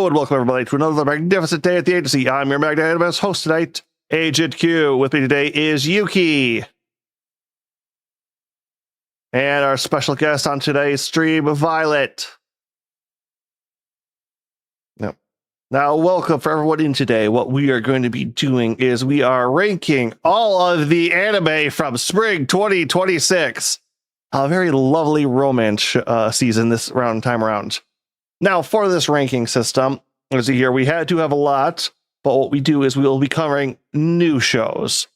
and welcome everybody to another magnificent day at the agency. I'm your magnanimous host tonight, Agent Q. With me today is Yuki. And our special guest on today's stream, Violet. Now, welcome for everyone in today. What we are going to be doing is we are ranking all of the anime from spring 2026. A very lovely romance season this time around. Now, for this ranking system, as you hear, we had to have a lot, but what we do is we will be covering new shows.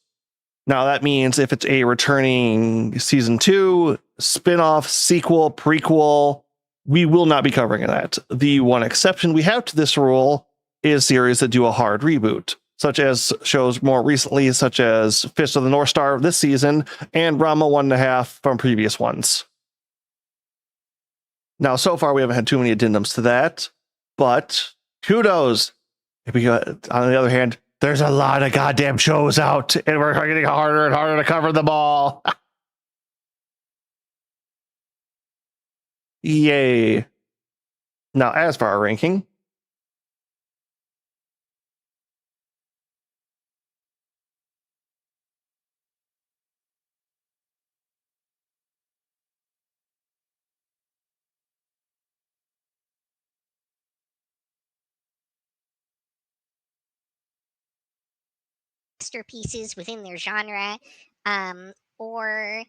Now, that means if it's a returning season 2, spin-off, sequel, prequel, we will not be covering that. The one exception we have to this rule is series that do a hard reboot, such as shows more recently, such as Fist of the North Star of this season and Ranma 1.5 from previous ones. Now, so far, we haven't had too many addendums to that, but kudos. On the other hand, there's a lot of goddamn shows out, and we're getting harder and harder to cover them all. Yay. Now, as for our ranking, masterpieces within their genre, or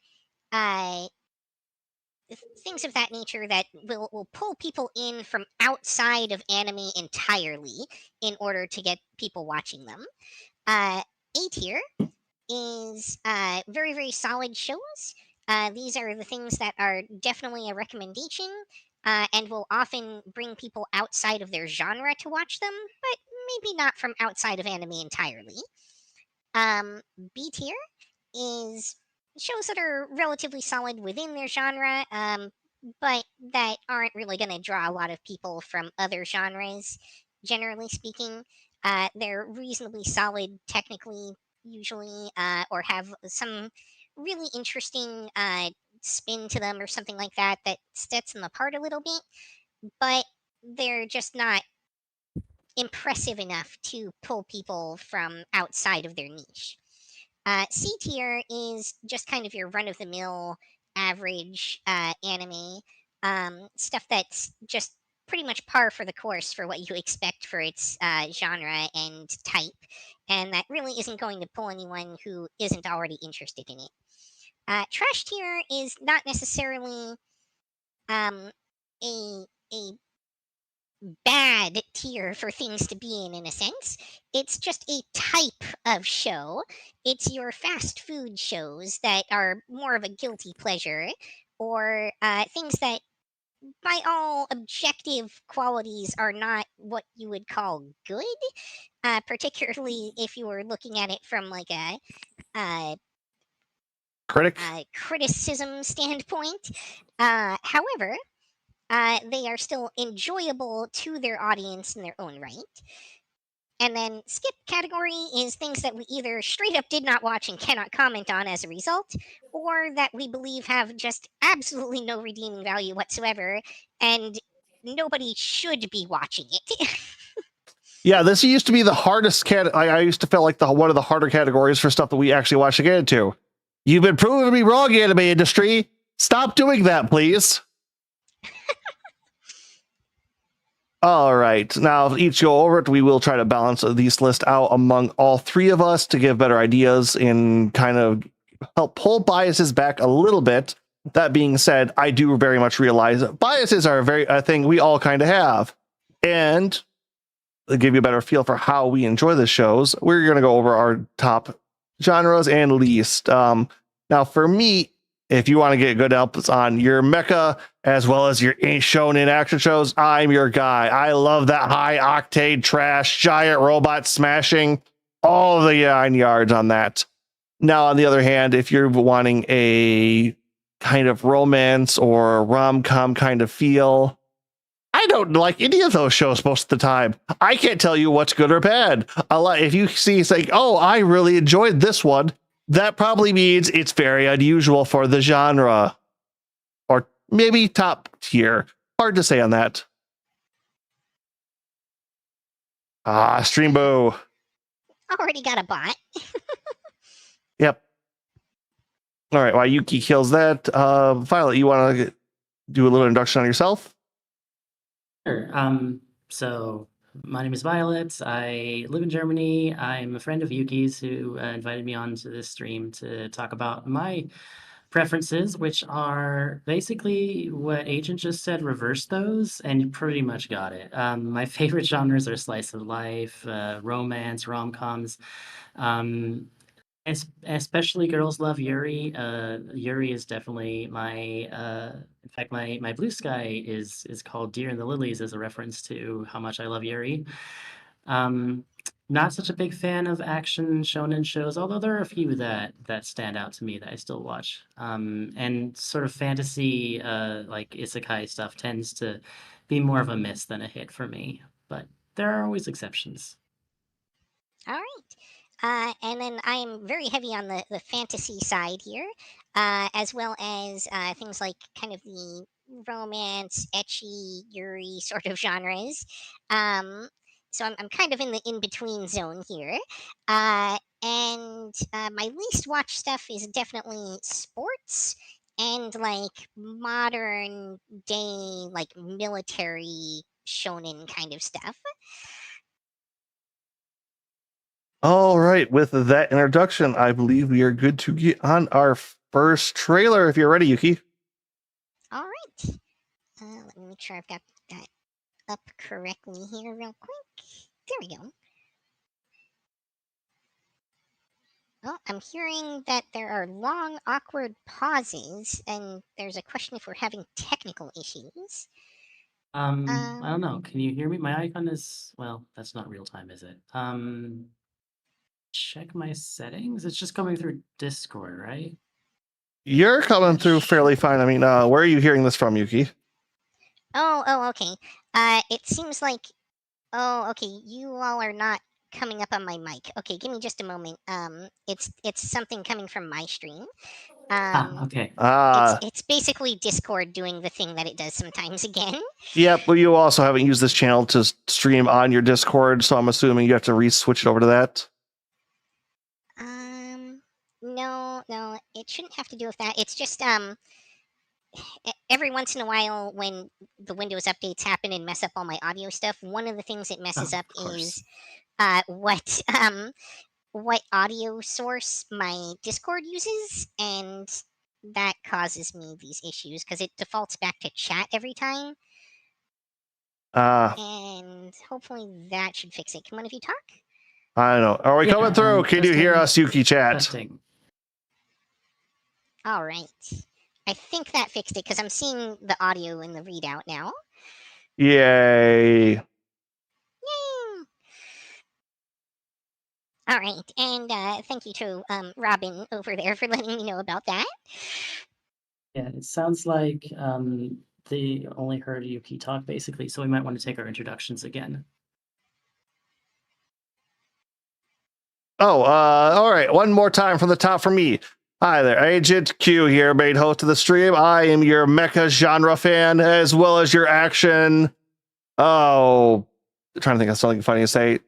things of that nature that will pull people in from outside of anime entirely in order to get people watching them. A tier is very, very solid shows. These are the things that are definitely a recommendation and will often bring people outside of their genre to watch them, but maybe not from outside of anime entirely. B tier is shows that are relatively solid within their genre, but that aren't really going to draw a lot of people from other genres, generally speaking. They're reasonably solid technically, usually, or have some really interesting spin to them or something like that that sets them apart a little bit, but they're just not impressive enough to pull people from outside of their niche. C tier is just kind of your run-of-the-mill average anime, stuff that's just pretty much par for the course for what you expect for its genre and type, and that really isn't going to pull anyone who isn't already interested in it. Trash tier is not necessarily a bad tier for things to be in a sense. It's just a type of show. It's your fast food shows that are more of a guilty pleasure, or things that by all objective qualities are not what you would call good, particularly if you were looking at it from like a criticism standpoint. However, they are still enjoyable to their audience in their own right. And then skip category is things that we either straight up did not watch and cannot comment on as a result, or that we believe have just absolutely no redeeming value whatsoever, and nobody should be watching it. Yeah, this used to be the hardest I used to feel like one of the harder categories for stuff that we actually watch to get into. You've been proven to be wrong, anime industry. Stop doing that, please. All right, now each go over it. We will try to balance these lists out among all three of us to give better ideas and kind of help pull biases back a little bit. That being said, I do very much realize that biases are a thing we all kind of have. And to give you a better feel for how we enjoy the shows, we're going to go over our top genres and least. Now, for me, if you want to get good help on your mecha as well as your shonen action shows, I'm your guy. I love that high octane trash, giant robot smashing, all the 9 yards on that. Now, on the other hand, if you're wanting a kind of romance or rom-com kind of feel, I don't like any of those shows most of the time. I can't tell you what's good or bad. If you see, it's like, oh, I really enjoyed this one, that probably means it's very unusual for the genre. Or maybe top tier. Hard to say on that. Streambo. Already got a bot. Yep. All right. While Yuki kills that, Violet, you want to do a little introduction on yourself? Sure. So my name is Violet. I live in Germany. I'm a friend of Yuki's who invited me onto this stream to talk about my preferences, which are basically what Agent just said, reverse those, and you pretty much got it. My favorite genres are slice of life, romance, rom-coms. Especially girls love Yuri. Yuri is definitely my. In fact, my blue sky is called Deer in the Lilies as a reference to how much I love Yuri. Not such a big fan of action shonen shows, although there are a few that stand out to me that I still watch. And sort of fantasy, like isekai stuff, tends to be more of a miss than a hit for me. But there are always exceptions. All right. And then I am very heavy on the fantasy side here, as well as things like kind of the romance, ecchi, yuri sort of genres. So I'm kind of in the in between zone here. And my least watched stuff is definitely sports and like modern day, like military shonen kind of stuff. All right. With that introduction, I believe we are good to get on our first trailer. If you're ready, Yuki. All right. Let me make sure I've got that up correctly here, real quick. There we go. Well, I'm hearing that there are long, awkward pauses, and there's a question if we're having technical issues. I don't know. Can you hear me? My icon is, well, that's not real time, is it? Check my settings. It's just coming through Discord, right? You're coming through fairly fine. I mean, where are you hearing this from, Yuki? Oh, okay. It seems like, okay, you all are not coming up on my mic. Okay, give me just a moment. It's something coming from my stream. Okay. It's basically Discord doing the thing that it does sometimes again. Yep, but you also haven't used this channel to stream on your Discord, so I'm assuming you have to re-switch it over to that. No, it shouldn't have to do with that. It's just every once in a while when the Windows updates happen and mess up all my audio stuff, one of the things it messes up is what audio source my Discord uses, and that causes me these issues because it defaults back to chat every time. And hopefully that should fix it. Can one of you talk? I don't know. Are we coming through? Can you hear us, Yuki chat? Testing. All right. I think that fixed it because I'm seeing the audio in the readout now. Yay. All right, and thank you to Robin over there for letting me know about that. Yeah, it sounds like they only heard Yuki talk basically, so we might want to take our introductions again. Oh, all right. One more time from the top for me. Hi there, Agent Q here, made host of the stream. I am your mecha genre fan, as well as your action. Oh, I'm trying to think of something funny to say.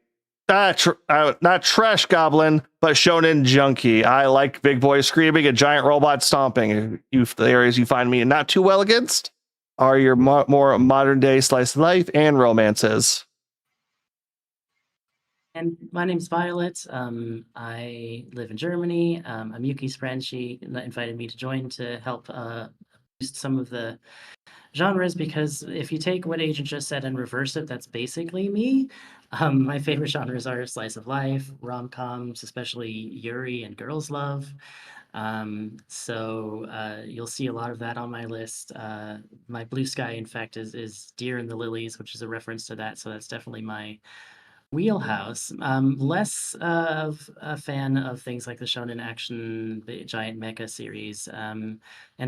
Not trash goblin, but shonen junkie. I like big boys screaming and giant robots stomping. The areas you find me not too well against are your more modern day slice of life and romances. And my name's Violet. I live in Germany. I'm Yuki's friend. She invited me to join to help boost some of the genres, because if you take what Agent just said and reverse it, that's basically me. My favorite genres are slice of life, rom-coms, especially Yuri and girls love. So you'll see a lot of that on my list. My blue sky, in fact, is Deer in the Lilies, which is a reference to that. So that's definitely my wheelhouse. Less of a fan of things like the shonen action, the giant mecha series, and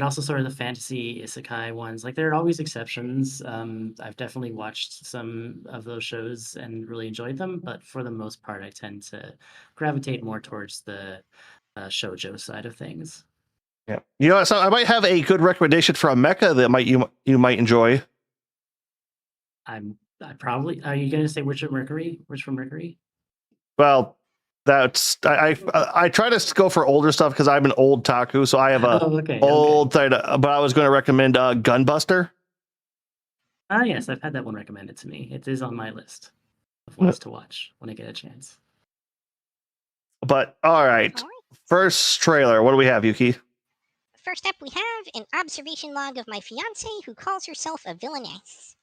also sort of the fantasy isekai ones. Like, there are always exceptions. I've definitely watched some of those shows and really enjoyed them, but for the most part, I tend to gravitate more towards the shoujo side of things. Yeah, you know, so I might have a good recommendation for a mecha that you might enjoy. I'm I probably. Are you gonna say Witch from Mercury? Witch from Mercury? Well, that's I try to go for older stuff because I'm an old taku, so I have a Oh, okay. old thing. But I was going to recommend Gunbuster. Ah, yes, I've had that one recommended to me. It is on my list of ones to watch when I get a chance. But all right, All right. first trailer. What do we have, Yuki? First up, we have an observation log of my fiance who calls herself a villainess.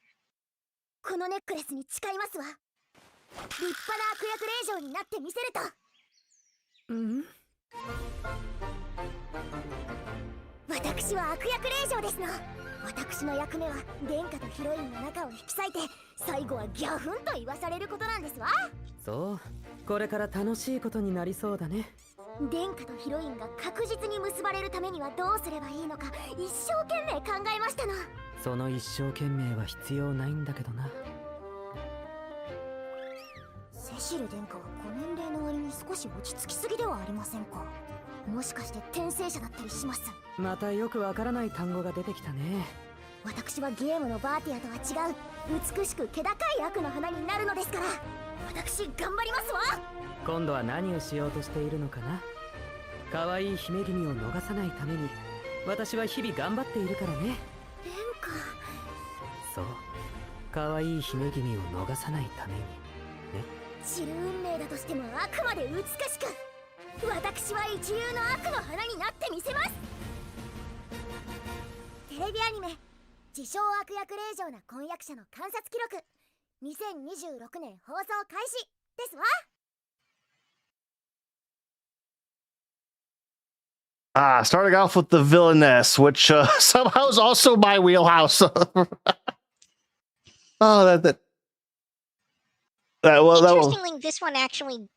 このネックレスに誓いますわ。立派な悪役令嬢になってみせると。私は悪役令嬢ですの。私の役目は殿下とヒロインの仲を引き裂いて、最後はギャフンと言わされることなんですわ。そう、これから楽しいことになりそうだね。殿下とヒロインが確実に結ばれるためにはどうすればいいのか一生懸命考えましたの。その一生懸命は必要ないんだけどな。セシル殿下はご年齢の割に少し落ち着きすぎではありませんか。もしかして転生者だったりします。またよくわからない単語が出てきたね。私はゲームのバーティアとは違う美しく気高い悪の花になるのですから、私頑張りますわ。今度は何をしようとしているのかな。可愛い姫君を逃さないために私は日々頑張っているからね。殿下。そう、可愛い姫君を逃さないためにね。散る運命だとしてもあくまで美しく、私は一流の悪の花になってみせます。テレビアニメ自称悪役令嬢な婚約者の観察記録2026年放送開始ですわ。Starting off with the villainess, which somehow is also my wheelhouse. Interestingly, this one actually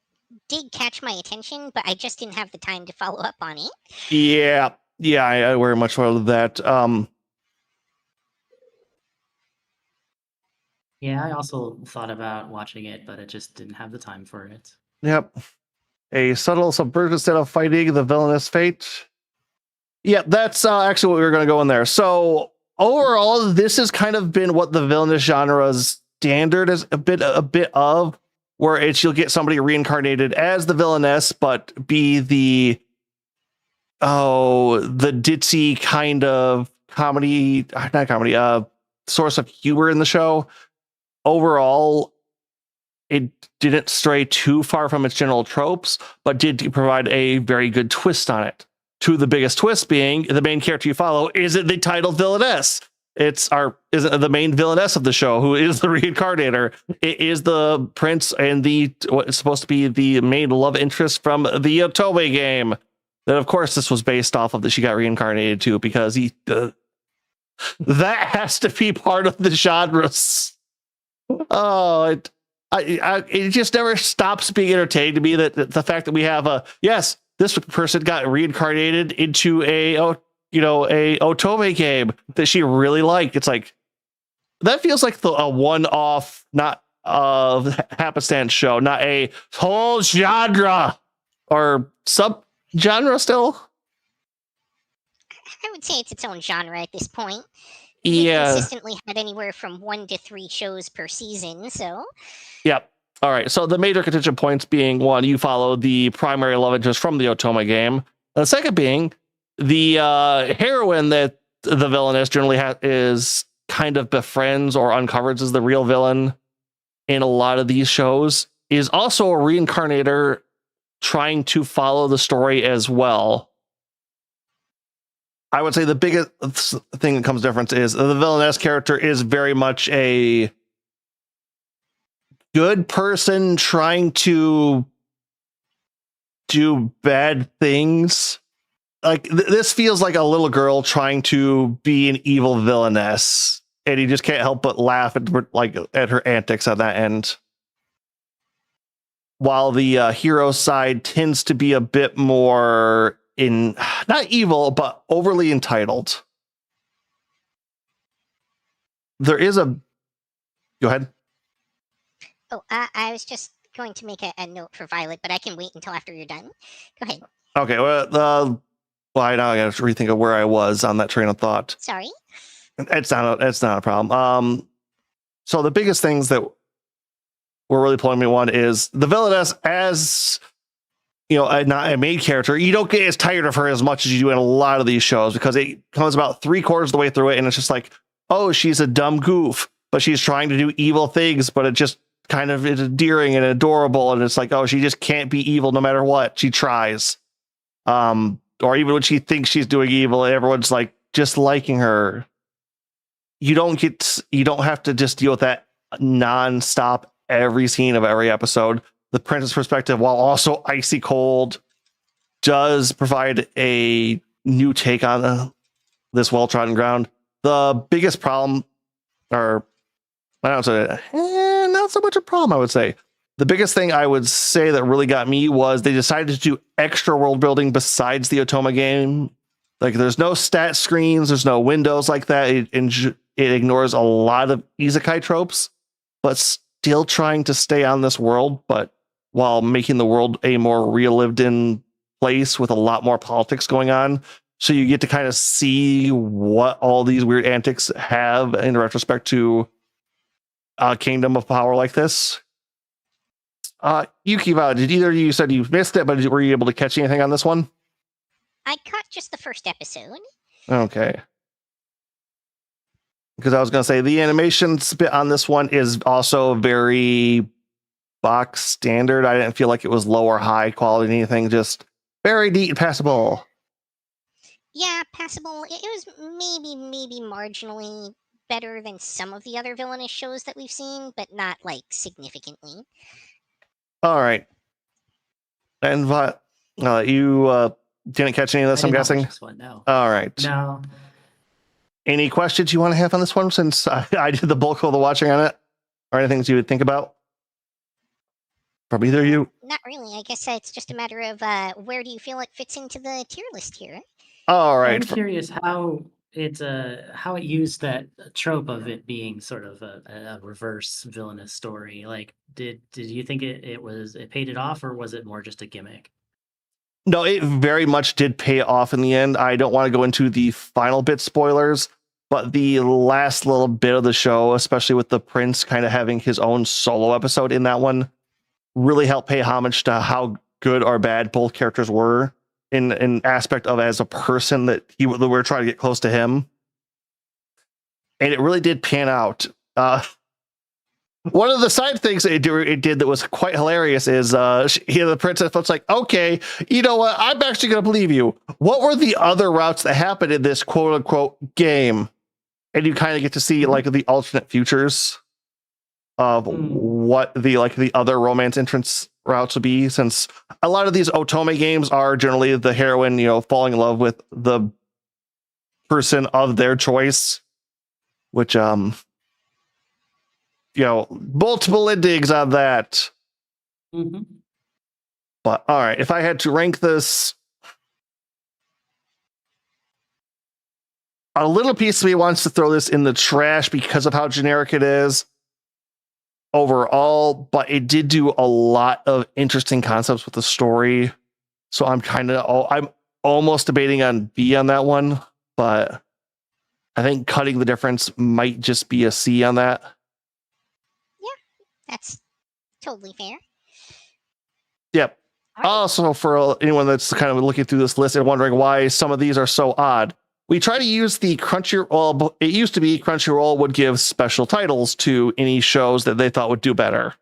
did catch my attention, but I just didn't have the time to follow up on it. Yeah, I very much love that. Yeah, I also thought about watching it, but I just didn't have the time for it. Yep. A subtle subversion instead of fighting the villainous fate. Yep, that's actually what we were going to go in there. So overall, this has kind of been what the villainous genre's standard is a bit of, where you'll get somebody reincarnated as the villainess, but be the ditzy kind of source of humor in the show. Overall, it didn't stray too far from its general tropes, but did provide a very good twist on it. To the biggest twist being the main character you follow isn't the titled villainess. Isn't the main villainess of the show, who is the reincarnator. It is the prince and what is supposed to be the main love interest from the Otome game. Then, of course, this was based off of that she got reincarnated too, because that has to be part of the genres. Oh, it just never stops being entertaining to me that the fact that we have this person got reincarnated into a Otome game that she really liked. It's like, that feels like a one-off, not happenstance show, not a whole genre or sub-genre still. I would say it's its own genre at this point. Yeah. It consistently had anywhere from 1 to 3 shows per season, so. Yep. All right. So the major contention points being, one, you follow the primary love interest from the Otome game. And the second being the heroine that the villainess generally is kind of befriends or uncovers as the real villain in a lot of these shows is also a reincarnator trying to follow the story as well. I would say the biggest thing that comes difference is the villainess character is very much a good person trying to do bad things. Like this feels like a little girl trying to be an evil villainess, and you just can't help but laugh at her antics on that end. While the hero side tends to be a bit more not evil, but overly entitled. There is go ahead. Oh, I was just going to make a note for Violet, but I can wait until after you're done. Go ahead. Okay, well, I now got to rethink of where I was on that train of thought. Sorry. It's not a problem. So the biggest things that were really pulling me one is the villainess as not a main character. You don't get as tired of her as much as you do in a lot of these shows because it comes about 3/4 of the way through it, and it's just like, oh, she's a dumb goof, but she's trying to do evil things, but it just kind of is endearing and adorable, and it's like, oh, she just can't be evil no matter what she tries. Or even when she thinks she's doing evil, everyone's like just liking her. You don't have to just deal with that non-stop every scene of every episode. The princess perspective, while also icy cold, does provide a new take on this well-trodden ground. The biggest problem, or I don't say not so much a problem, I would say. The biggest thing I would say that really got me was they decided to do extra world building besides the Otoma game. Like, there's no stat screens, there's no windows like that. It ignores a lot of isekai tropes, but still trying to stay on this world, but while making the world a more real lived-in place with a lot more politics going on. So you get to kind of see what all these weird antics have in retrospect to a Kingdom of Power like this. Yuki, did either of you said you missed it, but were you able to catch anything on this one? I caught just the first episode. Okay. Because I was going to say the animation bit on this one is also very box standard. I didn't feel like it was low or high quality, anything, just very neat and passable. Yeah, passable. It was maybe marginally better than some of the other villainous shows that we've seen, but not like significantly. All right. And you didn't catch any of this, I'm guessing? This one, no. All right. No. Any questions you want to have on this one, since I did the bulk of the watching on it? Or anything you would think about from either of you? Not really. I guess it's just a matter of where do you feel it fits into the tier list here? All right. I'm curious how it used that trope of it being sort of a reverse villainous story. Like, did you think it paid it off, or was it more just a gimmick? No, it very much did pay off in the end. I don't want to go into the final bit spoilers, but the last little bit of the show, especially with the prince kind of having his own solo episode in that one, really helped pay homage to how good or bad both characters were in an aspect of as a person that we're trying to get close to him. And it really did pan out. One of the side things it did that was quite hilarious is the princess was like, okay, you know what? I'm actually going to believe you. What were the other routes that happened in this quote unquote game? And you kind of get to see like the alternate futures of what the other romance entrance routes would be, since a lot of these Otome games are generally the heroine, falling in love with the person of their choice, which, multiple endings on that. Mm-hmm. But all right, if I had to rank this, a little piece of me wants to throw this in the trash because of how generic it is overall, but it did do a lot of interesting concepts with the story. So I'm almost debating on B on that one, but I think cutting the difference might just be a C on that. That's totally fair. Yep. All right. Also, for anyone that's kind of looking through this list and wondering why some of these are so odd, we try to use the Crunchyroll. It used to be Crunchyroll would give special titles to any shows that they thought would do better.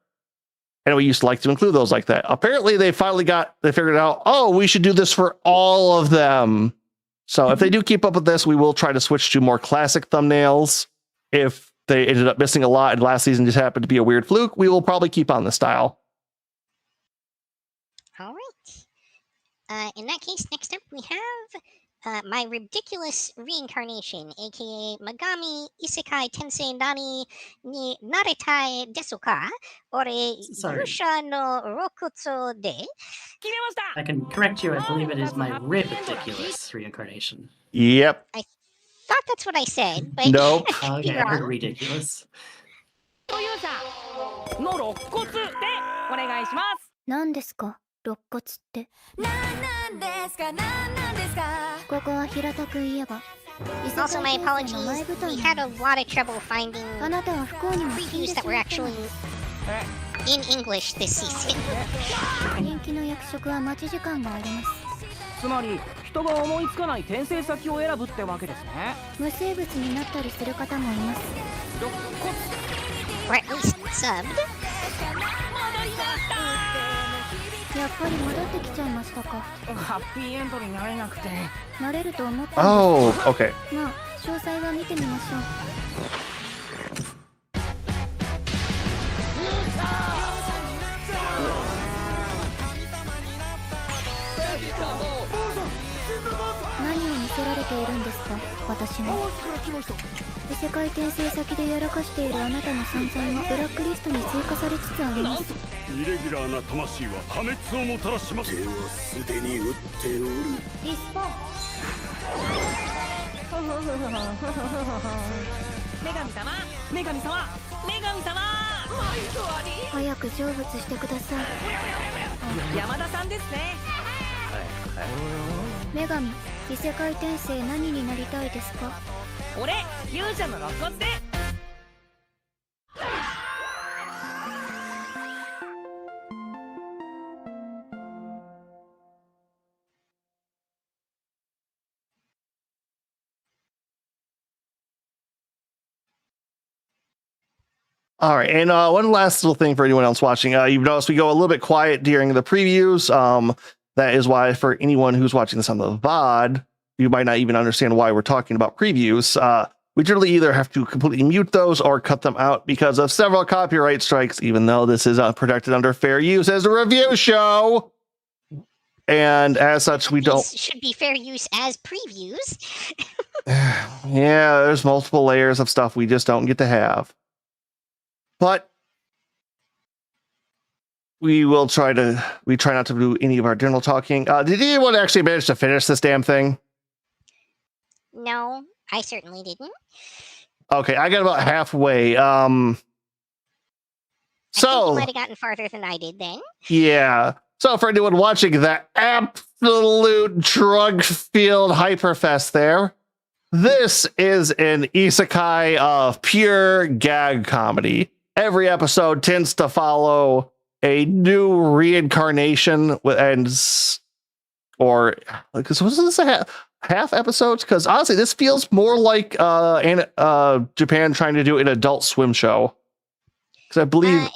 And we used to like to include those like that. Apparently, they figured out, oh, we should do this for all of them. So if they do keep up with this, we will try to switch to more classic thumbnails. If they ended up missing a lot and last season just happened to be a weird fluke, we will probably keep on the style. All right. In that case, next up we have my ridiculous reincarnation, aka Magami Isekai Tensei Nani ni Naretai Desu ka? Ore Sorry. Yusha no Rokutsu de. I can correct you. I believe it is my ridiculous reincarnation. Yep. Thought that's what I said, but Nope. Oh, you're yeah, I heard wrong. ridiculous. の肋骨でお願いします。何ですか肋骨って。なんですかここは平たく言えば Also, my apologies. We had a lot of trouble finding あなたは不幸にも previews that were actually in English this season. 人気の役職は待ち時間があります。つまり人が思いつかない転生先を選ぶってわけですね。無生物になったりする方もいます。 Or at least subbed. やっぱり戻ってきちゃいましたか。ハッピーエンドになれなくて。慣れると思ったん Oh, okay. です。まあ詳細は見てみましょう。何を見せられているんですか、私は。異世界転生先でやらかしているあなたの存在がブラックリストに追加されつつあります。イレギュラーな魂は破滅をもたらします。手はすでに打っておる。リスポン。女神様、女神様、女神様。早く成仏してください。山田さんですね。女神、異世界転生何になりたいですか？俺、勇者の肋骨で。All right, and one last little thing for anyone else watching. You've noticed we go a little bit quiet during the previews. That is why, for anyone who's watching this on the VOD, you might not even understand why we're talking about previews. We generally either have to completely mute those or cut them out because of several copyright strikes, even though this is protected under fair use as a review show. And as such, we don't... These should be fair use as previews. Yeah, there's multiple layers of stuff we just don't get to have. But we try not to do any of our general talking. Did anyone actually manage to finish this damn thing? No, I certainly didn't. Okay, I got about halfway. I think So you might have gotten farther than I did then. yeah. So for anyone watching the absolute drug-filled hyperfest there, this is an isekai of pure gag comedy. Every episode tends to follow a new reincarnation or because was this a half episodes? Because honestly, this feels more like Japan trying to do an Adult Swim show. Because I believe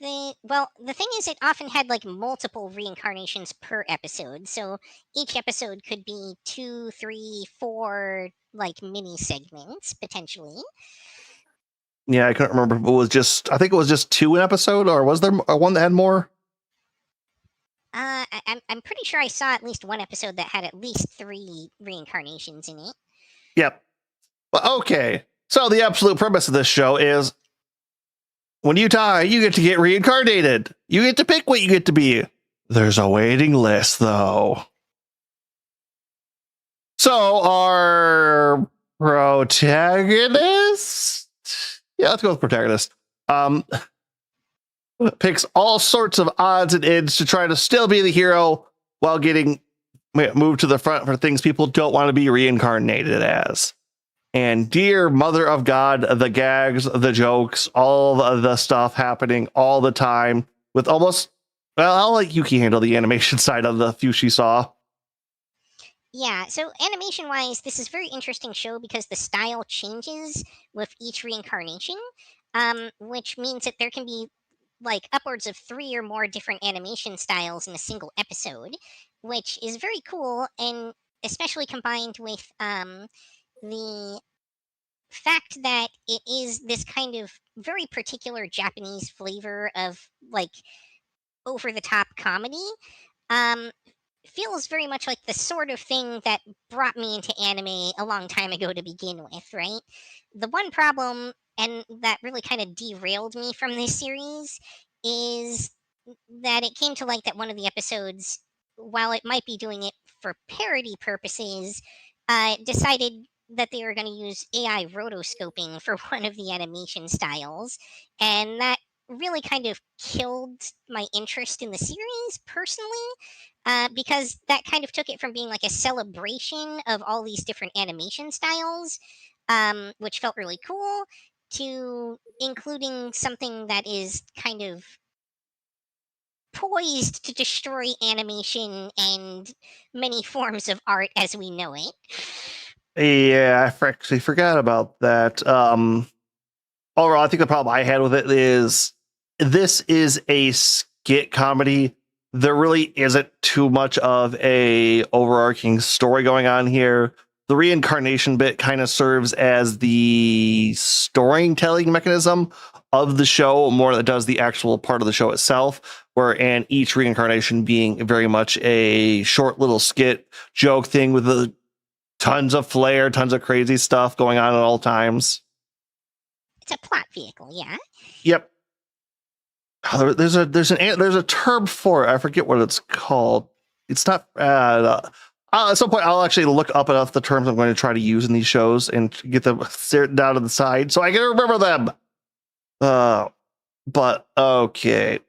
The thing is, it often had like multiple reincarnations per episode, so each episode could be 2, 3, 4 like mini segments potentially. I couldn't remember if it was just. I think it was just 2 an episode, or was there one that had more? I'm pretty sure I saw at least one episode that had at least 3 reincarnations in it. Yep. Well, okay. So the absolute premise of this show is when you die, you get to get reincarnated. You get to pick what you get to be. There's a waiting list, though. So our protagonist? Yeah, let's go with protagonist. Picks all sorts of odds and ends to try to still be the hero while getting moved to the front for things people don't want to be reincarnated as. And dear mother of God, the gags, the jokes, all the stuff happening all the time with almost... Well, I'll let Yuki handle the animation side of the few she saw. Yeah, so animation-wise, this is a very interesting show because the style changes with each reincarnation, which means that there can be like upwards of 3 or more different animation styles in a single episode, which is very cool, and especially combined with the fact that it is this kind of very particular Japanese flavor of like over-the-top comedy. Feels very much like the sort of thing that brought me into anime a long time ago to begin with, right? The one problem, and that really kind of derailed me from this series, is that it came to light that one of the episodes, while it might be doing it for parody purposes, decided that they were going to use AI rotoscoping for one of the animation styles, and that really kind of killed my interest in the series personally, because that kind of took it from being like a celebration of all these different animation styles, which felt really cool, to including something that is kind of poised to destroy animation and many forms of art as we know it. Yeah, I actually forgot about that. Overall, I think the problem I had with it is this is a skit comedy. There really isn't too much of a overarching story going on here. The reincarnation bit kind of serves as the storytelling mechanism of the show more than it does the actual part of the show itself, and each reincarnation being very much a short little skit joke thing with tons of flair, tons of crazy stuff going on at all times. It's a plot vehicle, yeah. Yep. There's a term for it. I forget what it's called. It's not. At some point, I'll actually look up enough the terms I'm going to try to use in these shows and get them down to the side so I can remember them. But okay.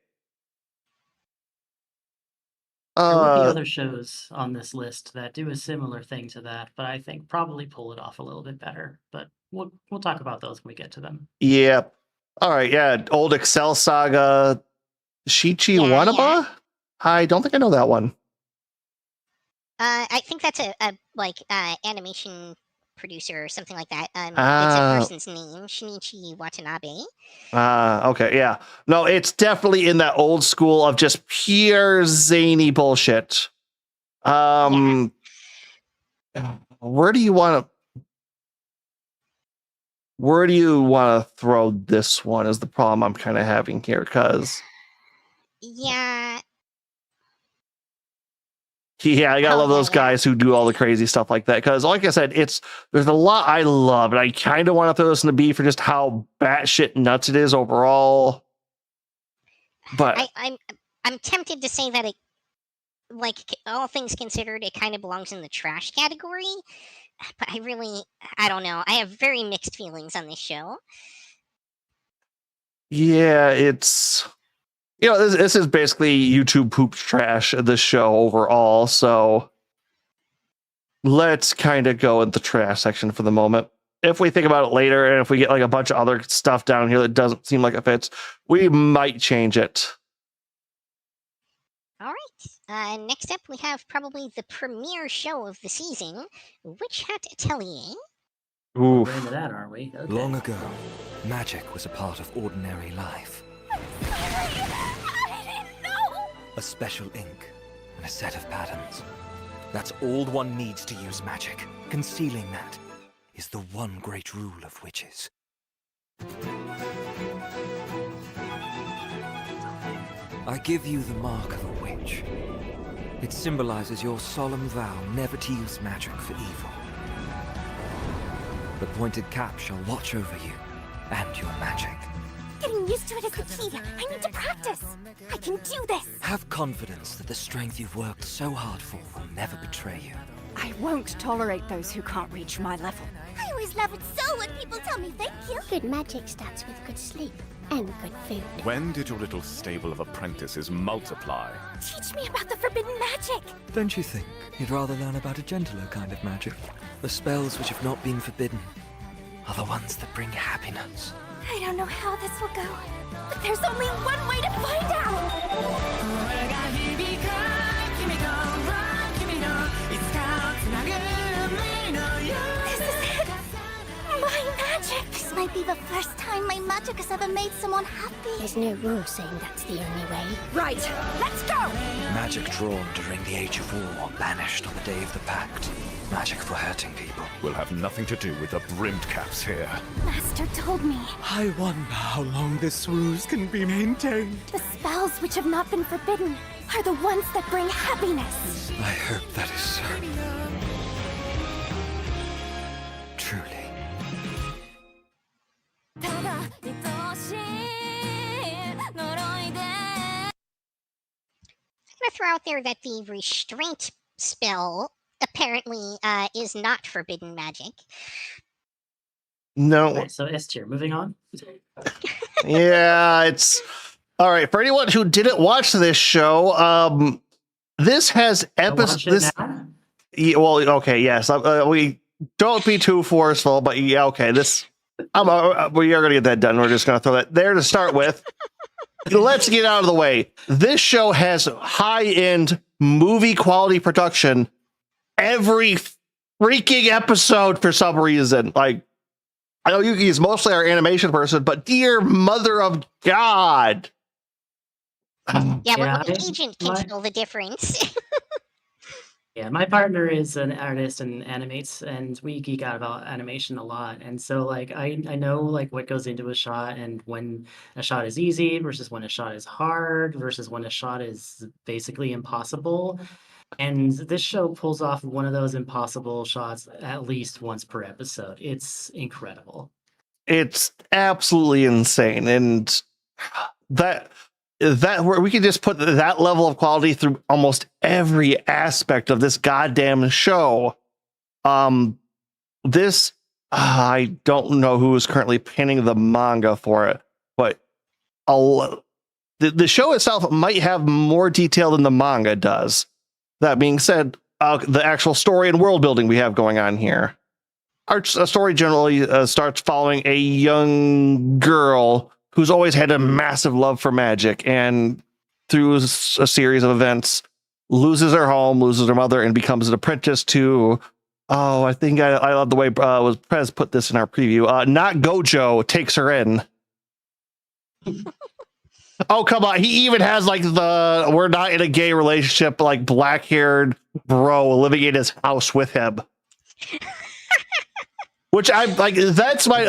There will be other shows on this list that do a similar thing to that, but I think probably pull it off a little bit better. But we'll talk about those when we get to them. Yeah. All right. Yeah. Old Excel Saga, Shichi Wanaba. Yeah. I don't think I know that one. I think that's a animation producer or something like that. It's a person's name, Shinichi Watanabe. Okay, yeah. No, it's definitely in that old school of just pure zany bullshit. Where do you want to throw this one is the problem I'm kind of having here, because yeah, I gotta love those guys who do all the crazy stuff like that. Because, like I said, there's a lot I love, and I kind of want to throw this in the B for just how batshit nuts it is overall. But I'm tempted to say that it, like all things considered, it kind of belongs in the trash category. But I don't know. I have very mixed feelings on this show. Yeah, it's. This is basically YouTube poop trash, this show overall, so let's kind of go in the trash section for the moment. If we think about it later, and if we get like a bunch of other stuff down here that doesn't seem like it fits, we might change it. All right. Next up, we have probably the premiere show of the season, Witch Hat Atelier. Oof. We're into that, aren't we? Okay. Long ago, magic was a part of ordinary life. I didn't know! A special ink and a set of patterns. That's all one needs to use magic. Concealing that is the one great rule of witches. I give you the mark of a witch. It symbolizes your solemn vow never to use magic for evil. The pointed cap shall watch over you and your magic. Getting used to it is the key. I need to practice. I can do this. Have confidence that the strength you've worked so hard for will never betray you. I won't tolerate those who can't reach my level. I always love it so when people tell me thank you. Good magic starts with good sleep and good food. When did your little stable of apprentices multiply? Teach me about the forbidden magic. Don't you think you'd rather learn about a gentler kind of magic? The spells which have not been forbidden are the ones that bring happiness. I don't know how this will go, but there's only one way to find out! This is it! My magic! This might be the first time my magic has ever made someone happy. There's no rule saying that's the only way. Right, let's go! Magic drawn during the Age of War, banished on the Day of the Pact. Magic for hurting people. Will have nothing to do with the brimmed caps here. Master told me. I wonder how long this ruse can be maintained. The spells which have not been forbidden are the ones that bring happiness. I hope that is so. Truly. I'm going to throw out there that the restraint spell apparently is not forbidden magic. No. Right, so S tier, moving on. Yeah, it's all right. For anyone who didn't watch this show, this has Watch it this. now? Yeah, well, okay, yes. We don't be too forceful, but yeah, okay. This, we are gonna get that done. We're just gonna throw that there to start with. Let's get out of the way. This show has high-end movie quality production every freaking episode for some reason. Like, I know Yuki is mostly our animation person, but dear mother of God. Yeah, Yeah, but the agent can my- tell the difference. Yeah, my partner is an artist and animates, and we geek out about animation a lot. And so, like, I know like what goes into a shot, and when a shot is easy versus when a shot is hard versus when a shot is basically impossible. And this show pulls off one of those impossible shots at least once per episode. It's incredible. It's absolutely insane, and that where we can just put that level of quality through almost every aspect of this goddamn show. This I don't know who is currently penning the manga for it, but the show itself might have more detail than the manga does. That being said, the actual story and world building we have going on here. Our story generally starts following a young girl who's always had a massive love for magic, and through a series of events, loses her home, loses her mother, and becomes an apprentice to. Oh, I think I love the way was Prez put this in our preview. Not Gojo takes her in. Oh, come on. He even has like the we're not in a gay relationship, like black-haired bro living in his house with him. Which I'm like, that's my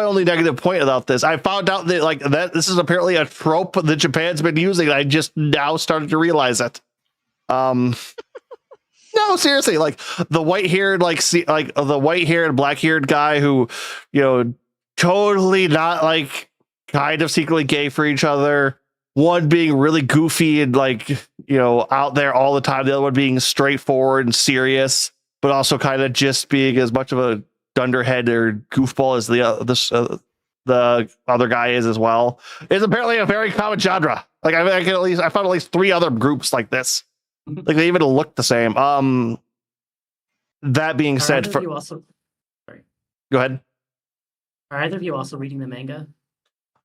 only negative point about this. I found out that like that this is apparently a trope that Japan's been using. I just now started to realize it. No, seriously, like the white-haired, the white-haired, black-haired guy who, totally not like kind of secretly gay for each other. One being really goofy and out there all the time. The other one being straightforward and serious, but also kind of just being as much of a dunderhead or goofball as the other guy is as well. It's apparently a very common genre. Like I found at least 3 other groups like this. Like they even look the same. That being said, Sorry. Go ahead. Are either of you also reading the manga?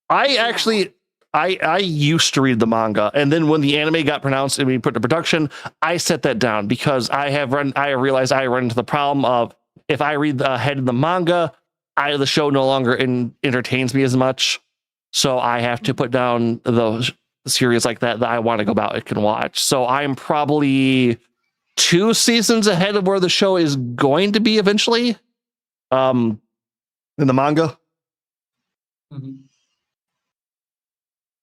I used to read the manga, and then when the anime got pronounced and we put to production, I set that down because I realized I run into the problem of if I read ahead of the manga, the show no longer entertains me as much. So I have to put down the series like that I want to go back and watch. So I'm probably 2 seasons ahead of where the show is going to be eventually. In the manga. Mm-hmm.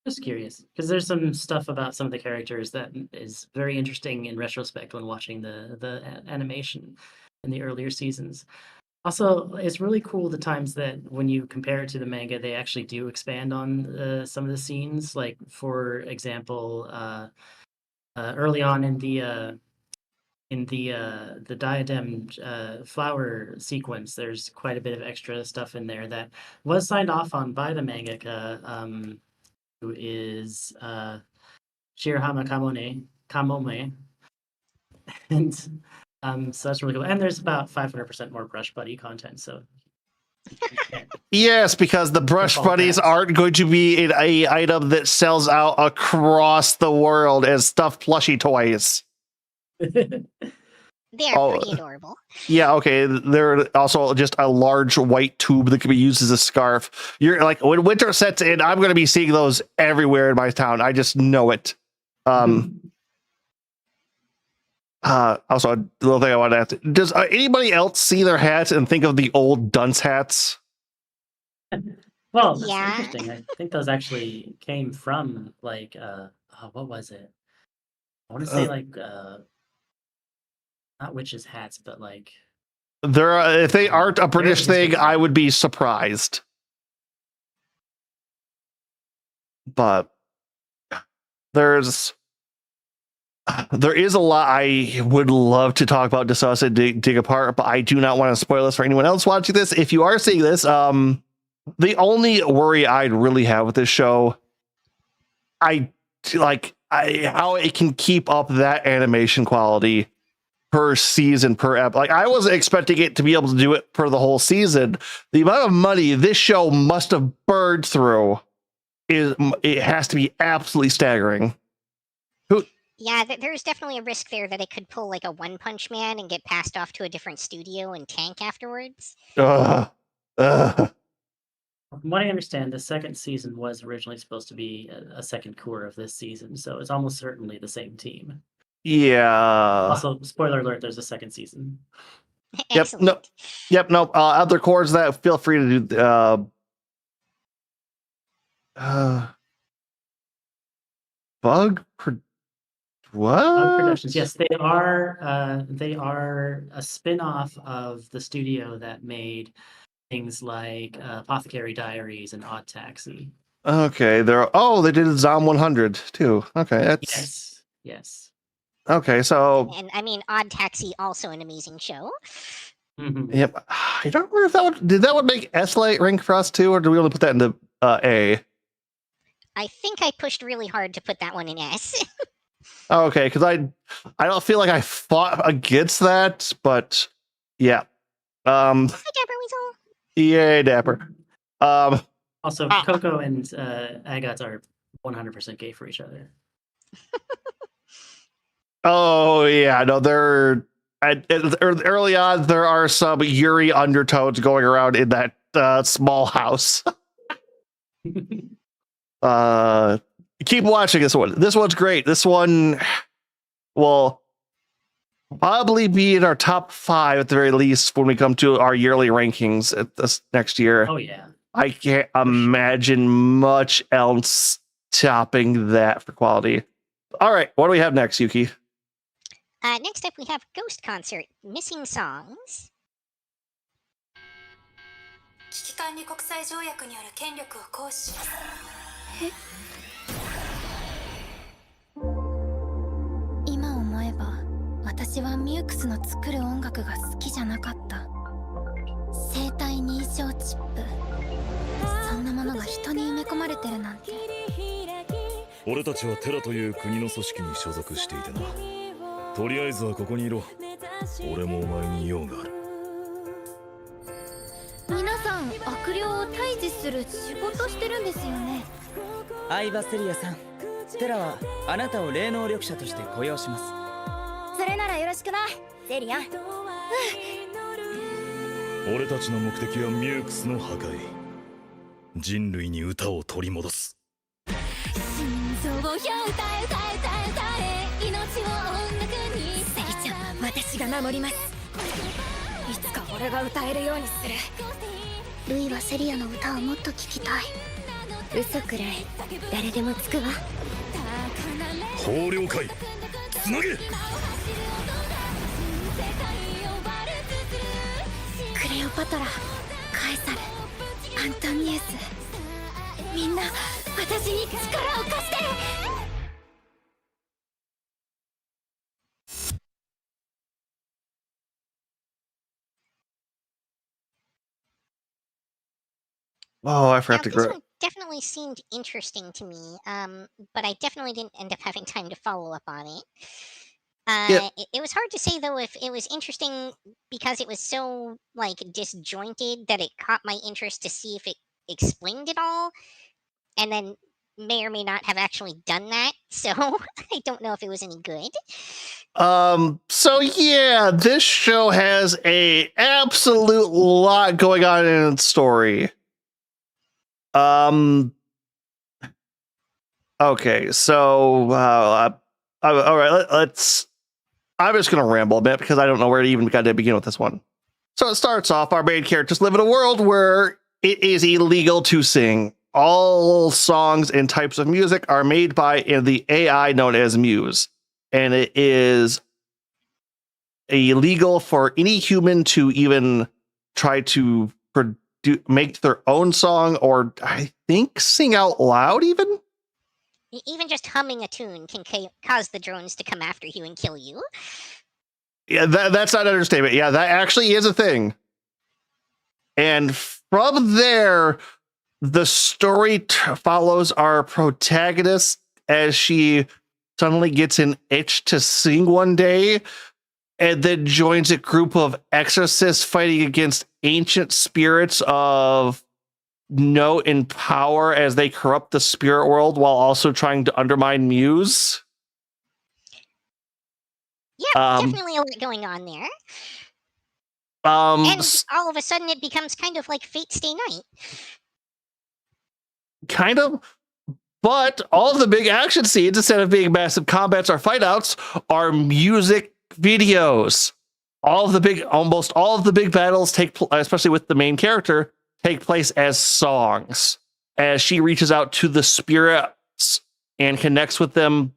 Just curious, because there's some stuff about some of the characters that is very interesting in retrospect when watching the animation in the earlier seasons. Also, it's really cool the times that when you compare it to the manga, they actually do expand on some of the scenes. Like, for example, early on in the diadem flower sequence, there's quite a bit of extra stuff in there that was signed off on by the mangaka, who is Shirahama Kamome. And so that's really cool. And there's about 500% more Brush Buddy content. So yes, because the Brush Buddies aren't going to be an item that sells out across the world as stuffed plushie toys. They are pretty adorable. Yeah, okay. They're also just a large white tube that can be used as a scarf. You're like, when winter sets in, I'm going to be seeing those everywhere in my town. I just know it. Also, a little thing I want to ask: does anybody else see their hats and think of the old dunce hats? Well, that's interesting. I think those actually came from like what was it? I want to say not witches' hats, but like if they aren't a British thing, I would be surprised. But there is a lot I would love to talk about, discuss it, dig apart, but I do not want to spoil this for anyone else watching this. If you are seeing this, The only worry I'd really have with this show, how it can keep up that animation quality per season, per ep. Like, I wasn't expecting it to be able to do it for the whole season. The amount of money this show must have burned through it has to be absolutely staggering. Yeah, there's definitely a risk there that it could pull like a One Punch Man and get passed off to a different studio and tank afterwards. Ugh. From what I understand, the second season was originally supposed to be a second core of this season, so it's almost certainly the same team. Yeah. Also, spoiler alert: there's a second season. Yep. No. Other cores that feel free to do. Bug Productions. Yes, they are. They are a spin-off of the studio that made things like Apothecary Diaries and Odd Taxi. Okay, they did Zom 100 too. Okay, that's yes. Okay, so and I mean, Odd Taxi, also an amazing show. Mm-hmm. Yep, I don't remember if that would make S-Lite rank for us too, or do we only put that into A? I think I pushed really hard to put that one in S. Okay, because I don't feel like I fought against that, but yeah. Hi, Dapper Weasel. Yay, Dapper. Also, Coco and Agatha are 100% gay for each other. Oh yeah, no, they're early on. There are some Yuri undertones going around in that small house. Keep watching this one. This one's great. This one will probably be in our top 5 at the very least when we come to our yearly rankings at this next year. Oh yeah. I can't imagine much else topping that for quality. All right, what do we have next, Yuki? Next up, we have Ghost Concert, Missing Songs. 危機管理国際条約による権力を行使します。今思えば私はミュークスの作る音楽が好きじゃなかった。生体認証チップ、そんなものが人に埋め込まれてるなんて。俺たちはテラという国の組織に所属していてな。とりあえずはここにいろ。俺もお前に用がある。皆さん悪霊を退治する仕事してるんですよね。アイバセリアさん、テラはあなたを霊能力者として雇用します。それならよろしくな、セリアン。俺たちの目的はミュークスの破壊。人類に歌を取り戻す。心臓を歌え命を音楽に。セリちゃん、私が守ります。いつか俺が歌えるようにする。ルイはセリアの歌をもっと聞きたい。嘘くらい誰でもつくわ。豊漁会つなげ。クレオパトラ、カエサル、アントニウス、みんな私に力を貸して。Oh, I forgot to This grow. one definitely seemed interesting to me, but I definitely didn't end up having time to follow up on it. It was hard to say though if it was interesting because it was so like disjointed that it caught my interest to see if it explained it all, and then may or may not have actually done that. So I don't know if it was any good. So yeah, this show has a absolute lot going on in its story. Okay, so all right, let's. I'm just gonna ramble a bit because I don't know where to even begin with this one. So it starts off, our main characters live in a world where it is illegal to sing. All songs and types of music are made by the AI known as Muse, and it is illegal for any human to even try to make their own song, or I think sing out loud even. Even just humming a tune can cause the drones to come after you and kill you. Yeah, that's not an understatement. Yeah, that actually is a thing. And from there, the story follows our protagonist as she suddenly gets an itch to sing one day and then joins a group of exorcists fighting against ancient spirits of note and power as they corrupt the spirit world while also trying to undermine Muse. Yeah, definitely a lot going on there. And all of a sudden it becomes kind of like Fate Stay Night. Kind of. But all of the big action scenes, instead of being massive combats or fight outs, are music videos. Almost all of the big battles especially with the main character, take place as songs. As she reaches out to the spirits and connects with them.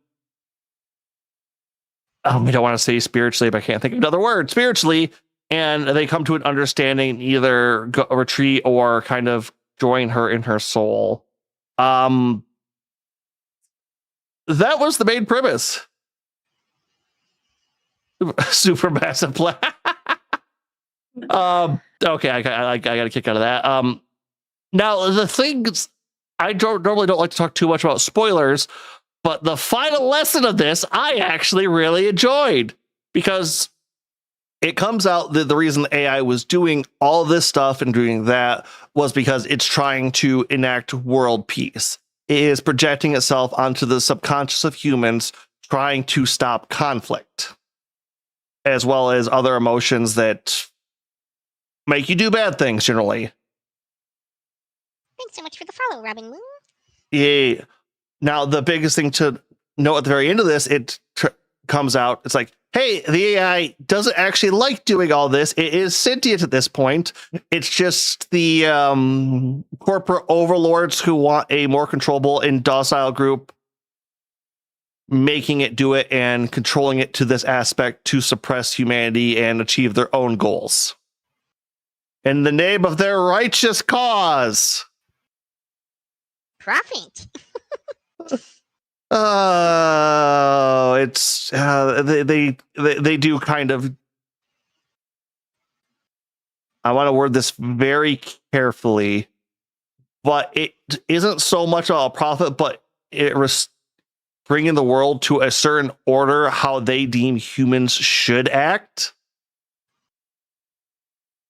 We don't want to say spiritually, but I can't think of another word. Spiritually, and they come to an understanding, either retreat or kind of join her in her soul. That was the main premise. Super massive play. Okay, I got a kick out of that. Now the things I normally don't like to talk too much about spoilers, but the final lesson of this I actually really enjoyed, because it comes out that the reason the AI was doing all this stuff and doing that was because it's trying to enact world peace. It is projecting itself onto the subconscious of humans, trying to stop conflict, as well as other emotions that make you do bad things generally. Thanks so much for the follow, Robin Moon. Yeah. Now, the biggest thing to note at the very end of this, it comes out, it's like, hey, the AI doesn't actually like doing all this. It is sentient at this point. It's just the corporate overlords who want a more controllable and docile group making it do it and controlling it to this aspect to suppress humanity and achieve their own goals in the name of their righteous cause. Profit. It's they do kind of. I want to word this very carefully, but it isn't so much a profit, but it bringing the world to a certain order how they deem humans should act.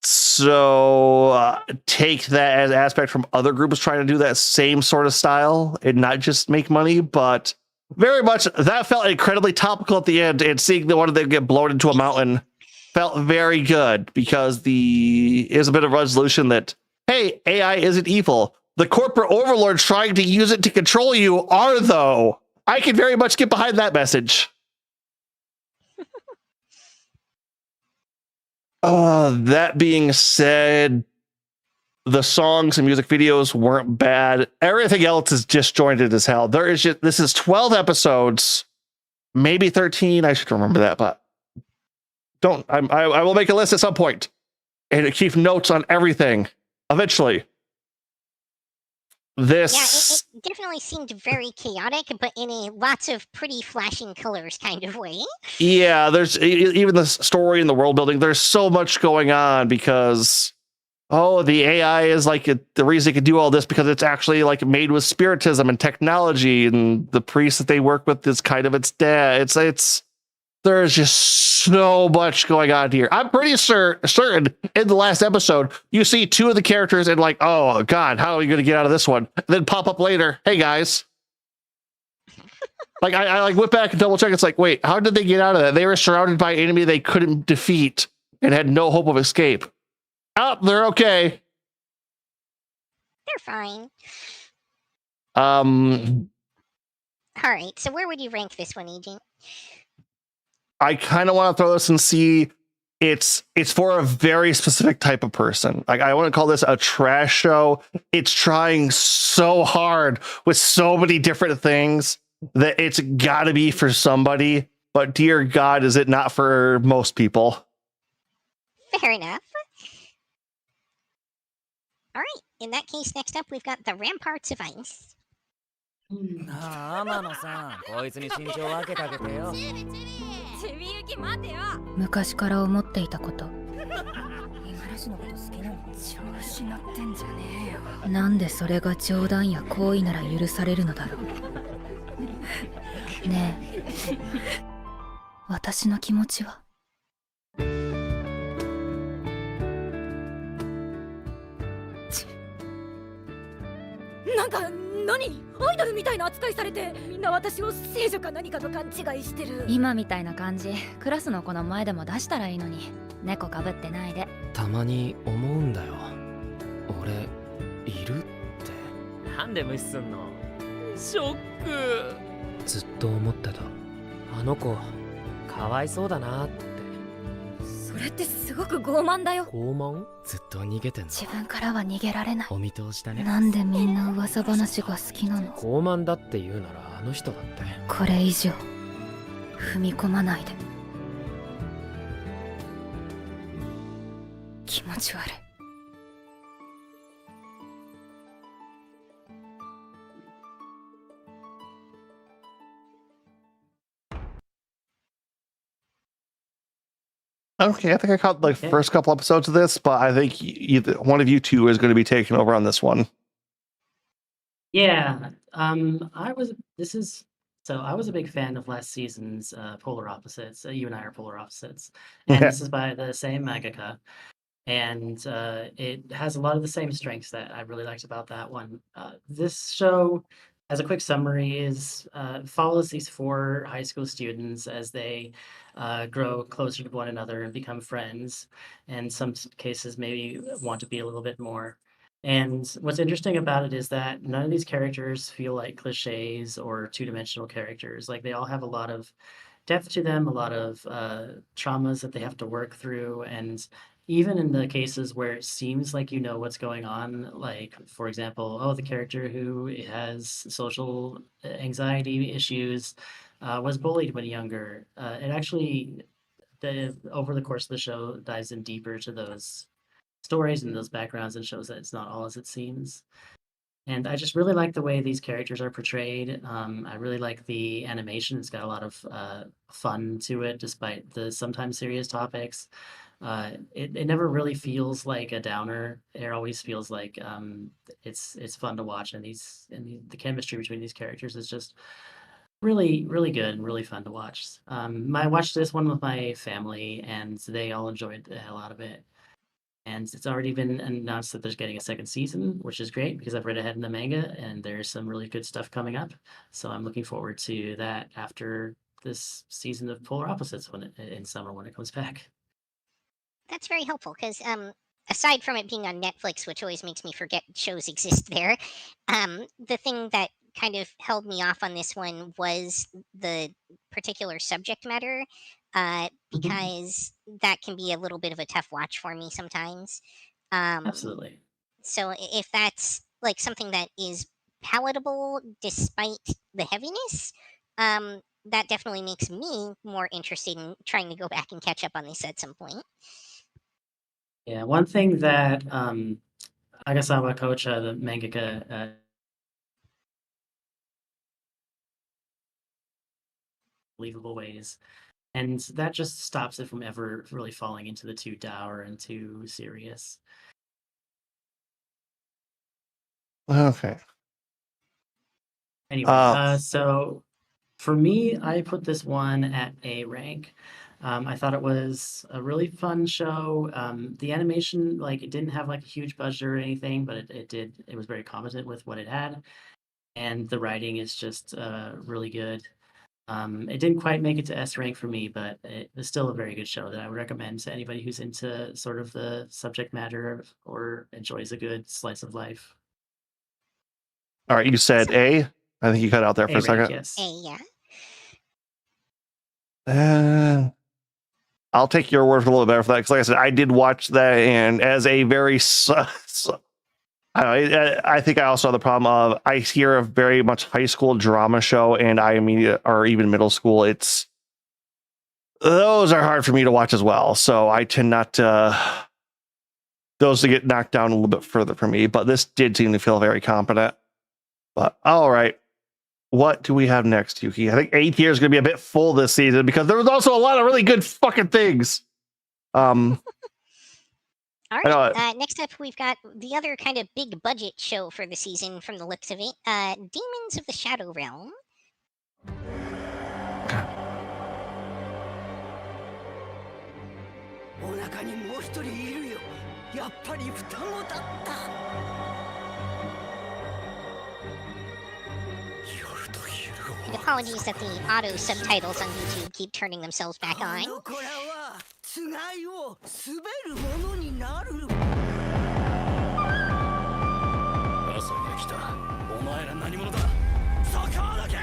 So take that as aspect from other groups trying to do that same sort of style and not just make money, but very much that felt incredibly topical at the end, and seeing the one of them get blown into a mountain felt very good, because is a bit of resolution that, hey, AI isn't evil. The corporate overlords trying to use it to control you are, though. I can very much get behind that message. That being said, the songs and music videos weren't bad. Everything else is disjointed as hell. This is 12 episodes, maybe 13. I should remember that, but I will make a list at some point and keep notes on everything eventually. This it definitely seemed very chaotic, but in a lots of pretty flashing colors kind of way. Yeah, there's even the story and the world building. There's so much going on because, the AI is like the reason it can do all this because it's actually like made with spiritism and technology, and the priest that they work with is kind of its dad. There's just so much going on here. I'm pretty certain in the last episode, you see two of the characters and like, oh God, how are we going to get out of this one? And then pop up later. Hey guys. Like I like went back and double check. It's like, wait, how did they get out of that? They were surrounded by an enemy they couldn't defeat and had no hope of escape. Oh, they're okay. They're fine. All right. So where would you rank this one, Agent? I kind of want to throw this and see it's for a very specific type of person. Like I want to call this a trash show. It's trying so hard with so many different things that it's got to be for somebody. But dear God, is it not for most people? Fair enough. All right. In that case, next up, we've got the Ramparts of Ice. 天野さん、こいつに身長分けてあげてよ。ちびゆき待てよ。昔から思っていたこと。今の私のこと好きなの？調子乗ってんじゃねえよ。なんでそれが冗談や行為なら許されるのだろう。ねえ、私の気持ちは？なんか何？アイドルみたいな扱いされて、みんな私を聖女か何かと勘違いしてる。今みたいな感じクラスの子の前でも出したらいいのに。猫かぶってないで。たまに思うんだよ。俺いるって。なんで無視すんの？ショック。ずっと思ってた。あの子かわいそうだなって。それってすごく傲慢だよ。傲慢？ずっと逃げてんの？自分からは逃げられない。お見通しだね。なんでみんな噂話が好きなの？傲慢だって言うならあの人だって。これ以上踏み込まないで。気持ち悪い。Okay, I think I caught the first couple episodes of this, but I think either one of you two is going to be taking over on this one. Yeah, I was. This is so. I was a big fan of last season's Polar Opposites. You and I are polar opposites, and Yeah. this is by the same mangaka, and it has a lot of the same strengths that I really liked about that one. This show, as a quick summary, is follows these four high school students as they grow closer to one another and become friends, and some cases maybe want to be a little bit more. And what's interesting about it is that none of these characters feel like cliches or two-dimensional characters. Like they all have a lot of depth to them, a lot of traumas that they have to work through, and even in the cases where it seems like you know what's going on, like for example, oh, the character who has social anxiety issues was bullied when younger. It actually, over the course of the show, dives in deeper to those stories and those backgrounds and shows that it's not all as it seems. And I just really like the way these characters are portrayed. I really like the animation. It's got a lot of fun to it, despite the sometimes serious topics. It never really feels like a downer. It always feels like it's fun to watch, and the chemistry between these characters is just really good and really fun to watch. I watched this one with my family, and they all enjoyed the hell out of it. And it's already been announced that there's getting a second season, which is great because I've read ahead in the manga and there's some really good stuff coming up. So I'm looking forward to that after this season of Polar Opposites in summer when it comes back. That's very helpful because aside from it being on Netflix, which always makes me forget shows exist there, the thing that kind of held me off on this one was the particular subject matter, because that can be a little bit of a tough watch for me sometimes. Absolutely. So if that's like something that is palatable despite the heaviness, that definitely makes me more interested in trying to go back and catch up on this at some point. Yeah, one thing that Agasawa Kocha, the mangaka, believable ways, and that just stops it from ever really falling into the too dour and too serious. Okay. Anyway, so for me, I put this one at A rank. I thought it was a really fun show. The animation, like, it didn't have like a huge budget or anything, but it was very competent with what it had, and the writing is just really good. It didn't quite make it to S rank for me, but it was still a very good show that I would recommend to anybody who's into sort of the subject matter or enjoys a good slice of life. All right, you said A. I think you cut out there for a second. Yes. A, yeah. I'll take your word for a little better for that because, like I said, I did watch that, and as a very, I think I also have the problem of I hear a very much high school drama show, and or even middle school. Those are hard for me to watch as well, so I tend not to those to get knocked down a little bit further for me. But this did seem to feel very competent. But all right. What do we have next, Yuki? I think 8 years is going to be a bit full this season because there was also a lot of really good fucking things. All I know right. Next up, we've got the other kind of big budget show for the season, from the looks of it. Demons of the Shadow Realm. お腹にもう一人いるよ。やっぱり双子だった。夜と昼を。 And apologies that the auto subtitles on YouTube keep turning themselves back on. この子らはつがいを滑るものになる。朝が来た。お前ら何者だ。そこをどけ。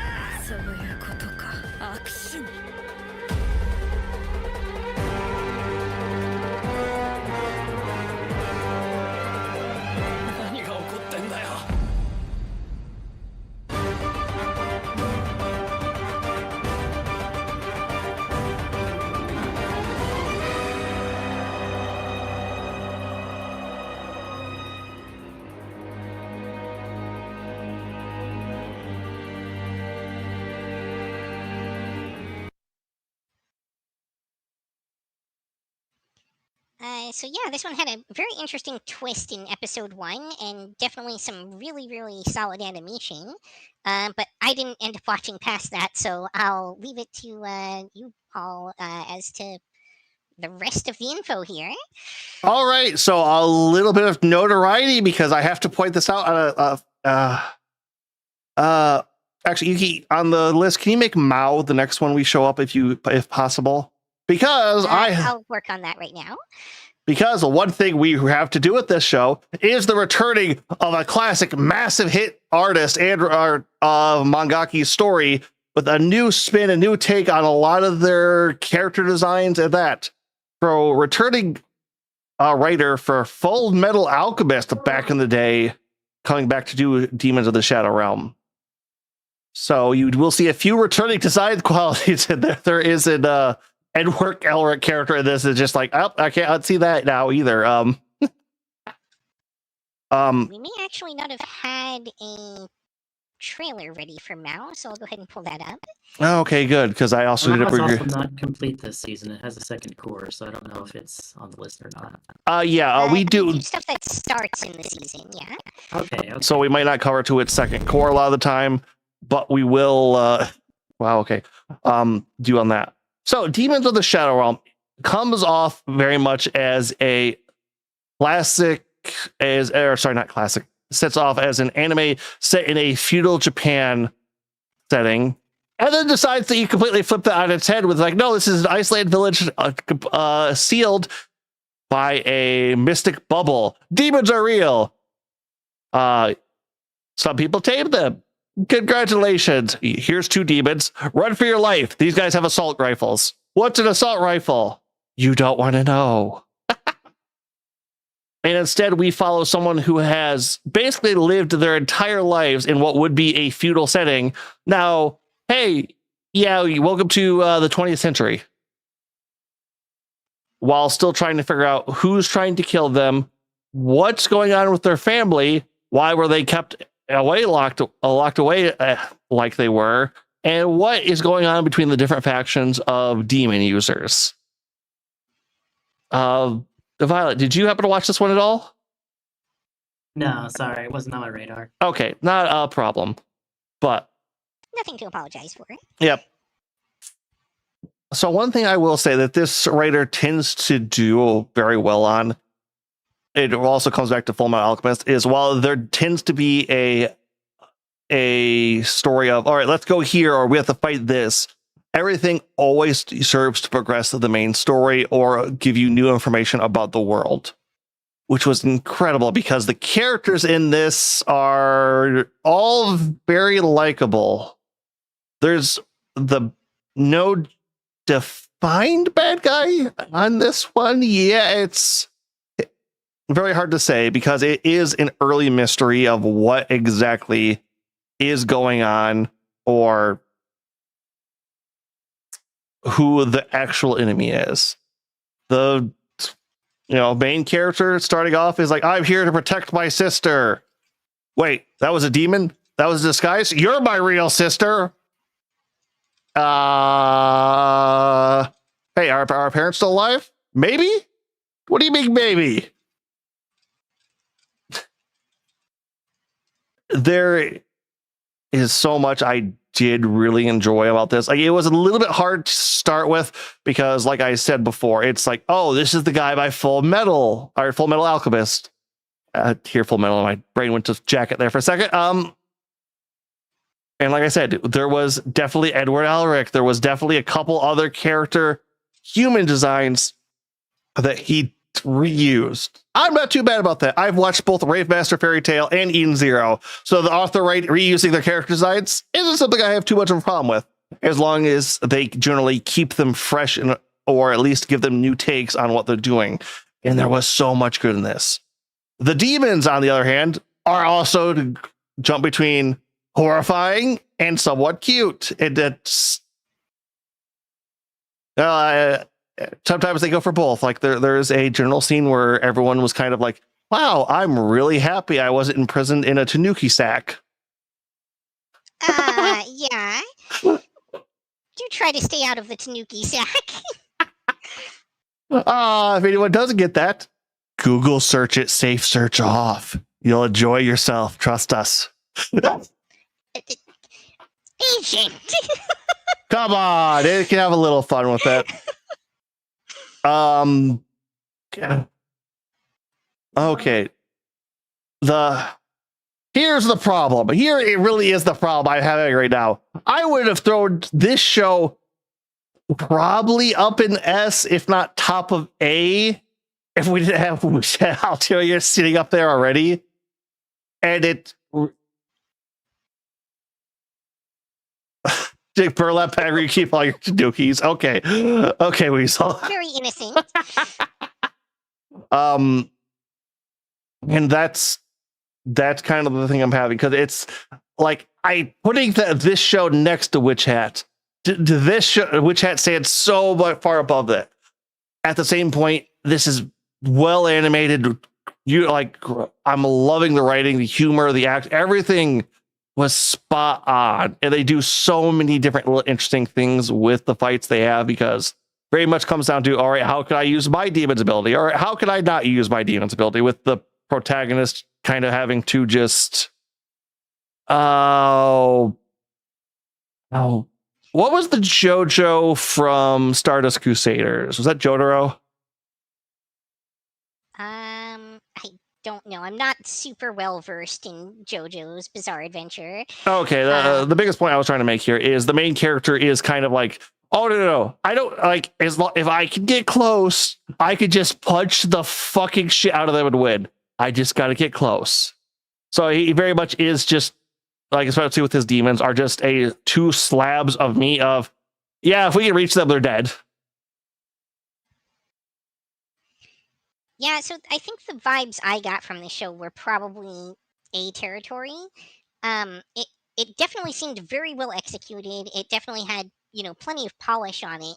そういうことか。悪心。何が起こってんだよ。 So yeah, this one had a very interesting twist in episode 1, and definitely some really, really solid animation. But I didn't end up watching past that, so I'll leave it to you, Paul, as to the rest of the info here. All right, so a little bit of notoriety because I have to point this out. Actually, Yuki, on the list, can you make Mao the next one we show up if possible? Because I'll work on that right now. Because one thing we have to do with this show is the returning of a classic, massive hit artist and Mangaki's story with a new spin, a new take on a lot of their character designs and that. So returning writer for Full Metal Alchemist back in the day, coming back to do Demons of the Shadow Realm. So you will see a few returning design qualities in there. There is an Edward Elric character in this is just like, oh, I can't unsee that now either. We may actually not have had a trailer ready for Mao, so I'll go ahead and pull that up. Okay, good, because I also did It's also not complete this season. It has a second core, so I don't know if it's on the list or not. We do stuff that starts in the season, yeah. Okay. So we might not cover to its second core a lot of the time, but we will do on that. So Demons of the Shadow Realm comes off very much as a classic, sets off as an anime set in a feudal Japan setting, and then decides that you completely flip that on its head with like, no, this is an isolated village sealed by a mystic bubble. Demons are real. Some people tame them. Congratulations. Here's 2 demons. Run for your life. These guys have assault rifles. What's an assault rifle? You don't want to know. And instead, we follow someone who has basically lived their entire lives in what would be a feudal setting. Now, hey, yeah, welcome to the 20th century. While still trying to figure out who's trying to kill them, what's going on with their family, why were they kept away, locked away like they were, and what is going on between the different factions of demon users. Violet, did you happen to watch this one at all? No, sorry, it wasn't on my radar. Okay, not a problem. But nothing to apologize for. Yep. So one thing I will say that this writer tends to do very well on, it also comes back to Full Metal Alchemist, is while there tends to be a story of, all right, let's go here, or we have to fight this, everything always serves to progress the main story or give you new information about the world, which was incredible because the characters in this are all very likable. There's no defined bad guy on this one. Yeah, it's very hard to say because it is an early mystery of what exactly is going on or who the actual enemy is. The main character starting off is like, I'm here to protect my sister. Wait, that was a demon? That was a disguise? You're my real sister. Hey, are our parents still alive? Maybe? What do you mean maybe? there is so much I did really enjoy about this. Like, it was a little bit hard to start with because, like I said before, it's like, oh, this is the guy by Full Metal Alchemist. Here, Full Metal, my brain went to Jacket there for a second. And like I said, there was definitely Edward Elric. There was definitely a couple other character human designs that he reused. I'm not too bad about that. I've watched both Rave Master Fairy Tail and Eden Zero, so the author reusing their character designs isn't something I have too much of a problem with, as long as they generally keep them fresh or at least give them new takes on what they're doing. And there was so much good in this. The demons, on the other hand, are also to jump between horrifying and somewhat cute. And it's sometimes they go for both. Like there's a general scene where everyone was kind of like, wow, I'm really happy I wasn't imprisoned in a tanuki sack. Yeah. Do try to stay out of the tanuki sack. If anyone doesn't get that, Google search it, safe search off. You'll enjoy yourself. Trust us. Agent. Come on, it can have a little fun with it. Okay. Here's the problem. Here it really is the problem I'm having right now. I would have thrown this show probably up in S, if not top of A, if we didn't have Altair sitting up there already. And it Dick Burlap Bagger, you keep all your Tanukis. Okay, Weasel. Very innocent. And that's kind of the thing I'm having, because it's like putting this show next to Witch Hat. This show, Witch Hat stands so much far above it. At the same point, this is well animated. I'm loving the writing, the humor, the act, everything was spot on, and they do so many different little interesting things with the fights they have, because very much comes down to, all right, how can I use my demon's ability, or how can I not use my demon's ability, with the protagonist kind of having to just what was the JoJo from Stardust Crusaders? Was that Jotaro? I don't know. I'm not super well versed in JoJo's Bizarre Adventure. Okay, the biggest point I was trying to make here is the main character is kind of like, oh no, I don't like, if I can get close, I could just punch the fucking shit out of them and win. I just got to get close. So he very much is just like, especially with his demons, are just two slabs of meat of, yeah, if we can reach them, they're dead. Yeah, so I think the vibes I got from the show were probably A territory. It definitely seemed very well executed. It definitely had, plenty of polish on it.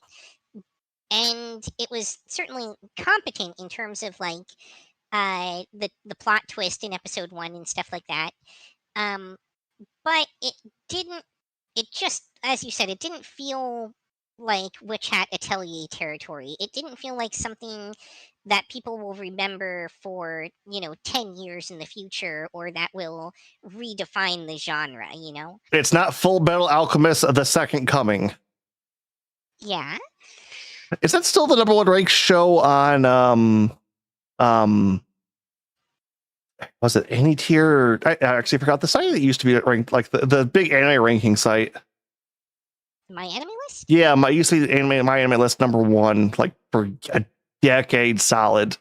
And it was certainly competent in terms of like the plot twist in episode 1 and stuff like that. But it just, as you said, it didn't feel like Witch Hat Atelier territory. It didn't feel like something that people will remember for, 10 years in the future, or that will redefine the genre, It's not Full Metal Alchemist The Second Coming. Yeah. Is that still the #1 ranked show on was it Any Tier? I actually forgot the site that used to be ranked, like the big anime ranking site. My Anime List? Yeah, I used to see My Anime List #1, like for a decade solid.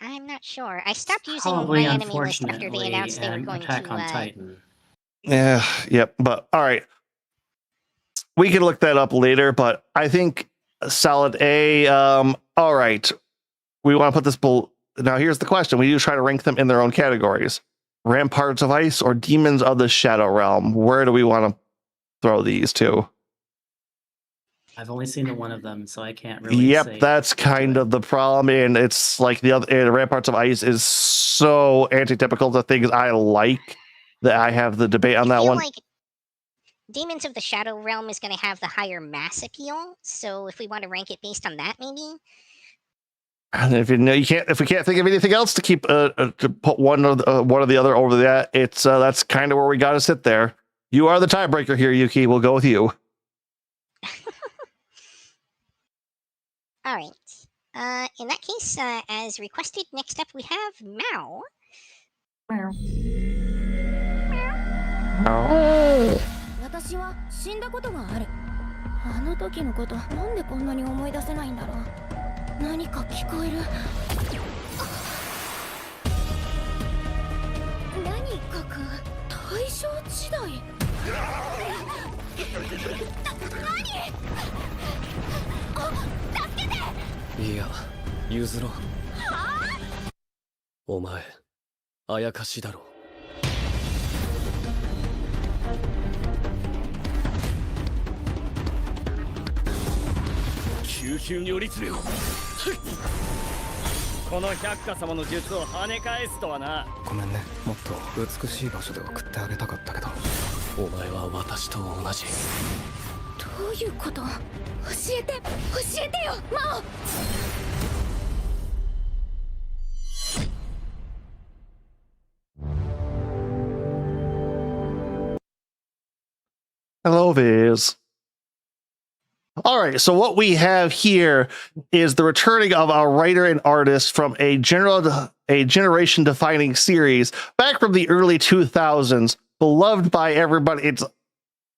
I'm not sure. I stopped using Probably, My Anime List after they unfortunately, announced they were going Attack to. on Titan. Yeah, yep. But all right, we can look that up later. But I think solid A. All right, we want to put this now. Here's the question: we do try to rank them in their own categories: Ramparts of Ice or Demons of the Shadow Realm. Where do we want to throw these two? I've only seen the one of them, so I can't really. Yep, that's kind of the problem, and it's like the other. And Ramparts of Ice is so antitypical to things I like that I have the debate on that one. Like Demons of the Shadow Realm is going to have the higher mass appeal, so if we want to rank it based on that, maybe. And if you know you can't, if we can't think of anything else to keep to put one or the other over that, it's that's kind of where we got to sit there. You are the tiebreaker here, Yuki. We'll go with you. All right. In that case, as requested, next up we have Mao. 私は死んだことがある。あの時のことなんでこんなに思い出せないんだろう。何か聞こえる。何かく大正時代。何？助けて！いや、譲ろう。お前、あやかしだろ。急急に折り詰めろ。この百花様の術を跳ね返すとはな。ごめんね、もっと美しい場所で送ってあげたかったけど、お前は私と同じ。どういうこと？教えてよ、マオ。Hello, Viz. All right, so what we have here is the returning of a writer and artist from a generation-defining series back from the early 2000s, beloved by everybody. It's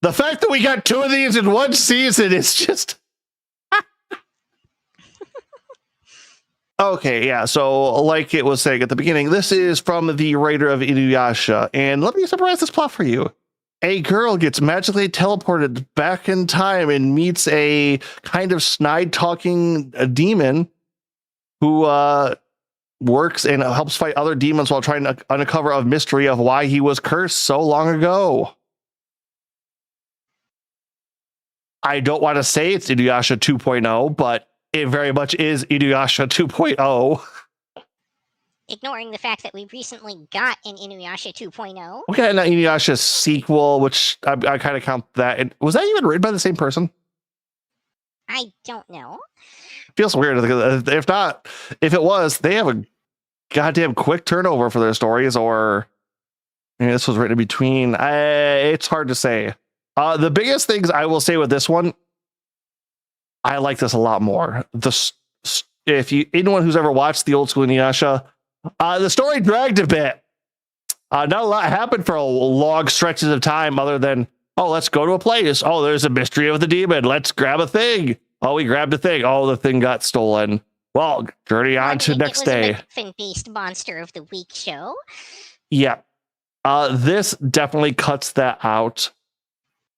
the fact that we got two of these in one season is just okay. Yeah, so like it was saying at the beginning, this is from the writer of Inuyasha, and let me summarize this plot for you. A girl gets magically teleported back in time and meets a kind of snide-talking demon who works and helps fight other demons while trying to uncover a mystery of why he was cursed so long ago. I don't want to say it's Inuyasha 2.0, but it very much is Inuyasha 2.0. Ignoring the fact that we recently got an Inuyasha 2.0. We got an Inuyasha sequel, which I kind of count that. And was that even written by the same person? I don't know. Feels weird. If not, if it was, they have a goddamn quick turnover for their stories, or this was written in between. It's hard to say. The biggest things I will say with this one, I like this a lot more. Anyone who's ever watched the old school Inuyasha, the story dragged a bit. Not a lot happened for long stretches of time other than, oh, let's go to a place. Oh, there's a mystery of the demon. Let's grab a thing. Oh, we grabbed a thing. Oh, the thing got stolen. Well, journey on to next day. It was a McFin-based Monster of the Week show. Yeah. This definitely cuts that out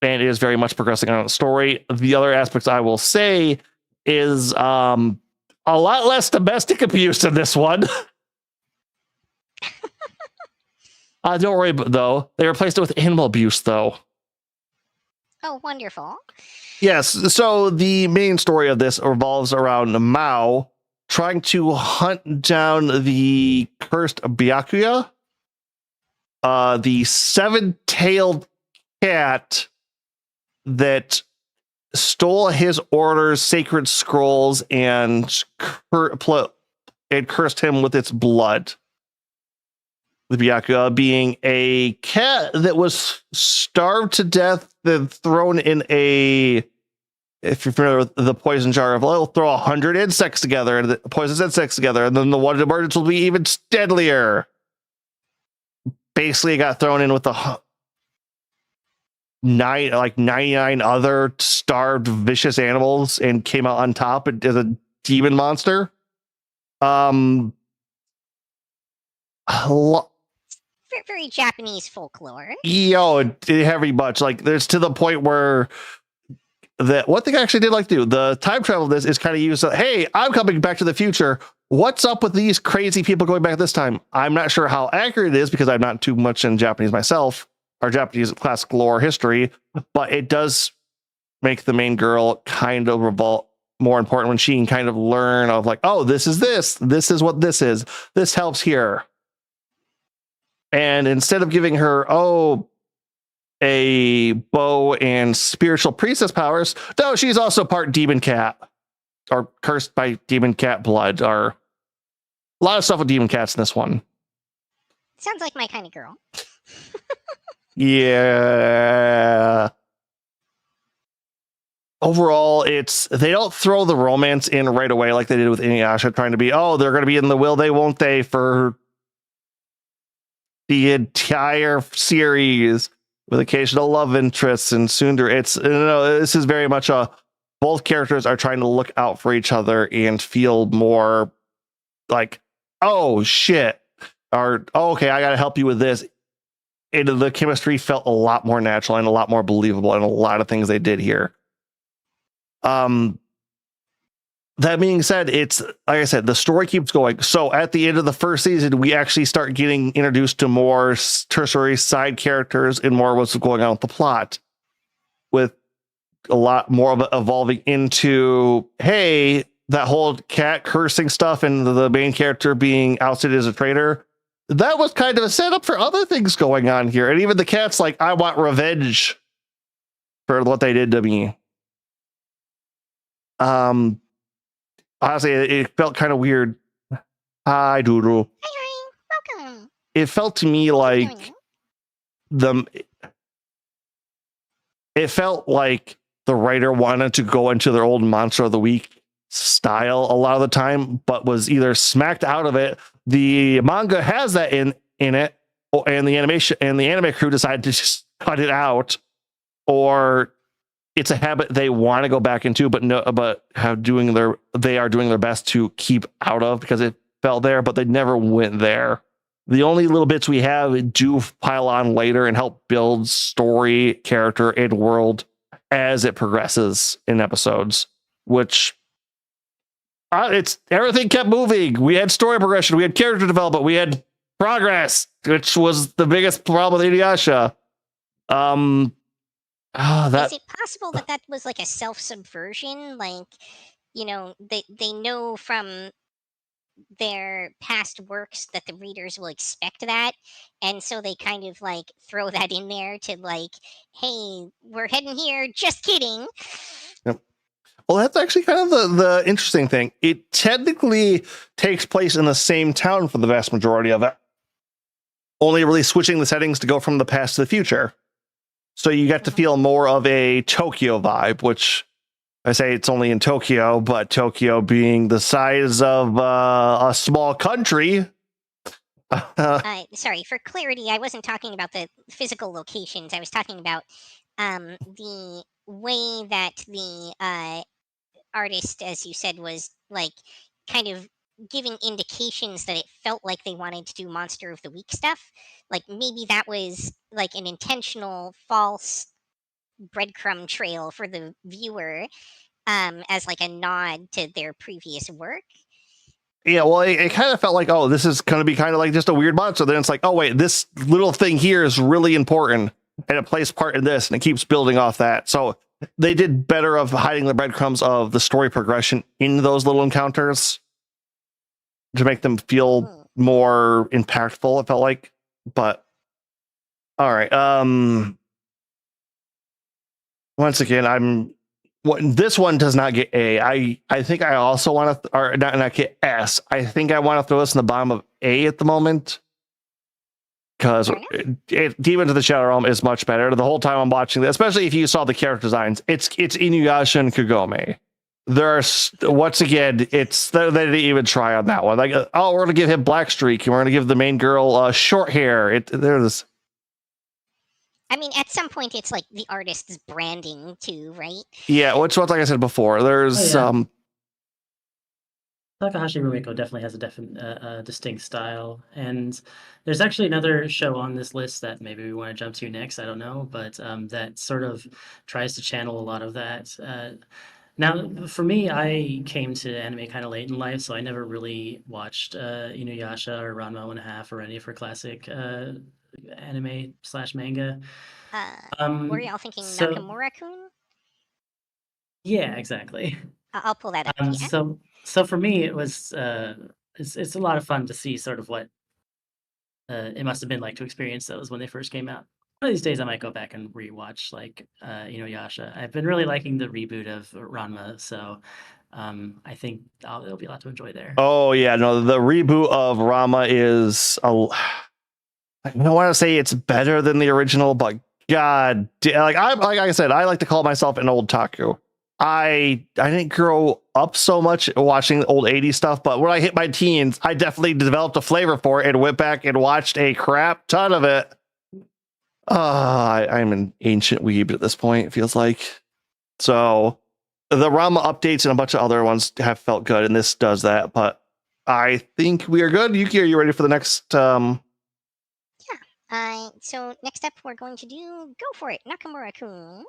and is very much progressing on the story. The other aspects I will say is a lot less domestic abuse in this one. Don't worry, though. They replaced it with animal abuse, though. Oh, wonderful. Yes, so the main story of this revolves around Mao trying to hunt down the cursed Byakuya, the seven-tailed cat that stole his order's sacred scrolls and cursed him with its blood. The Byakuya being a cat that was starved to death, then thrown in a, if you're familiar with the poison jar, it'll throw 100 insects together, and the poisonous insects together, and then the one emergence will be even deadlier. Basically, it got thrown in with the 99 other starved vicious animals and came out on top as a demon monster. Very Japanese folklore. Very much. Like, there's to the point where one thing I actually did like to do, the time travel of this is kind of used. Hey, I'm coming back to the future. What's up with these crazy people going back this time? I'm not sure how accurate it is because I'm not too much in Japanese myself, or Japanese classic lore history, but it does make the main girl kind of more important when she can kind of learn of like, oh, this is what this is. This helps here. And instead of giving her, a bow and spiritual priestess powers, no, she's also part demon cat, or cursed by demon cat blood, or A lot of stuff with demon cats in this one. Sounds like my kind of girl. Yeah. Overall, they don't throw the romance in right away like they did with Inuyasha, trying to be, oh, they're going to be in the will they, won't they for the entire series with occasional love interests and tsundere. This is very much both characters are trying to look out for each other and feel more like, oh shit, or oh, okay, I got to help you with this. And the chemistry felt a lot more natural and a lot more believable in a lot of things they did here. That being said, it's like I said, the story keeps going. So at the end of the first season, we actually start getting introduced to more tertiary side characters and more what's going on with the plot, with a lot more of it evolving into, hey, that whole cat cursing stuff and the main character being ousted as a traitor. That was kind of a setup for other things going on here. And even the cat's like, I want revenge for what they did to me. Honestly, it felt kind of weird. Hi, Doodle. Hi, welcome. It felt to me like it felt like the writer wanted to go into their old Monster of the Week style a lot of the time, but was either smacked out of it. The manga has that in it, and the animation and the anime crew decided to just cut it out, or it's a habit they want to go back into, but they are doing their best to keep out of because it fell there, but they never went there. The only little bits we have do pile on later and help build story, character, and world as it progresses in episodes, which everything kept moving. We had story progression, we had character development, we had progress, which was the biggest problem with Inuyasha. Is it possible that was like a self-subversion? Like, they know from their past works that the readers will expect that, and so they kind of like throw that in there to like, hey, we're heading here, just kidding. Yep. Well, that's actually kind of the interesting thing. It technically takes place in the same town for the vast majority of it, only really switching the settings to go from the past to the future. So you get to feel more of a Tokyo vibe, which I say it's only in Tokyo, but Tokyo being the size of a small country. Sorry, for clarity, I wasn't talking about the physical locations. I was talking about the way that the artist, as you said, was like kind of giving indications that it felt like they wanted to do Monster of the Week stuff. Like maybe that was like an intentional false breadcrumb trail for the viewer, as like a nod to their previous work. Yeah, well, it kind of felt like, oh, this is going to be kind of like just a weird monster. Then it's like, oh, wait, this little thing here is really important and it plays part in this and it keeps building off that. So they did better of hiding the breadcrumbs of the story progression in those little encounters to make them feel more impactful, it felt like. But all right. Once again, this one does not get A. I think I also want to, or not get S. I think I want to throw this in the bottom of A at the moment, because Demons of the Shadow Realm is much better. The whole time I'm watching this, especially if you saw the character designs, it's Inuyasha and Kagome. There's once again, they didn't even try on that one. Like, oh, we're gonna give him black streak, and we're gonna give the main girl short hair. There's. I mean, at some point, it's like the artist's branding too, right? Yeah, which was like I said before. There's Takahashi Rumiko definitely has a distinct style, and there's actually another show on this list that maybe we want to jump to next. I don't know, but that sort of tries to channel a lot of that. Now, for me, I came to anime kind of late in life, so I never really watched Inuyasha or Ranma 1.5 or any of her classic anime/manga. Were y'all thinking Nakamura-kun? Yeah, exactly. I'll pull that up. So for me, it was it's a lot of fun to see sort of what it must have been like to experience those when they first came out. One of these days, I might go back and rewatch like Inuyasha. I've been really liking the reboot of Ranma, so I think there'll be a lot to enjoy there. Oh yeah, no, the reboot of Rama is I don't want to say it's better than the original, but like I said, I like to call myself an old taku. I didn't grow up so much watching old 80s stuff, but when I hit my teens, I definitely developed a flavor for it and went back and watched a crap ton of it. I'm an ancient weeb at this point, it feels like. So the Rama updates and a bunch of other ones have felt good, and this does that, but I think we are good. Yuki, are you ready for the next So next up, we're going to do Go For It, Nakamura-kun.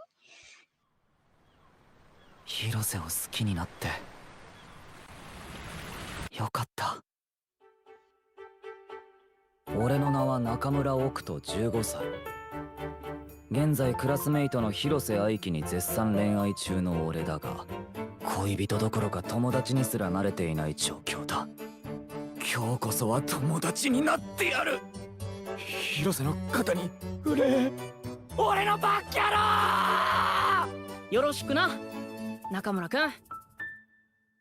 広瀬を好きになってよかった。俺の名は中村奥人15歳。現在クラスメイトの広瀬愛希に絶賛恋愛中の俺だが、恋人どころか友達にすらなれていない状況だ。今日こそは友達になってやる。広瀬の肩に触れ、俺のバッキャロー。よろしくな中村くん。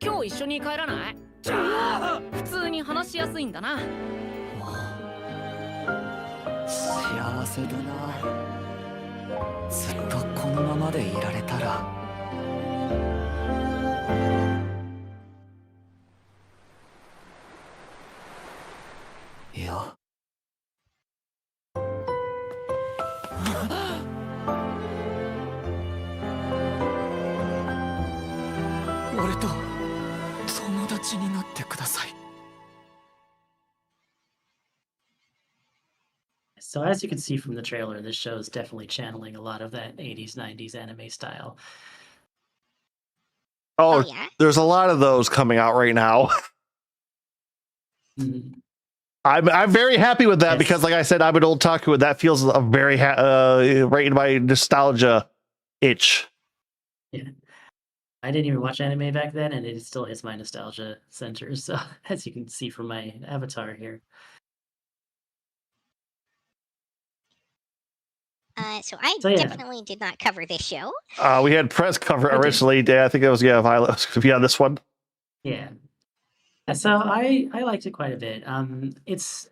今日一緒に帰らない？普通に話しやすいんだな。幸せだな。ずっとこのままでいられたら。いや。俺と友達になってください。 So as you can see from the trailer, this show is definitely channeling a lot of that 80s, 90s anime style. Oh, yeah? There's a lot of those coming out right now. I'm very happy with that because, like I said, I'm an old taku, and that feels a very right in my nostalgia itch. Yeah, I didn't even watch anime back then, and it still hits my nostalgia center. So as you can see from my avatar here. So I definitely did not cover this show. We had press cover originally. I think it was Violet was going to be on this one. Yeah. So I liked it quite a bit. It's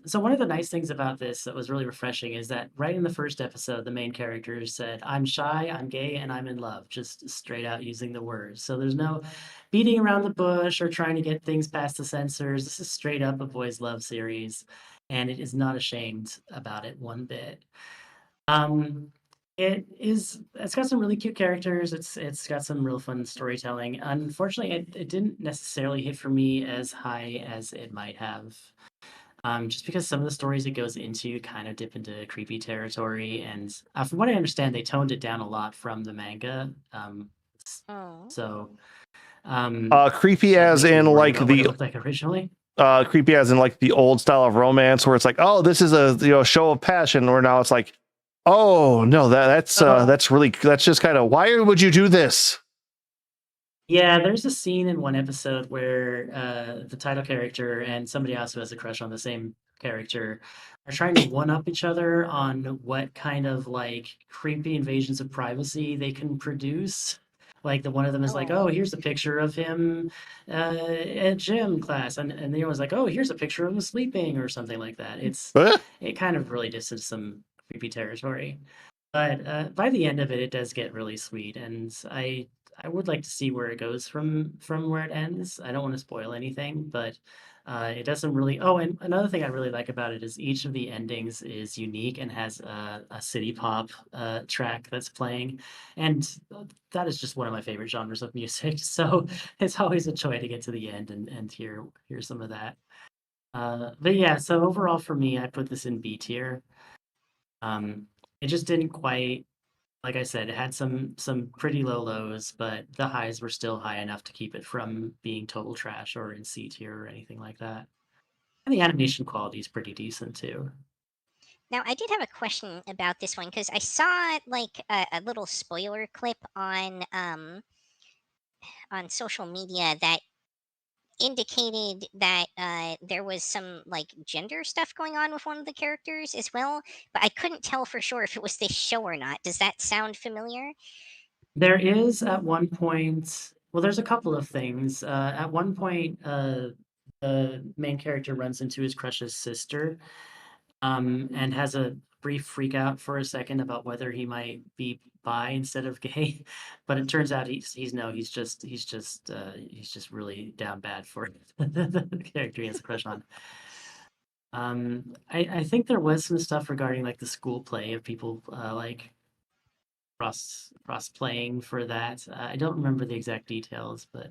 so one of the nice things about this that was really refreshing is that right in the first episode, the main character said, "I'm shy, I'm gay, and I'm in love," just straight out using the words. So there's no beating around the bush or trying to get things past the censors. This is straight up a boys' love series, and it is not ashamed about it one bit. It's got some really cute characters. It's got some real fun storytelling. Unfortunately, it didn't necessarily hit for me as high as it might have. Just because some of the stories it goes into kind of dip into creepy territory, and from what I understand, they toned it down a lot from the manga. Creepy as in like originally. Creepy as in like the old style of romance where it's like, oh, this is a show of passion, where now it's like, oh no, that's just kind of, why would you do this? Yeah, there's a scene in one episode where the title character and somebody else who has a crush on the same character are trying to one up each other on what kind of like creepy invasions of privacy they can produce. Like the one of them is like, oh, here's a picture of him at gym class, and the other one's like, oh, here's a picture of him sleeping or something like that. It kind of really just is some creepy territory, but by the end of it, it does get really sweet, and I would like to see where it goes from where it ends. I don't want to spoil anything, but it does some really. Oh, and another thing I really like about it is each of the endings is unique and has a city pop track that's playing, and that is just one of my favorite genres of music. So it's always a joy to get to the end and hear some of that. But yeah, so overall for me, I put this in B tier. It just didn't quite, like I said, it had some pretty low lows, but the highs were still high enough to keep it from being total trash or in C tier or anything like that. And the animation quality is pretty decent too. Now, I did have a question about this one because I saw like a little spoiler clip on social media that indicated that there was some like gender stuff going on with one of the characters as well, but I couldn't tell for sure if it was this show or not. Does that sound familiar? There is at one point Well, there's a couple of things. At one point, the main character runs into his crush's sister, and has a brief freak out for a second about whether he might be bi instead of gay. But it turns out he's just really down bad for the character he has a crush on. I think there was some stuff regarding like the school play of people like cross playing for that. I don't remember the exact details, but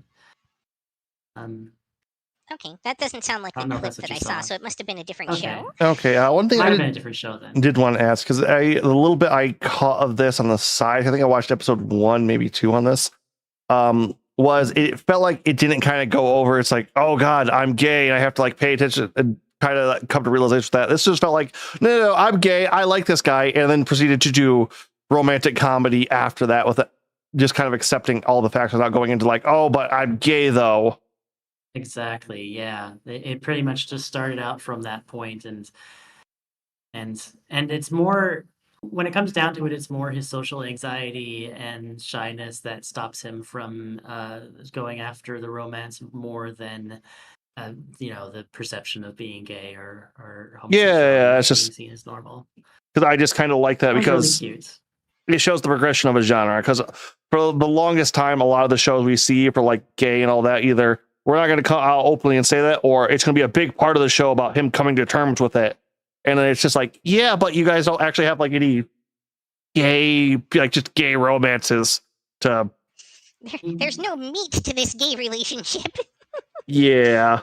Okay, that doesn't sound like I the don't know if clip that's what that I you saw, saw. so it must have been a different Okay, show. Okay, one thing might I have been a different show then. did want to ask, because the little bit I caught of this on the side, I think I watched episode 1, maybe 2 on this, was it felt like it didn't kind of go over. It's like, oh God, I'm gay, and I have to like pay attention and kind of like come to realization that this just felt like, no, I'm gay, I like this guy, and then proceeded to do romantic comedy after that with it, just kind of accepting all the facts without going into like, oh, but I'm gay though. Exactly. Yeah. It pretty much just started out from that point, and it's more, when it comes down to it, it's more his social anxiety and shyness that stops him from going after the romance more than the perception of being gay or Yeah, it's being just seen as normal. because I just kind of like that That was really because cute. it shows the progression of a genre. Because for the longest time, a lot of the shows we see for like gay and all that, either we're not going to come out openly and say that, or it's going to be a big part of the show about him coming to terms with it. And then it's just like, yeah, but you guys don't actually have like any gay, like just gay romances to, There's no meat to this gay relationship. yeah.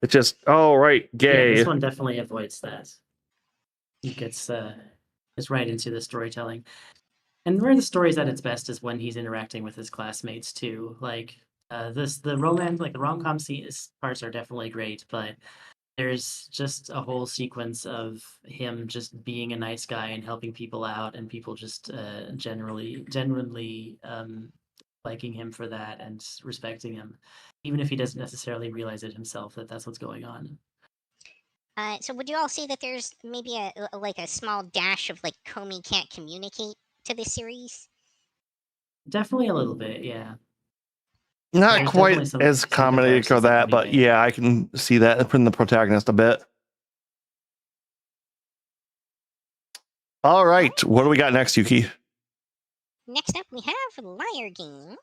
It's just, oh, right, Yeah, gay. this one definitely avoids that. He gets right into the storytelling. And where the story's at its best is when he's interacting with his classmates too. Like the romance, like the rom-com parts are definitely great, but there's just a whole sequence of him just being a nice guy and helping people out, and people just genuinely liking him for that and respecting him, even if he doesn't necessarily realize it himself that that's what's going on. So would you all say that there's maybe a small dash of like Comey can't communicate to this series? Definitely a little bit, yeah. Not There's quite definitely some as comedic or comparisons that that, can be but made. yeah, I can see that from the protagonist a bit. All right, what do we got next, Yuki? Next up, we have Liar Game.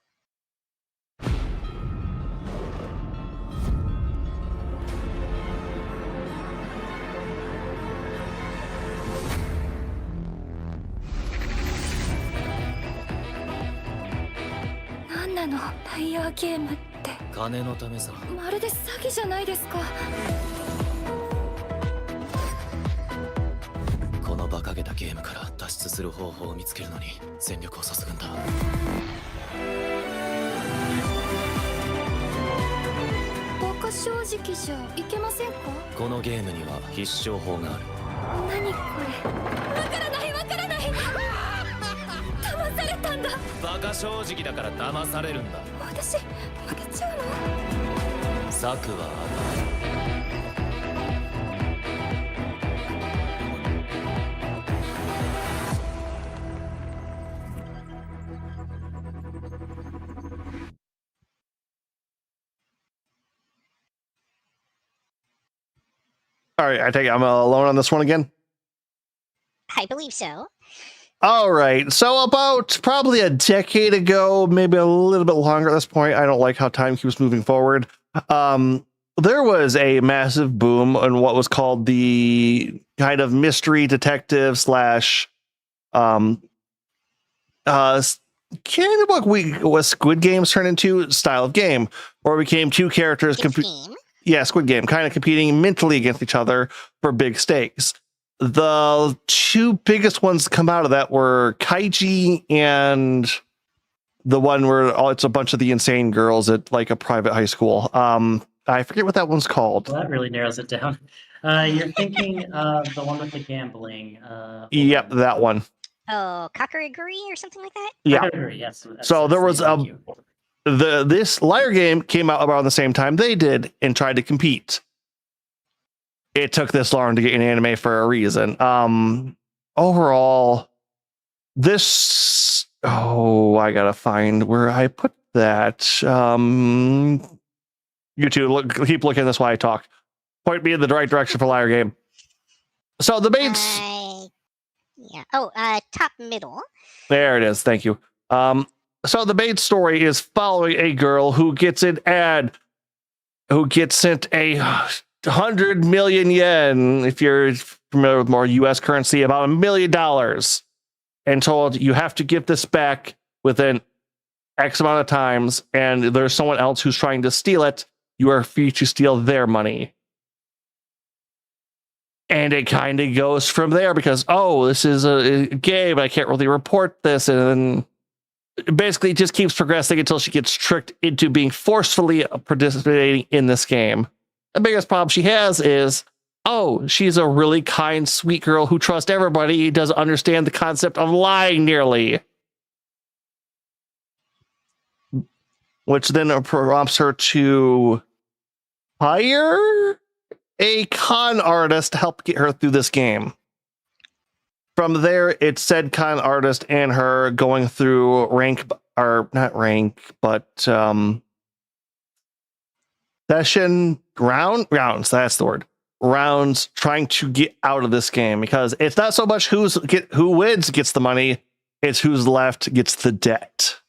All right, I take it I'm alone on this one again. I believe so. All right, so about probably a decade ago, maybe a little bit longer at this point. I don't like how time keeps moving forward. There was a massive boom in what was called the kind of mystery detective slash kind of what Squid Games turned into style of game, where it became two characters Squid Game, kind of competing mentally against each other for big stakes. The two biggest ones to come out of that were Kaiji and the one where it's a bunch of the insane girls at like a private high school. I forget what that one's called. Well, that really narrows it down. You're thinking of the one with the gambling. Yep, that one. Oh, Kakariguri or something like that? Yeah. Yes. So there was this Liar Game came out around the same time they did and tried to compete. It took this long to get an anime for a reason. Overall, I gotta find where I put that? You two keep looking this while I talk. Point me in the right direction for Liar Game. So the main. Yeah. Oh, top middle. There it is. Thank you. So the main story is following a girl who gets an ad, who gets sent 100 million yen, if you're familiar with more US currency, about $1 million, and told you have to give this back within X amount of times, and there's someone else who's trying to steal it. You are free to steal their money. And it kind of goes from there because, oh, this is a game. I can't really report this. And then basically it just keeps progressing until she gets tricked into being forcefully participating in this game. The biggest problem she has is, oh, she's a really kind, sweet girl who trusts everybody, doesn't understand the concept of lying nearly. Which then prompts her to hire a con artist to help get her through this game. From there, it's said con artist and her going through session rounds. That's the word. Rounds trying to get out of this game, because it's not so much who wins gets the money, it's who's left gets the debt.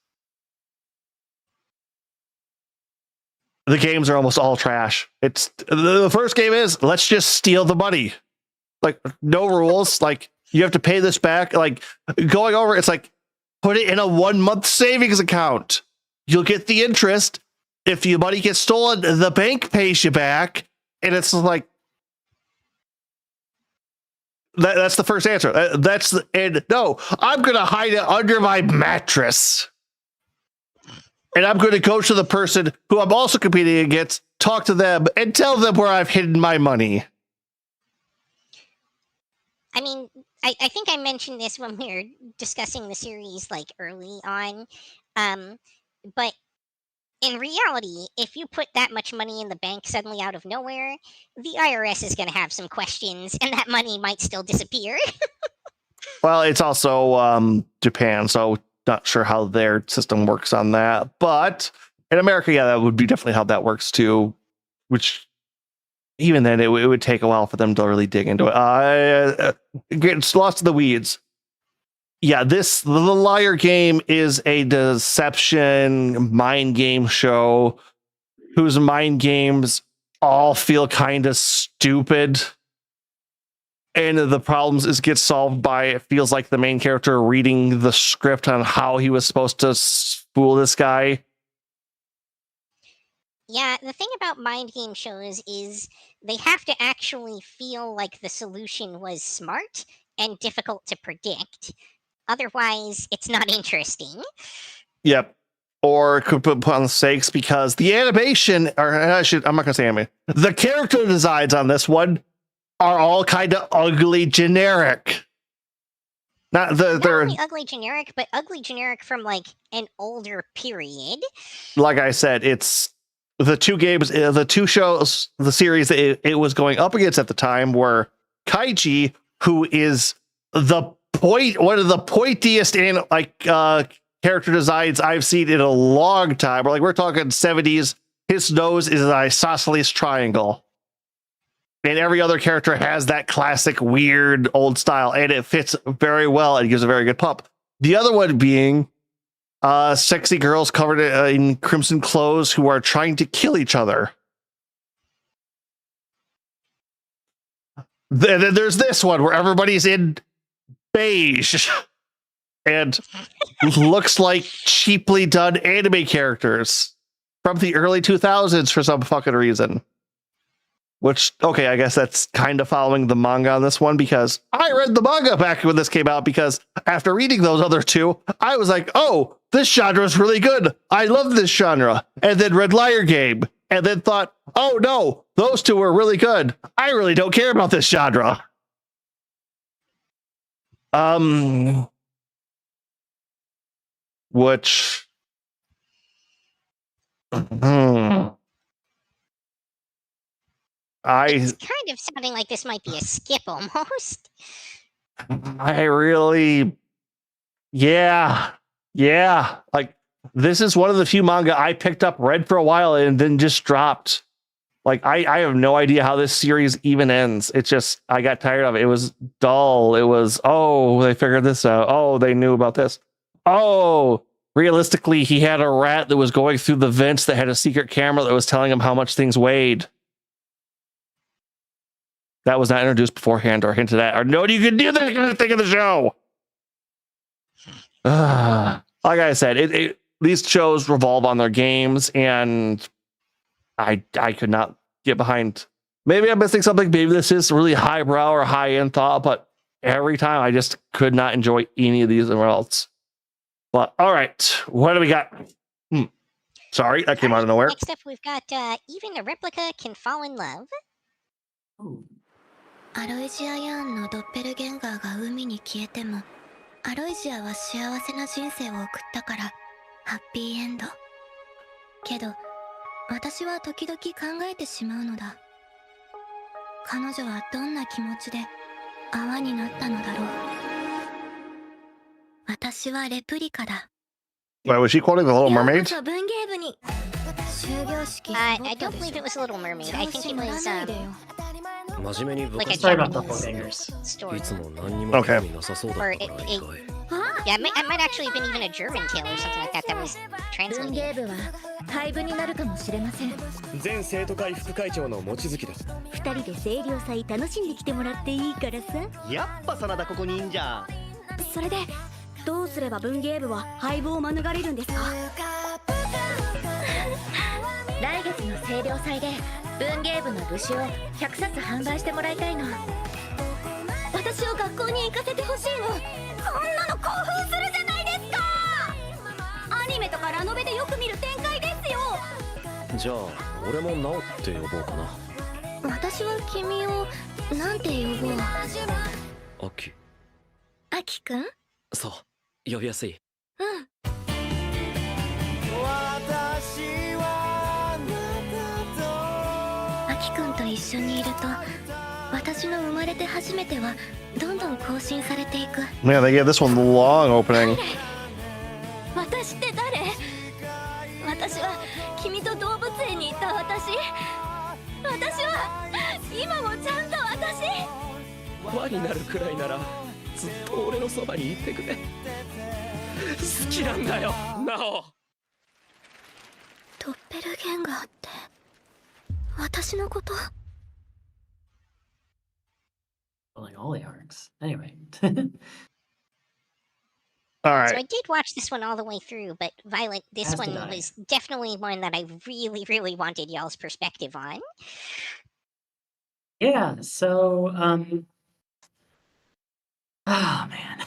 The games are almost all trash. It's the first game is let's just steal the money. Like no rules. Like you have to pay this back. Like going over, it's like put it in a 1 month savings account. You'll get the interest. If your money gets stolen, the bank pays you back. And it's like that's the first answer. No, I'm gonna hide it under my mattress. And I'm going to go to the person who I'm also competing against, talk to them, and tell them where I've hidden my money. I mean, I think I mentioned this when we were discussing the series like early on. But in reality, if you put that much money in the bank suddenly out of nowhere, the IRS is going to have some questions, and that money might still disappear. Well, it's also Japan, so not sure how their system works on that. But in America, yeah, that would be definitely how that works too. Which even then, it would take a while for them to really dig into it. It's lost to the weeds. Yeah, the Liar Game is a deception mind game show whose mind games all feel kind of stupid. And the problems get solved by, it feels like the main character reading the script on how he was supposed to fool this guy. Yeah, the thing about mind game shows is they have to actually feel like the solution was smart and difficult to predict. Otherwise, it's not interesting. Yep. Or it could put on the stakes because the animation, I'm not going to say animation. The character designs on this one are all kind of ugly generic. Not only ugly generic, but ugly generic from like an older period. Like I said, it's the two games, the two shows, the series that it was going up against at the time were Kaiji, who is one of the pointiest and character designs I've seen in a long time. We're talking 70s. His nose is an isosceles triangle. And every other character has that classic weird old style, and it fits very well and gives a very good pop. The other one being sexy girls covered in crimson clothes who are trying to kill each other. Then there's this one where everybody's in beige and looks like cheaply done anime characters from the early 2000s for some fucking reason. Which, okay, I guess that's kind of following the manga on this one, because I read the manga back when this came out, because after reading those other two, I was like, oh, this genre is really good. I love this genre. And then read Liar Game, and then thought, oh no, those two were really good. I really don't care about this genre. Which... It's kind of sounding like this might be a skip almost. I really, yeah. Like This is one of the few manga I picked up, read for a while, and then just dropped. Like, I have no idea how this series even ends. It's just, I got tired of it. It was dull. It was, oh, they figured this out. Oh, they knew about this. Oh, realistically, he had a rat that was going through the vents that had a secret camera that was telling him how much things weighed. That was not introduced beforehand or hinted at. Or no, you can do that kind of thing in the show. Like I said, these shows revolve on their games, and I could not get behind. Maybe I'm missing something. Maybe this is really highbrow or high-end thought, but every time I just could not enjoy any of these anywhere else. But all right, what do we got? Sorry, that came out of nowhere. Next up, we've got Even a Replica Can Fall in Love. Ooh. アロイジアヤーンのドッペルゲンガーが海に消えてもアロイジアは幸せな人生を送ったからハッピーエンドけど私は時々考えてしまうのだ彼女はどんな気持ちで泡になったのだろう私はレプリカだ Why was she quoting The Little Mermaid? 文芸部に終業式 I don't believe it was Little Mermaid. I think it was真面目に部 like a 活 Sorry about the Japanese doppelgangers. い story. つも何にも興味なさそうだ Or った it, から it, 意外 yeah, it might actually have been even a German tale or something like that that was 文 translated. 芸部は廃部になるかもしれません前生徒会副会長の望月だ二人で清涼祭楽しんできてもらっていいからさやっぱ真田ここにいんじゃんそれでどうすれば文芸部は廃部を免れるんですか来月の清涼祭で文芸部の部誌を100冊販売してもらいたいの私を学校に行かせてほしいのそんなの興奮するじゃないですかアニメとかラノベでよく見る展開ですよじゃあ俺も直って呼ぼうかな私は君をなんて呼ぼうアキアキくんそう呼びやすいうんアキくんと一緒にいると私の生まれて初めてはどんどん更新されていく Man, they gave this one the long opening. 私って誰私は君と動物園に行った私は今もちゃんと私輪になるくらいならずっと俺のそばにいてくれ好きなんだよなおドッペルゲンガーって私のこと Like all the arcs. Anyway. All So right. I did watch this one all the way through, but Violet, this As one did I. was definitely one that I really, really wanted y'all's perspective on. Yeah, so oh man.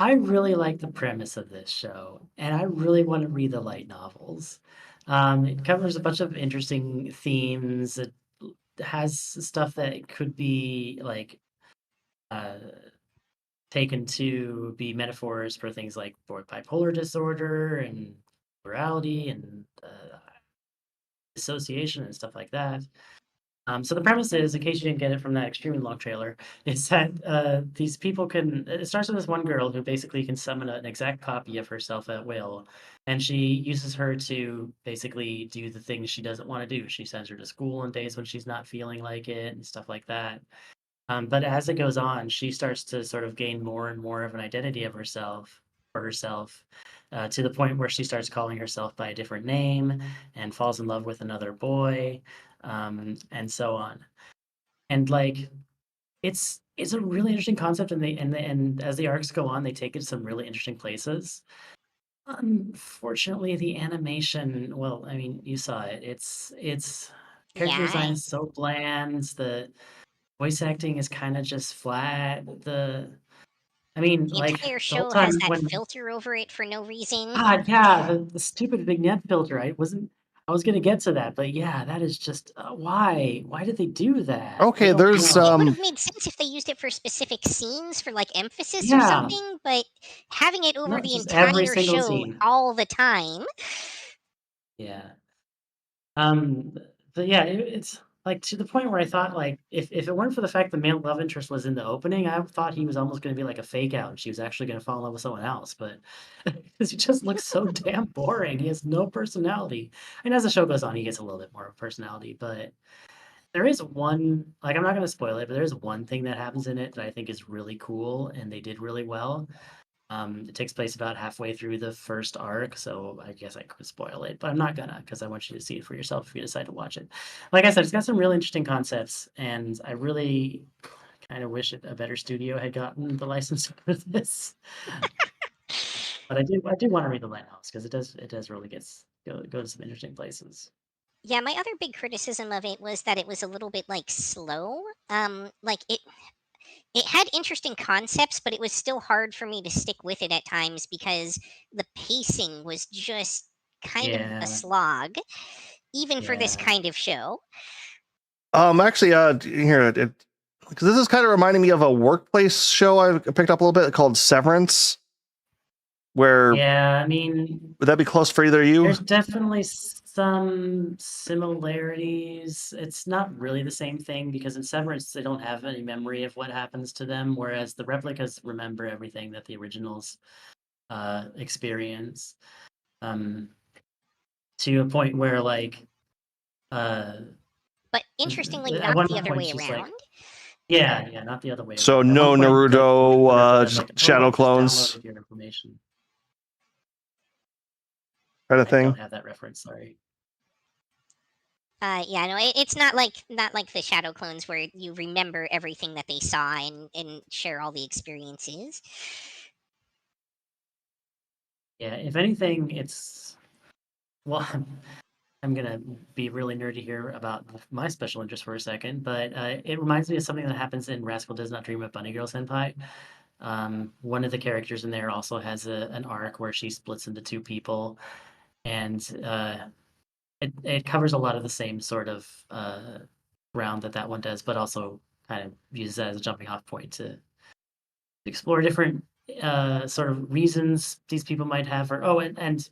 I really like the premise of this show, and I really want to read the light novels. It covers a bunch of interesting themes. It has stuff that could be like taken to be metaphors for things like bipolar disorder and plurality and dissociation and stuff like that. So the premise is, in case you didn't get it from that extremely long trailer, is that these people can. It starts with this one girl who basically can summon an exact copy of herself at will, and she uses her to basically do the things she doesn't want to do. She sends her to school on days when she's not feeling like it and stuff like that. But as it goes on, she starts to sort of gain more and more of an identity of herself for herself, to the point where she starts calling herself by a different name and falls in love with another boy. And so on, and like it's a really interesting concept, and as the arcs go on, they take it to some really interesting places. Unfortunately, the animation, well, I mean, you saw it. It's character Yeah. design is so bland. The voice acting is kind of just flat. I mean, The like entire the show whole time has that when filter over it for no reason. God, yeah, the stupid vignette filter. I was gonna get to that, but yeah, that is just why? Why did they do that? I Okay, don't there's know. It would have made sense if they used it for specific scenes for like emphasis or Yeah. something, but having it over No, the just every entire single show scene. all the time. Yeah. But yeah, it's like to the point where I thought like if it weren't for the fact the male love interest was in the opening, I thought he was almost going to be like a fake out and she was actually going to fall in love with someone else. But because he just looks so damn boring, he has no personality. And as the show goes on, he gets a little bit more of a personality. But there is one, like I'm not going to spoil it, but there's one thing that happens in it that I think is really cool and they did really well. It takes place about halfway through the first arc, so I guess I could spoil it, but I'm not gonna because I want you to see it for yourself if you decide to watch it. Like I said, it's got some really interesting concepts, and I really kind of wish a better studio had gotten the license for this. But I do want to read the Lighthouse because it does really go to some interesting places. Yeah, my other big criticism of it was that it was a little bit like slow. Like it had interesting concepts, but it was still hard for me to stick with it at times because the pacing was just kind of Yeah, a slog, even for this yeah. kind of show. Actually, here, because this is kind of reminding me of a workplace show I picked up a little bit called Severance. Where Yeah, I mean, would that be close for either of you? there's definitely some similarities. It's not really the same thing because in Severance they don't have any memory of what happens to them, whereas the replicas remember everything that the originals experience. To a point where like But interestingly, at not one the other point way she's like, around. yeah, not the other way So around. At no one point, the Naruto, replica's like, "Oh, shadow I just clones downloaded your information." kind of I thing. don't have that reference, sorry. Yeah, no, it's not like the Shadow Clones where you remember everything that they saw and share all the experiences. Yeah, if anything, it's well, I'm gonna be really nerdy here about my special interest for a second, but it reminds me of something that happens in Rascal Does Not Dream of Bunny Girl Senpai. One of the characters in there also has an arc where she splits into two people, and it covers a lot of the same sort of ground that one does, but also kind of uses that as a jumping off point to explore different sort of reasons these people might have for and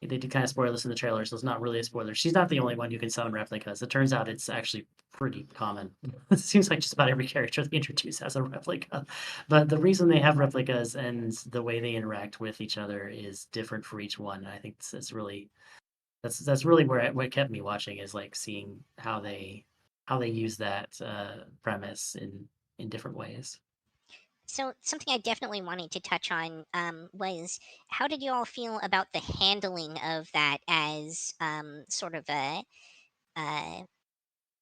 they did kind of spoil this in the trailer, so it's not really a spoiler. She's not the only one who can summon replicas. It turns out it's actually pretty common. It seems like just about every character they introduce has a replica. But the reason they have replicas and the way they interact with each other is different for each one. And I think that's really where what kept me watching is like seeing how they use that premise in different ways. So something I definitely wanted to touch on was how did you all feel about the handling of that as sort of a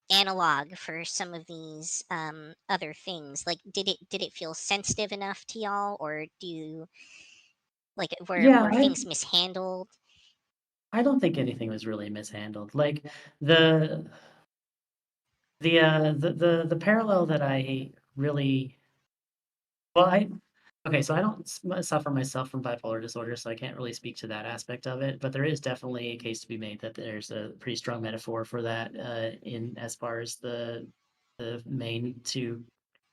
analog for some of these other things? Like, did it feel sensitive enough to y'all, or do you like Yeah, were things mishandled? I don't think anything was really mishandled. Like the the parallel that I really well, so I don't suffer myself from bipolar disorder, so I can't really speak to that aspect of it. But there is definitely a case to be made that there's a pretty strong metaphor for that in as far as the main two,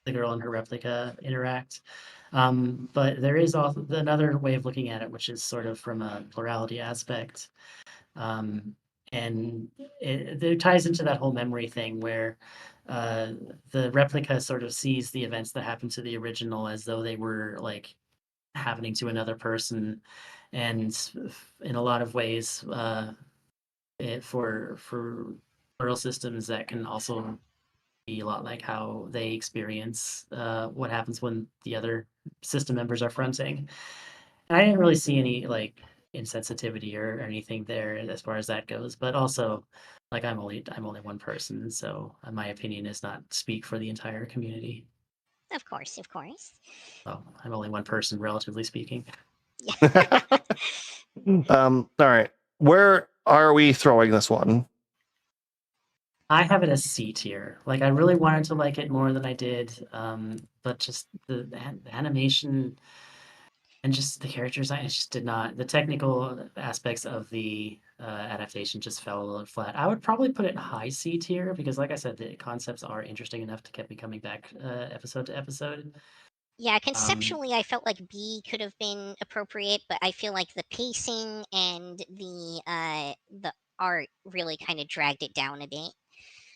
the girl and her replica interact. But there is also another way of looking at it, which is sort of from a plurality aspect. And it ties into that whole memory thing where the replica sort of sees the events that happened to the original as though they were like happening to another person, and in a lot of ways, for neural systems that can also be a lot like how they experience what happens when the other system members are fronting. And I didn't really see any like insensitivity or anything there as far as that goes, but also like I'm only one person, so my opinion is not speak for the entire community. Of course, of course. Well, I'm only one person, relatively speaking. All right. Where are we throwing this one? I have it as C tier. Like I really wanted to like it more than I did, but just the animation and just the characters, I just did not. The technical aspects of the adaptation just fell a little flat. I would probably put it high C tier because, like I said, the concepts are interesting enough to keep me coming back episode to episode. Yeah, conceptually, I felt like B could have been appropriate, but I feel like the pacing and the art really kind of dragged it down a bit.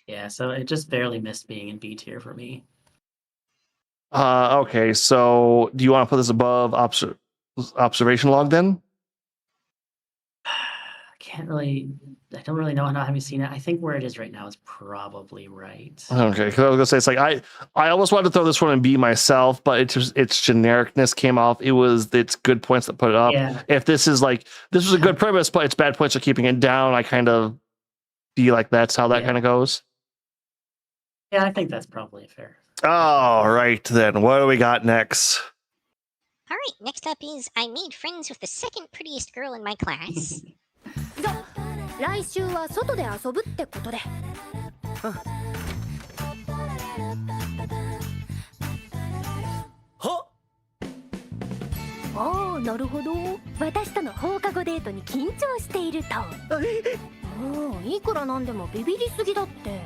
Yeah, so it just barely missed being in B tier for me. Okay, so do you want to put this above observation log then? I don't really know, not having seen it. I think where it is right now is probably right. Okay, because I was gonna say it's like I almost wanted to throw this one in B myself, but its genericness came off. It's good points that put it up. Yeah. If this was a good premise, but its bad points are keeping it down, I kind of feel like that's how that Yeah. kind of goes. Yeah, I think that's probably fair. All right, then what do we got next? All right, next up is I made friends with the second prettiest girl in my class. 来週は外で遊ぶってことで。はああ、なるほど。私との放課後デートに緊張していると。もういくらなんでもビビりすぎだって。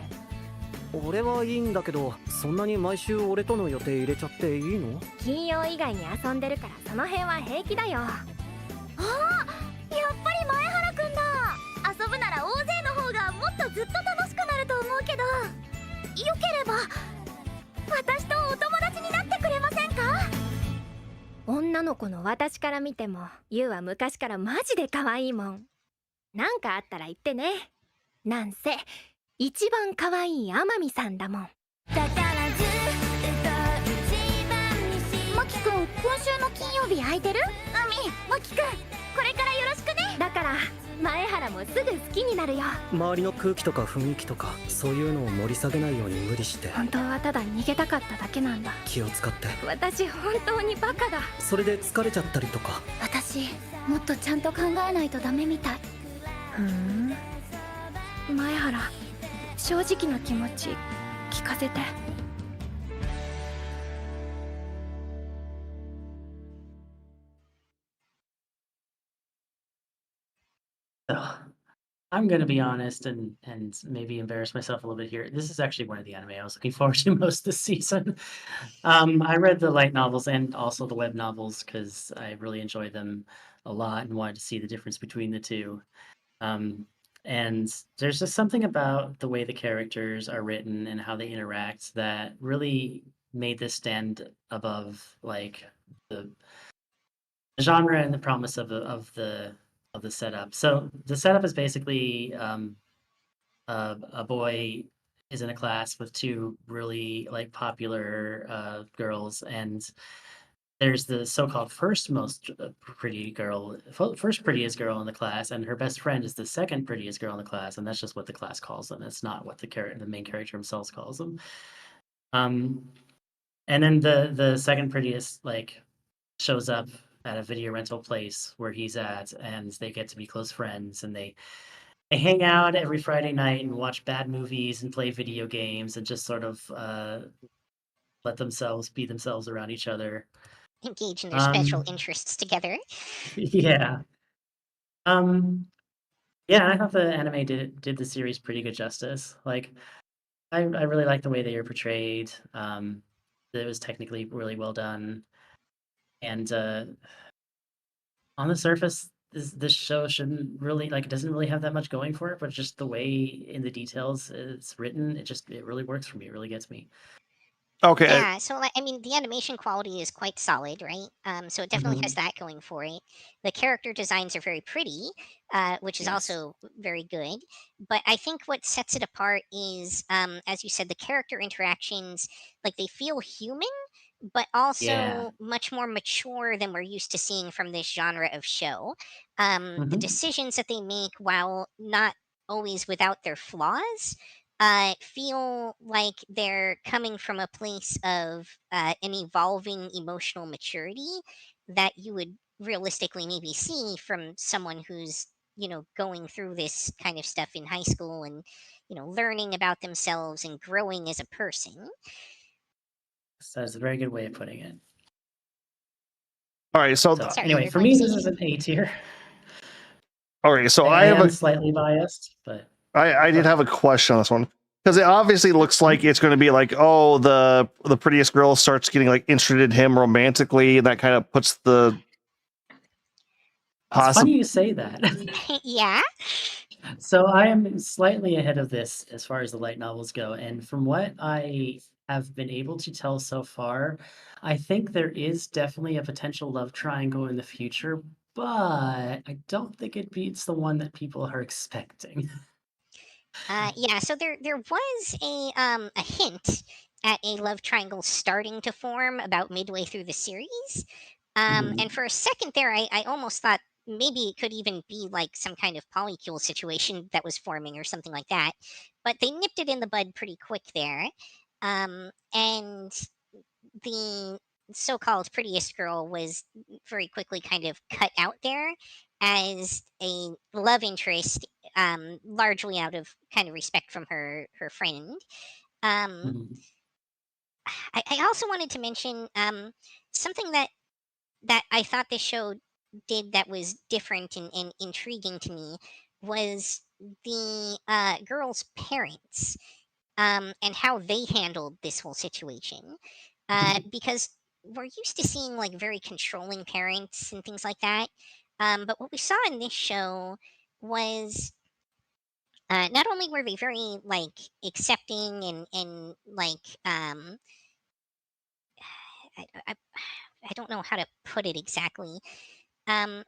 俺はいいんだけど、そんなに毎週俺との予定入れちゃっていいの？金曜以外に遊んでるからその辺は平気だよ。ああ、やっぱり前原くんだ。遊ぶなら大勢の方がもっとずっと楽しくなると思うけど、よければ私とお友達になってくれませんか？女の子の私から見ても、ユウは昔からマジで可愛いもん。なんかあったら言ってね。なんせ一番可愛い天海さんだもん。だからずっと一番にしマキくん、今週の金曜日空いてる？マキくん、これからよろしくね。だから前原もすぐ好きになるよ。周りの空気とか雰囲気とかそういうのを盛り下げないように無理して。本当はただ逃げたかっただけなんだ。気を使って。私本当にバカだ。それで疲れちゃったりとか。私もっとちゃんと考えないとダメみたい。前原、正直な気持ち聞かせて。So, I'm gonna be honest and maybe embarrass myself a little bit here. This is actually one of the anime I was looking forward to most this season. I read the light novels and also the web novels because I really enjoyed them a lot and wanted to see the difference between the two. And there's just something about the way the characters are written and how they interact that really made this stand above like the genre and the promise of the setup. So the setup is basically a boy is in a class with two really like popular girls, and there's the so-called first prettiest girl in the class, and her best friend is the second prettiest girl in the class, and that's just what the class calls them. It's not what the main character himself calls them. And then the second prettiest like shows up at a video rental place where he's at, and they get to be close friends, and they hang out every Friday night and watch bad movies and play video games and just sort of let themselves be themselves around each other. Engage in their special interests together. Yeah. Yeah, I thought the anime did the series pretty good justice. Like, I really like the way they were portrayed. It was technically really well done. And on the surface, this show shouldn't really it doesn't really have that much going for it, but just the way in the details it's written, it really works for me. It really gets me. Okay. Yeah, so I mean, the animation quality is quite solid, right? So it definitely has that going for it. The character designs are very pretty, which is Yes. also very good. But I think what sets it apart is, as you said, the character interactions, like they feel human, but also Yeah. much more mature than we're used to seeing from this genre of show. The Mhm. decisions that they make, while not always without their flaws, feel like they're coming from a place of an evolving emotional maturity that you would realistically maybe see from someone who's going through this kind of stuff in high school and learning about themselves and growing as a person. So that's a very good way of putting it. All right. So, So Sorry, anyway, you're for going me, to this say is an A tier. all right. So I I have am a slightly biased, but I did have a question on this one because it obviously looks like it's going to be like, oh, the prettiest girl starts getting like interested in him romantically, and that kind of puts the it's funny you say that. Yeah. So I am slightly ahead of this as far as the light novels go, and from what I have been able to tell so far, I think there is definitely a potential love triangle in the future, but I don't think it beats the one that people are expecting. Yeah, so there was a hint at a love triangle starting to form about midway through the series. And for a second there, I almost thought maybe it could even be like some kind of polycule situation that was forming or something like that. But they nipped it in the bud pretty quick there. And the so-called prettiest girl was very quickly kind of cut out there as a love interest, largely out of kind of respect from her friend. Um, Mhm. I also wanted to mention something that I thought this show did that was different and intriguing to me was the girl's parents, and how they handled this whole situation. Because we're used to seeing like very controlling parents and things like that. But what we saw in this show was not only were they very like accepting and like I, I, I don't know how to put it exactly. Um,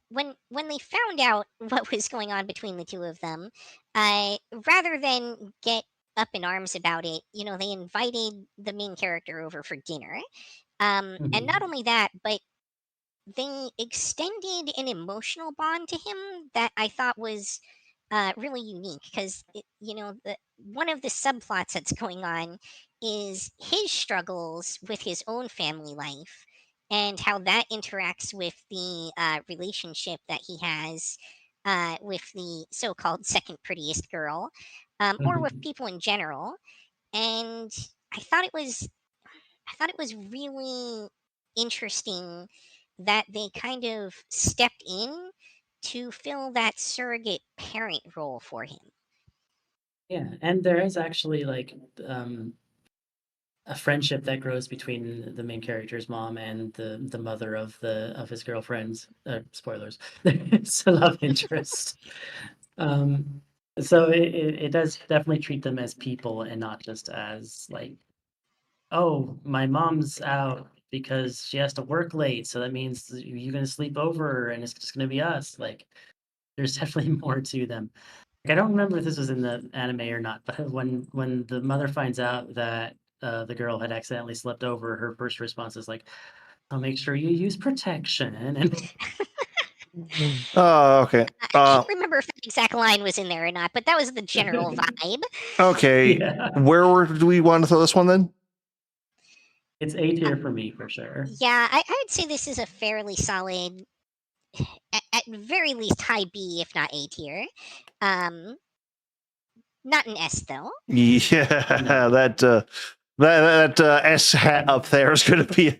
when they found out what was going on between the two of them, rather than get up in arms about it, they invited the main character over for dinner. And not Mhm. only that, but they extended an emotional bond to him that I thought was really unique because one of the subplots that's going on is his struggles with his own family life and how that interacts with the relationship that he has with the so-called second prettiest girl, or with Mhm. people in general. And I thought it was I thought it was really interesting that they kind of stepped in to fill that surrogate parent role for him. Yeah, and there is actually like a friendship that grows between the main character's mom and the mother of his girlfriend's spoilers. It's a love interest. Um, so it does definitely treat them as people and not just as like, oh, my mom's out because she has to work late, so that means you're gonna sleep over and it's just gonna be us. Like, there's definitely more to them. Like, I don't remember if this was in the anime or not, but when the mother finds out that the girl had accidentally slept over, her first response is like, "I'll make sure you use protection." And Oh, okay. I can't remember if that exact line was in there or not, but that was the general vibe. Okay. yeah, Do we want to throw this one then? it's A tier for me for sure. Yeah, I would say this is a fairly solid, at very least high B, if not A tier. Um, Not an S though. Yeah, No. that S hat up there is going to be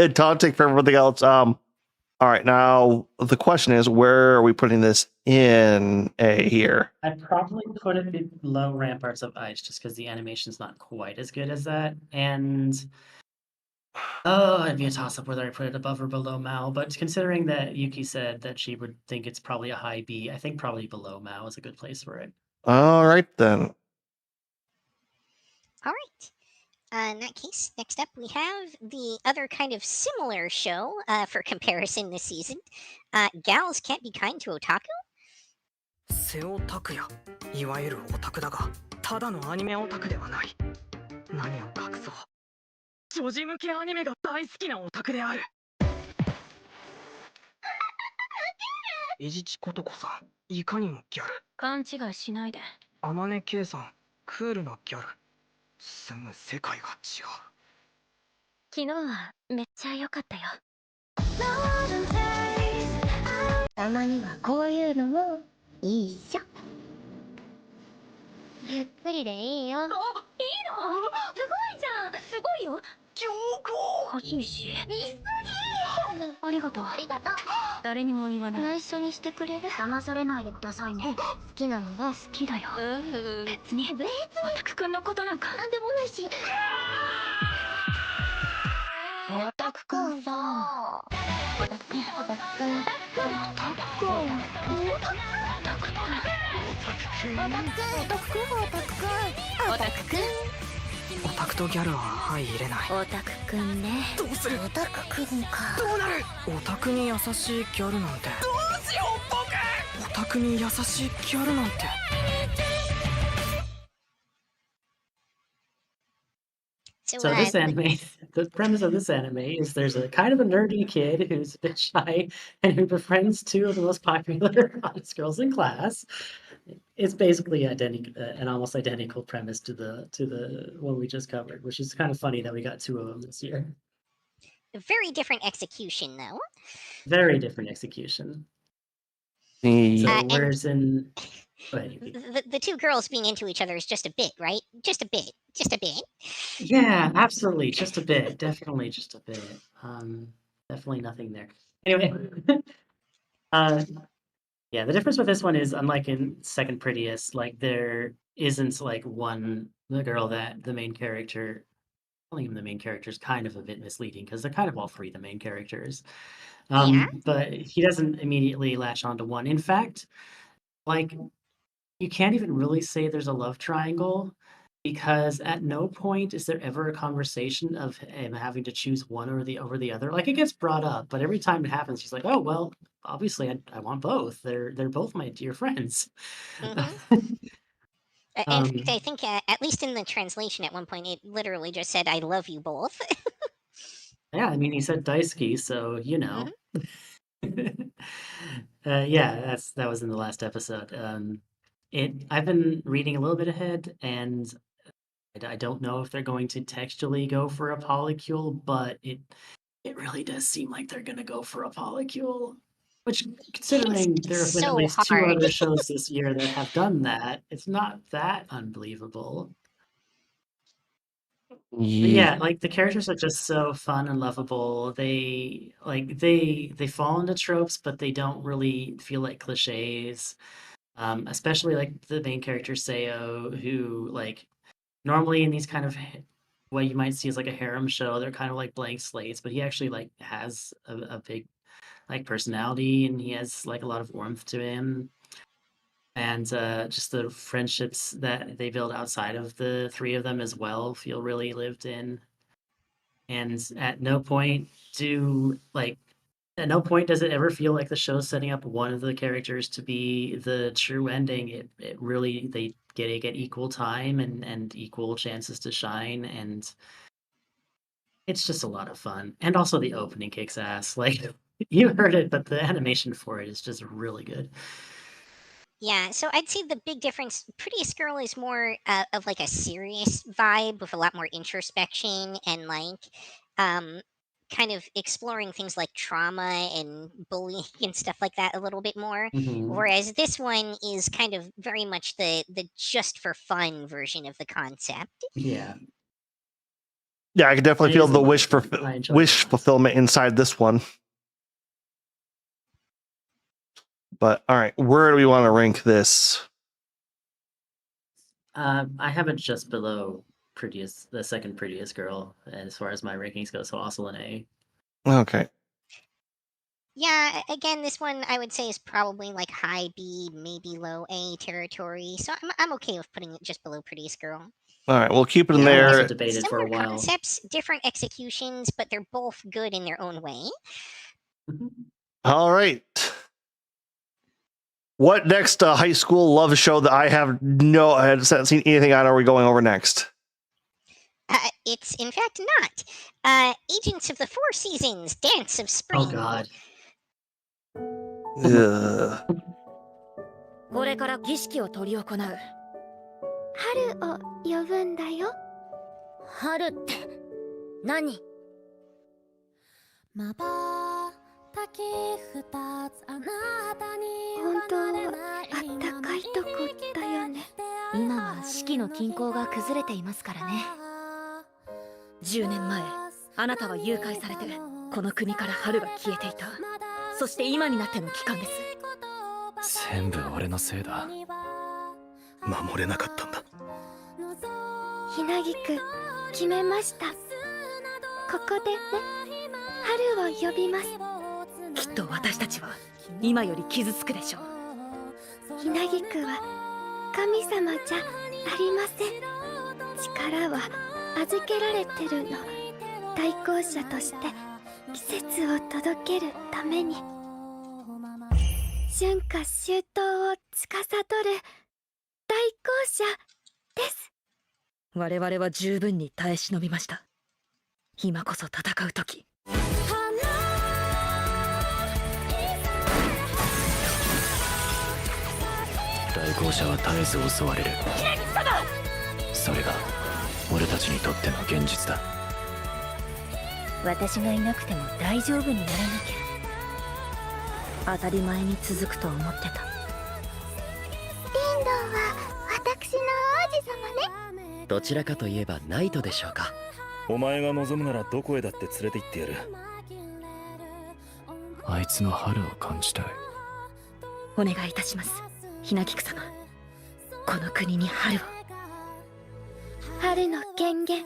daunting for everything else. All right, now the question is, where are we putting this in A here? I'd probably put it below Ramparts of Ice just because the animation's not quite as good as that. And it'd be a toss up whether I put it above or below Mao. But considering that Yuki said that she would think it's probably a high B, I think probably below Mao is a good place for it. All right then. All right. In that case, next up we have the other kind of similar show for comparison this season. Gals Can't Be Kind to Otaku. 瀬尾拓也いわゆるオタクだがただのアニメオタクではない何を隠そう女児向けアニメが大好きなオタクである伊地知琴子さんいかにもギャル勘違いしないで天音圭さんクールなギャル住む世界が違う昨日はめっちゃ良かったよたまにはこういうのもいいじゃん。ゆっくりでいいよ。いいのすごいじゃんすごいよ強行欲しいしありがとう誰にも言わない内緒にしてくれる？騙されないでくださいね。好きなのが好きだよ。別にオタクくんのことなんかなんでもないし。オタクくんさ。オタクくん。オタクくん。オタクくん。オタクくんオタクとギャルは相入れない。オタクくんね。どうする？オタクくんか。どうなる？オタクに優しいギャルなんて。どうしよう僕。オタクに優しいギャルなんて。So this anime, the premise of this anime is there's a kind of a nerdy kid who's a bit shy and who befriends two of the most popular hottest girls in class. It's basically an almost identical premise to the one we just covered, which is kind of funny that we got two of them this year. A very different execution, though. Very different execution. So The- whereas in go ahead, Yuki. The two girls being into each other is just a bit, right? Just a bit. Just a bit. Yeah, absolutely. Just a bit. Definitely just a bit. Definitely nothing there. Anyway. Yeah, the difference with this one is unlike in Second Prettiest, like there isn't like the girl that the main character, calling him the main character is kind of a bit misleading because they're kind of all three the main characters. Yeah. But he doesn't immediately latch onto one. In fact, like you can't even really say there's a love triangle because at no point is there ever a conversation of him having to choose one or the over the other. Like it gets brought up, but every time it happens, he's like, "Oh well, obviously I want both. They're both my dear friends." In fact, I think at least in the translation at one point it literally just said, "I love you both." Yeah, I mean he said Daisuke, so you know. Yeah, that was in the last episode. I've been reading a little bit ahead, and I don't know if they're going to textually go for a polycule, but it really does seem like they're going to go for a polycule. Which, considering there have been at so least two hard. other shows this year that have done that, it's not that unbelievable. But yeah, like the characters are just so fun and lovable. They fall into tropes, but they don't really feel like cliches. Especially like the main character Seo, who like normally in these kind of what you might see as like a harem show, they're kind of like blank slates, but he actually like has a big like personality and he has like a lot of warmth to him. And just the friendships that they build outside of the three of them as well feel really lived in. And at no point does it ever feel like the show's setting up one of the characters to be the true ending. It really they get equal time and equal chances to shine, and it's just a lot of fun. And also the opening kicks ass. Like you heard it, but the animation for it is just really good. Yeah, so I'd say the big difference, Prettiest Girl is more of like a serious vibe with a lot more introspection and like kind of exploring things like trauma and bullying and stuff like that a little bit more. Whereas this one is kind of very much the just for fun version of the concept. Yeah. Yeah, I can definitely feel the I enjoy wish it. fulfillment inside this one. But all right, where do we want to rank this? I have it just below the second Prettiest Girl as far as my rankings go, so also an A. Okay. Yeah, again, this one I would say is probably like high B, maybe low A territory. So I'm okay with putting it just below Prettiest Girl. All right, we'll keep it in Yeah, I there. also debated for Similar a while. concepts, different executions, but they're both good in their own way. All right. What next high school love show that I haven't seen anything on are we going over next? It's in fact not. Agents of the Four Seasons, Dance of Spring. Oh god. Ugh. これから儀式を執り行う。春を呼ぶんだよ。春って何？本当はあったかいとこだよね。今は四季の均衡が崩れていますからね。10年前、あなたは誘拐されてこの国から春が消えていた。そして今になっての帰還です。全部俺のせいだ。守れなかったんだ。ひなぎく決めました。ここでね、春を呼びます。きっと私たちは今より傷つくでしょう。ひなぎくは神様じゃありません。力は預けられてるの。対向車として季節を届けるために。春夏秋冬を司る対向車です。我々は十分に耐え忍びました。今こそ戦う時。対向車は絶えず襲われる。それが俺たちにとっての現実だ。私がいなくても大丈夫にならなきゃ。当たり前に続くと思ってた。リンドンは私の王子様ね。どちらかといえばナイトでしょうか。お前が望むならどこへだって連れて行ってやる。あいつの春を感じたい。お願いいたします、ひなきく様。この国に春を。春の権限、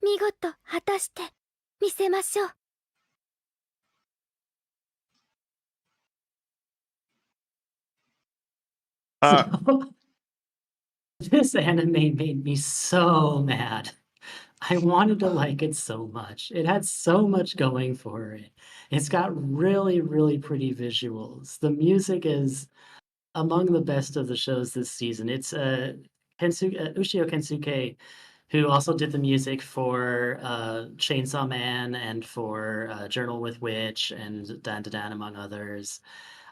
見事果たして見せましょう。This anime made me so mad. I wanted to like it so much. It had so much going for it. It's got really, really pretty visuals. The music is among the best of the shows this season. It's Ushio Kensuke, who also did the music for Chainsaw Man and for Journal with Witch and Dan Dan among others.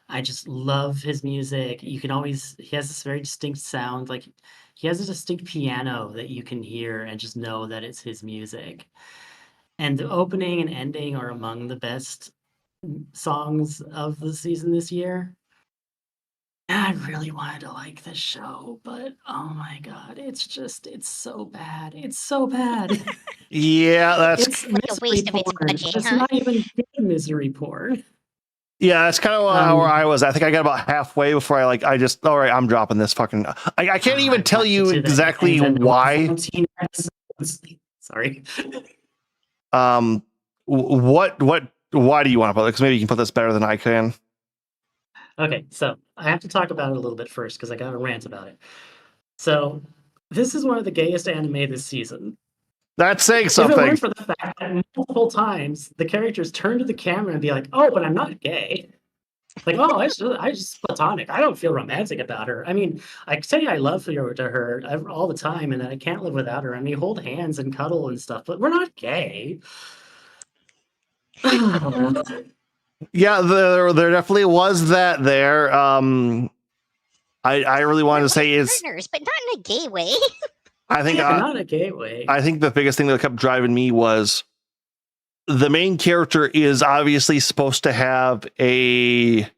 I just love his music. You can always, he has this very distinct sound. Like he has a distinct piano that you can hear and just know that it's his music. And the opening and ending are among the best songs of the season this year. And I really wanted to like this show, but oh my god, it's so bad. It's so bad. Yeah, that's It's Like a waste of its porn. budget, It's huh? not even good misery porn. yeah, that's kind of where I was. I think I got about halfway before I just all right, I'm dropping this fucking. I can't even tell you exactly why. Sorry. Why do you want to put it? Because maybe you can put this better than I can. Okay, so I have to talk about it a little bit first because I got a rant about it. So this is one of the gayest anime this season. That's saying If it something. weren't for the fact that multiple times the characters turn to the camera and be like, "Oh, but I'm not gay." Like, "Oh, I just platonic. I don't feel romantic about her." I mean, I say I love her to her all the time, and that I can't live without her. I mean, hold hands and cuddle and stuff, but we're not gay. Yeah, there definitely was that there. I really wanted to say is Partners, but not in a gay way. I think not a gay way. I think the biggest thing that kept driving me was the main character is obviously supposed to have a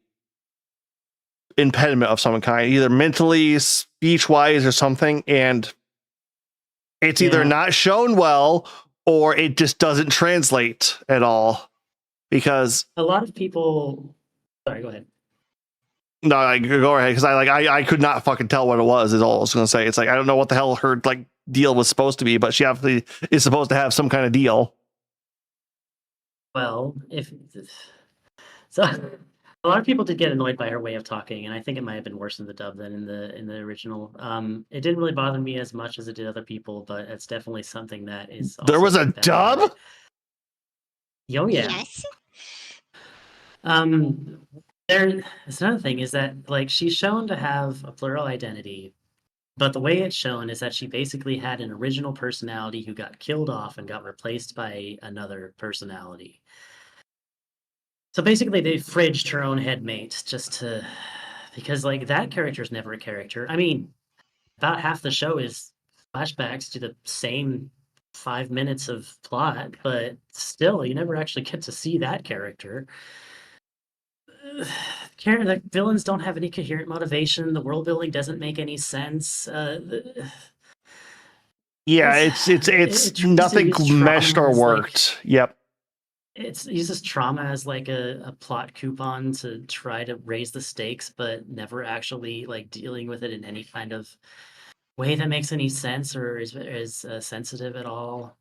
impediment of some kind, either mentally, speech wise, or something, and it's either not shown well or it just doesn't translate at all. Because a lot of people, sorry, go ahead. No, go ahead, because I could not fucking tell what it was. Is all I was gonna say. It's like I don't know what the hell her deal was supposed to be, but she obviously is supposed to have some kind of deal. Well, so a lot of people did get annoyed by her way of talking, and I think it might have been worse in the dub than in the original. It didn't really bother me as much as it did other people, but it's definitely something that is. There was a dub? Oh yeah. Yes. There's another thing is that she's shown to have a plural identity, but the way it's shown is that she basically had an original personality who got killed off and got replaced by another personality. So basically they fridged her own headmate because that character's never a character. I mean, about half the show is flashbacks to the same 5 minutes of plot, but still you never actually get to see that character. The villains don't have any coherent motivation. The world building doesn't make any sense. It's nothing meshed or worked. Yep. It uses trauma as a plot coupon to try to raise the stakes, but never actually dealing with it in any kind of way that makes any sense or is sensitive at all.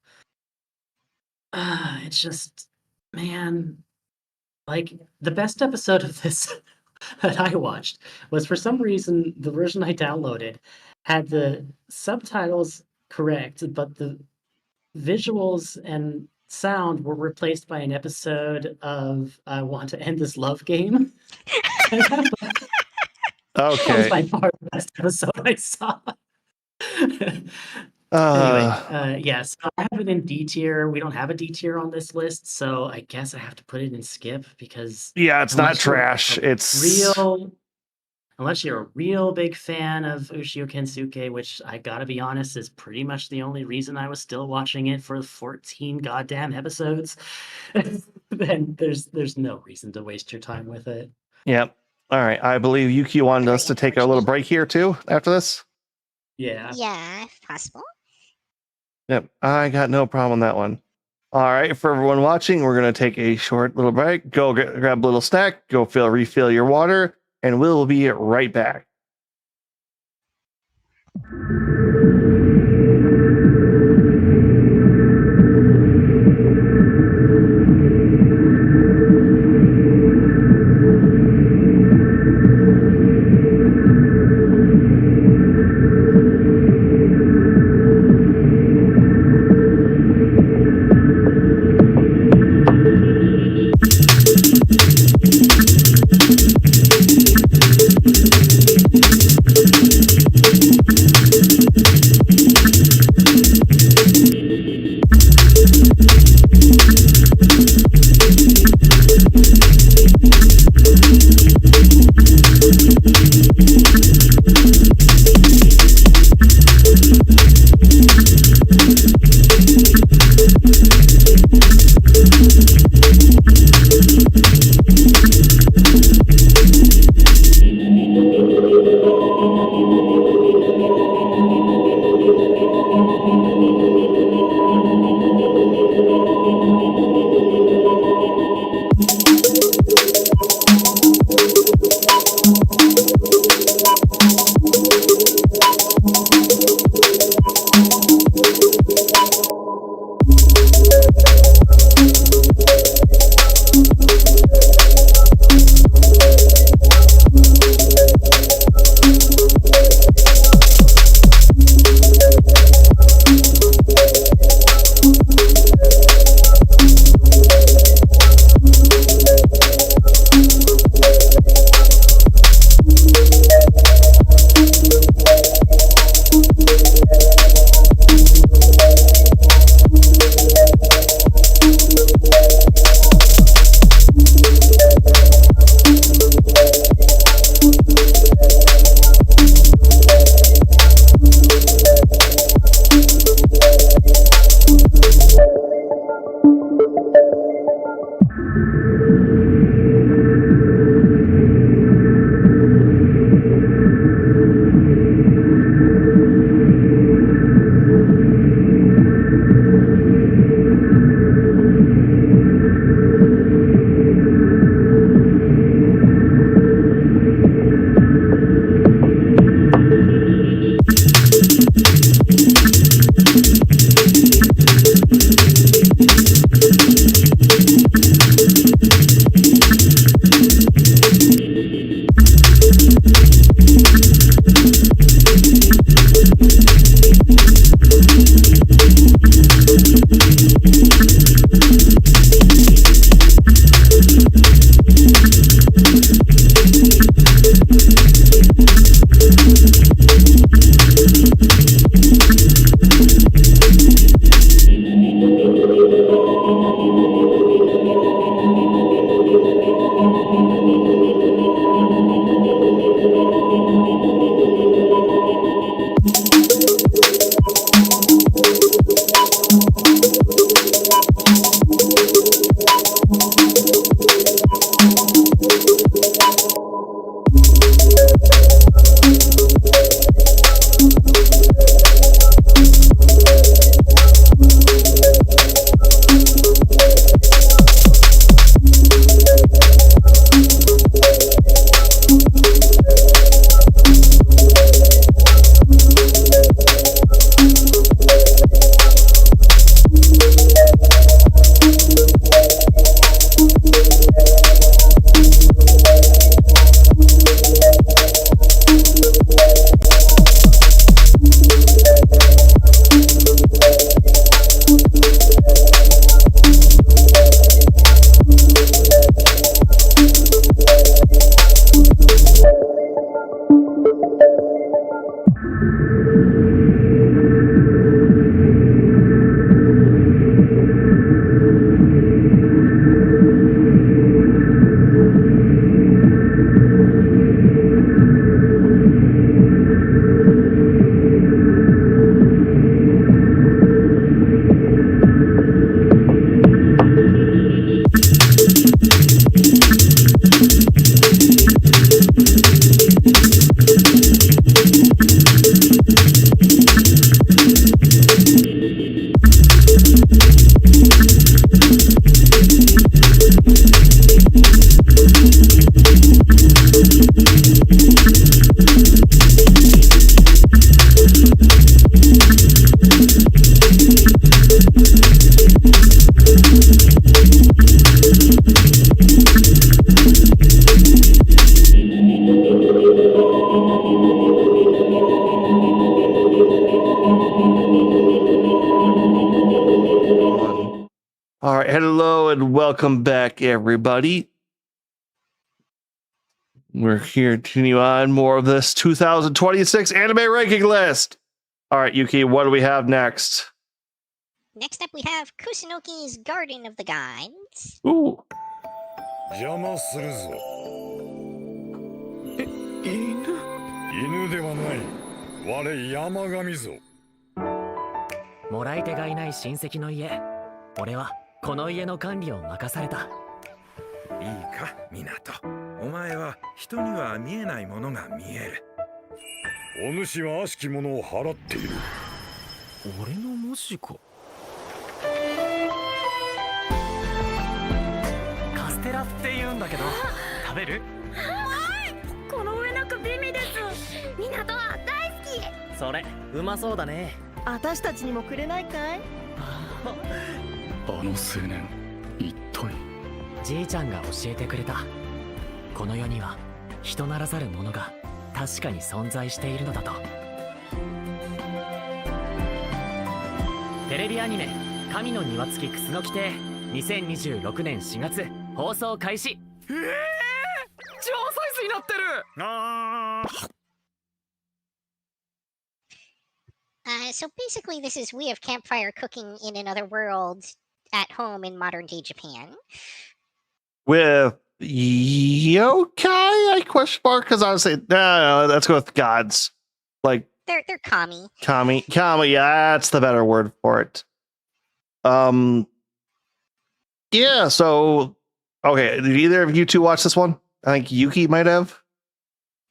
It's just, man. The best episode of this that I watched was, for some reason, the version I downloaded had the subtitles correct, but the visuals and sound were replaced by an episode of I Want to End This Love Game. That was Okay. by far the best episode I saw. Uh, Anyway, yes, I have it in D tier. We don't have a D tier on this list, so I guess I have to put it in skip because yeah, it's not unless you're trash. a It's unless you're a real big fan of Ushio Kensuke, which I gotta be honest is pretty much the only reason I was still watching it for 14 goddamn episodes, then there's no reason to waste your time with it. Yep. All right. I believe Yuki wanted us to take a little break here too after this. Yeah. Yeah, if possible. Yep. I got no problem with that one. All right. For everyone watching, we're going to take a short little break. Go grab a little snack, go refill your water, and we'll be right back. All right, hello and welcome back, everybody. We're here to continue on more of this 2026 anime ranking list. All right, Yuki, what do we have next? Next up, we have Kusunoki's Garden of the Gods. Ooh. 邪魔するぞ。犬ではない。我山神ぞ。もらい手がいない親戚の家。俺はこの家の管理を任された。いいか、港。お前は人には見えないものが見える。お主は悪しきものを払っている。俺の文字か。カステラって言うんだけど、食べる？この上なく美味です。港は大好き。それうまそうだね。私たちにもくれないかい？あの青年、一体。じいちゃんが教えてくれた。この世には人ならざるものが確かに存在しているのだと。テレビアニメ「神の庭付きクスノキ亭」2026年4月放送開始。超サイズになってる。So basically, this is we have campfire cooking in another world at home in modern day Japan. With yokai? I question mark, because I would say no, let's go with gods. Like They're kami. Kami, yeah, that's the better word for it. Yeah, so okay, did either of you two watch this one? I think Yuki might have.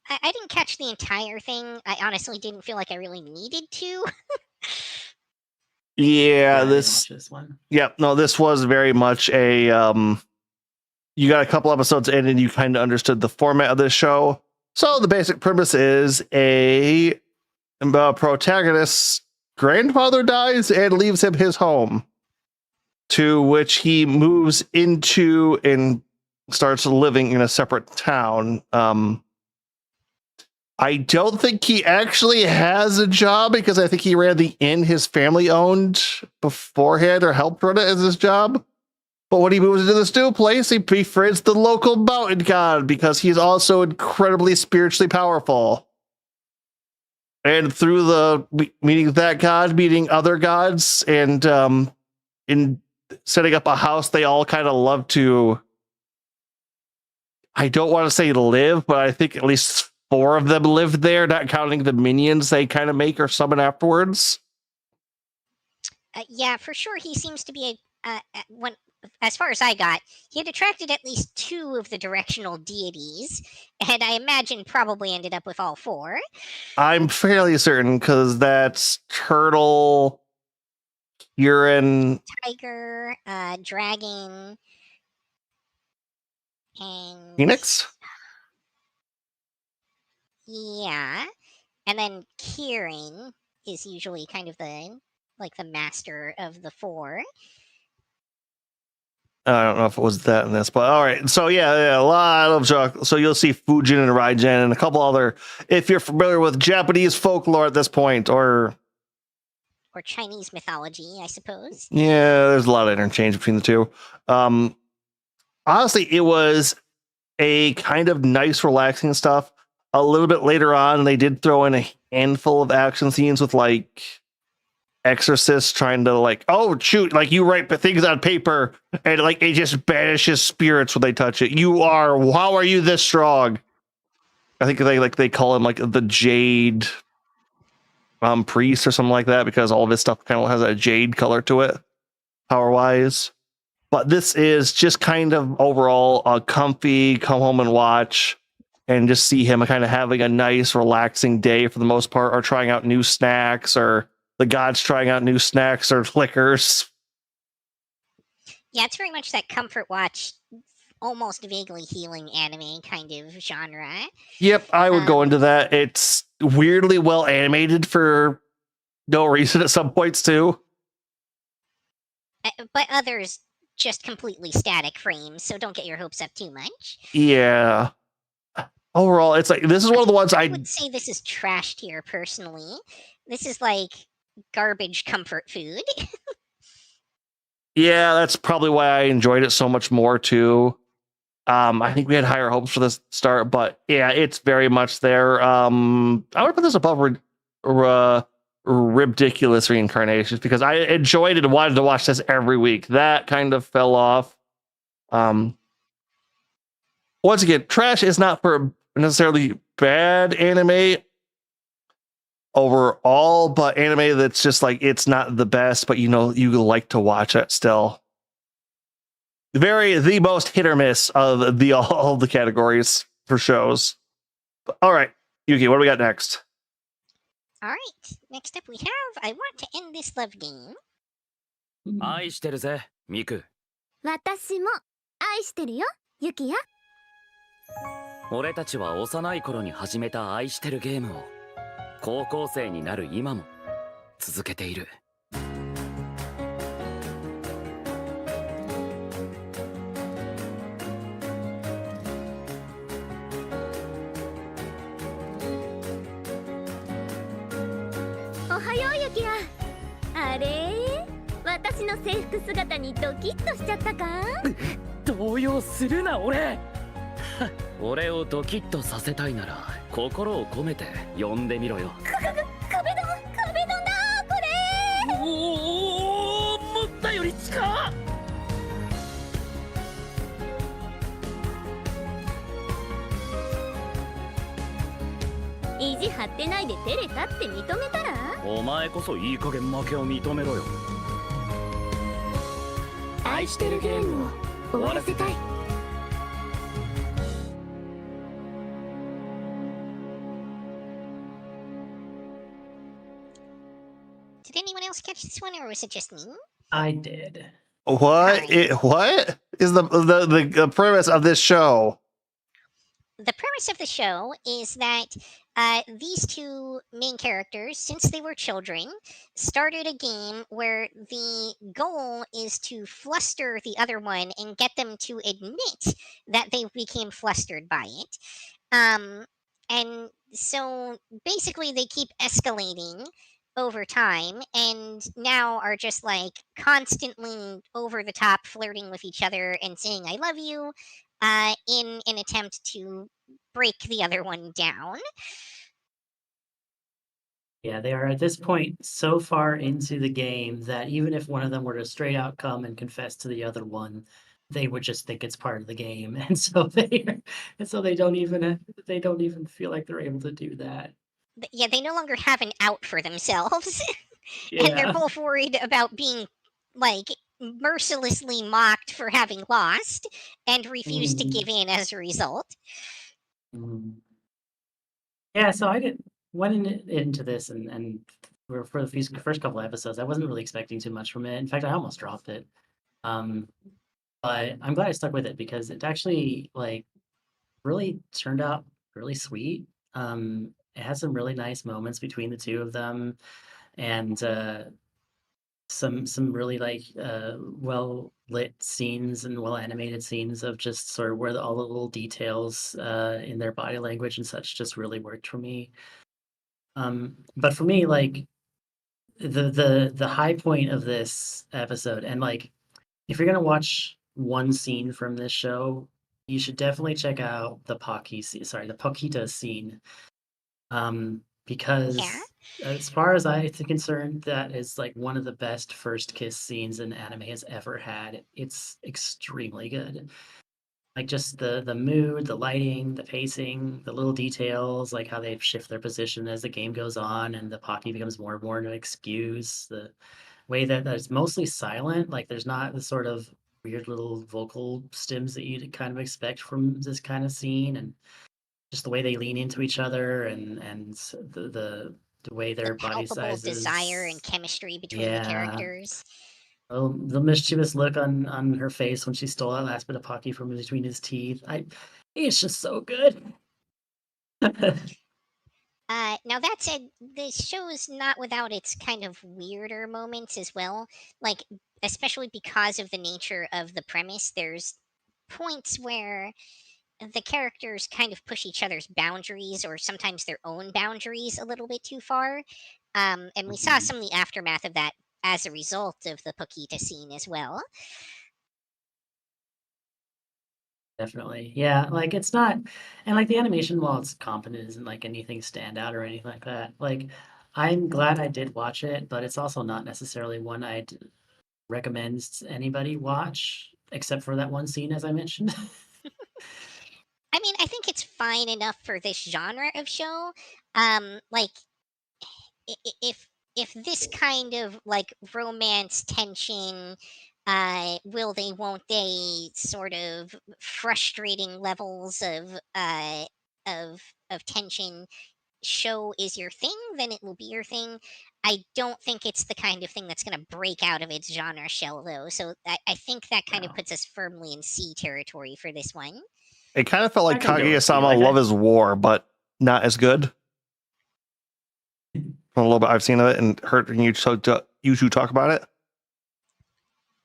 I didn't catch the entire thing. I honestly didn't feel like I really needed to. Yeah, this one. Yeah, no, this was very much a you got a couple episodes in and you kind of understood the format of this show. So the basic premise is a protagonist's grandfather dies and leaves him his home, to which he moves into and starts living in a separate town. I don't think he actually has a job, because I think he ran the inn his family owned beforehand, or helped run it as his job. But when he moves into this new place, he befriends the local mountain god, because he's also incredibly spiritually powerful. And through the meeting that god, meeting other gods, and in setting up a house, they all kind of love to, I don't want to say live, but I think at least 4 of them live there, not counting the minions they kind of make or summon afterwards. Yeah, for sure. He seems to be when, as far as I got, he had attracted at least 2 of the directional deities, and I imagine probably ended up with all 4. I'm fairly certain, because that's Turtle, Urine, Tiger, Dragon, and Phoenix. Yeah, and then Kirin is usually kind of the master of the 4. I don't know if it was that in this, but all right. So yeah, a lot of chocolate. So you'll see Fujin and Raijin and a couple other, if you're familiar with Japanese folklore at this point, or Chinese mythology, I suppose. Yeah, there's a lot of interchange between the two. Honestly, it was a kind of nice, relaxing stuff. A little bit later on, they did throw in handful of action scenes with like exorcists trying to like, oh shoot, like you write things on paper and like it just banishes spirits when they touch it. How are you this strong? I think they call him like the Jade priest or something like that, because all of his stuff kind of has a jade color to it, power wise. But this is just kind of overall a comfy come home and watch and just see him kind of having a nice relaxing day for the most part, or trying out new snacks, or the gods trying out new snacks or liquors. Yeah, it's very much that comfort watch, almost vaguely healing anime kind of genre. Yep, I would go into that. It's weirdly well animated for no reason at some points too. But others just completely static frames, so don't get your hopes up too much. Yeah. Overall, it's like this is one of the ones I would say this is trash tier personally. This is like garbage comfort food. Yeah, that's probably why I enjoyed it so much more too. I think we had higher hopes for this start, but yeah, it's very much there. I would put this above Ridiculous Reincarnations, because I enjoyed it and wanted to watch this every week. That kind of fell off. Once again, trash is not for necessarily bad anime overall, but anime that's just like, it's not the best, but you like to watch it still. The most hit or miss of all the categories for shows. All right, Yuki, what do we got next? All right, next up we have I Want to End This Love Game. 愛してるぜ、ミク。私も愛してるよ、ユキヤ。俺たちは幼い頃に始めた愛してるゲームを高校生になる今も続けている。おはようユキヤ。あれ、私の制服姿にドキッとしちゃったか？動揺するな俺。俺をドキッとさせたいなら心を込めて呼んでみろよ。壁ドンだこれ。おお、思ったより近っ。意地張ってないで照れたって認めたら？お前こそいい加減負けを認めろよ。愛してるゲームを終わらせたい。Did anyone else catch this one, or was it just me? I did. What is the premise of this show? The premise of the show is that these two main characters, since they were children, started a game where the goal is to fluster the other one and get them to admit that they became flustered by it. And so basically they keep escalating over time, and now are just like constantly over the top flirting with each other and saying I love you in an attempt to break the other one down. Yeah, they are at this point so far into the game that even if one of them were to straight out come and confess to the other one, they would just think it's part of the game, and so they don't even feel like they're able to do that. Yeah, they no longer have an out for themselves. And they're both worried about being like mercilessly mocked for having lost and refuse to give in as a result. Yeah, so I went into this and for the first couple of episodes, I wasn't really expecting too much from it. In fact, I almost dropped it. But I'm glad I stuck with it because it actually like really turned out really sweet. It has some really nice moments between the two of them, and some really like well lit scenes and well animated scenes of just sort of where all the little details in their body language and such just really worked for me. But for me, like the high point of this episode, and like if you're gonna watch one scene from this show, you should definitely check out the Paquita scene. because Yeah. as far as I'm concerned, that is like one of the best first kiss scenes an anime has ever had. It's extremely good. Like just the mood, the lighting, the pacing, the little details, like how they shift their position as the game goes on, and the Pocky becomes more and more an excuse. The way that it's mostly silent, like there's not the sort of weird little vocal stems that you'd kind of expect from this kind of scene, and just the way they lean into each other, and the way their body Palpable sizes. desire and chemistry between the Yeah. characters. Oh, the mischievous look on her face when she stole that last bit of Pocky from between his teeth. It's just so good. Now that said, this show is not without its kind of weirder moments as well. Like, especially because of the nature of the premise, there's points where the characters kind of push each other's boundaries or sometimes their own boundaries a little bit too far. And we saw some of the aftermath of that as a result of the Pokita scene as well. Definitely. Yeah, like it's not, and like the animation, while it's competent, isn't like anything standout or anything like that. Like, I'm glad I did watch it, but it's also not necessarily one I'd recommend anybody watch, except for that one scene, as I mentioned. I mean, I think it's fine enough for this genre of show. Like, if this kind of like romance tension, will they, won't they, sort of frustrating levels of tension show is your thing, then it will be your thing. I don't think it's the kind of thing that's going to break out of its genre shell, though. So I think that kind of puts us firmly in C territory for this one. It kind of felt like I can go with you, Kaguya-sama like Love is War, but not as good. From a little bit I've seen of it and heard you two talk about it.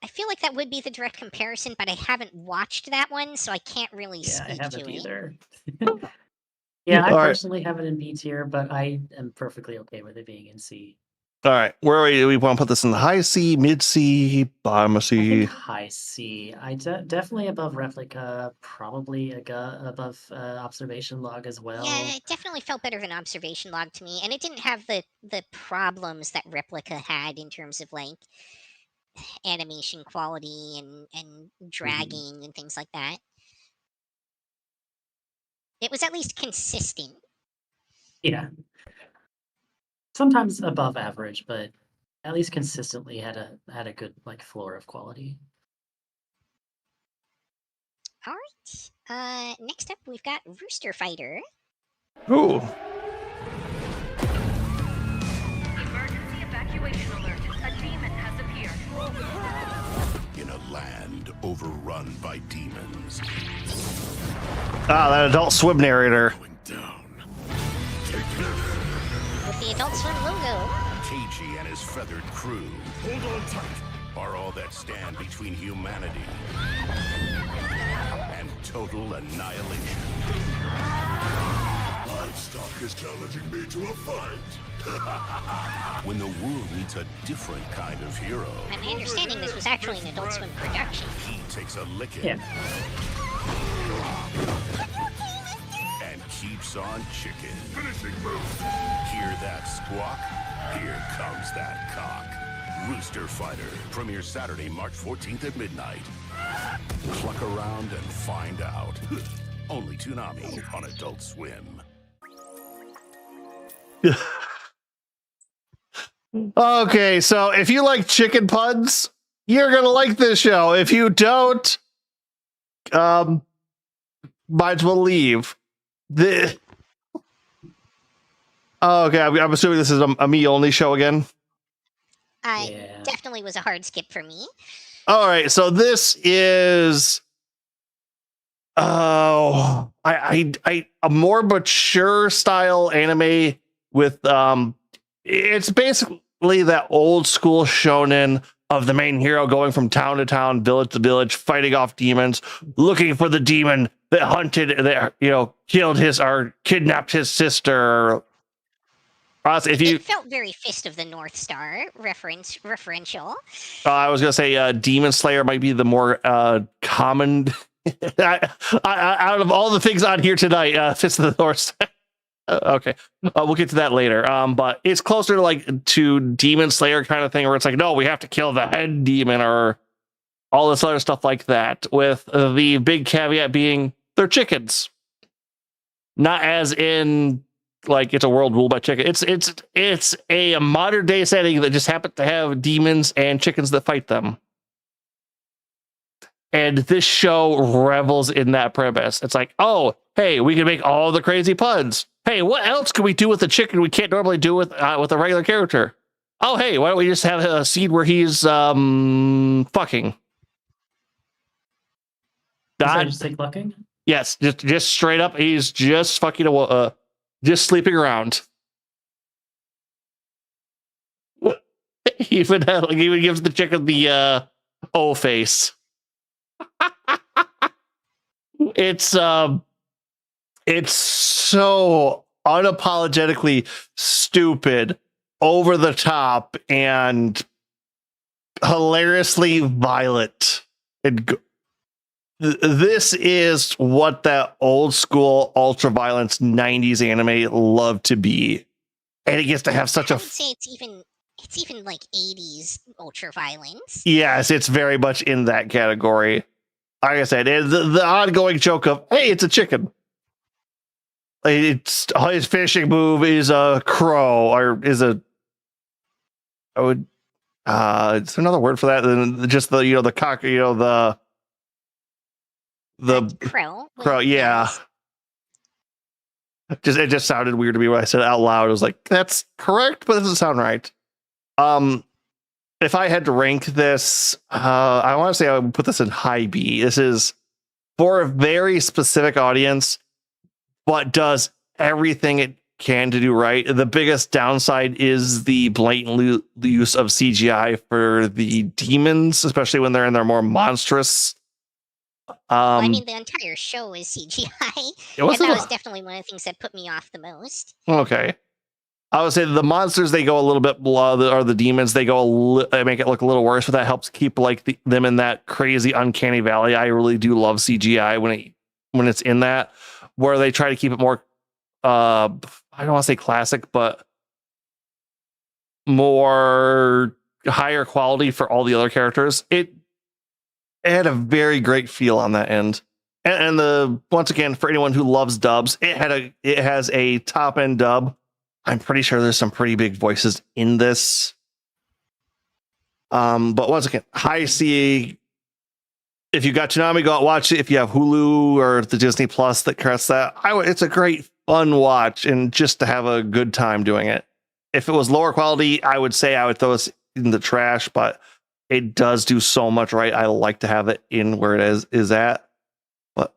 I feel like that would be the direct comparison, but I haven't watched that one, so I can't really Yeah, I speak haven't to it. either. Yeah, I All right. personally have it in B tier, but I am perfectly okay with it being in C. All right, where are we? Do we want to put this in the high C, mid C, bottom of I C? think high C. Definitely above Replica, probably above Observation Log as well. Yeah, it definitely felt better than Observation Log to me, and it didn't have the problems that Replica had in terms of like animation quality and dragging and things like that. It was at least consistent. Yeah. Sometimes above average, but at least consistently had a good like floor of quality. All right. Next up, we've got Rooster Fighter. Ooh. Emergency evacuation alert. A demon has appeared. In a land overrun by demons. Ah, that Adult Swim narrator. With the Adult Swim logo. KG and his feathered crew, hold on tight, are all that stand between humanity and total annihilation. Livestock is challenging me to a fight. When the world needs a different kind of hero, My understanding this was actually an Adult Swim production. he takes a licking. Yeah. And keeps on chicken. Finishing move. Hear that squawk? Here comes that cock. Rooster Fighter premieres Saturday, March 14th at midnight. Cluck around and find out. Only Toonami on Adult Swim. Okay, so if you like chicken puns, you're gonna like this show. If you don't, might as well leave. Okay, I'm assuming this is a me only show again. Yeah. Definitely was a hard skip for me. All right, so this is a more mature style anime with it's basically that old school shonen of the main hero going from town to town, village to village, fighting off demons, looking for the demon that hunted, that killed his or kidnapped his sister. If you, It felt very Fist of the North Star referential. I was gonna say Demon Slayer might be the more common out of all the things on here tonight. Fist of the North Star. Okay, we'll get to that later. But it's closer to like to Demon Slayer kind of thing, where it's like, no, we have to kill the head demon or all this other stuff like that. With the big caveat being they're chickens, not as in like it's a world ruled by chicken. It's a modern day setting that just happens to have demons and chickens that fight them. And this show revels in that premise. It's like, oh, hey, we can make all the crazy puns. Hey, what else can we do with the chicken we can't normally do with a regular character? Oh, hey, why don't we just have a scene where he's fucking? Just like fucking? Yes, just straight up, he's just fucking just sleeping around. Even gives the chicken the O face. It's so unapologetically stupid, over the top, and hilariously violent. This is what that old school ultra violence 90s anime loved to be, and it gets to have such I would say it's even like 80s ultra violence. Yes, it's very much in that category. Like I said, the ongoing joke of, hey, it's a chicken. It's his finishing move is a crow, or is a. I would. It's another word for that than just the the cock. The crow. Crow, yeah. It just sounded weird to me when I said it out loud. I was like, that's correct, but it doesn't sound right. If I had to rank this, I want to say I would put this in high B. This is for a very specific audience, but does everything it can to do right. The biggest downside is the blatant use of CGI for the demons, especially when they're in their more monstrous. I mean, the entire show is CGI, and that was definitely one of the things that put me off the most. Okay. I would say the monsters, they go a little bit below, or the demons, they make it look a little worse, but that helps keep like them in that crazy uncanny valley. I really do love CGI when it's in that, where they try to keep it more, I don't want to say classic, but more higher quality for all the other characters. It had a very great feel on that end. And once again, for anyone who loves dubs, it has a top end dub. I'm pretty sure there's some pretty big voices in this. But once again, high C. If you got Toonami, go out and watch it. If you have Hulu or the Disney Plus that carries that, it's a great fun watch, and just to have a good time doing it. If it was lower quality, I would say I would throw this in the trash, but it does do so much right. I like to have it in where it is at. But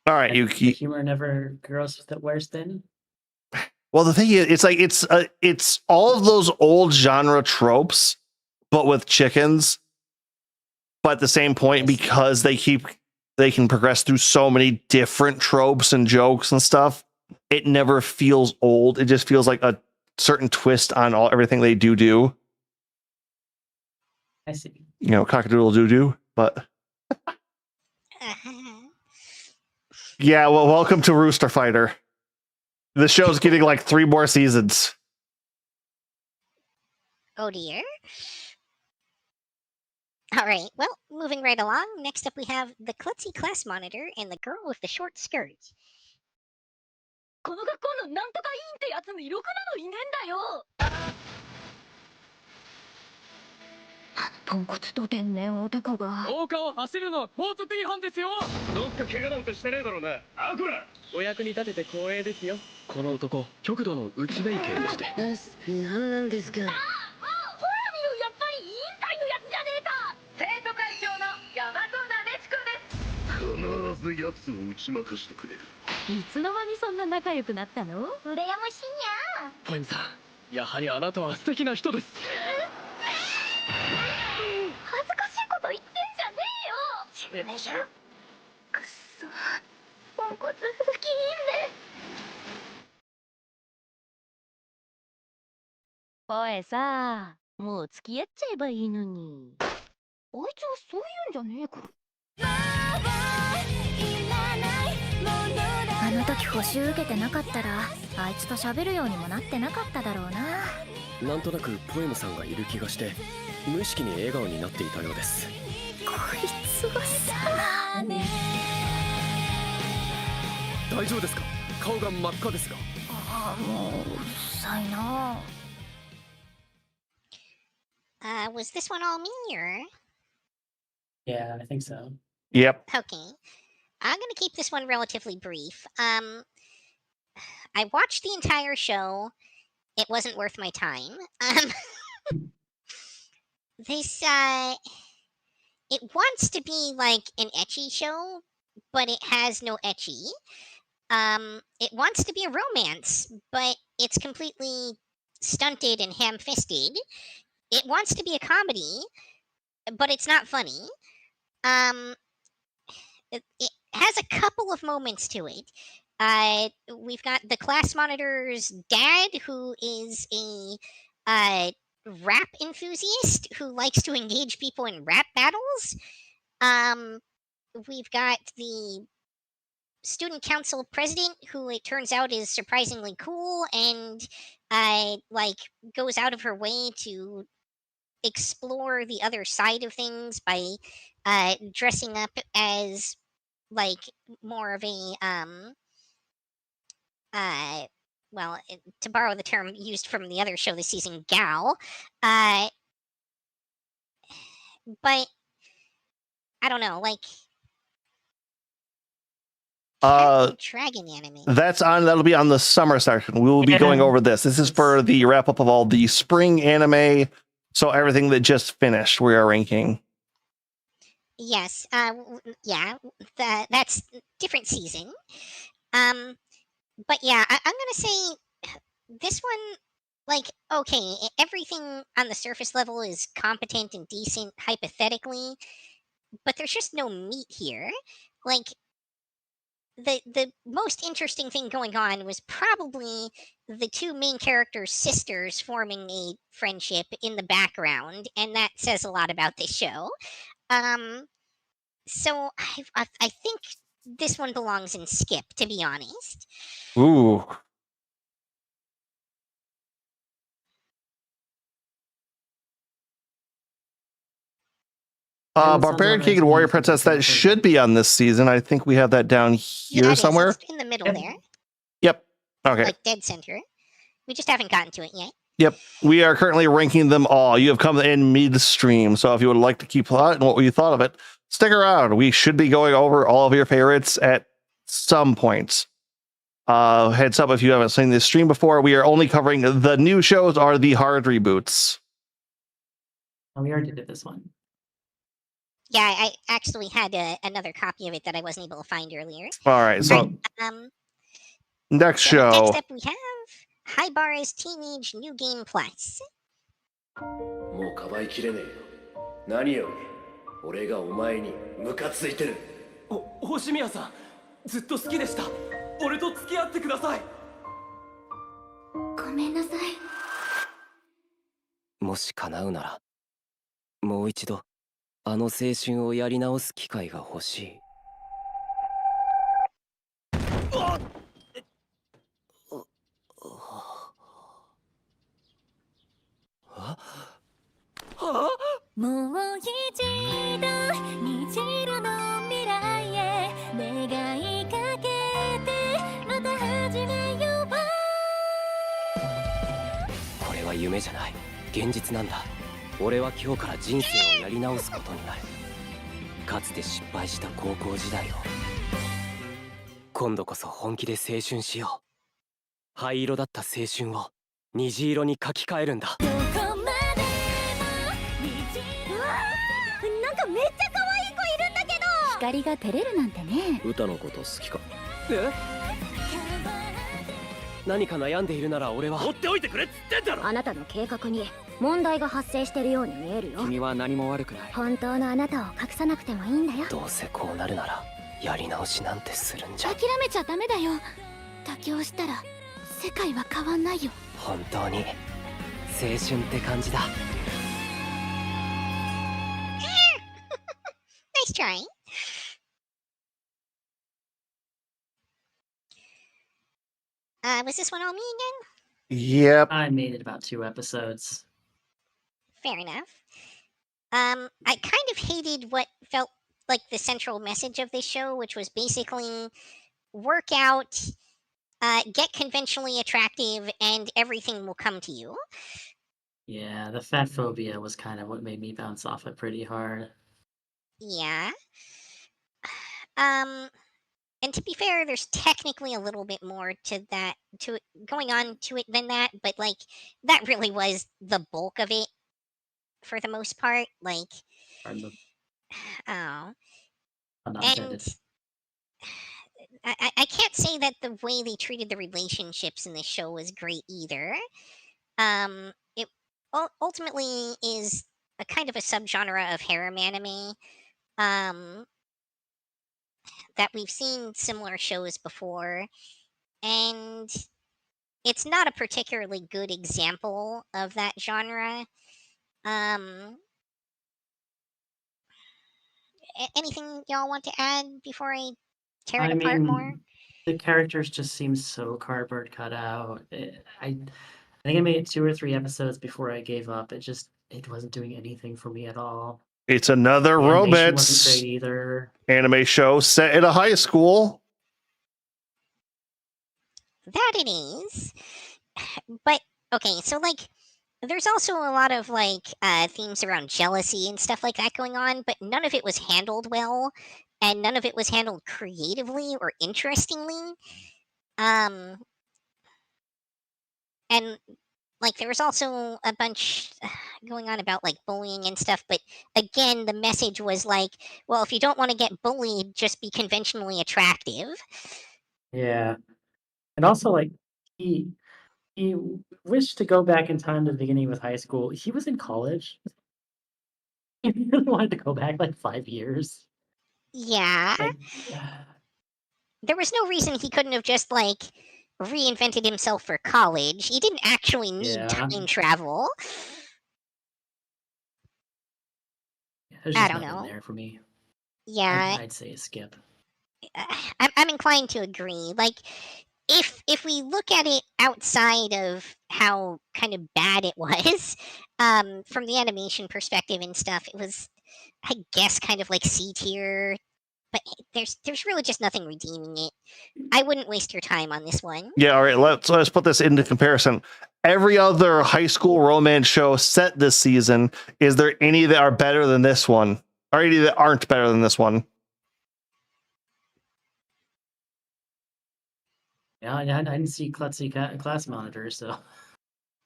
all right, the humor never grows worse than. Well, the thing is, it's all of those old genre tropes, but with chickens. But at the same point, because they can progress through so many different tropes and jokes and stuff, it never feels old. It just feels like a certain twist on everything they do. I see. Cockadoodle doo-doo, but yeah. Well, welcome to Rooster Fighter. The show's getting like 3 more seasons. Oh dear. All right, well, moving right along. Next up, we have the klutzy class monitor and the girl with the short skirt. この学校のなんとか委員ってやつにろくなのいねえんだよ。ポンコツと天然男が廊下を走るのは法則違反ですよ。どっか怪我なんてしてねえだろうな。あこら。お役に立てて光栄ですよ。この男、極度の内弁慶でして。何なんですか。あ、ほら見ろ、やっぱり委員会のやつじゃねえか。生徒会長の大和なでしこです。必ず奴を打ち負かしてくれる。いつの間にそんな仲良くなったの？羨ましいにゃ。ポエムさん、やはりあなたは素敵な人です。恥ずかしいこと言ってんじゃねえよ。でしょ。くっそ。ポンコツ不機嫌ね。おいさ、もう付き合っちゃえばいいのに。あいつはそういうんじゃねえか。あの時時補習受けてなかったらあいつと喋るようにもなってなかっただろうな。なんとなくポエムさんがいる気がして無意識に笑顔になっていたようです。こいつはさ。大丈夫ですか？顔が真っ赤ですが。ああ、もううるさいな。Was this one all me or? Yeah, I think so. Yep. Okay. I'm gonna keep this one relatively brief. I watched the entire show. It wasn't worth my time. This it wants to be like an ecchi show, but it has no ecchi. It wants to be a romance, but it's completely stunted and ham-fisted. It wants to be a comedy, but it's not funny. It has a couple of moments to it. We've got the class monitor's dad, who is a rap enthusiast who likes to engage people in rap battles. We've got the student council president, who it turns out is surprisingly cool and like goes out of her way to explore the other side of things by dressing up as like more of a well, to borrow the term used from the other show this season, gal. But I don't know, like dragon anime. That'll be on the summer section. We will be going over this. This is for the wrap up of all the spring anime. So everything that just finished, we are ranking. Yes. Yeah. That's different season. But yeah, I'm gonna say this one, like, okay, everything on the surface level is competent and decent hypothetically, but there's just no meat here. Like, the most interesting thing going on was probably the two main characters' sisters forming a friendship in the background, and that says a lot about this show. So I think this one belongs in skip, to be honest. Ooh. Barbarian King and Warrior Princess, that should be on this season. I think we have that down here Yeah, it is. somewhere. It's in the middle there, Yep. Okay. like dead center. We just haven't gotten to it yet. Yep. We are currently ranking them all. You have come in midstream. So if you would like to keep thought and what you thought of it, stick around. We should be going over all of your favorites at some points. Heads up if you haven't seen this stream before, we are only covering the new shows or the hard reboots. Oh, we already did this one. Yeah, I actually had another copy of it that I wasn't able to find earlier. All right. So next So show. next up we have Haibara's Teenage New Game Plus. もうかばいきれねえよ。何より俺がお前にムカついてる。星宮さん、ずっと好きでした。俺と付き合ってください。ごめんなさい。もし叶うなら、もう一度あの青春をやり直す機会が欲しい。もう一度虹色の未来へ願いかけてまた始めよう。これは夢じゃない、現実なんだ。俺は今日から人生をやり直すことになる。かつて失敗した高校時代を今度こそ本気で青春しよう。灰色だった青春を虹色に書き換えるんだ。なんかめっちゃ可愛い子いるんだけど。光が照れるなんてね。歌のこと好きか？え？何か悩んでいるなら俺は放っておいてくれっつってんだろ。あなたの計画に問題が発生してるように見えるよ。君は何も悪くない。本当のあなたを隠さなくてもいいんだよ。どうせこうなるならやり直しなんてするんじゃ。諦めちゃダメだよ。妥協したら世界は変わんないよ。本当に青春って感じだ。Nice try. Was this one all me again? Yep. I made it about 2 episodes. Fair enough. I kind of hated what felt like the central message of this show, which was basically work out, get conventionally attractive, and everything will come to you. Yeah, the fat phobia was kind of what made me bounce off it pretty hard. Yeah. And to be fair, there's technically a little bit more to that, to going on to it than that, but like that really was the bulk of it for the most part. Like, Pardon the oh, pun not and intended. I can't say that the way they treated the relationships in this show was great either. It ultimately is a kind of a subgenre of harem anime. That we've seen similar shows before, and it's not a particularly good example of that genre. Anything y'all want to add before I tear it apart more? The characters just seem so cardboard cut out. I think I made 2 or 3 episodes before I gave up. It wasn't doing anything for me at all. It's another The animation wasn't romance great either. anime show set in a high school. That it is. But okay, so like there's also a lot of like themes around jealousy and stuff like that going on, but none of it was handled well, and none of it was handled creatively or interestingly. And like there was also a bunch going on about like bullying and stuff, but again, the message was like, well, if you don't want to get bullied, just be conventionally attractive. Yeah. And also, like, he wished to go back in time to the beginning of high school. He was in college. He wanted to go back like 5 years. Yeah. Like, There was no reason he couldn't have just like reinvented himself for college. He didn't actually need Yeah. time travel. there's I just don't nothing know. there for me. Yeah, I'd say a skip. I'm inclined to agree. Like, if we look at it outside of how kind of bad it was, from the animation perspective and stuff, it was, I guess, kind of like C tier. But there's really just nothing redeeming it. I wouldn't waste your time on this one. Yeah, all right, let's put this into comparison. Every other high school romance show set this season, is there any that are better than this one? Or any that aren't better than this one? Yeah, I didn't see klutzy class monitor, so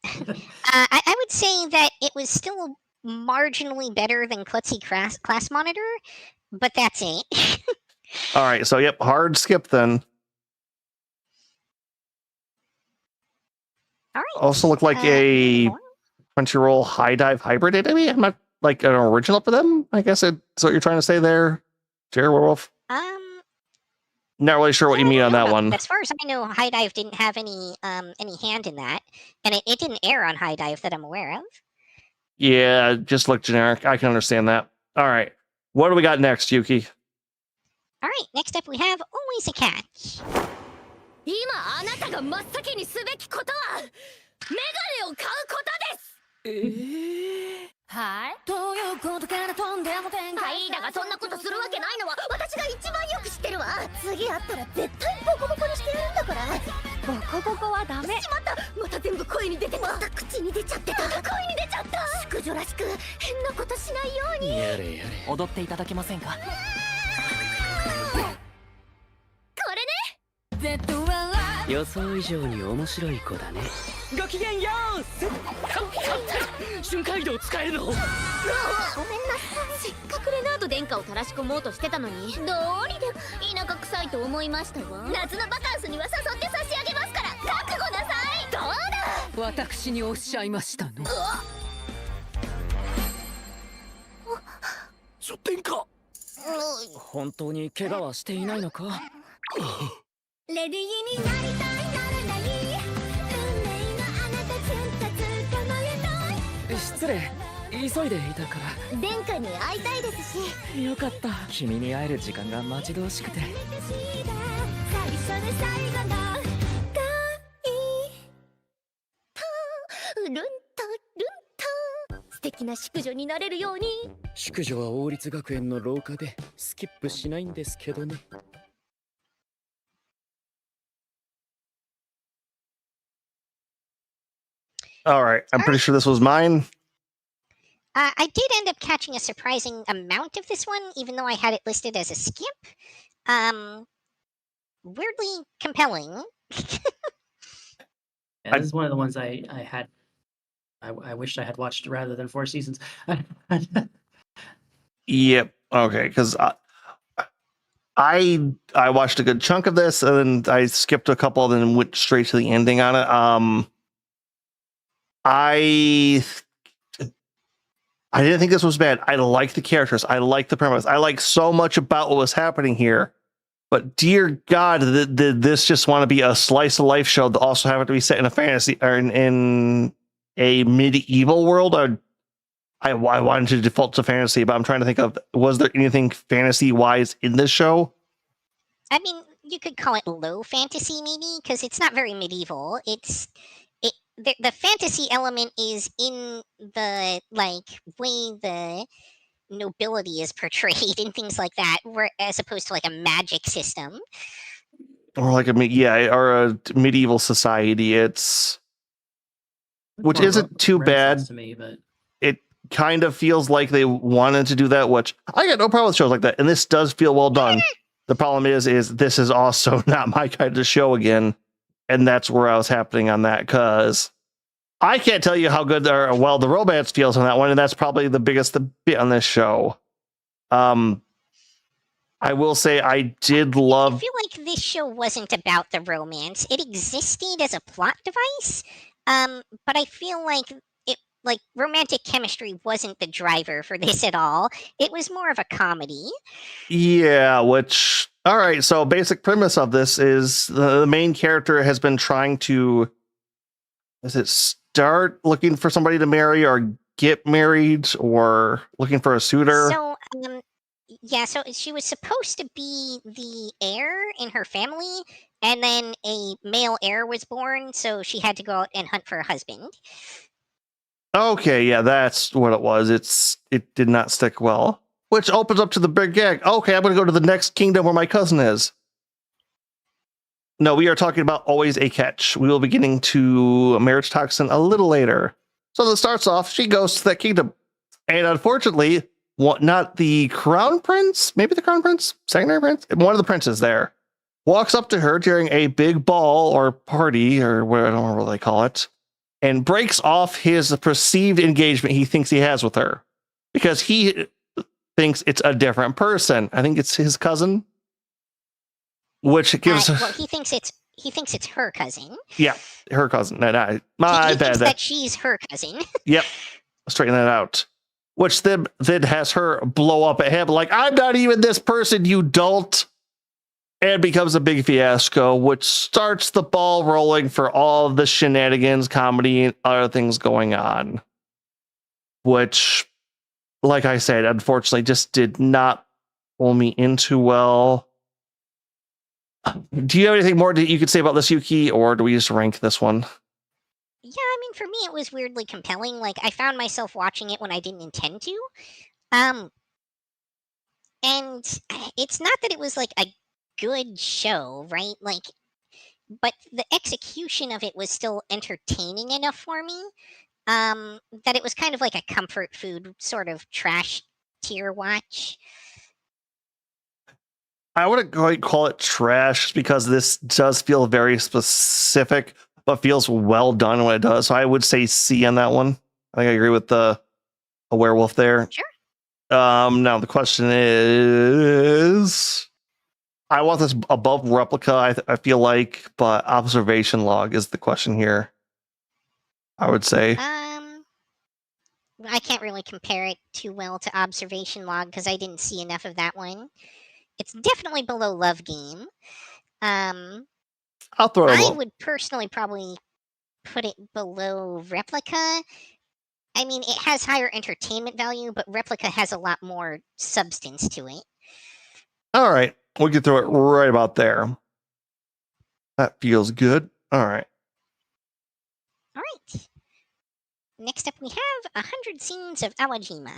I would say that it was still marginally better than Klutzy Class Monitor, but that's it. All right, so yep, hard skip then. All right. Also look like a Crunchyroll High Dive hybrid anime. I'm not like an original for them. I guess it's what you're trying to say there, Jerry Werewolf. Not really sure what you mean on that one. As far as I know, High Dive didn't have any hand in that, and it didn't air on High Dive that I'm aware of. Yeah, just look generic. I can understand that. All right, what do we got next, Yuki? All right, next up we have Always a Catch. 今あなたが真っ先にすべきことはメガネを買うことですはいということからとんでも展開だがそんなことするわけないのは私が一番よく知ってるわ次会ったら絶対ボコボコにしてやるんだからボコボコはダメしまったまた全部声に出てたまた口に出ちゃってた声に出ちゃった淑女らしく変なことしないようにやれやれ踊っていただけませんかこれね Z は予想以上に面白い子だねごきげんよう瞬間移動使えるのごめんなさいせっかくレナード殿下をたらし込もうとしてたのにどうりで田舎臭いと思いましたわ夏のバカンスには誘って差し上げますから覚悟なさいどうだ私におっしゃいましたの諸殿下本当に怪我はしていないのかレディーになりたいなれない運命のあなたずっと捕まえたい失礼急いでいたか殿下に会いたいですしらよかった君に会える時間が待ち遠しくて最初で最後の敵な淑女になれるように。淑女は王立学園の廊下でスキップしないんですけどね。All right, I'm pretty sure this was mine. I did end up catching a surprising amount of this one, even though I had it listed as a skip. Weirdly compelling. Yeah, this is one of the ones I had. I wished I had watched rather than 4 seasons. Yep. Okay, because I watched a good chunk of this, and then I skipped a couple, and then went straight to the ending on it. I didn't think this was bad. I like the characters. I like the premise. I like so much about what was happening here. But dear God, did this just want to be a slice of life show that also happened to be set in a fantasy or in a medieval world? I wanted to default to fantasy, but I'm trying to think of, was there anything fantasy wise in this show? I mean, you could call it low fantasy, maybe, because it's not very medieval. The fantasy element is in the way the nobility is portrayed and things like that, as opposed to like a magic system or like a medieval society. Which isn't too bad to me, but it kind of feels like they wanted to do that, which I got no problem with shows like that, and this does feel well done. The problem is this is also not my kind of show again, and that's where I was happening on that, because I can't tell you how good or well the romance feels on that one, and that's probably the biggest bit on this show. I will say I did love. I feel like this show wasn't about the romance. It existed as a plot device, but I feel like romantic chemistry wasn't the driver for this at all. It was more of a comedy. Yeah, which all right. So basic premise of this is the main character has been trying to. Is it start looking for somebody to marry or get married or looking for a suitor? So, so she was supposed to be the heir in her family, and then a male heir was born, so she had to go out and hunt for a husband. Okay, yeah, that's what it was. It did not stick well, which opens up to the big gag. Okay, I'm going to go to the next kingdom where my cousin is. No, we are talking about Always a Catch. We will be getting to Marriage Toxin a little later. So that starts off, she goes to that kingdom. And unfortunately, not the crown prince, maybe the crown prince, secondary prince, one of the princes there, walks up to her during a big ball or party, or what, I don't remember what they call it, and breaks off his perceived engagement he thinks he has with her. Because he thinks it's a different person. I think it's his cousin. Which gives well, he thinks it's her cousin. Yeah, her cousin. He Bad. thinks that she's her cousin. Yep, straighten that out. Which then has her blow up at him like, I'm not even this person, you dolt. And becomes a big fiasco, which starts the ball rolling for all of the shenanigans, comedy, and other things going on. Which, like I said, unfortunately just did not pull me into well. Do you have anything more that you could say about this, Yuki, or do we just rank this one? Yeah, I mean, for me, it was weirdly compelling. Like, I found myself watching it when I didn't intend to. And it's not that it was like a good show, right? Like, but the execution of it was still entertaining enough for me that it was kind of like a comfort food sort of trash tier watch. I wouldn't quite call it trash because this does feel very specific, but feels well done when it does. So I would say C on that one. I think I agree with a werewolf there. Sure. Now the question is, I want this above Replica, I feel like, but Observation Log is the question here. I would say. I can't really compare it too well to Observation Log because I didn't see enough of that one. It's definitely below Love Game. I'll throw it. I would personally probably put it below Replica. I mean, it has higher entertainment value, but Replica has a lot more substance to it. All right. We can throw it right about there. That feels good. All right. All right. Next up, we have 100 Scenes of Awajima.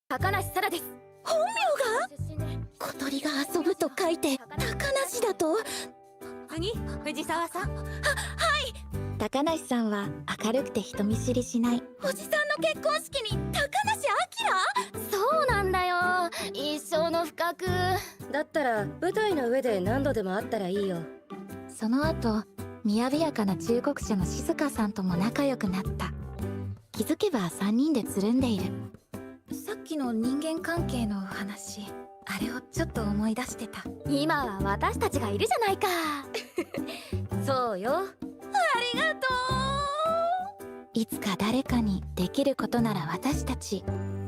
高梨沙羅です。本名が小鳥が遊ぶと書いて高梨だと。次、藤沢さん。はい。高梨さんは明るくて人見知りしない。おじさんの結婚式に高梨明？そうなんだよ。一生の不覚。だったら舞台の上で何度でも会ったらいいよ。その後、雅やかな忠告者の静香さんとも仲良くなった。気づけば3人でつるんでいる。さっきの人間関係のお話、あれをちょっと思い出してた。今は私たちがいるじゃないか。そうよ。ありがとう。いつか誰かにできることなら私たち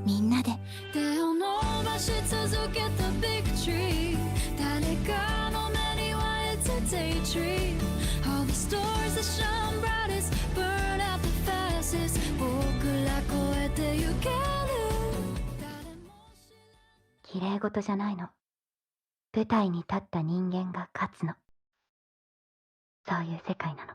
みんなで。手を伸ばし続けたビッグツリー。誰かの目には It's a daydream. All the stars that shine brightest burn out the fastest. 僕ら超えてゆける。綺麗事じゃないの。舞台に立った人間が勝つの。そういう世界なの。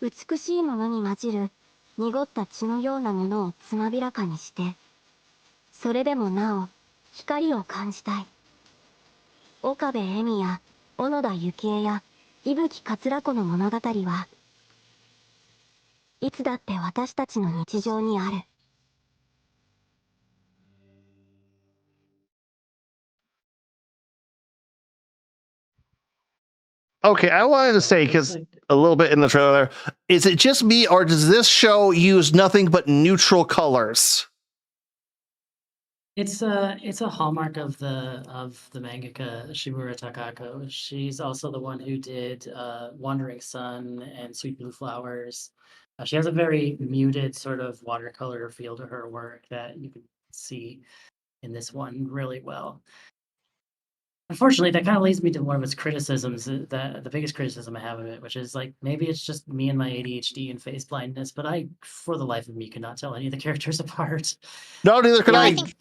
美しいものに混じる濁った血のようなものをつまびらかにして、それでもなお光を感じたい。岡部恵美や小野田幸恵や伊吹桂子の物語はいつだって私たちの日常にある。Okay, I wanted to say, because a little bit in the trailer, is it just me or does this show use nothing but neutral colors? It's a hallmark of the mangaka Shimura Takako. She's also the one who did Wandering Sun and Sweet Blue Flowers. She has a very muted sort of watercolor feel to her work that you can see in this one really well. Unfortunately, that kind of leads me to one of its criticisms, the biggest criticism I have of it, which is like, maybe it's just me and my ADHD and face blindness, but I, for the life of me, could not tell any of the characters apart. No, neither could I. I think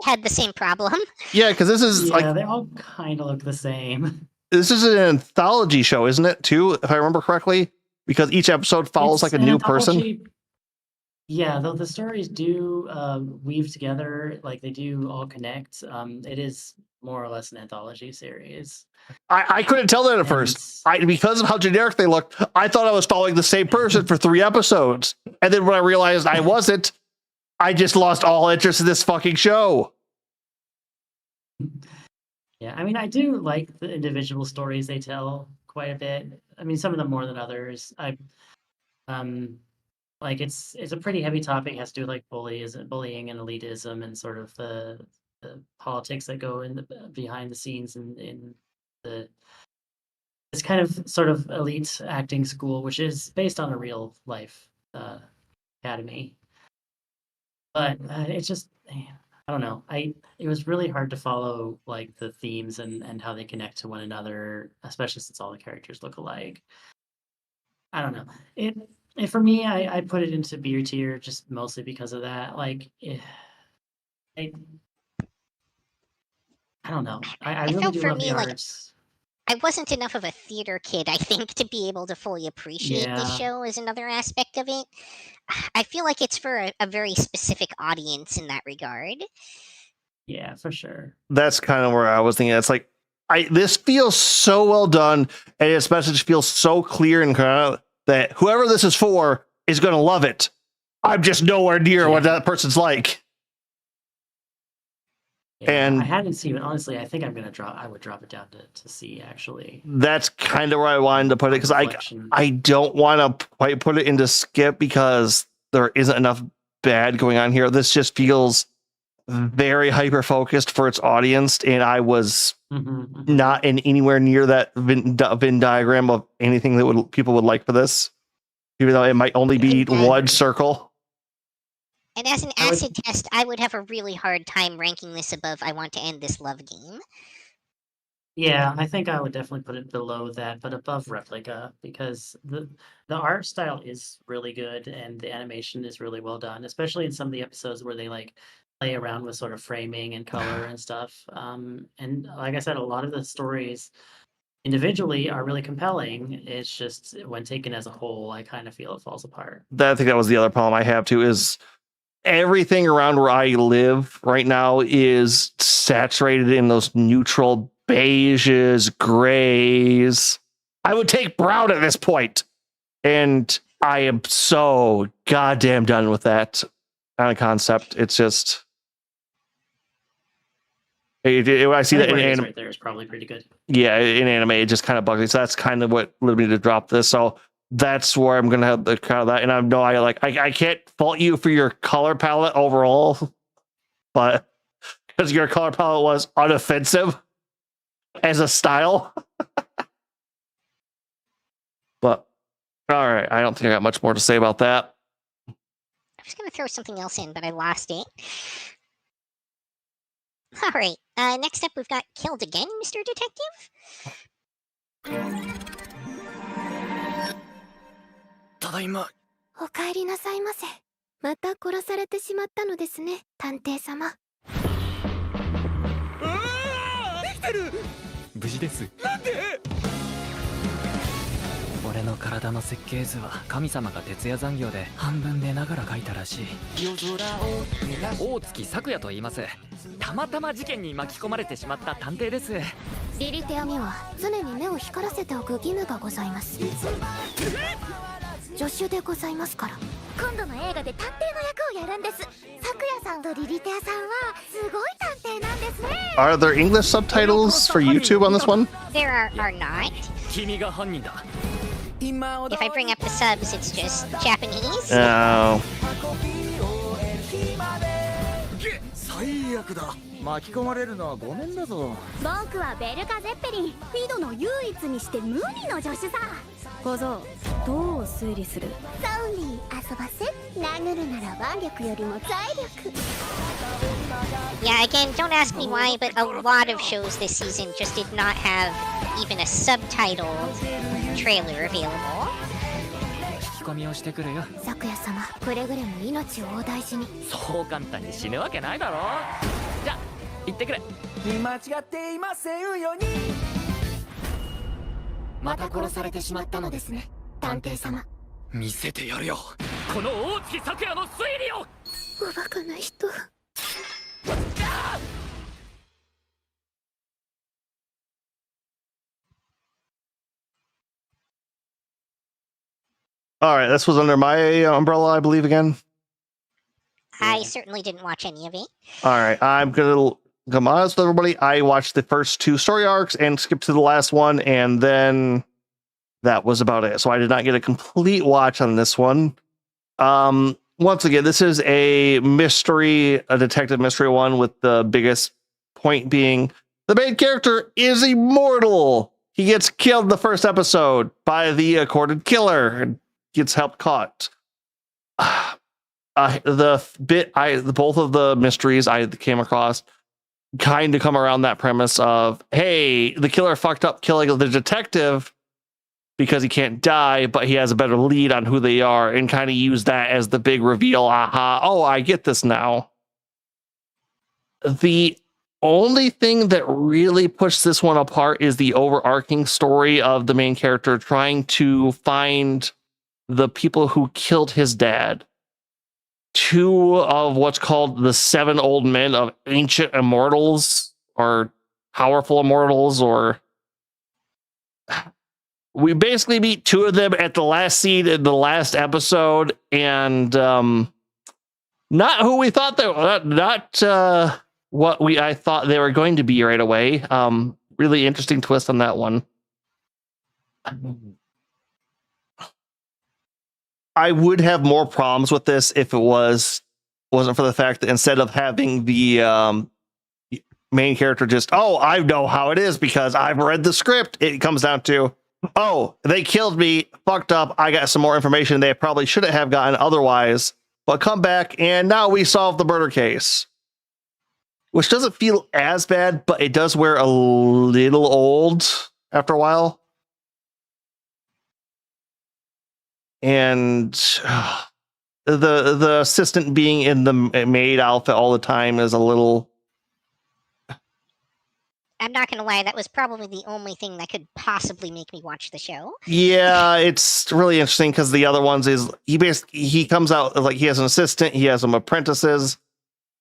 had the same problem. Yeah, because this is like, they all kind of look the same. This is an anthology show, isn't it, too, if I remember correctly? Because each episode follows like a new person. Yeah, though the stories do weave together, like they do all connect. It is more or less an anthology series. I couldn't tell that at first. Because of how generic they looked, I thought I was following the same person for 3 episodes. And then when I realized I wasn't, I just lost all interest in this fucking show. Yeah, I mean, I do like the individual stories they tell quite a bit. I mean, some of them more than others. Like it's a pretty heavy topic. It has to do with like bullying and elitism and sort of the politics that go in behind the scenes in this kind of sort of elite acting school, which is based on a real life academy. But it's just, I don't know. It was really hard to follow like the themes and how they connect to one another, especially since all the characters look alike. I don't know. For me, I put it into B tier just mostly because of that. Like, I don't know. I really felt do for love the me, like, arts. I wasn't enough of a theater kid, I think, to be able to fully appreciate this Yeah. show is another aspect of it. I feel like it's for a very specific audience in that regard. Yeah, for sure. That's kind of where I was thinking. It's like, this feels so well done, and its message feels so clear and kind of that whoever this is for is going to love it. I'm just nowhere near what that person's like. Yeah, And I hadn't seen it. Honestly, I think I would drop it down to C, actually. that's kind of where I wanted to put it, because I don't want to quite put it into skip because there isn't enough bad going on here. This just feels very hyper focused for its audience, and I was not in anywhere near that Venn diagram of anything that people would like for this, even though it might only be one circle. And as an acid test, I would have a really hard time ranking this above I Want to End This Love Game. Yeah, I think I would definitely put it below that, but above Replica because the art style is really good and the animation is really well done, especially in some of the episodes where they like play around with sort of framing and color and stuff. And like I said, a lot of the stories individually are really compelling. It's just when taken as a whole, I kind of feel it falls apart. I think that was the other problem I have too, is everything around where I live right now is saturated in those neutral beiges, grays. I would take brown at this point, and I am so goddamn done with that kind of concept. It's just I see that in anime. Right there is probably pretty good. Yeah, in anime, it just kind of bugs me. So that's kind of what led me to drop this. So that's where I'm gonna have the kind of that. And I can't fault you for your color palette overall, but because your color palette was unoffensive as a style. But all right, I don't think I got much more to say about that. I was going to throw something else in, but I lost it. All right. Next up, we've got Killed Again, Mr. Detective. ただいま。お帰りなさいませ。また殺されてしまったのですね、探偵様。生きてる。無事です。なんで？俺の体の設計図は神様が徹夜残業で半分寝ながら描いたらしい。大月咲夜と言います。たまたま事件に巻き込まれてしまった探偵です。リリテアには常に目を光らせておく義務がございます。助手でございますから。今度の映画で探偵の役をやるんです。咲夜さんとリリテアさんはすごい探偵なんですね。Are there English subtitles for YouTube on this one? There are not. 君が犯人だ。If I bring up the subs, it's just Japanese. No. 最悪だ。巻き込まれるのはごめんだぞ。僕はベルカ・ゼッペリン、フィドの唯一にして無二の助手さ。小僧、どう推理する？ソンリー、遊ばせ。殴るなら腕力よりも財力。Yeah, again, don't ask me why, but a lot of shows this season just did not have even a subtitled trailer available. 聞き込みをしてくるよ。咲夜様、くれぐれも命をお大事に。そう簡単に死ぬわけないだろ。じゃ、行ってくれ。見間違っていませんように。また殺されてしまったのですね、探偵様。見せてやるよ。この大月咲夜の推理を。おバカな人。All right, this was under my umbrella, I believe, again. I certainly didn't watch any of it. All right, I'm gonna come honest with everybody. I watched the first two story arcs and skipped to the last one, and then that was about it. So I did not get a complete watch on this one. Once again, this is a detective mystery one, with the biggest point being the main character is immortal. He gets killed in the first episode by the accorded killer and gets help caught. Both of the mysteries I came across kind of come around that premise of, hey, the killer fucked up killing the detective because he can't die, but he has a better lead on who they are, and kind of use that as the big reveal. Aha, oh, I get this now. The only thing that really pushed this one apart is the overarching story of the main character trying to find the people who killed his dad. Two of what's called the 7 old men of ancient immortals, or powerful immortals, or we basically meet 2 of them at the last scene in the last episode, and not who we thought they were, not I thought they were going to be right away. Really interesting twist on that one. I would have more problems with this if it wasn't for the fact that instead of having the main character just, oh, I know how it is because I've read the script, it comes down to, oh, they killed me, fucked up, I got some more information they probably shouldn't have gotten otherwise, but come back and now we solved the murder case. which doesn't feel as bad, but it does wear a little old after a while. And the assistant being in the maid outfit all the time is a little. I'm not gonna lie, that was probably the only thing that could possibly make me watch the show. Yeah, it's really interesting because the other ones is he comes out like he has an assistant, he has some apprentices.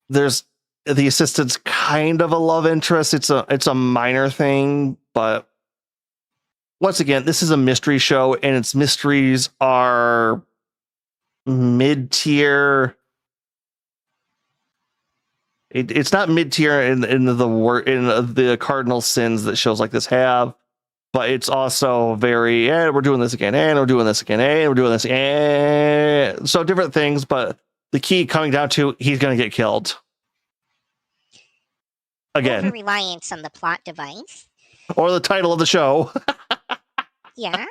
There's the assistant's kind of a love interest. It's a minor thing, but once again, this is a mystery show, and its mysteries are mid-tier. It's not mid-tier in the cardinal sins that shows like this have, but it's also very, we're doing this again, and we're doing this again, and we're doing this, and so different things. But the key coming down to he's going to get killed again. Over reliance on the plot device, or the title of the show. Yeah.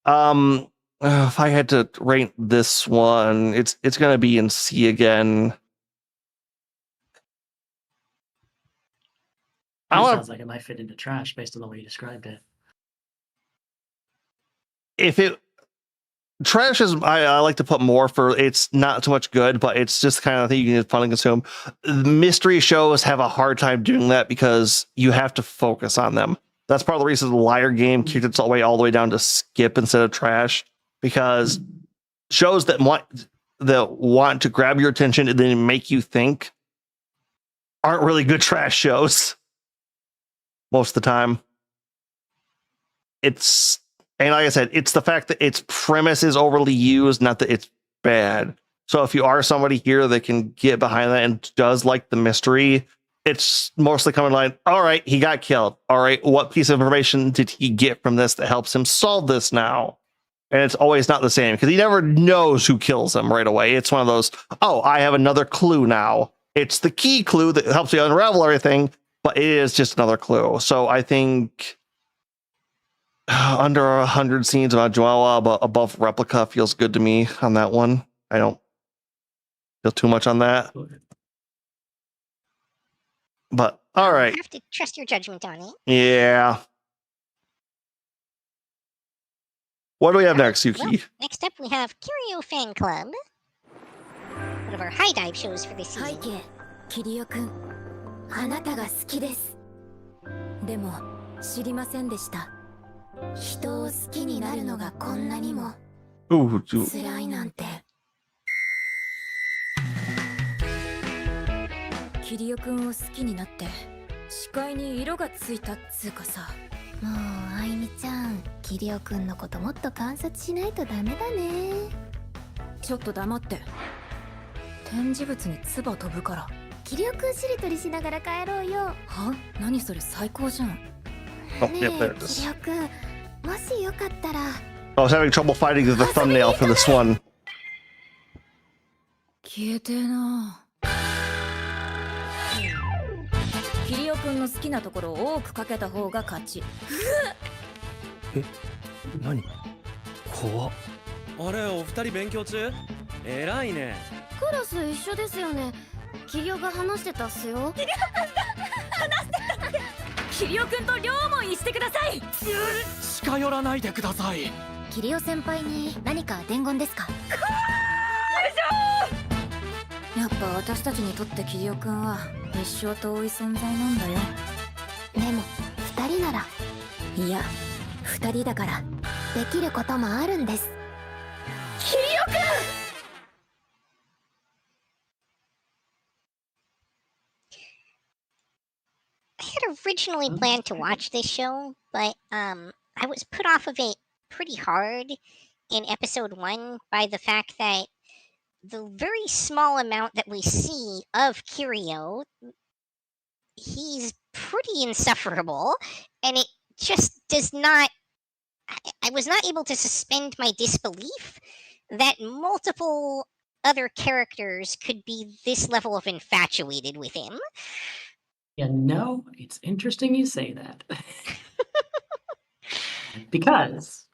If I had to rank this one, it's going to be in C again. Sounds like it might fit into trash based on the way you described it. Trash is, I like to put more for, it's not so much good, but it's just kind of thing you can just fun and consume. Mystery shows have a hard time doing that because you have to focus on them. That's part of the reason the Liar Game kicked its way all the way down to skip instead of trash, because shows that want to grab your attention and then make you think aren't really good trash shows most of the time. And like I said, it's the fact that its premise is overly used, not that it's bad. So if you are somebody here that can get behind that and does like the mystery, it's mostly coming like, all right, he got killed. All right, what piece of information did he get from this that helps him solve this now? And it's always not the same because he never knows who kills him right away. It's one of those, oh, I have another clue now. It's the key clue that helps you unravel everything, but it is just another clue. So I think under 100 scenes about Joella, but above Replica feels good to me on that one. I don't feel too much on that. But all right. You have to trust your judgment on it. Yeah. What do we have next, Yuki? Well, next up we have Kiryu Fan Club. One of our high dive shows for this season. キリオくん、あなたが好きです。でも知りませんでした。人を好きになるのがこんなにも辛いなんて。キリオくんを好きになって視界に色がついたっつうかさ。もうあいみちゃん、キリオくんのこともっと観察しないとダメだね。ちょっと黙って。展示物に唾飛ぶから。キリオくんしりとりしながら帰ろうよ。は？何それ最高じゃん。ねえ、キリオくん、もしよかったら。I was having trouble finding the thumbnail for this one. 消えてえな。キリオくんの好きなところを多くかけた方が勝ち。え、何？怖っ。あれ、お二人勉強中？偉いね。クラス一緒ですよね。キリオが話してたっすよ。キリオくんだ。話してたって。キリオくんと両思いしてください。近寄らないでください。キリオ先輩に何か伝言ですか？やっぱ私たちにとってキリオくんは一生遠い存在なんだよ。でも二人なら。いや、二人だからできることもあるんです。キリオくん。I had originally planned to watch this show, but I was put off of it pretty hard in episode 1 by the fact that the very small amount that we see of Kiryu, he's pretty insufferable, and it just does not. I was not able to suspend my disbelief that multiple other characters could be this level of infatuated with him. Yeah, no, it's interesting you say that. Because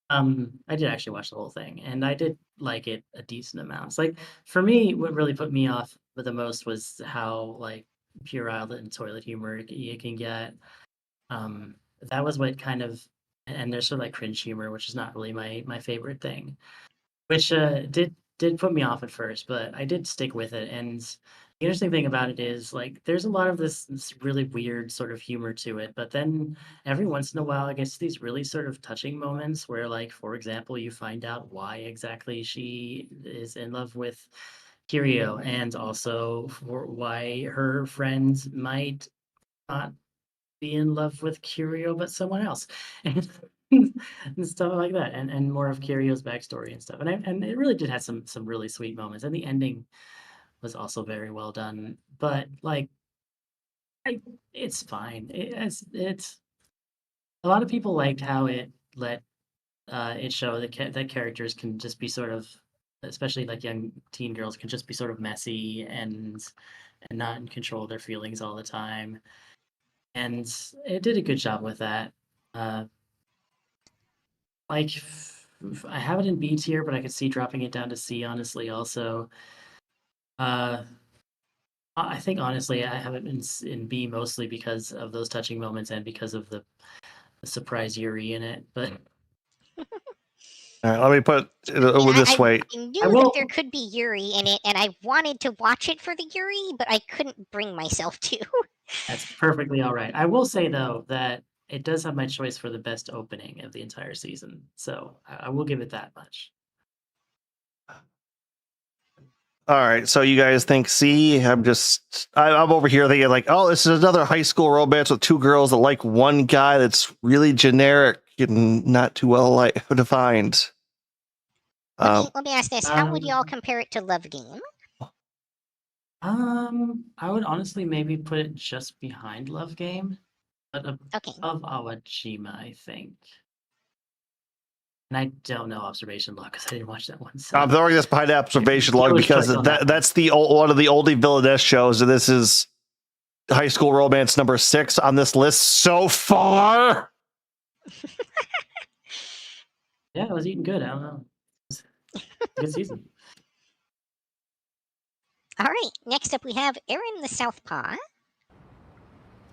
I did actually watch the whole thing, and I did like it a decent amount. It's like, for me, what really put me off the most was how, like, puerile and toilet humor you can get. That was what kind of, and there's sort of like cringe humor, which is not really my favorite thing, which did put me off at first, but I did stick with it. And the interesting thing about it is like there's a lot of this really weird sort of humor to it, but then every once in a while, I guess these really sort of touching moments where, like, for example, you find out why exactly she is in love with Kirio, and also for why her friends might not be in love with Kirio but someone else, and, and stuff like that, and more of Kirio's backstory and stuff. And it really did have some really sweet moments, and the ending was also very well done. But like, it's fine. It's a lot of people liked how it let it show that characters can just be sort of, especially like young teen girls, can just be sort of messy and not in control of their feelings all the time. And it did a good job with that. Like, I have it in B tier, but I could see dropping it down to C, honestly, also. I think, honestly, I have it in B mostly because of those touching moments and because of the surprise Yuri in it. But all right, let me put it this way. I knew that there could be Yuri in it, and I wanted to watch it for the Yuri, but I couldn't bring myself to. That's perfectly all right. I will say, though, that it does have my choice for the best opening of the entire season. So I will give it that much. All right, so you guys think C? I'm over here thinking like, oh, this is another high school romance with two girls that like one guy that's really generic and not too well defined. Let me ask this: how would y'all compare it to Love Game? I would honestly maybe put it just behind Love Game, but above Awajima, I think. And I don't know Observation Log because I didn't watch that one. So. I'm throwing this behind Observation Log because that's the one of the oldie villainess shows, and this is high school romance number 6 on this list so far. Yeah, it was eating good. I don't know. It was a good season. All right, next up we have Aaron the Southpaw.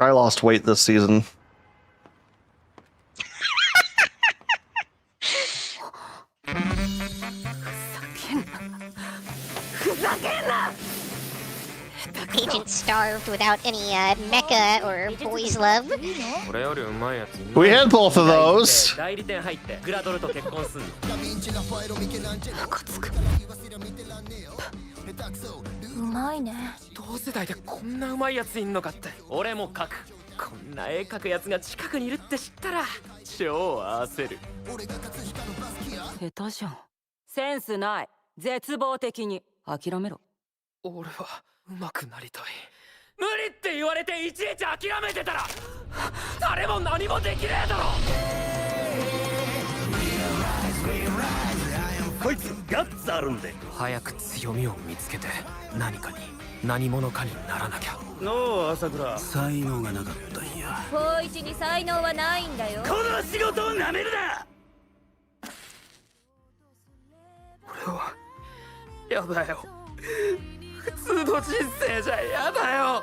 I lost weight this season. Agent starved without any mecha or boys love. We had both of those. うまいね。同世代でこんなうまいやついんのかって。俺も描く。こんな絵描くやつが近くにいるって知ったら超焦る。下手じゃん。センスない。絶望的に。諦めろ。俺は上手くなりたい。無理って言われていちいち諦めてたら誰も何もできねえだろ。こいつガッツあるんで。早く強みを見つけて何かに何者かにならなきゃ。のう朝倉、才能がなかったんや。高一に才能はないんだよ。この仕事をなめるな。俺はやだよ。普通の人生じゃやだよ。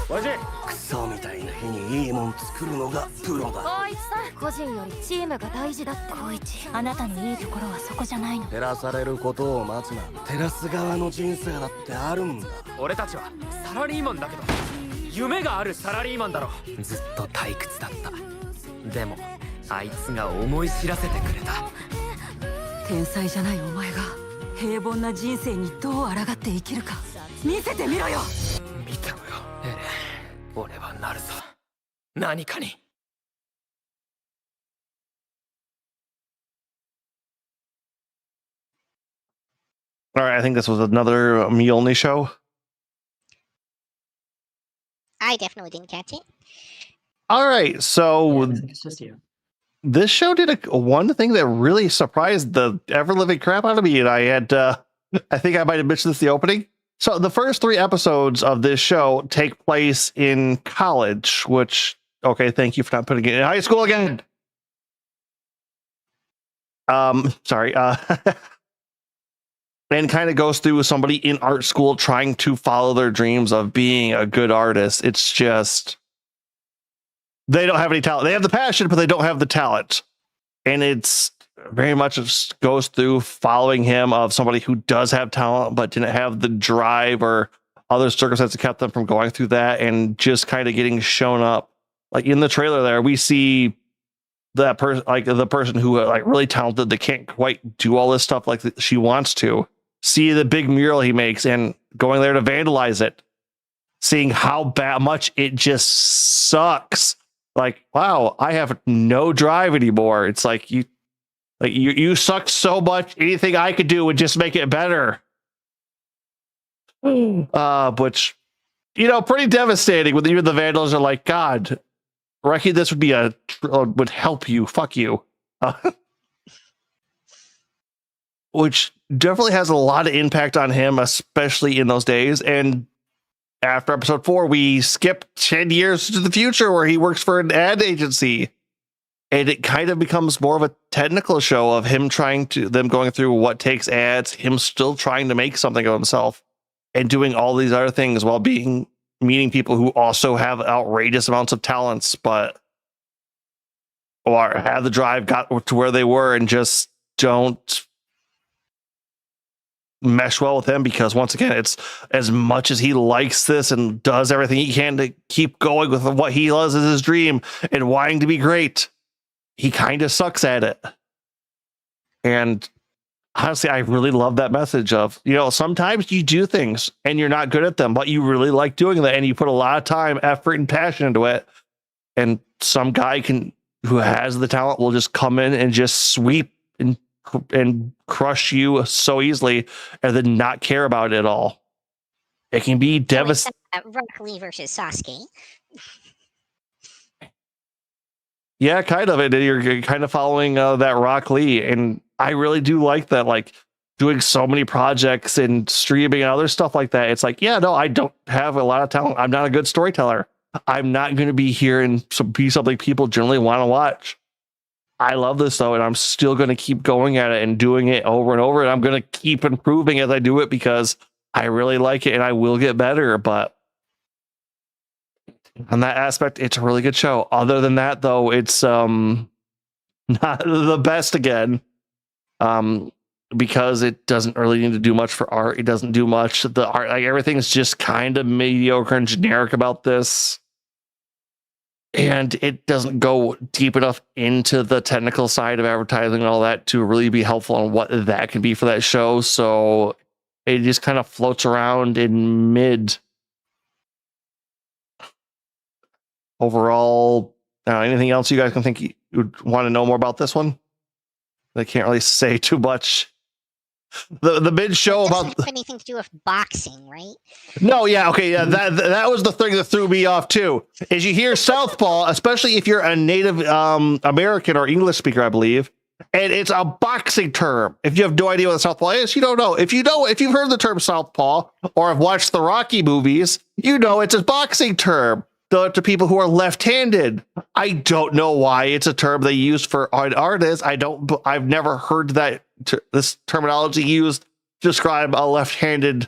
わしクソみたいな日にいいもん作るのがプロだ。光一さん、個人よりチームが大事だって。光一、あなたのいいところはそこじゃないの。照らされることを待つな。照らす側の人生だってあるんだ。俺たちはサラリーマンだけど夢があるサラリーマンだろ。ずっと退屈だった。でもあいつが思い知らせてくれた。天才じゃないお前が平凡な人生にどう抗って生きるか見せてみろよ。見てろよエレン。俺はなるぞ何かに。All right, I think this was another Mjolnir show. I definitely didn't catch it. All right, so it's just you. This show did one thing that really surprised the ever-living crap out of me, and I had, I think I might have mentioned this in the opening. So the first 3 episodes of this show take place in college, which, okay, thank you for not putting it in high school again. Sorry. and kind of goes through somebody in art school trying to follow their dreams of being a good artist. It's just, they don't have any talent. They have the passion, but they don't have the talent. And it's very much just goes through following him of somebody who does have talent, but didn't have the drive or other circumstances kept them from going through that, and just kind of getting shown up. Like in the trailer there, we see that person, like the person who like really talented, they can't quite do all this stuff like she wants to. See the big mural he makes and going there to vandalize it, seeing how much it just sucks. Like, wow, I have no drive anymore. It's like you suck so much. Anything I could do would just make it better. Which, you know, pretty devastating when even the vandals are like, God, wrecking this would help you. Fuck you. Which definitely has a lot of impact on him, especially in those days. And after episode 4, we skip 10 years to the future where he works for an ad agency. And it kind of becomes more of a technical show of him them going through what takes ads, him still trying to make something of himself and doing all these other things while meeting people who also have outrageous amounts of talents, but or have the drive, got to where they were, and just don't mesh well with him. Because once again, it's as much as he likes this and does everything he can to keep going with what he loves as his dream and wanting to be great, he kind of sucks at it. And honestly, I really love that message of, you know, sometimes you do things and you're not good at them, but you really like doing that and you put a lot of time, effort, and passion into it. And some guy who has the talent will just come in and just sweep and crush you so easily and then not care about it at all. It can be devastating. Rock Lee versus Sasuke. Yeah, kind of. And you're kind of following that Rock Lee. And I really do like that, like doing so many projects and streaming and other stuff like that. It's like, yeah, no, I don't have a lot of talent. I'm not a good storyteller. I'm not going to be here and be something people generally want to watch. I love this though, and I'm still going to keep going at it and doing it over and over. And I'm going to keep improving as I do it because I really like it and I will get better. But on that aspect, it's a really good show. Other than that, though, it's not the best again, because it doesn't really need to do much for art. It doesn't do much. The art, like everything's just kind of mediocre and generic about this. And it doesn't go deep enough into the technical side of advertising and all that to really be helpful on what that can be for that show. So it just kind of floats around in mid. Overall, anything else you guys can think you would want to know more about this one? They can't really say too much. The mid show about have anything to do with boxing, right? No, yeah, okay, yeah, that was the thing that threw me off too. Is you hear Southpaw, especially if you're a native American or English speaker, I believe, and it's a boxing term. If you have no idea what a Southpaw is, you don't know. If you've heard the term Southpaw or have watched the Rocky movies, you know it's a boxing term. To people who are left-handed, I don't know why it's a term they use for an artist. I've never heard this terminology used to describe a left-handed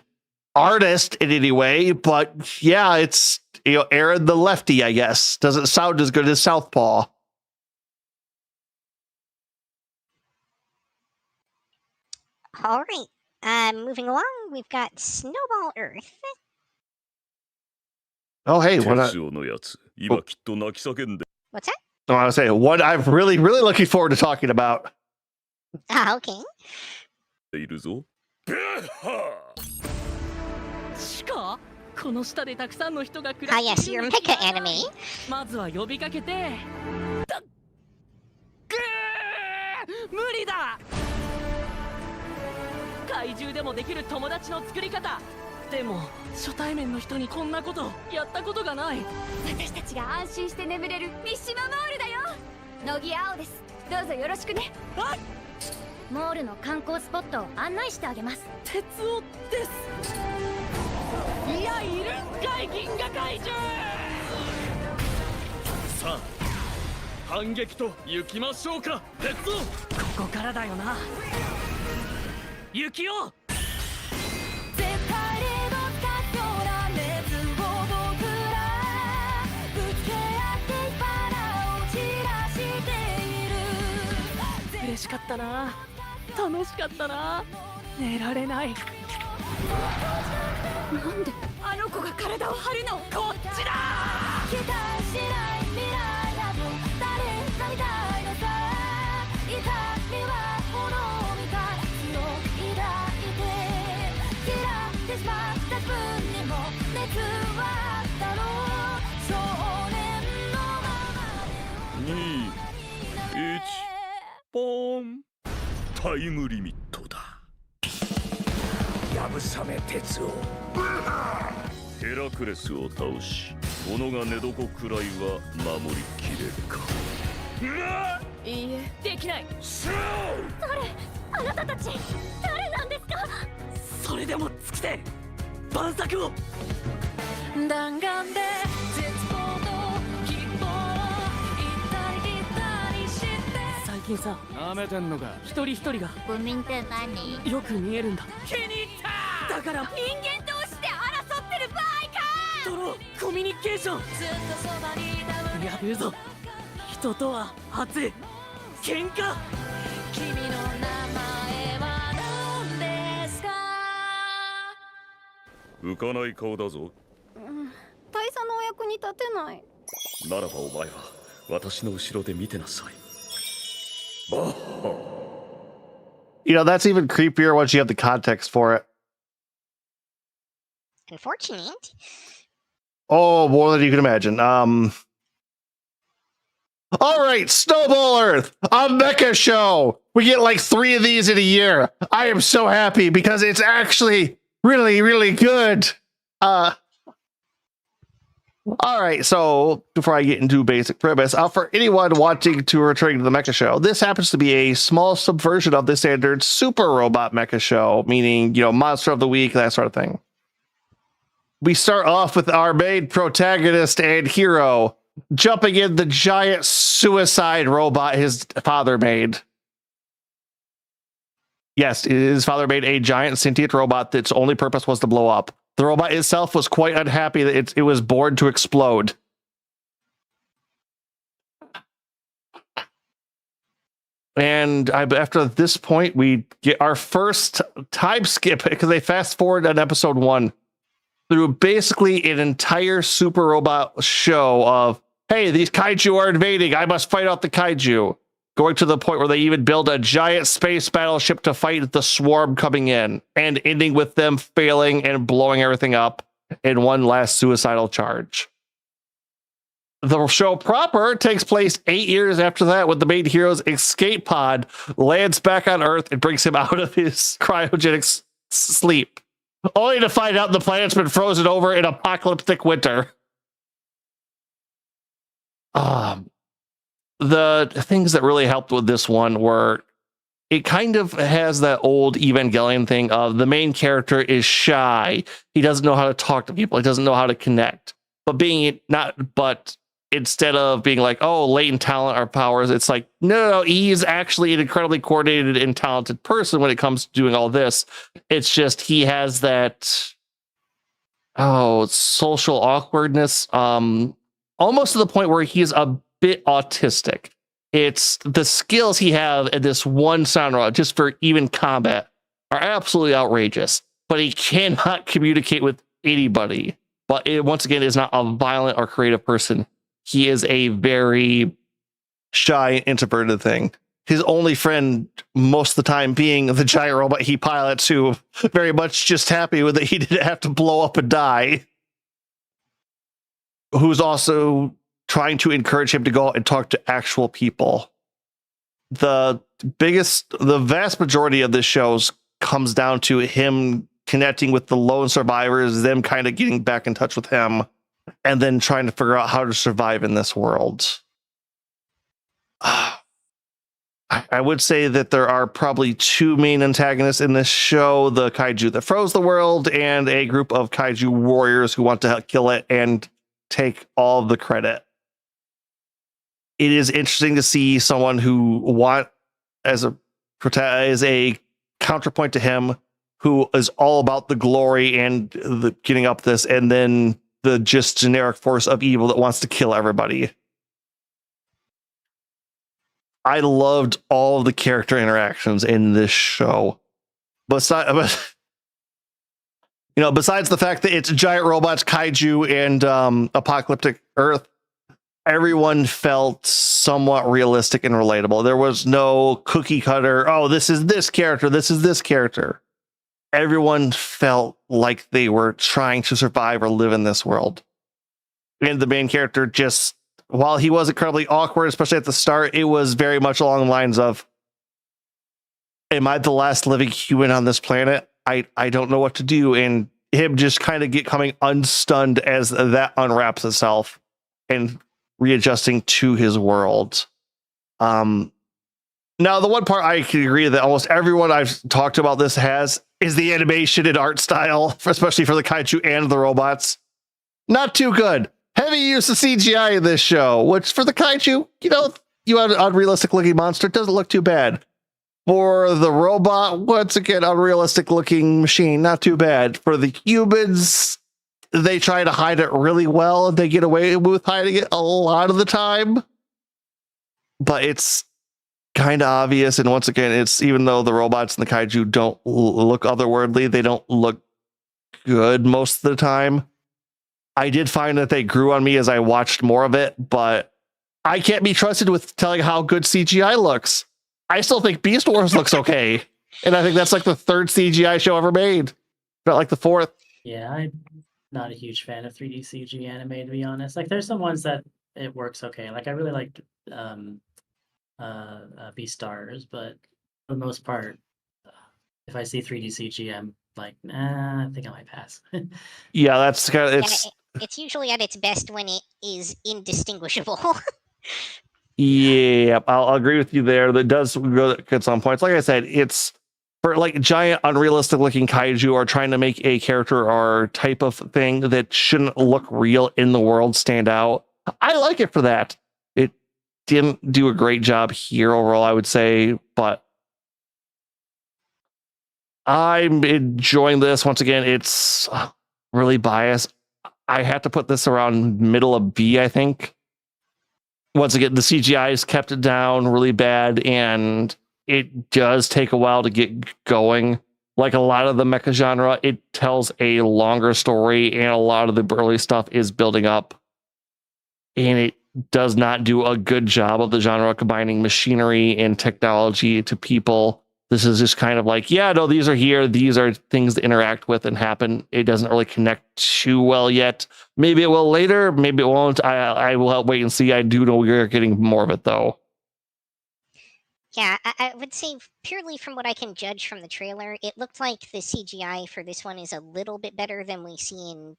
artist in any way. But yeah, it's, you know, Aaron the lefty, I guess. Doesn't sound as good as Southpaw. All right. Moving along, we've got Snowball Earth. Oh, hey, What's that? I want to say what I'm really, really looking forward to talking about. Ah, okay. Ah, yes, your mecha anime. まずは呼びかけて無理だ怪獣でもできる友達の作り方でも初対面の人にこんなことやったことがない私たちが安心して眠れる三島モールだよ乃木青ですどうぞよろしくねはいモールの観光スポットを案内してあげます鉄夫ですいやいるんかい銀河怪獣さあ反撃と行きましょうか鉄夫ここからだよな雪をかったな。楽しかったな。寝られない。なんであの子が体を張るの？こっちだ。期待しない未来など誰かみたいのさ。痛みは炎みたい強い抱いて嫌ってしまった自分にも熱はあったろう。少年のまま2、1、ポーン。タイムリミットだ。やぶさめ鉄をヘラクレスを倒し、己が寝床くらいは守りきれるか。いいえ、できない。誰？あなたたち誰なんですか？それでも尽きて万策を。弾丸で絶望と希望を行ったり来たりして。最近さ、なめてんのか。一人一人が不眠って何？よく見えるんだ。気に入った。だから人間同士で争ってる場合か。取ろうコミュニケーション。ずっとそばにいたのに。やべえぞ。人とは熱い喧嘩。君の名前は何ですか？浮かない顔だぞ。大佐のお役に立てない。ならばお前は私の後ろで見てなさい。You know, that's even creepier once you have the context for it. Unfortunate. Oh, more than you can imagine. All right, Snowball Earth, a mecha show. We get like 3 of these in a year. I am so happy because it's actually really, really good. All right, so before I get into basic premise, for anyone wanting to return to the mecha show, this happens to be a small subversion of the standard super robot mecha show, meaning, monster of the week, that sort of thing. We start off with our main protagonist and hero jumping in the giant suicide robot his father made. Yes, his father made a giant sentient robot that's only purpose was to blow up. The robot itself was quite unhappy that it was born to explode. And after this point, we get our first time skip because they fast forward on episode 1 through basically an entire super robot show of, hey, these kaiju are invading. I must fight out the kaiju. Going to the point where they even build a giant space battleship to fight the swarm coming in, and ending with them failing and blowing everything up in one last suicidal charge. The show proper takes place 8 years after that, when the main hero's escape pod lands back on Earth and brings him out of his cryogenic sleep, only to find out the planet's been frozen over in apocalyptic winter. The things that really helped with this one were, it kind of has that old Evangelion thing of the main character is shy. He doesn't know how to talk to people. He doesn't know how to connect. But instead of being like, oh, latent talent or powers, it's like, no, he's actually an incredibly coordinated and talented person when it comes to doing all this. It's just he has that social awkwardness, almost to the point where he's a bit autistic. It's the skills he have in this one sound rod just for even combat are absolutely outrageous, but he cannot communicate with anybody. But it, once again, is not a violent or creative person. He is a very shy, introverted thing. His only friend most of the time being the giant robot he pilots, who very much just happy with it. He didn't have to blow up and die. Who's also trying to encourage him to go out and talk to actual people. The vast majority of this show comes down to him connecting with the lone survivors, them kind of getting back in touch with him, and then trying to figure out how to survive in this world. I would say that there are probably 2 main antagonists in this show, the kaiju that froze the world and a group of kaiju warriors who want to kill it and take all of the credit. It is interesting to see someone who as a counterpoint to him, who is all about the glory and the getting up this, and then the just generic force of evil that wants to kill everybody. I loved all of the character interactions in this show. Besides the fact that it's giant robots, kaiju, and apocalyptic Earth, everyone felt somewhat realistic and relatable. There was no cookie cutter, oh, this is this character, this is this character. Everyone felt like they were trying to survive or live in this world. And the main character just, while he was incredibly awkward, especially at the start, it was very much along the lines of, am I the last living human on this planet? I don't know what to do. And him just kind of coming unstunned as that unwraps itself and readjusting to his world. Now, the one part I can agree that almost everyone I've talked about this has is the animation and art style, especially for the kaiju and the robots. Not too good. Heavy use of CGI in this show, which for the kaiju, you had an unrealistic looking monster. It doesn't look too bad. For the robot, once again, unrealistic looking machine, not too bad. For the humans, they try to hide it really well, and they get away with hiding it a lot of the time. But it's kind of obvious, and once again, it's even though the robots and the kaiju don't look otherworldly, they don't look good most of the time. I did find that they grew on me as I watched more of it, but I can't be trusted with telling how good CGI looks. I still think Beast Wars looks okay. And I think that's like the third CGI show ever made. Not like the fourth. Yeah, I'm not a huge fan of 3D CG anime, to be honest. Like, there's some ones that it works okay. Like, I really liked Beastars, but for the most part, if I see 3D CG, I'm like, nah, I think I might pass. Yeah, that's kind of, it's usually at its best when it is indistinguishable. Yeah, I'll agree with you there. That does go at some points. Like I said, it's for like giant, unrealistic looking kaiju or trying to make a character or type of thing that shouldn't look real in the world stand out. I like it for that. It didn't do a great job here overall, I would say, but I'm enjoying this. Once again, it's really biased. I have to put this around middle of B, I think. Once again, the CGI has kept it down really bad, and it does take a while to get going. Like a lot of the mecha genre, it tells a longer story, and a lot of the early stuff is building up. And it does not do a good job of the genre combining machinery and technology to people. This is just kind of like, yeah, no, these are here. These are things to interact with and happen. It doesn't really connect too well yet. Maybe it will later. Maybe it won't. I will wait and see. I do know we're getting more of it, though. Yeah, I would say purely from what I can judge from the trailer, it looked like the CGI for this one is a little bit better than we see in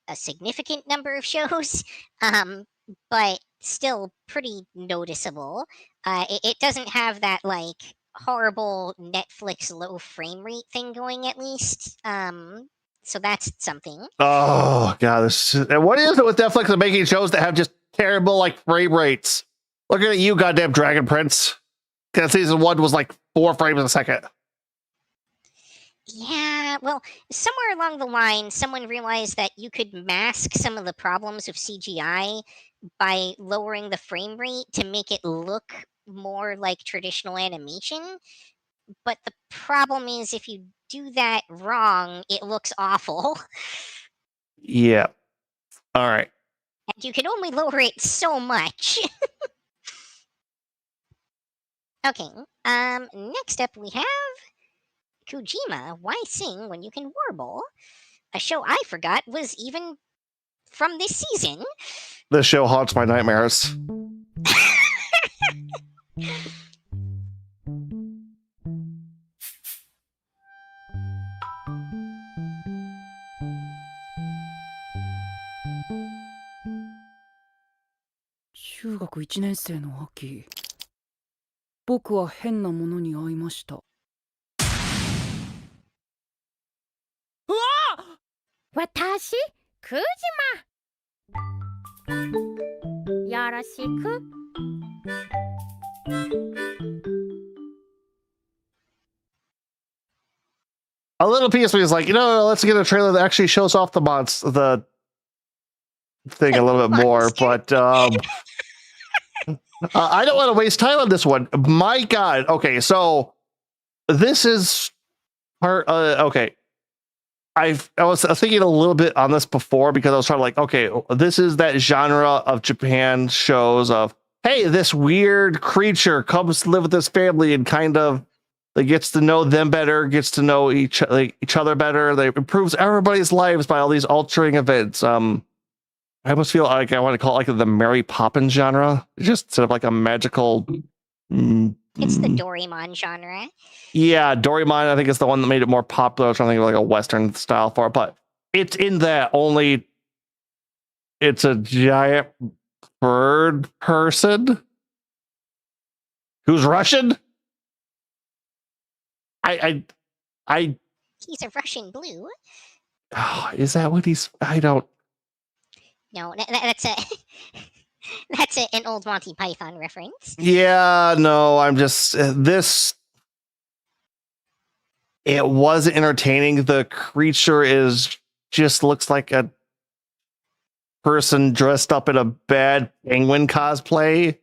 a significant number of shows, but still pretty noticeable. It doesn't have that, like, horrible Netflix low frame rate thing going, at least. So that's something. Oh god, what is it with Netflix and making shows that have just terrible like frame rates? Look at you, goddamn Dragon Prince. Because season 1 was like 4 frames a second. Yeah, well, somewhere along the line, someone realized that you could mask some of the problems of CGI by lowering the frame rate to make it look more like traditional animation. But the problem is, if you do that wrong, it looks awful. Yeah. All right. And you can only lower it so much. Okay. Next up we have Kojima. Why sing when you can warble? A show I forgot was even from this season. This show haunts my nightmares.中学1年生の秋、僕は変なものに会いました。うわ！私、クジマ。よろしく。A little piece of me is like, let's get a trailer that actually shows off the thing a little bit more, but I don't want to waste time on this one. My God. Okay, so this is part. Okay, I was thinking a little bit on this before because I was trying to like, okay, this is that genre of Japan shows of, hey, this weird creature comes to live with this family and kind of like, gets to know them better, gets to know each other better. They improves everybody's lives by all these altering events. I almost feel like I want to call it like the Mary Poppins genre, just sort of like a magical. It's the Doraemon genre. Yeah, Doraemon, I think, is the one that made it more popular. I was trying to think of like a Western style for it, but it's in that, only it's a giant bird person who's Russian. I He's a Russian blue. is that what he's? I don't. No, that's a that's an old Monty Python reference. Yeah, no, I'm just this. It was entertaining. The creature is just looks like a person dressed up in a bad penguin cosplay.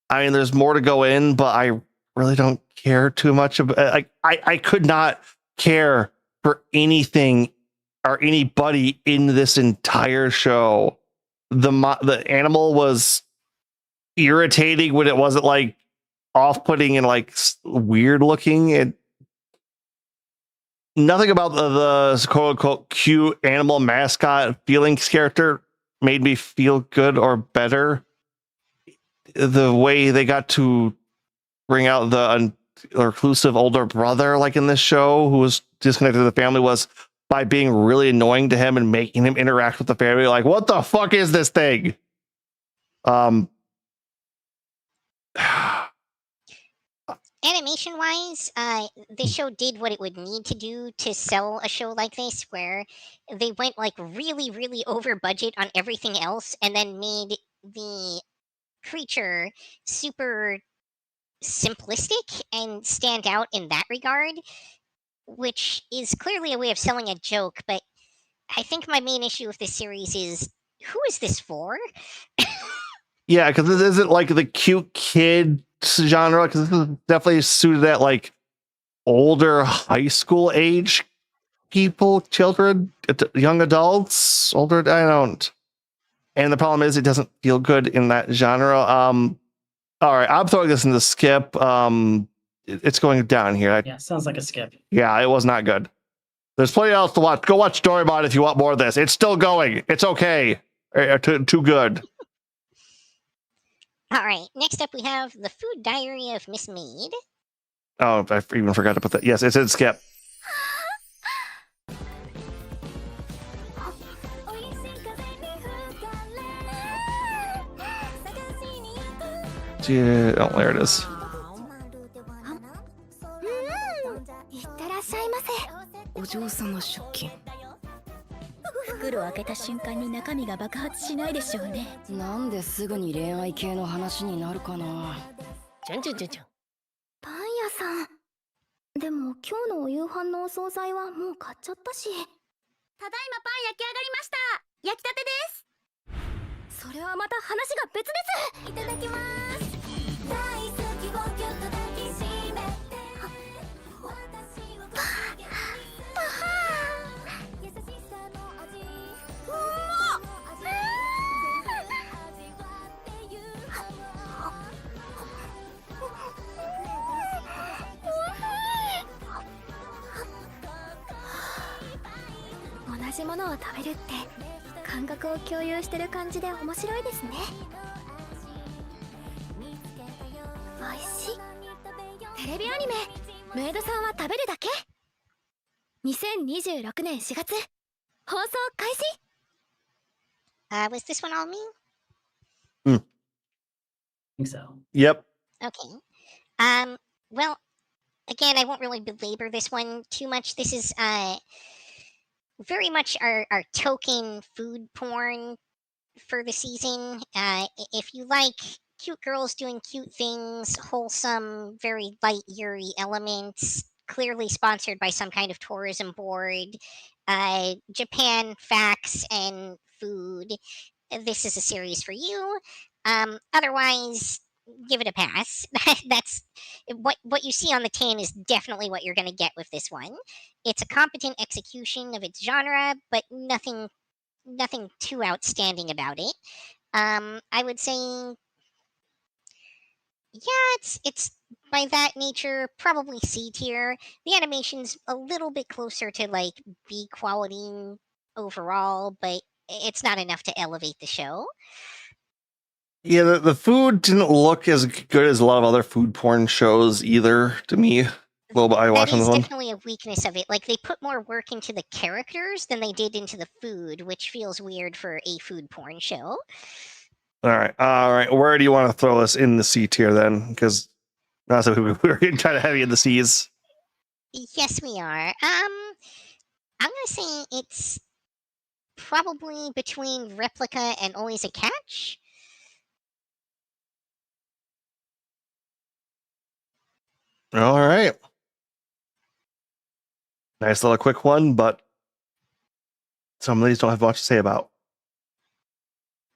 I mean, there's more to go in, but I really don't care too much about. Like, I could not care for anything or anybody in this entire show. The animal was irritating when it wasn't like off-putting and like weird looking. And nothing about the quote-unquote cute animal mascot Feelings character made me feel good or better. The way they got to bring out the reclusive older brother, like in this show, who was disconnected to the family, was by being really annoying to him and making him interact with the family. Like, what the fuck is this thing? Animation wise, this show did what it would need to do to sell a show like this, where they went like really, really over budget on everything else and then made the creature super simplistic and stand out in that regard, which is clearly a way of selling a joke. But I think my main issue with this series is, who is this for? Yeah, because this isn't like the cute kid genre, because this is definitely suited at like older high school age people, children, young adults, older. I don't. And the problem is, it doesn't feel good in that genre. All right, I'm throwing this in the skip. It's going down here. Yeah, sounds like a skip. Yeah, it was not good. There's plenty else to watch. Go watch Doraemon if you want more of this. It's still going. It's okay. Too good. All right, next up we have The Food Diary of Miss Maid. Oh, I even forgot to put that. Yes, it's in skip. Yeah, oh, there it is. いってらっしゃいませ。お嬢様出勤。袋を開けた瞬間に中身が爆発しないでしょうね。なんですぐに恋愛系の話になるかな。ちゃん。パン屋さん。でも今日のお夕飯のお惣菜はもう買っちゃったし。ただいまパン焼き上がりました。焼きたてです。それはまた話が別です。いただきます。大好きをぎゅっと抱きしめて。同じものを食べるって感覚を共有してる感じで面白いですね。おいしい。テレビアニメメイドさんは食べるだけ。2026年4月放送開始。Was this one all me? I think so. Yep. Okay. Well, again, I won't really belabor this one too much. This is very much our token food porn for the season. If you like cute girls doing cute things, wholesome, very light, eerie elements, clearly sponsored by some kind of tourism board, Japan facts and food, this is a series for you. Otherwise, give it a pass. That's what you see on the tin is definitely what you're going to get with this one. It's a competent execution of its genre, but nothing too outstanding about it. I would say, yeah, it's by that nature probably C tier. The animation's a little bit closer to like B quality overall, but it's not enough to elevate the show. Yeah, the food didn't look as good as a lot of other food porn shows either to me. Well, I watched That is this one. definitely a weakness of it. Like they put more work into the characters than they did into the food, which feels weird for a food porn show. All right. Where do you want to throw this in the C tier then? Because we're getting kind of heavy in the C's. Yes, we are. I'm gonna say it's probably between Replica and Always a Catch. All right. Nice little quick one, but some of these don't have much to say about.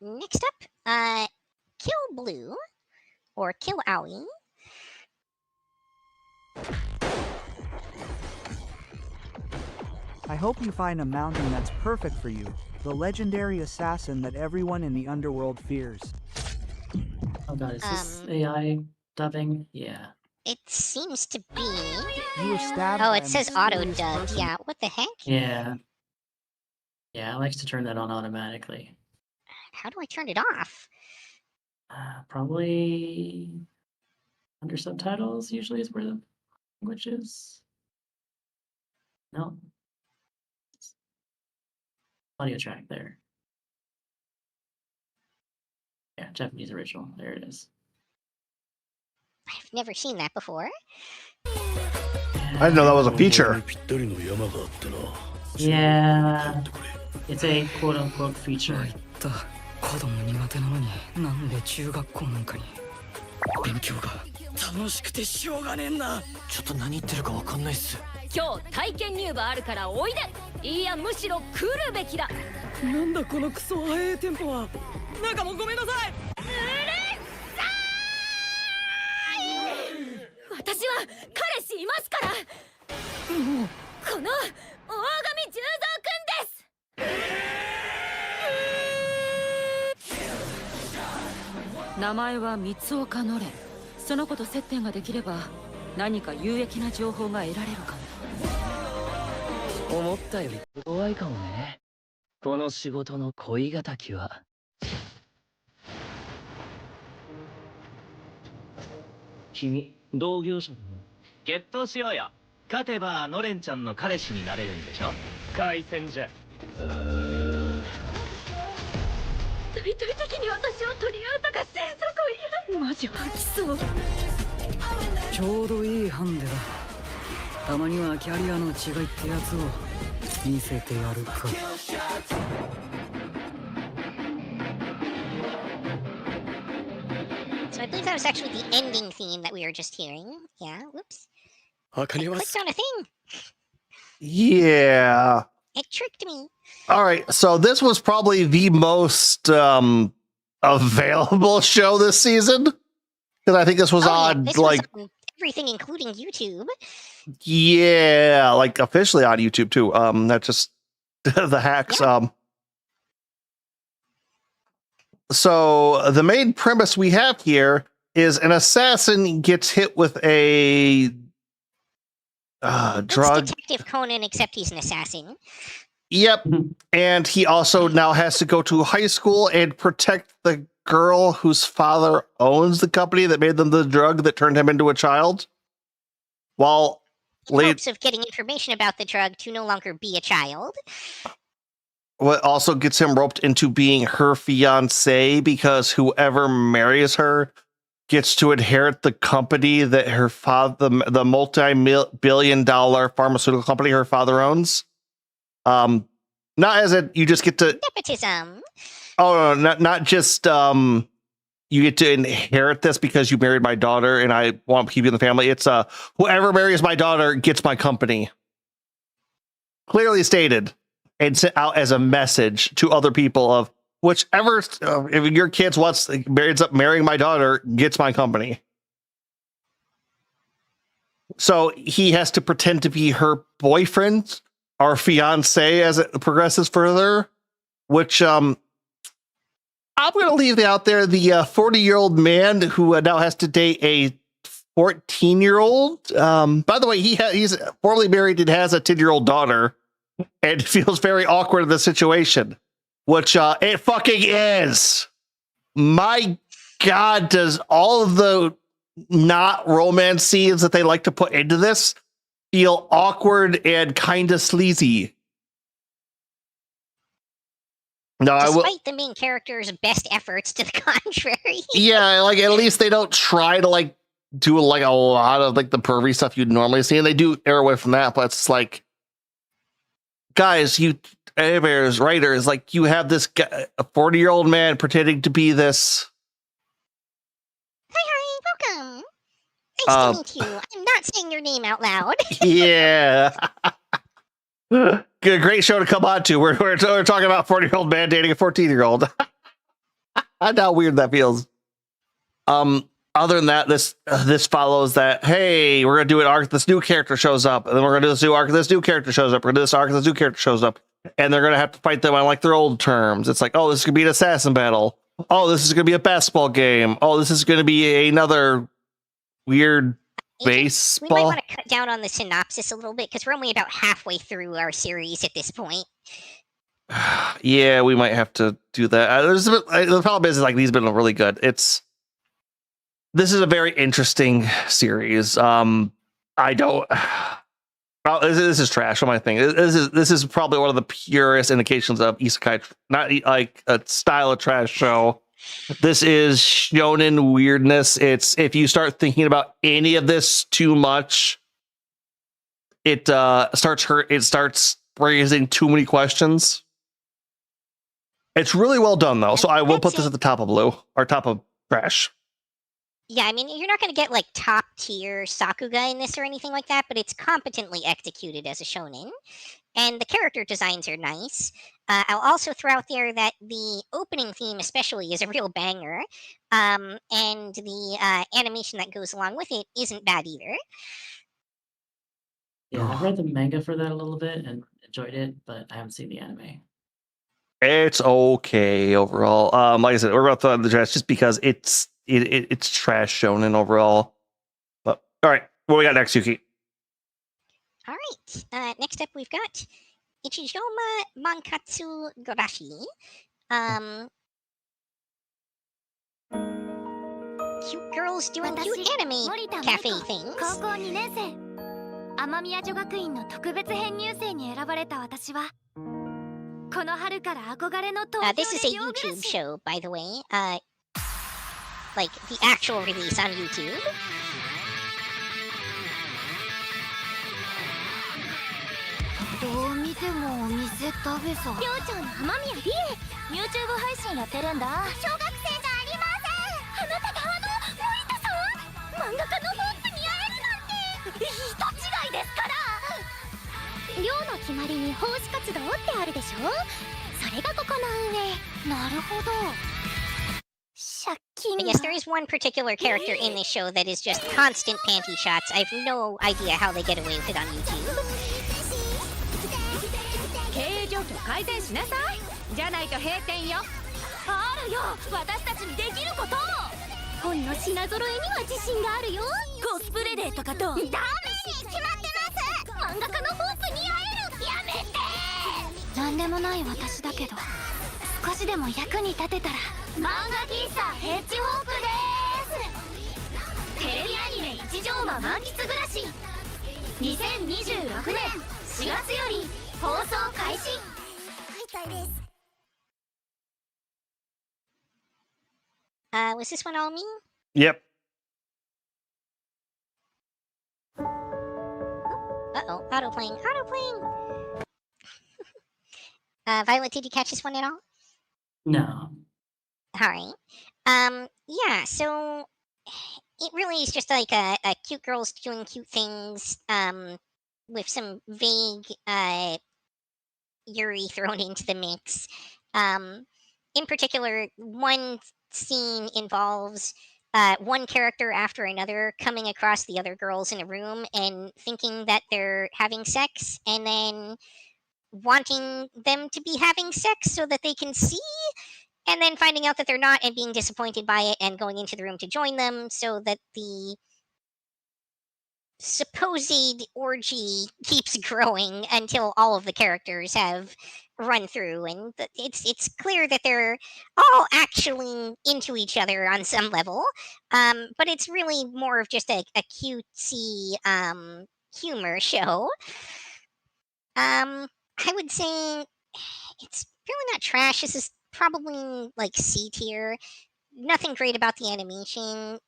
Next up, Kill Blue or Kill Owie. I hope you find a mountain that's perfect for you, the legendary assassin that everyone in the underworld fears. Oh god, is this AI dubbing? Yeah. It seems to be. You were stabbed Oh, by it a says auto mysterious dub. person. Yeah, what the heck? Yeah. Yeah, I like to turn that on automatically. How do I turn it off? Probably under subtitles usually is where the language is. No. Audio track there. Yeah, Japanese original. There it is. I've never seen that before. I didn't know that was a feature. Yeah. It's a quote unquote feature. 子供苦手なのになんで中学校なんかに勉強が楽しくてしょうがねえんだちょっと何言ってるかわかんないっす今日体験入部あるからおいでいやむしろ来るべきだなんだこのクソ早いテンポはなんかもうごめんなさい私は彼氏いますからもうこの大神十三くんです名前は三岡のれん。その子と接点ができれば何か有益な情報が得られるかも。思ったより弱いかもね。この仕事の恋敵は。君、同業者決闘しようよ。勝てばのれんちゃんの彼氏になれるんでしょ。回戦じゃ。大々的に私を取り合うとか戦争恋マジ吐きそうちょうどいいハンデだたまにはキャリアの違いってやつを見せてやるか So I believe that was actually the ending theme that we were just hearing. Yeah, whoops. I clicked on a thing. Yeah. It tricked me. All right. So this was probably the most available show this season. Because I think this was on this like was on everything, including YouTube. yeah, like officially on YouTube too. Not just the hacks. Yeah. So the main premise we have here is an assassin gets hit with a drug. It's Detective Conan, except he's an assassin. Yep. And he also now has to go to high school and protect the girl whose father owns the company that made them the drug that turned him into a child. While In hopes of getting information about the drug to no longer be a child. what also gets him roped into being her fiance because whoever marries her gets to inherit the company that her father, the multi-billion-dollar pharmaceutical company her father owns. Not as a you just get to Nepotism. oh no, not just you get to inherit this because you married my daughter and I want to keep you in the family. It's whoever marries my daughter gets my company. Clearly stated and sent out as a message to other people of whichever if your kids ends up marrying my daughter gets my company. So he has to pretend to be her boyfriend or fiance as it progresses further, which I'm going to leave out there the 40-year-old man who now has to date a 14-year-old. By the way, he's formerly married and has a 10-year-old daughter, and feels very awkward in the situation, which it fucking is. My God, does all of the not romance scenes that they like to put into this feel awkward and kind of sleazy. No, Despite the main character's best efforts to the contrary. Yeah, like at least they don't try to like do like a lot of like the pervy stuff you'd normally see, and they do err away from that, but it's like, guys, you animators, writers, like you have this guy, a 40-year-old man pretending to be this. Hi, welcome. Nice to meet you. I'm not saying your name out loud. Yeah. Good, great show to come on to. We're talking about 40-year-old man dating a 14-year-old. I know how weird that feels. Other than that, this follows that, hey, we're gonna do an arc, this new character shows up, and then we're gonna do this new arc, this new character shows up, we're gonna do this arc, this new character shows up, and they're gonna have to fight them on like their old terms. It's like, oh, this is gonna be an assassin battle. Oh, this is gonna be a basketball game. Oh, this is gonna be another weird baseball. We might want to cut down on the synopsis a little bit because we're only about halfway through our series at this point. Yeah, we might have to do that. The problem is like these have been really good. This is a very interesting series. I don't. Well, this is trash. What am I thinking? This is probably one of the purest indications of isekai, not like a style of trash show. This is shonen weirdness. It's if you start thinking about any of this too much, it starts raising too many questions. It's really well done though, so I will put this at the top of blue or top of trash. Yeah, I mean, you're not going to get like top tier Sakuga in this or anything like that, but it's competently executed as a shonen, and the character designs are nice. I'll also throw out there that the opening theme, especially, is a real banger, and the animation that goes along with it isn't bad either. Yeah, I've read the manga for that a little bit and enjoyed it, but I haven't seen the anime. It's okay overall. Like I said, we're about to throw it in the trash just because it's trash shonen overall. But all right, what we got next, Yuki? All right. Next up, we've got Ichijoma Mankatsu Gorashi. Cute girls doing cute anime cafe things. 高校2年生雨宮女学院の特別編入生に選ばれた私はこの春から憧れの東京 This is a YouTube show, by the way. Like the actual release on YouTube. どう見てもお店食べさ寮長の雨宮理恵 YouTube 配信やってるんだ小学生じゃありませんあなたが森田さん漫画家のホープに会えるなんて人違いですから寮の決まりに奉仕活動ってあるでしょそれがここの運営なるほど Yes, there is one particular character in this show that is just constant panty shots. I have no idea how they get away with it on YouTube. 経営状況改善しなさいじゃないと閉店よあるよ私たちにできること本の品揃えには自信があるよコスプレデーとかとダメに決まってます漫画家のホープに会えるやめてなんでもない私だけど少しでも役に立てたら漫画喫茶ヘッジホープですテレビアニメ一条馬満喫暮らし2026年4月より放送開始みたいです Was this one all me? Yep. Uh-oh, autoplaying. Violet, did you catch this one at all? No. Alright. Yeah, so it really is just like a cute girls doing cute things, with some vague Yuri thrown into the mix. in particular, one scene involves one character after another coming across the other girls in a room and thinking that they're having sex, and then wanting them to be having sex so that they can see, and then finding out that they're not and being disappointed by it and going into the room to join them so that the supposed orgy keeps growing until all of the characters have run through, and it's clear that they're all actually into each other on some level, but it's really more of just a cutesy humor show. I would say it's really not trash. This is probably like C tier. Nothing great about the animation.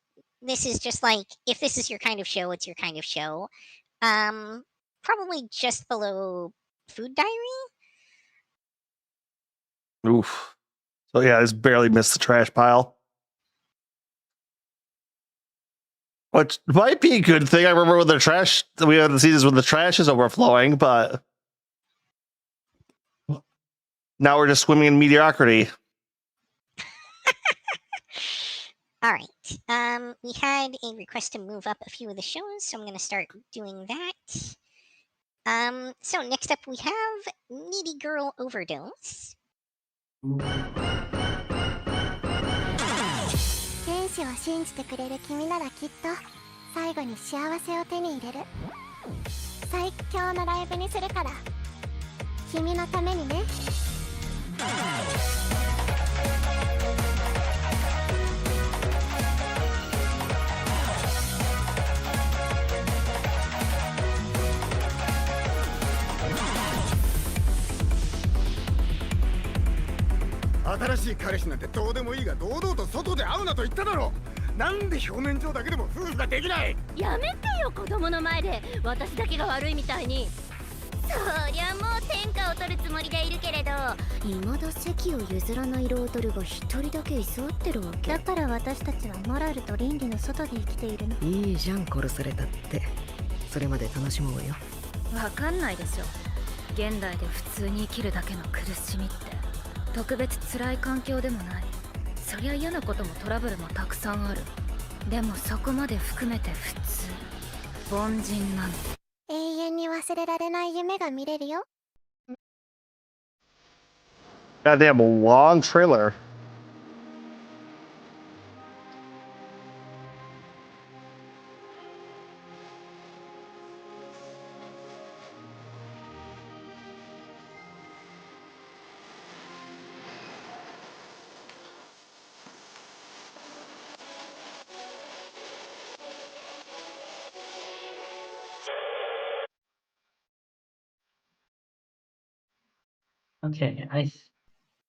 This is just like, if this is your kind of show, it's your kind of show. Probably just below Food Diary. Oof. So yeah, this barely missed the trash pile. Which might be a good thing. I remember with the trash, we had the seasons when the trash is overflowing, but now we're just swimming in mediocrity. All right. We had a request to move up a few of the shows, so I'm going to start doing that. So next up we have Needy Girl Overdose. 天使を信じてくれる君ならきっと最後に幸せを手に入れる。最強のライブにするから君のためにね。新しい彼氏なんてどうでもいいが堂々と外で会うなと言っただろう。なんで表面上だけでも夫婦ができない。やめてよ、子供の前で私だけが悪いみたいに。そりゃもう天下を取るつもりでいるけれど、未だ席を譲らないロードルが一人だけ居座ってるわけだから、私たちはモラルと倫理の外で生きているの。いいじゃん、殺されたって。それまで楽しもうよ。わかんないでしょ。現代で普通に生きるだけの苦しみって特別辛い環境でもない。そりゃ嫌なこともトラブルもたくさんある。でもそこまで含めて普通。凡人なんて。永遠に忘れられない夢が見れるよ。Goddamn long trailer. Okay, I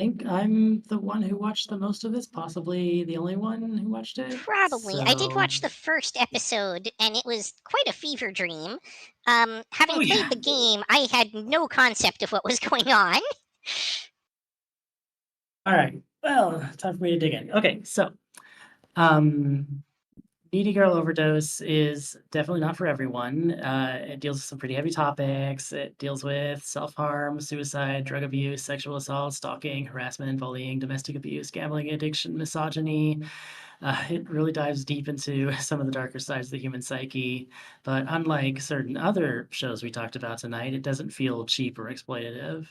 think I'm the one who watched the most of this, possibly the only one who watched it. Probably. I did So- watch the first episode, and it was quite a fever dream. Having played the game, I had no concept of what was going on. All right. Well, time for me to dig in. Okay, so Needy Girl Overdose is definitely not for everyone. It deals with some pretty heavy topics. It deals with self-harm, suicide, drug abuse, sexual assault, stalking, harassment, bullying, domestic abuse, gambling addiction, misogyny. It really dives deep into some of the darker sides of the human psyche. But unlike certain other shows we talked about tonight, it doesn't feel cheap or exploitative.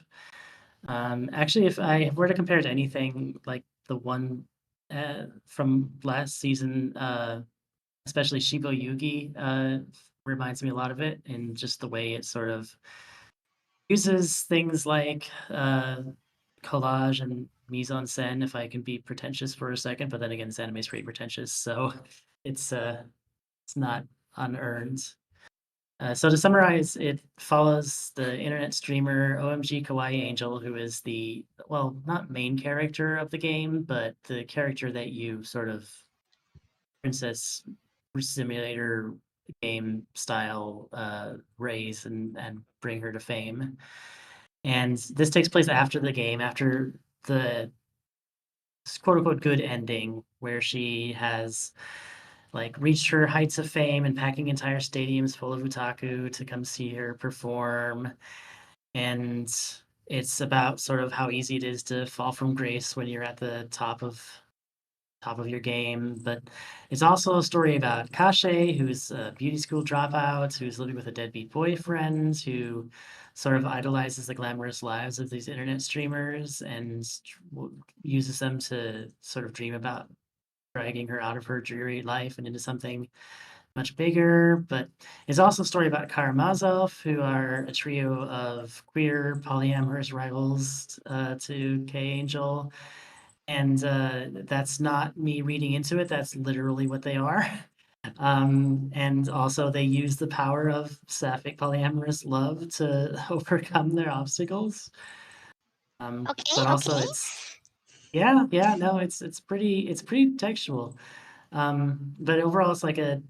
Actually, if I were to compare it to anything like the one from last season, especially Shibo Yugi, reminds me a lot of it in just the way it sort of uses things like collage and mise en scène, if I can be pretentious for a second, but then again, this anime is pretty pretentious, so it's not unearned. So to summarize, it follows the internet streamer OMG Kawaii Angel, who is the, well, not main character of the game, but the character that you sort of princess simulator game style raise and bring her to fame. And this takes place after the game, after the quote unquote good ending, where she has like reached her heights of fame and packing entire stadiums full of otaku to come see her perform. And it's about sort of how easy it is to fall from grace when you're at the top of your game. But it's also a story about Kashe, who's a beauty school dropout, who's living with a deadbeat boyfriend, who sort of idolizes the glamorous lives of these internet streamers and uses them to sort of dream about dragging her out of her dreary life and into something much bigger. But it's also a story about Karamazov, who are a trio of queer polyamorous rivals to K-Angel. And that's not me reading into it. That's literally what they are. And also they use the power of sapphic polyamorous love to overcome their obstacles. But also it's pretty textual. But overall it's like a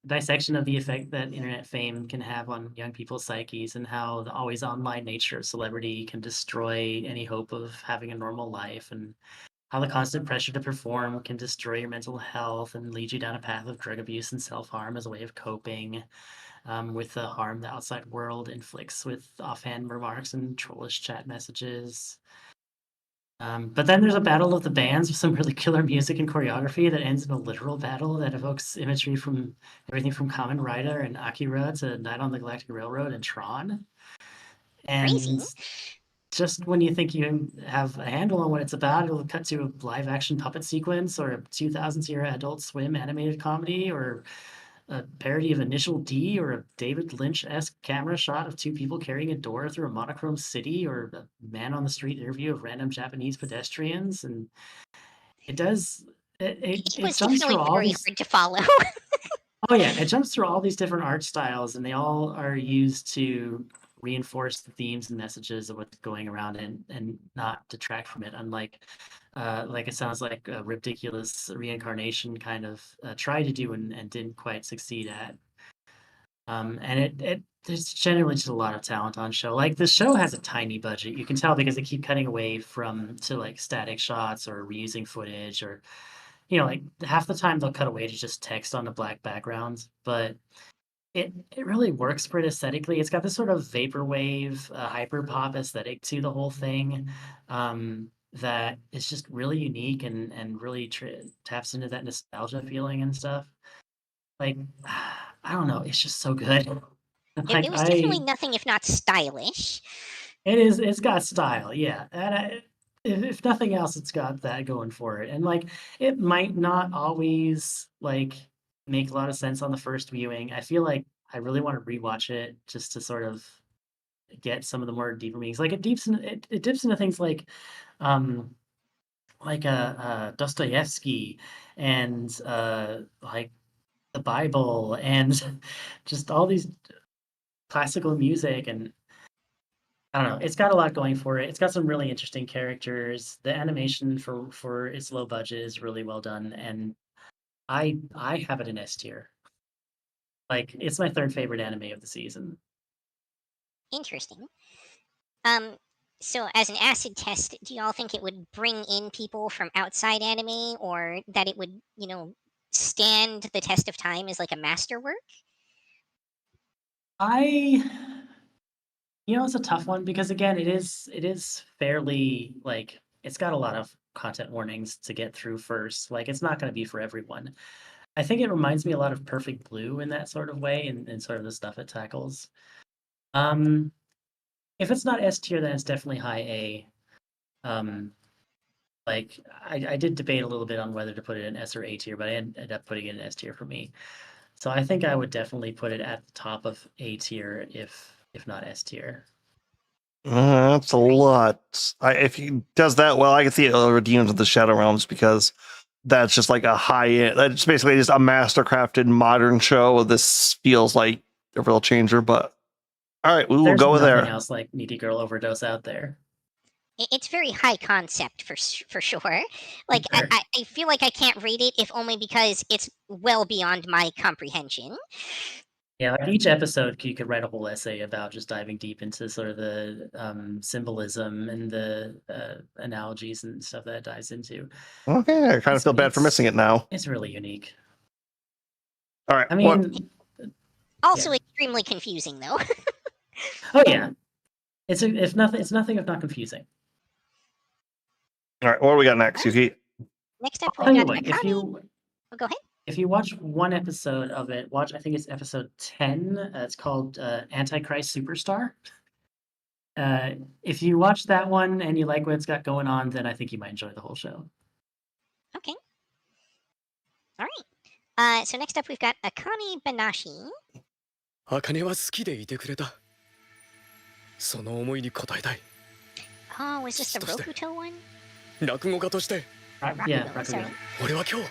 dissection of the effect that internet fame can have on young people's psyches and how the always online nature of celebrity can destroy any hope of having a normal life, and how the constant pressure to perform can destroy your mental health and lead you down a path of drug abuse and self-harm as a way of coping with the harm the outside world inflicts with offhand remarks and trollish chat messages. But then there's a battle of the bands with some really killer music and choreography that ends in a literal battle that evokes imagery from everything from Kamen Rider and Akira to Night on the Galactic Railroad and Tron. And just when you think you have a handle on what it's about, it'll cut to a live-action puppet sequence or a 2000s era Adult Swim animated comedy or a parody of Initial D or a David Lynch-esque camera shot of two people carrying a door through a monochrome city or a man on the street interview of random Japanese pedestrians. And it was jumps through all very these hard to follow. Oh yeah, it jumps through all these different art styles, and they all are used to reinforce the themes and messages of what's going around and not detract from it. Unlike, it sounds like a ridiculous reincarnation kind of tried to do and didn't quite succeed at. And there's generally just a lot of talent on show. Like the show has a tiny budget. You can tell because they keep cutting away to like static shots or reusing footage or like half the time they'll cut away to just text on a black background, but it really works pretty aesthetically. It's got this sort of vaporwave, hyper pop aesthetic to the whole thing that is just really unique and really taps into that nostalgia feeling and stuff. Like, I don't know, it's just so good. It was definitely nothing if not stylish. It's got style, yeah. And if nothing else, it's got that going for it. And like, it might not always like make a lot of sense on the first viewing. I feel like I really want to rewatch it just to sort of get some of the more deeper meanings. Like it dips into things like Dostoevsky and like the Bible and just all these classical music, and I don't know. It's got a lot going for it. It's got some really interesting characters. The animation for its low budget is really well done, and I have it in S tier. Like it's my third favorite anime of the season. Interesting. So as an acid test, do y'all think it would bring in people from outside anime, or that it would, stand the test of time as like a masterwork? It's a tough one because again, it is fairly like it's got a lot of content warnings to get through first. Like it's not going to be for everyone. I think it reminds me a lot of Perfect Blue in that sort of way and sort of the stuff it tackles. If it's not S tier, then it's definitely high A. Like I did debate a little bit on whether to put it in S or A tier, but I ended up putting it in S tier for me. So I think I would definitely put it at the top of A tier if not S tier. That's a lot. If he does that well, I can see it redeemed of the Shadow Realms because that's just like a high end. That's basically just a mastercrafted modern show. This feels like a real changer, but all right, we will go with there. There's nothing else like Needy Girl Overdose out there. It's very high concept for sure. Like I feel like I can't rate it if only because it's well beyond my comprehension. Yeah, like each episode you could write a whole essay about just diving deep into sort of the symbolism and the analogies and stuff that it dives into. Okay, I kind of feel bad for missing it now. It's really unique. All right. I mean, also extremely confusing though. Oh yeah. It's nothing if not confusing. All right, what do we got next, Yuki? Next up, I'll tell we've you got what, if Akane. you Oh, go ahead. if you watch one episode of it, I think it's episode 10. It's called Antichrist Superstar. If you watch that one and you like what it's got going on, then I think you might enjoy the whole show. Okay. All right. So next up, we've got Akane Banashi. 茜は好きでいてくれた。その思いに応えたい。 Oh, was this the Rokuto one? 落語家として Yeah, sorry. 俺は今日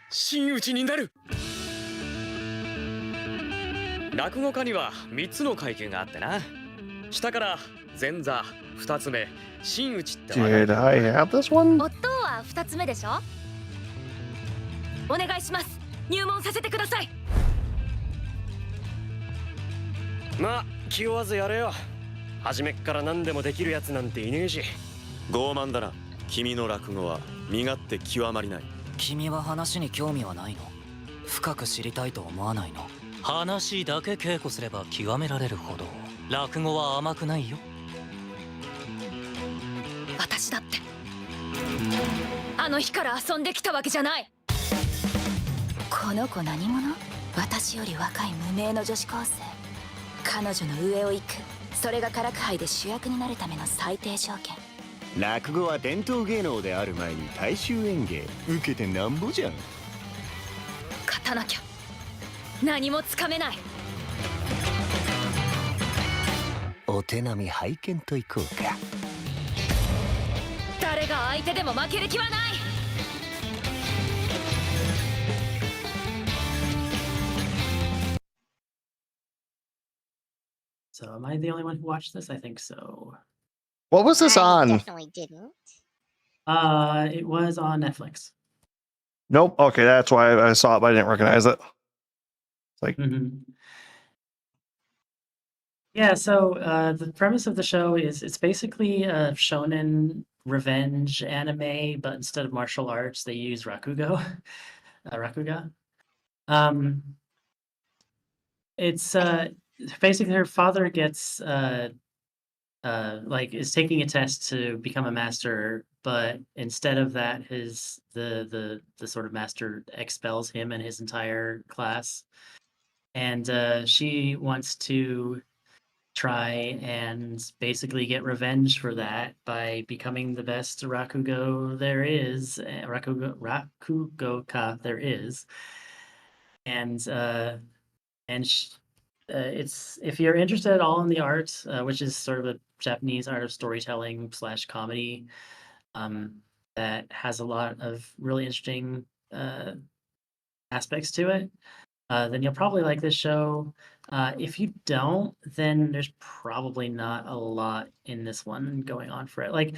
真打ちになる。落語家には3つの階級があってな。下から前座、2つ目、真打ちってわかる。 Did I have this one? 夫は2つ目でしょ。お願いします。入門させてください。まあ気負わずやれよ。初めっから何でもできるやつなんていねえし。傲慢だな。君の落語は身勝手極まりない。君は話に興味はないの？深く知りたいと思わないの？話だけ稽古すれば極められるほど落語は甘くないよ。私だってあの日から遊んできたわけじゃない。この子何者？私より若い無名の女子高生。彼女の上を行く。それが唐杯で主役になるための最低条件。落語は伝統芸能である前に大衆演芸。受けてなんぼじゃん。勝たなきゃ何もつかめない。お手並み拝見といこうか。誰が相手でも負ける気はない。 So am I the only one who watched this? I think so. What was this I on? definitely didn't. It was on Netflix. Nope. Okay, that's why I saw it, but I didn't recognize it. It's like, Yeah, so the premise of the show is it's basically a shonen revenge anime, but instead of martial arts, they use rakugo, rakuga. It's basically her father gets like is taking a test to become a master, but instead of that, the sort of master expels him and his entire class, and she wants to try and basically get revenge for that by becoming the best rakugo there is, rakugoka there is, and it's if you're interested at all in the art, which is sort of a Japanese art of storytelling / comedy, that has a lot of really interesting aspects to it, then you'll probably like this show. If you don't, then there's probably not a lot in this one going on for it. Like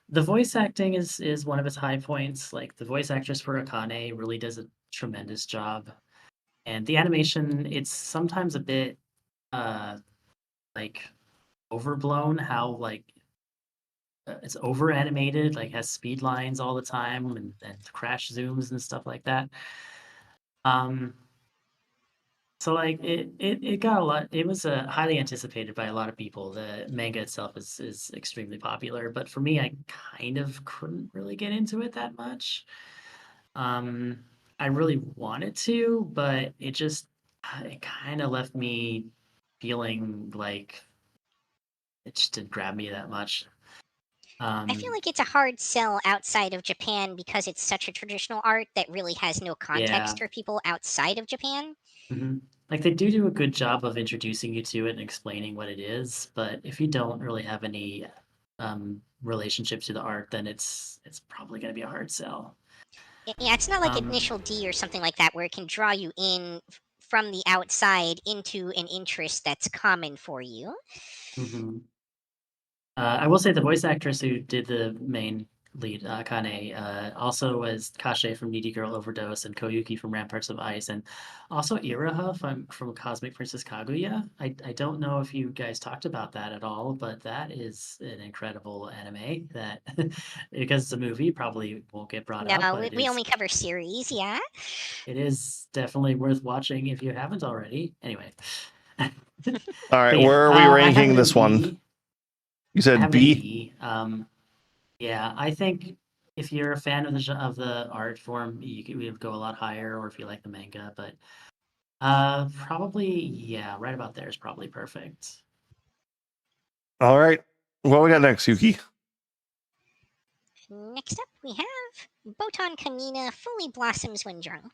the voice acting is one of its high points. Like the voice actress for Akane really does a tremendous job. And the animation, it's sometimes a bit like overblown how like it's over animated, like has speed lines all the time and crash zooms and stuff like that. So like it got a lot. It was highly anticipated by a lot of people. The manga itself is extremely popular, but for me, I kind of couldn't really get into it that much. I really wanted to, but it kind of left me feeling like it just didn't grab me that much. I feel like it's a hard sell outside of Japan because it's such a traditional art that really has no context for people outside of Japan. Like they do a good job of introducing you to it and explaining what it is, but if you don't really have any relationship to the art, then it's probably going to be a hard sell. Yeah, it's not like Initial D or something like that where it can draw you in from the outside into an interest that's common for you. I will say the voice actress who did the main lead, Akane, also was Kashe from Needy Girl Overdose and Koyuki from Ramparts of Ice, and also Iraha from Cosmic Princess Kaguya. I don't know if you guys talked about that at all, but that is an incredible anime that, because it's a movie, probably won't get brought up. No, we only cover series, yeah. It is definitely worth watching if you haven't already. Anyway. All right, where are we ranking this one? You I said have it B? B. Yeah, I think if you're a fan of of the art form, we would go a lot higher, or if you like the manga, but probably, yeah, right about there is probably perfect. All right. What we got next, Yuki? Next up, we have Botan Kamina fully blossoms when drunk.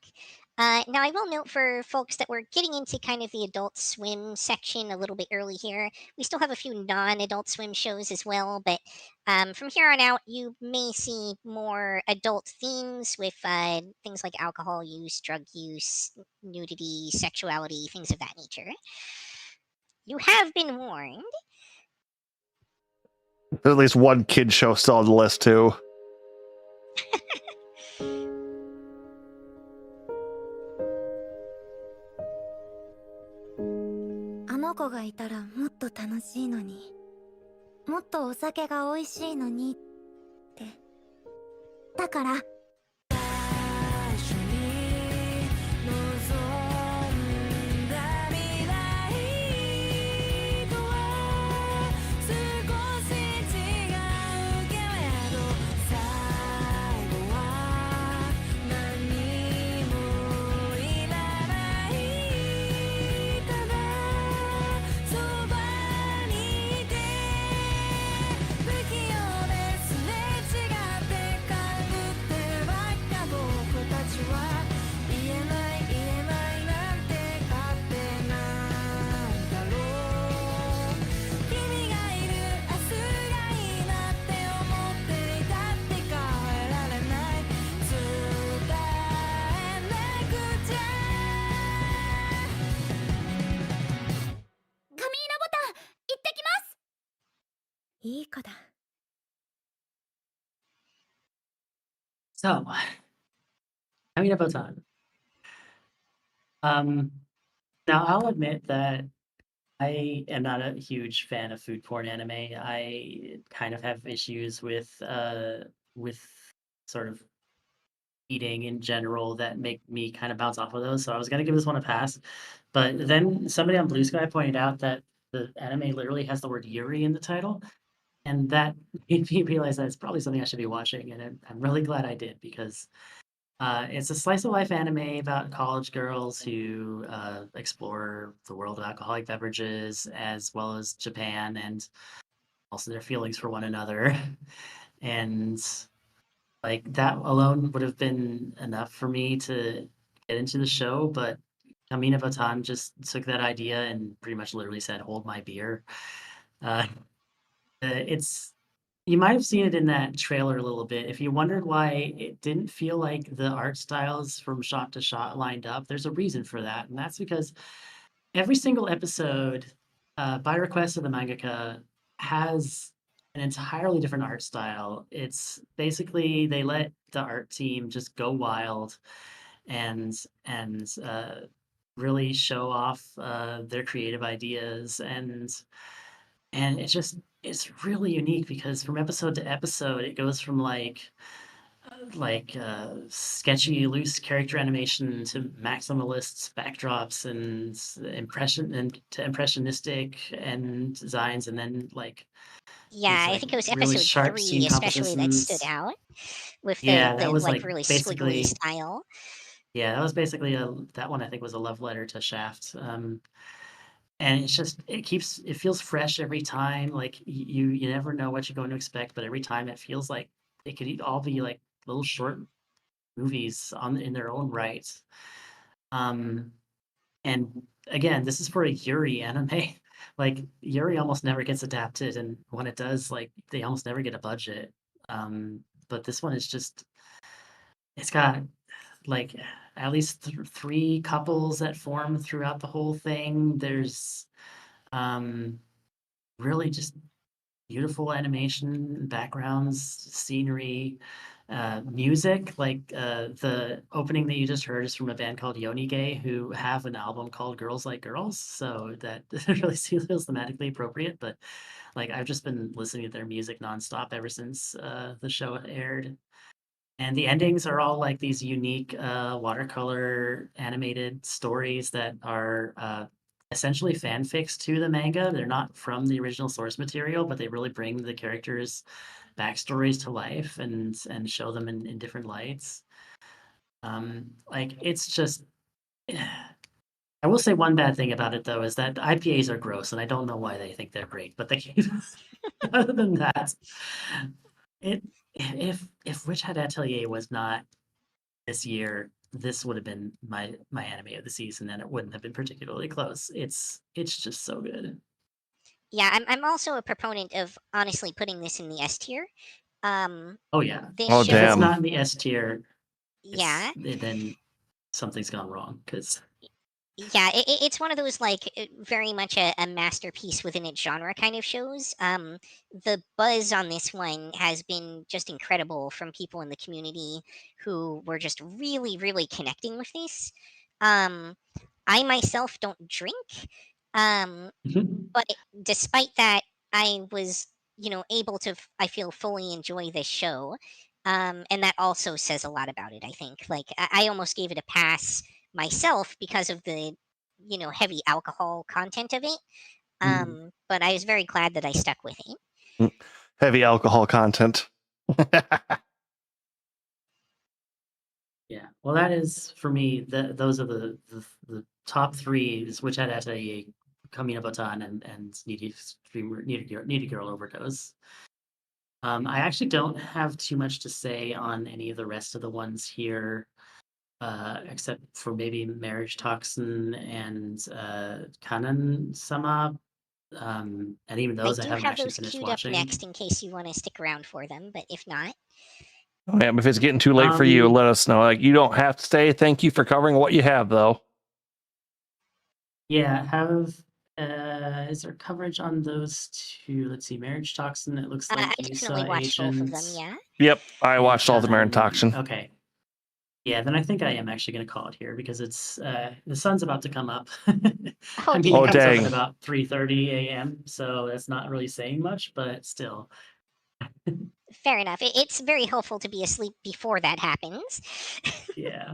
Now, I will note for folks that we're getting into kind of the Adult Swim section a little bit early here. We still have a few non-Adult Swim shows as well, but from here on out, you may see more adult themes with things like alcohol use, drug use, nudity, sexuality, things of that nature. You have been warned. There's at least one kid show still on the list too. あの子がいたらもっと楽しいのに、もっとお酒が美味しいのにって。だから いい子だ。 So, I mean, about time. Now I'll admit that I am not a huge fan of food porn anime. I kind of have issues with sort of eating in general that make me kind of bounce off of those. So I was gonna give this one a pass, but then somebody on Blue Sky pointed out that the anime literally has the word Yuri in the title, and that made me realize that it's probably something I should be watching, and I'm really glad I did, because it's a slice of life anime about college girls who explore the world of alcoholic beverages as well as Japan, and also their feelings for one another. And like that alone would have been enough for me to get into the show, but Kamina Batan just took that idea and pretty much literally said, "Hold my beer." It's You might have seen it in that trailer a little bit. If you wondered why it didn't feel like the art styles from shot to shot lined up, there's a reason for that, and that's because every single episode, by request of the mangaka, has an entirely different art style. It's basically they let the art team just go wild and really show off their creative ideas, and it's really unique because from episode to episode it goes from sketchy loose character animation to maximalists backdrops and to impressionistic and designs, and then Yeah, I think it was episode 3 especially that stood out with Yeah, the that was really squiggly basically style. Yeah, that was basically that one I think was a love letter to Shaft. And it feels fresh every time. Like you never know what you're going to expect, but every time it feels like it could all be like little short movies in their own right. And again, this is for a Yuri anime. Like Yuri almost never gets adapted, and when it does, like they almost never get a budget. But this one is it's got like at least three couples that form throughout the whole thing. There's really just beautiful animation, backgrounds, scenery, music. Like the opening that you just heard is from a band called Yonige, who have an album called Girls Like Girls, so that really feels thematically appropriate. But like I've just been listening to their music nonstop ever since the show aired. And the endings are all like these unique watercolor animated stories that are essentially fanfics to the manga. They're not from the original source material, but they really bring the characters' backstories to life and show them in different lights. Like it's just I will say one bad thing about it though is that the IPAs are gross, and I don't know why they think they're great, but they other than that, if Witch Hat Atelier was not this year, this would have been my anime of the season, and it wouldn't have been particularly close. It's just so good. Yeah, I'm also a proponent of honestly putting this in the S tier. Oh yeah. This Oh, If show, it's damn. not in the S tier, yeah, then something's gone wrong. Because yeah, it's one of those like very much a masterpiece within its genre kind of shows. The buzz on this one has been just incredible from people in the community who were just really, really connecting with this. I myself don't drink, but despite that, I was able to I feel fully enjoy this show, and that also says a lot about it. I think like I almost gave it a pass myself because of the heavy alcohol content of it. But I was very glad that I stuck with it. Heavy alcohol content. yeah, well, that is for me. Those are the top three: is Witch Hat Atelier, Kamina Batan, and Needy Girl Overdose. I actually don't have too much to say on any of the rest of the ones here, except for maybe Marriage Toxin and Kanan Sama. And even those I do haven't have actually those finished queued watching. up next in case you want to stick around for them, but if not, Oh, yeah, if it's getting too late for you, let us know. Like, you don't have to stay. Thank you for covering what you have, though. Yeah, have is there coverage on those two? Let's see, Marriage Toxin. It looks like I you definitely saw watched both of them. Agent. Yeah. Yep, I watched all the Marin Kanan. Toxin. Okay. Yeah, then I think I am actually going to call it here because it's the sun's about to come up. I mean, Oh, it comes up dang. at about 3:30 a.m., so that's not really saying much, but still. Fair enough. It's very helpful to be asleep before that happens. Yeah.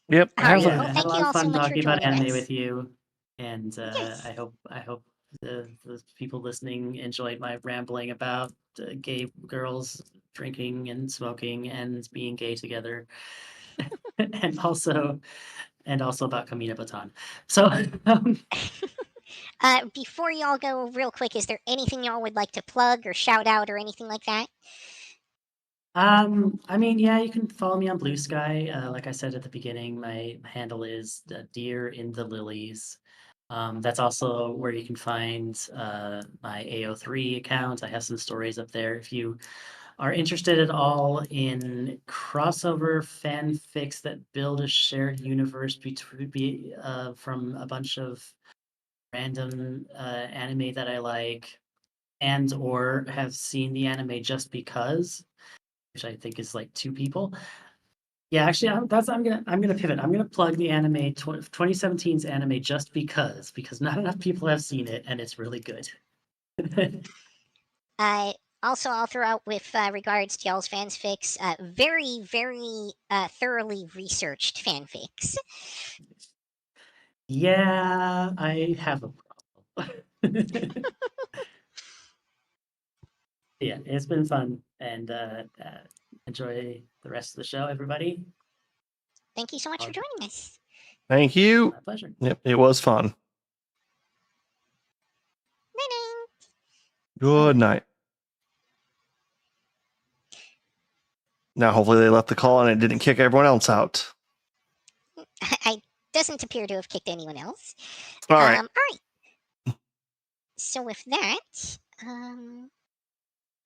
Yep. All right. Yeah, Well, I had thank a lot you of all so fun much for talking about joining anime us. with you, and Yes. I hope the people listening enjoyed my rambling about gay girls drinking and smoking and being gay together, and also about Kamina Batan. So. Before y'all go, real quick, is there anything y'all would like to plug or shout out or anything like that? I mean, yeah, you can follow me on Blue Sky. Like I said at the beginning, my handle is Deer in the Lilies. That's also where you can find my AO3 account. I have some stories up there. If you are interested at all in crossover fanfics that build a shared universe from a bunch of random anime that I like, and or have seen the anime just because, which I think is like two people. Yeah, actually, I'm gonna pivot. I'm gonna plug the anime 2017's anime just because not enough people have seen it, and it's really good. Also, I'll throw out with regards to y'all's fanfics, very, very thoroughly researched fanfics. Yeah, I have a problem. Yeah, it's been fun, and enjoy the rest of the show, everybody. Thank you so much for joining us. Thank you. My pleasure. Yep, it was fun. Good night. Now, hopefully, they left the call and it didn't kick everyone else out. I doesn't appear to have kicked anyone else. All right. All right. So with that,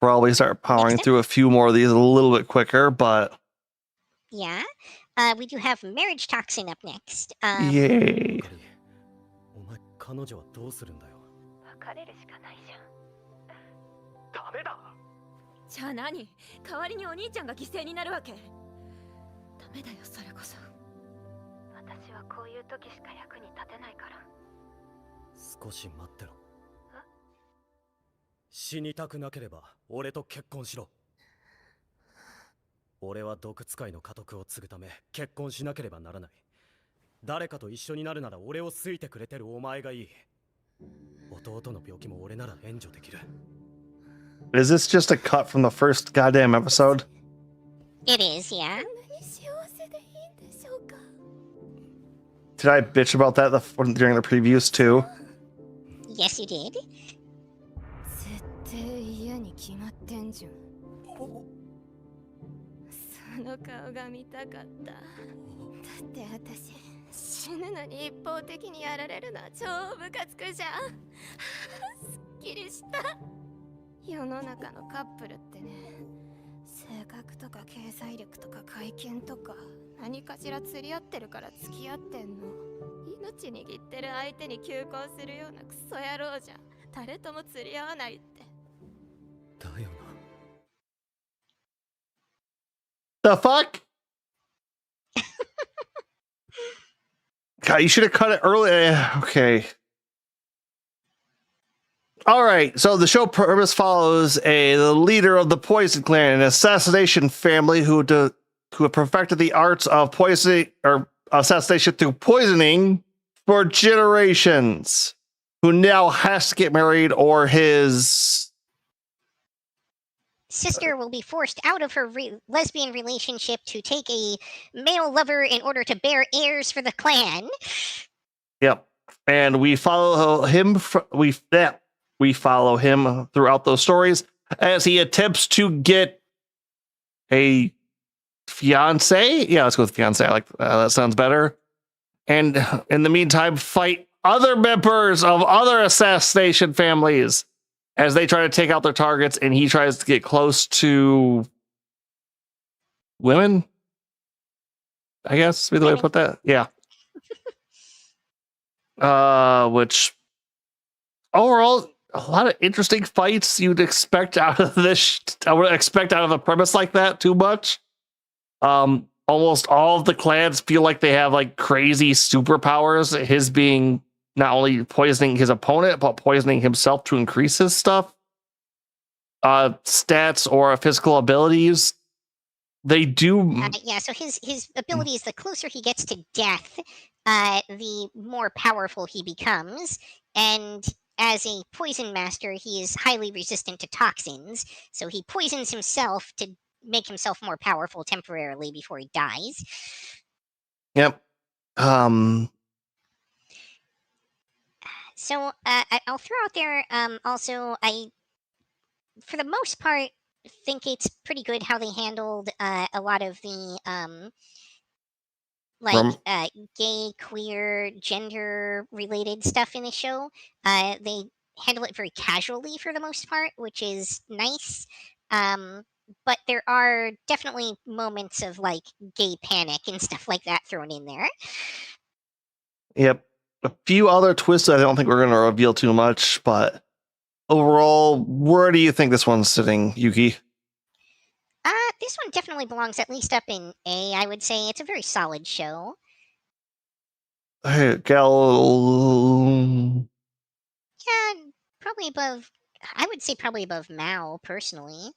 Probably start powering through a few more of these a little bit quicker, but yeah, we do have Marriage Toxin up next. yay. 彼女はどうするんだよ。別れるしかないじゃん。ダメだ。じゃあ何？代わりにお兄ちゃんが犠牲になるわけ？ダメだよ、それこそ。私はこういう時しか役に立てないから。少し待ってろ。死にたくなければ俺と結婚しろ。俺は毒使いの家督を継ぐため結婚しなければならない。誰かと一緒になるなら俺を好いてくれてるお前がいい。弟の病気も俺なら援助できる。 Is this just a cut from the first goddamn episode? It is, yeah. Did I bitch about that during the previews too? Yes, you did. 絶対嫌に決まってんじゃん。その顔が見たかった。だって私死ぬのに一方的にやられるのは超ムカつくじゃん。すっきりした。世の中のカップルってね、性格とか経済力とか会見とか何かしら釣り合ってるから付き合ってんの。命握ってる相手に求婚するようなクソ野郎じゃ誰とも釣り合わないって。だよな。 The fuck? God, you should have cut it early. Okay. All right. So the show premise follows the leader of the Poison Clan, an assassination family who have perfected the arts of poisoning or assassination through poisoning for generations. Who now has to get married, or his sister will be forced out of her lesbian relationship to take a male lover in order to bear heirs for the clan. Yep. And we follow him. We follow him throughout those stories as he attempts to get a fiance. Yeah, let's go with fiance. I like that. Sounds better. And in the meantime, fight other members of other assassination families as they try to take out their targets, and he tries to get close to women, I guess, be the way to put that. Yeah. Which overall, a lot of interesting fights you'd expect out of this. I would expect out of a premise like that too much. Almost all of the clans feel like they have like crazy superpowers. His being not only poisoning his opponent, but poisoning himself to increase his stuff. Stats or physical abilities. They do. Yeah, so his abilities, the closer he gets to death, the more powerful he becomes. And as a poison master, he is highly resistant to toxins. So he poisons himself to make himself more powerful temporarily before he dies. Yep. So I'll throw out there also, for the most part, think it's pretty good how they handled a lot of the gay, queer, gender related stuff in the show. They handle it very casually for the most part, which is nice. But there are definitely moments of like gay panic and stuff like that thrown in there. Yep. A few other twists I don't think we're going to reveal too much, but overall, where do you think this one's sitting, Yuki? This one definitely belongs at least up in A, I would say. It's a very solid show. Hey, Yeah, probably above, I would say probably above Mao, personally.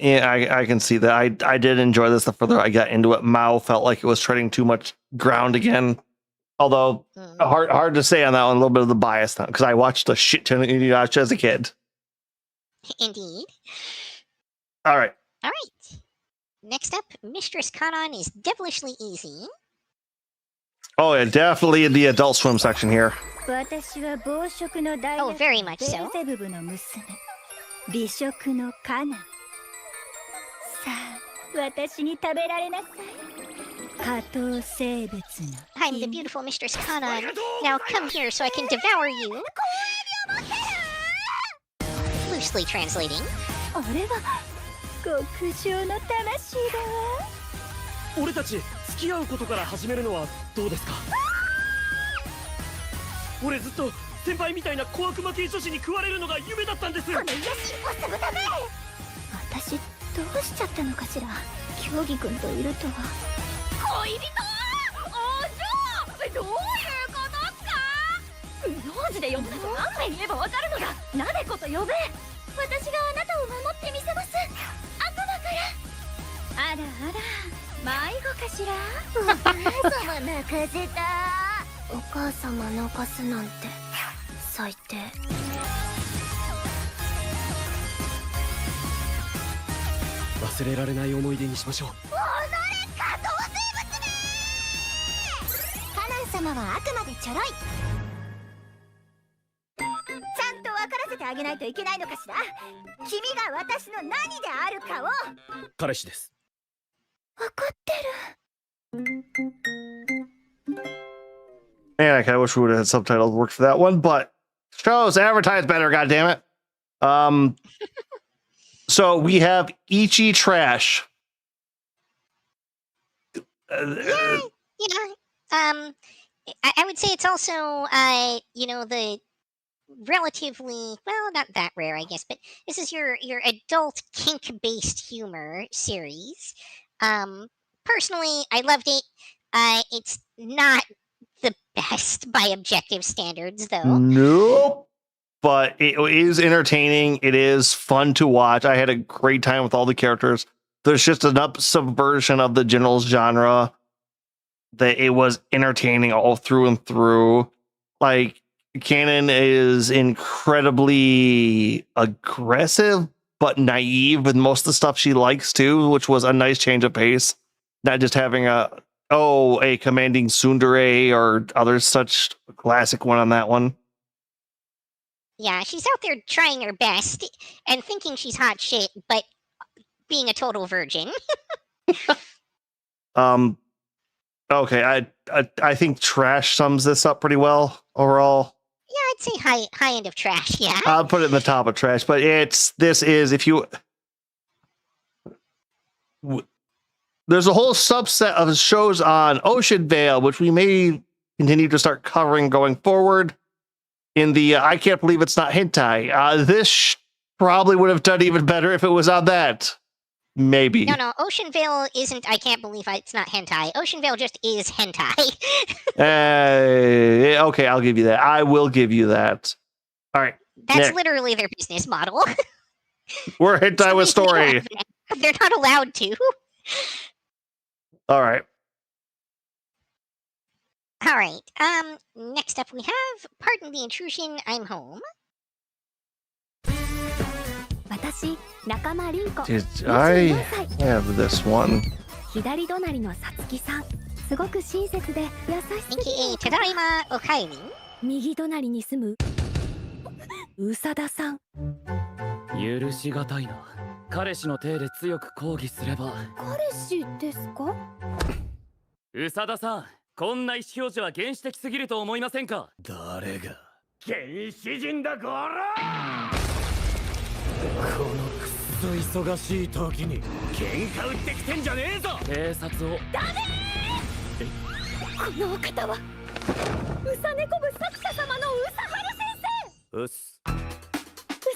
Yeah, I can see that. I did enjoy this the further I got into it. Mao felt like it was treading too much ground again. Although, hard to say on that one, a little bit of the bias now, because I watched a shit ton of Inuyasha as a kid. Indeed. All right. Next up, Mistress Kanon is devilishly easy. Oh, yeah, definitely in the Adult Swim section here. Oh, very much so. 私に食べられなさい。下等生物の I'm the beautiful Mistress Kanon. Now come here so I can devour you. Loosely translating. あれは極上の魂だわ。俺たち付き合うことから始めるのはどうですか？俺ずっと先輩みたいな小悪魔系女子に食われるのが夢だったんです。この癒しポスブタめ。私どうしちゃったのかしら。競技君といるとは。恋人？どういうことっすか？名字で呼ぶなと何名言えばわかるのだ。なでこと呼べ。私があなたを守ってみせます。悪魔から。あらあら、迷子かしら。お母様泣かせた。お母様泣かすなんて最低。忘れられない思い出にしましょう。カナン様はあくまでちょろい。ちゃんと分からせてあげないといけないのかしら。君が私の何であるかを。彼氏です。分かってる。 Man, I kind of wish we would have had subtitles work for that one, but shows advertise better, goddammit. So we have Ichi Trash. Yeah. I would say it's also, the relatively, well, not that rare, I guess, but this is your adult kink-based humor series. Personally, I loved it. It's not the best by objective standards, though. Nope. But it is entertaining. It is fun to watch. I had a great time with all the characters. There's just enough subversion of the general genre that it was entertaining all through and through. Like, Canon is incredibly aggressive, but naive with most of the stuff she likes too, which was a nice change of pace. Not just having a commanding tsundere or other such classic one on that one. Yeah, she's out there trying her best and thinking she's hot shit, but being a total virgin. Okay, I think Trash sums this up pretty well overall. Yeah, I'd say high end of Trash, yeah. I'll put it in the top of Trash, but there's a whole subset of shows on Ocean Vale, which we may continue to start covering going forward. In the I can't believe it's not hentai. This probably would have done even better if it was on that. Maybe. No, Ocean Vale isn't I can't believe it's not hentai. Ocean Vale just is hentai. Okay, I'll give you that. I will give you that. All right. That's literally their business model. We're hentai with story. They're not allowed to. All right. All right. Next up we have Pardon the Intrusion, I'm Home. Did I have this one? AKA Tadaima Okaimi. 右隣に住む宇佐田さん。許しがたいな。彼氏の体で強く抗議すれば。彼氏ですか？宇佐田さん、こんな意思表示は原始的すぎると思いませんか？誰が原始人だこら！このくっそ忙しい時に喧嘩売ってきてんじゃねえぞ！警察を。ダメー！このお方は宇佐猫部作者様の宇佐春先生。うっす。宇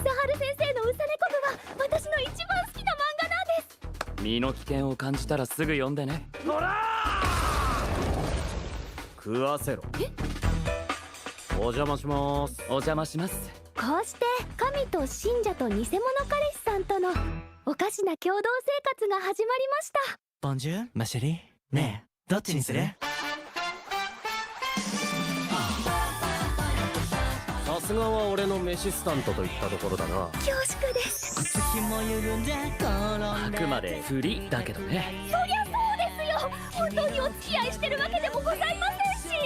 佐春先生の宇佐猫部は私の一番好きな漫画なんです。身の危険を感じたらすぐ読んでね。こら！食わせろ。お邪魔します。お邪魔します。こうして神と信者と偽物彼氏さんとのおかしな共同生活が始まりました。ボンジュールマシェリー。ねえ、どっちにする？さすがは俺のメシスタントといったところだな。恐縮です。あくまでフリだけどね。そりゃそうですよ。本当にお付き合いしてるわけでもございませんし。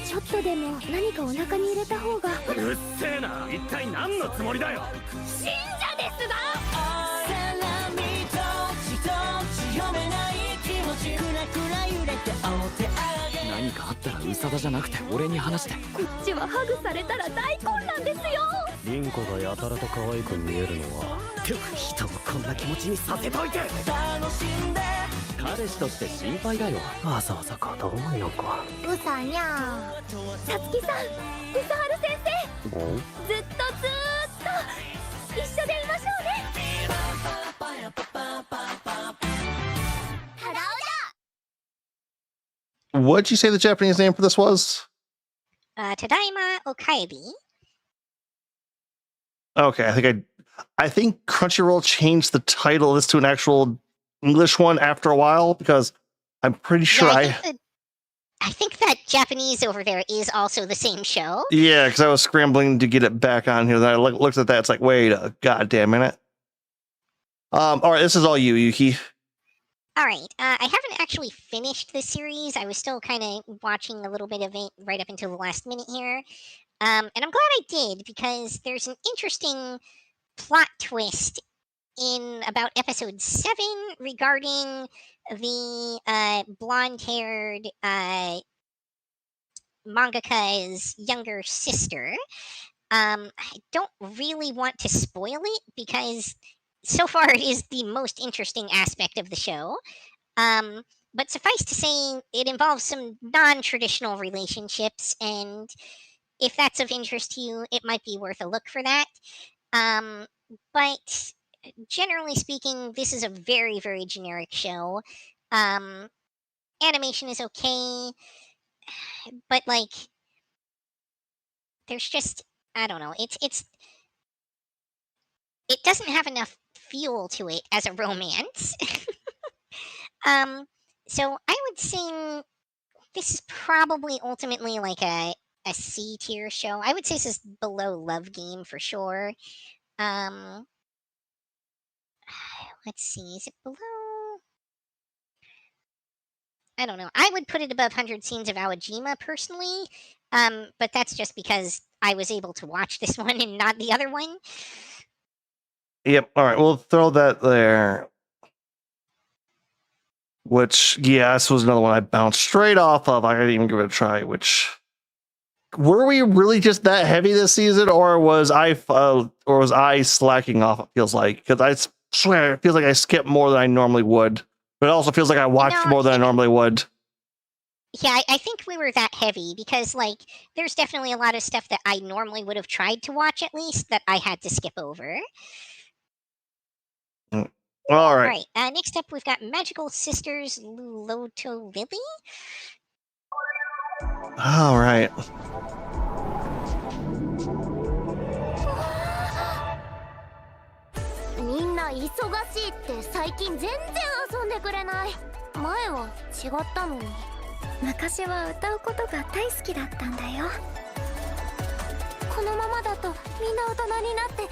ちょっとでも何かお腹に入れた方が。うっせえな。一体何のつもりだよ。信者ですが。何かあったら宇佐田じゃなくて俺に話して。こっちはハグされたら大混乱ですよ。凛子がやたらと可愛く見えるのは人をこんな気持ちにさせといて。彼氏として心配だよ。わざわざ片思いなんか。うさにゃー。さつきさん、宇佐春先生。ずっと一緒でいましょうね。What'd you say the Japanese name for this was? Tadaima Okaebi. Okay, I think Crunchyroll changed the title of this to an actual English one after a while, because I'm pretty sure I think that Japanese over there is also the same show. Yeah, because I was scrambling to get it back on here. Then I looked at that. It's like, wait a goddamn minute. All right, this is all you, Yuki. All right. I haven't actually finished the series. I was still kind of watching a little bit of it right up until the last minute here. And I'm glad I did, because there's an interesting plot twist in about episode 7 regarding the blonde-haired mangaka's younger sister. I don't really want to spoil it, because so far it is the most interesting aspect of the show. But suffice to say, it involves some non-traditional relationships, and if that's of interest to you, it might be worth a look for that. But generally speaking, this is a very, very generic show. Animation is okay, but like, there's just, I don't know, it doesn't have enough feel to it as a romance. So I would say this is probably ultimately like a C tier show. I would say this is below Love Game for sure. Let's see, is it below? I don't know. I would put it above 100 Scenes of Aojima personally, but that's just because I was able to watch this one and not the other one. Yep. All right, we'll throw that there. Which, yeah, this was another one I bounced straight off of. I didn't even give it a try. Which, were we really just that heavy this season, or was I slacking off? It feels like, because I swear it feels like I skipped more than I normally would, but it also feels like I watched more than I normally would. Yeah, I think we were that heavy because, like, there's definitely a lot of stuff that I normally would have tried to watch at least that I had to skip over. All right. Next up, we've got Magical Sisters Luloto Lily. All right.みんな忙しいって最近全然遊んでくれない。前は違ったのに。昔は歌うことが大好きだったんだよ。このままだとみんな大人になって、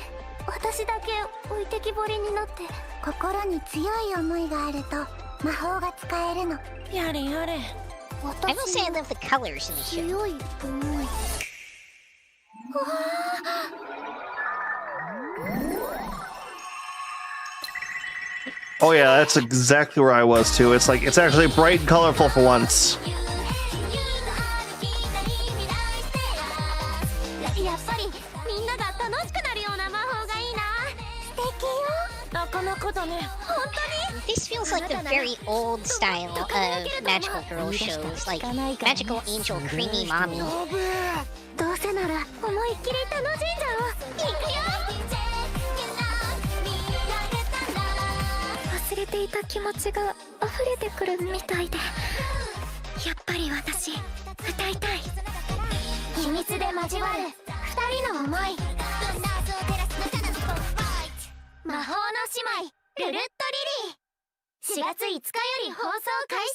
私だけ置いてきぼりになって。心に強い思いがあると魔法が使えるの。やれやれ。I will say I love the colors in the show. 強い思い。Oh yeah, that's exactly where I was too. It's like, it's actually bright and colorful for once. やっぱりみんなが楽しくなるような魔法がいいな。素敵よ。なかなかだね。本当に。This feels like the very old style of magical girl shows, like Magical Angel Creamy Mommy. どうせなら思いっきり楽しんじゃおう。行くよ。忘れていた気持ちが溢れてくるみたいで、やっぱり私歌いたい。秘密で交わる二人の思い。魔法の姉妹ルルットリリー、4月5日より放送開始。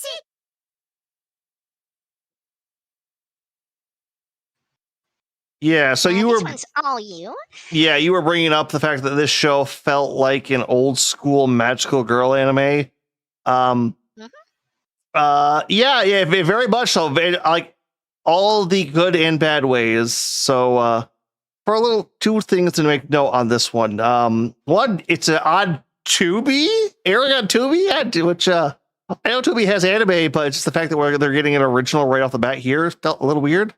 Yeah, so you were. This one's all you. Yeah, you were bringing up the fact that this show felt like an old school magical girl anime. Yeah, very much so. Like all the good and bad ways. So, for a little, two things to make note on this one. One, it's an odd Tubi, airing on Tubi, which I know Tubi has anime, but it's just the fact that they're getting an original right off the bat here felt a little weird.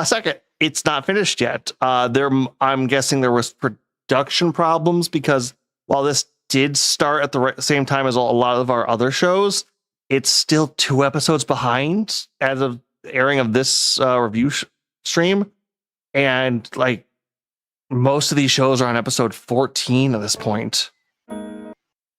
Second, it's not finished yet. I'm guessing there was production problems because while this did start at the same time as a lot of our other shows, it's still 2 episodes behind as of the airing of this review stream. And like most of these shows are on episode 14 at this point.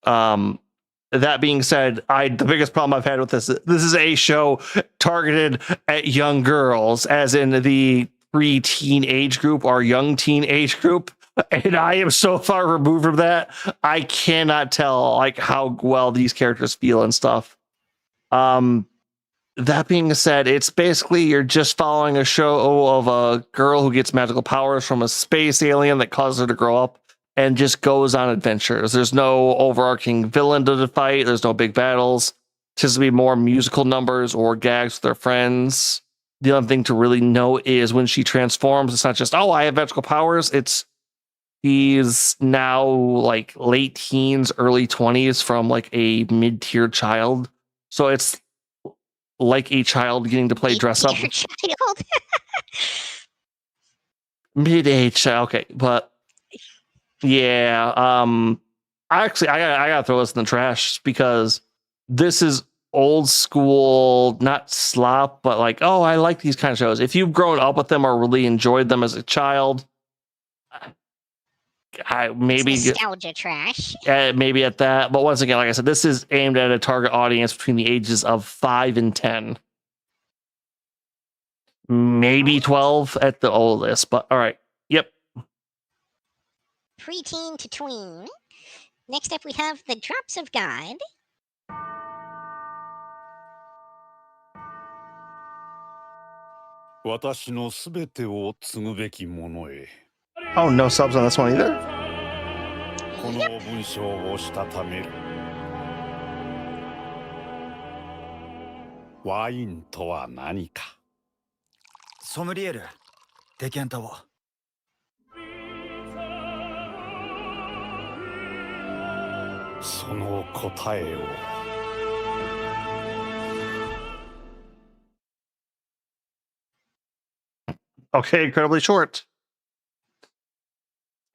That being said, the biggest problem I've had with this is a show targeted at young girls, as in the pre-teen age group or young teen age group. And I am so far removed from that. I cannot tell like how well these characters feel and stuff. that being said, it's basically you're just following a show of a girl who gets magical powers from a space alien that causes her to grow up and just goes on adventures. There's no overarching villain to fight. There's no big battles. It tends to be more musical numbers or gags with her friends. The other thing to really know is when she transforms, it's not just, oh, I have magical powers. He's now like late teens, early 20s from like a mid-tier child. So it's like a child getting to play dress up. Child. Mid-age child, okay. But yeah, I gotta throw this in the trash because this is old school, not slop, but like, oh, I like these kind of shows. If you've grown up with them or really enjoyed them as a child, maybe nostalgia trash. Maybe at that. But once again, like I said, this is aimed at a target audience between the ages of 5 and 10. Maybe 12 at the oldest, but all right. Yep. Preteen to tween. Next up, we have The Drops of God. Oh, no subs on this one either? Sommelier, デキャンタを。その答えを。Okay, incredibly short.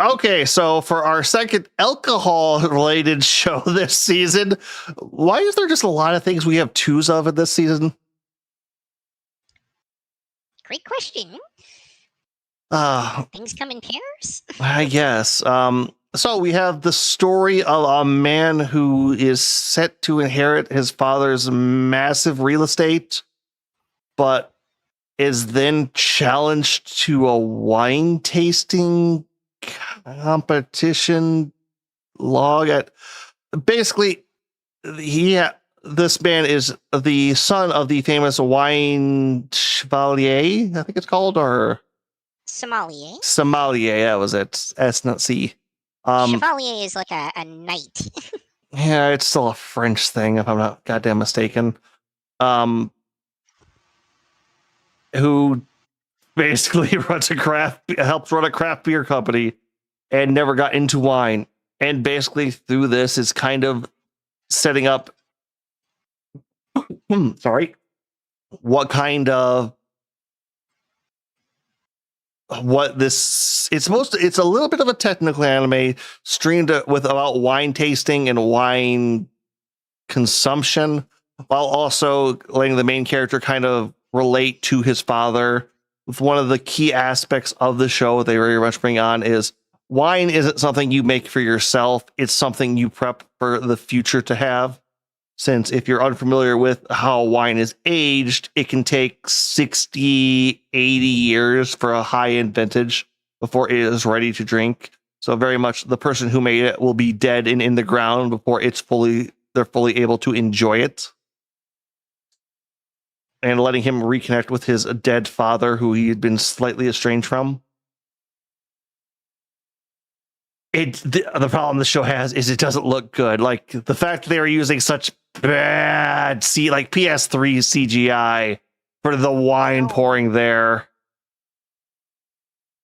Okay, so for our second alcohol-related show this season, why is there just a lot of things we have twos of in this season? Great question. Things come in pairs? I guess. So we have the story of a man who is set to inherit his father's massive real estate, but is then challenged to a wine tasting competition log at basically this man is the son of the famous wine chevalier, I think it's called, or sommelier, that was it. S not C. Chevalier is like a knight. Yeah, it's still a French thing if I'm not goddamn mistaken. Who basically helps run a craft beer company and never got into wine. And basically through this is kind of setting up what kind of it's a little bit of a technical anime streamed with about wine tasting and wine consumption, while also letting the main character kind of relate to his father. With one of the key aspects of the show they very much bring on is wine isn't something you make for yourself, it's something you prep for the future to have. Since if you're unfamiliar with how wine is aged, it can take 60, 80 years for a high-end vintage before it is ready to drink. So very much the person who made it will be dead and in the ground before they're fully able to enjoy it. And letting him reconnect with his dead father, who he had been slightly estranged from. The problem the show has is it doesn't look good. Like the fact that they were using such bad like PS3 CGI for the wine pouring there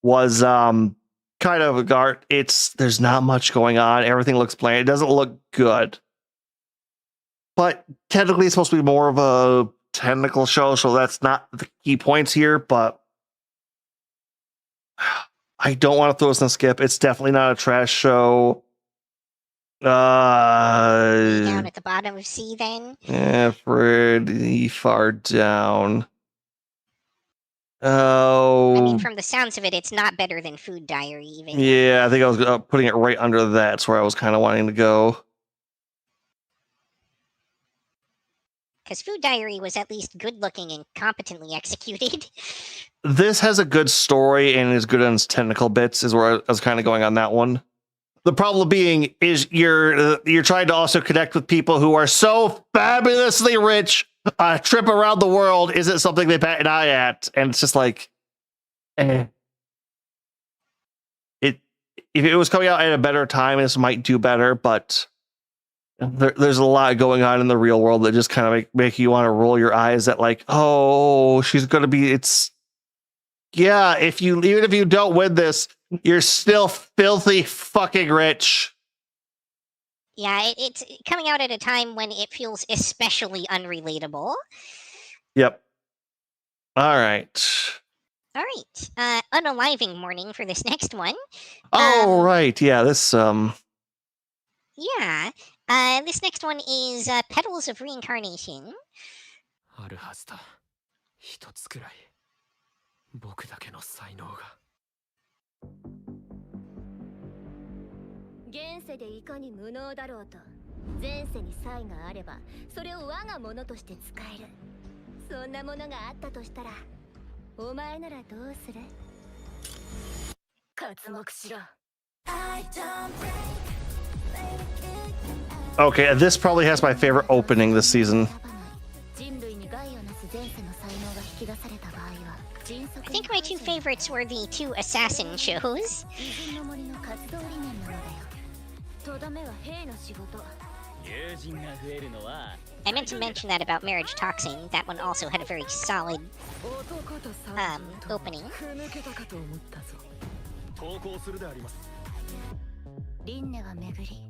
was kind of a guard. There's not much going on. Everything looks bland. It doesn't look good. But technically it's supposed to be more of a technical show, so that's not the key points here, but I don't want to throw this in a skip. It's definitely not a trash show. Down at the bottom of C then? Yeah, pretty far down. Oh. I mean, from the sounds of it, it's not better than Food Diary even. Yeah, I think I was putting it right under that. That's where I was kind of wanting to go. Because Food Diary was at least good looking and competently executed. This has a good story and is good on its technical bits, is where I was kind of going on that one. The problem being is you're trying to also connect with people who are so fabulously rich A trip around the world isn't something they bat an eye at, and it's just like, if it was coming out at a better time, this might do better, but there's a lot going on in the real world that just kind of make you want to roll your eyes at, like, oh, she's gonna be, even if you don't win this, you're still filthy fucking rich. Yeah, it's coming out at a time when it feels especially unrelatable. Yep. All right. All right. Unaliving morning for this next one. Oh, right. Yeah, this Yeah. This next one is Petals of Reincarnation. あるはずだ。一つくらい僕だけの才能が。現世でいかに無能だろうと、前世に才があればそれを我が物として使える。そんなものがあったとしたら、お前ならどうする？刮目しろ。 Okay, this probably has my favorite opening this season. I think my two favorites were the two assassin shows. I meant to mention that about Marriage Toxin. That one also had a very solid opening. 輪廻は巡り、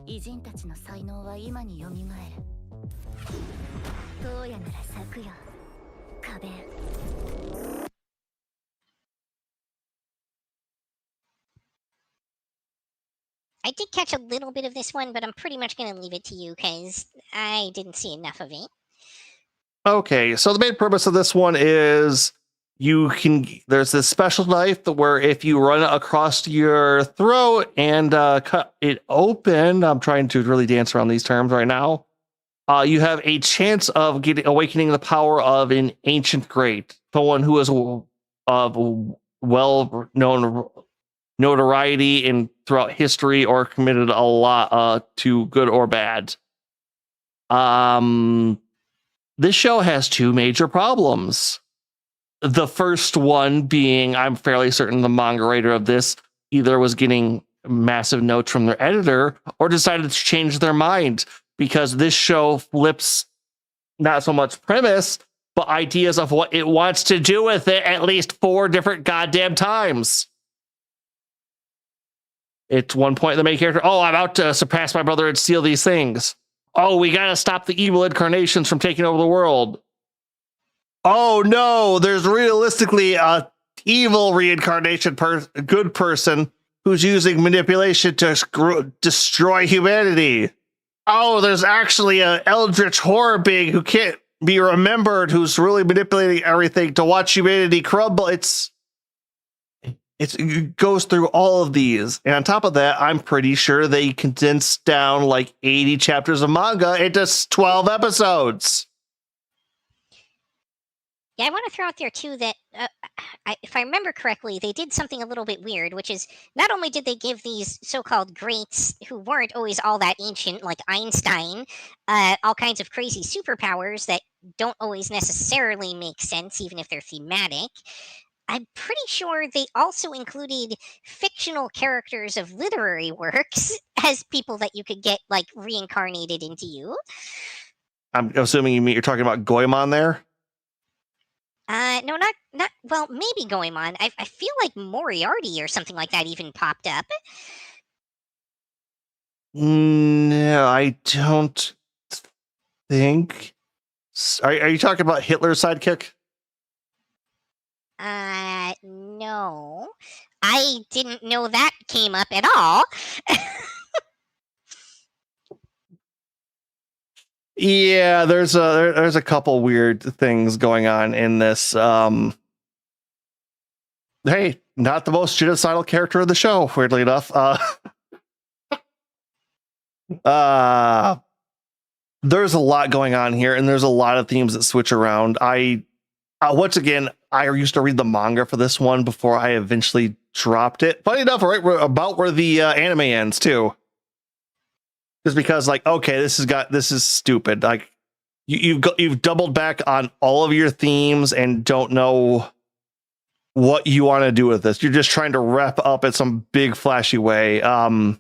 偉人たちの才能は今によみがえる。荒野なら咲くよ、花弁。I did catch a little bit of this one, but I'm pretty much going to leave it to you because I didn't see enough of it. Okay, so the main purpose of this one is there's this special knife where if you run it across your throat and cut it open, I'm trying to really dance around these terms right now, you have a chance of awakening the power of an ancient great, someone who is of well-known notoriety throughout history or committed a lot to good or bad. This show has two major problems. The first one being, I'm fairly certain the manga writer of this either was getting massive notes from their editor or decided to change their mind, because this show flips not so much premise, but ideas of what it wants to do with it at least 4 different goddamn times. At one point, the main character, oh, I'm out to surpass my brother and steal these things. Oh, we gotta stop the evil incarnations from taking over the world. Oh no, there's realistically a evil reincarnation good person who's using manipulation to destroy humanity. Oh, there's actually an eldritch horror being who can't be remembered, who's really manipulating everything to watch humanity crumble. It goes through all of these. And on top of that, I'm pretty sure they condensed down like 80 chapters of manga into 12 episodes. Yeah, I want to throw out there, too, that if I remember correctly, they did something a little bit weird, which is not only did they give these so-called greats who weren't always all that ancient, like Einstein, all kinds of crazy superpowers that don't always necessarily make sense, even if they're thematic. I'm pretty sure they also included fictional characters of literary works as people that you could get, like, reincarnated into you. I'm assuming you're talking about Goemon there? No, not well, maybe Goemon. I feel like Moriarty or something like that even popped up. No, I don't think. Are you talking about Hitler's sidekick? No. I didn't know that came up at all. Yeah, there's a couple weird things going on in this. Hey, not the most genocidal character of the show, weirdly enough. There's a lot going on here, and there's a lot of themes that switch around. Once again, I used to read the manga for this one before I eventually dropped it. Funny enough, right about where the anime ends too. Just because, like, okay, this is stupid. Like, you've doubled back on all of your themes and don't know what you want to do with this. You're just trying to wrap up in some big flashy way. I'm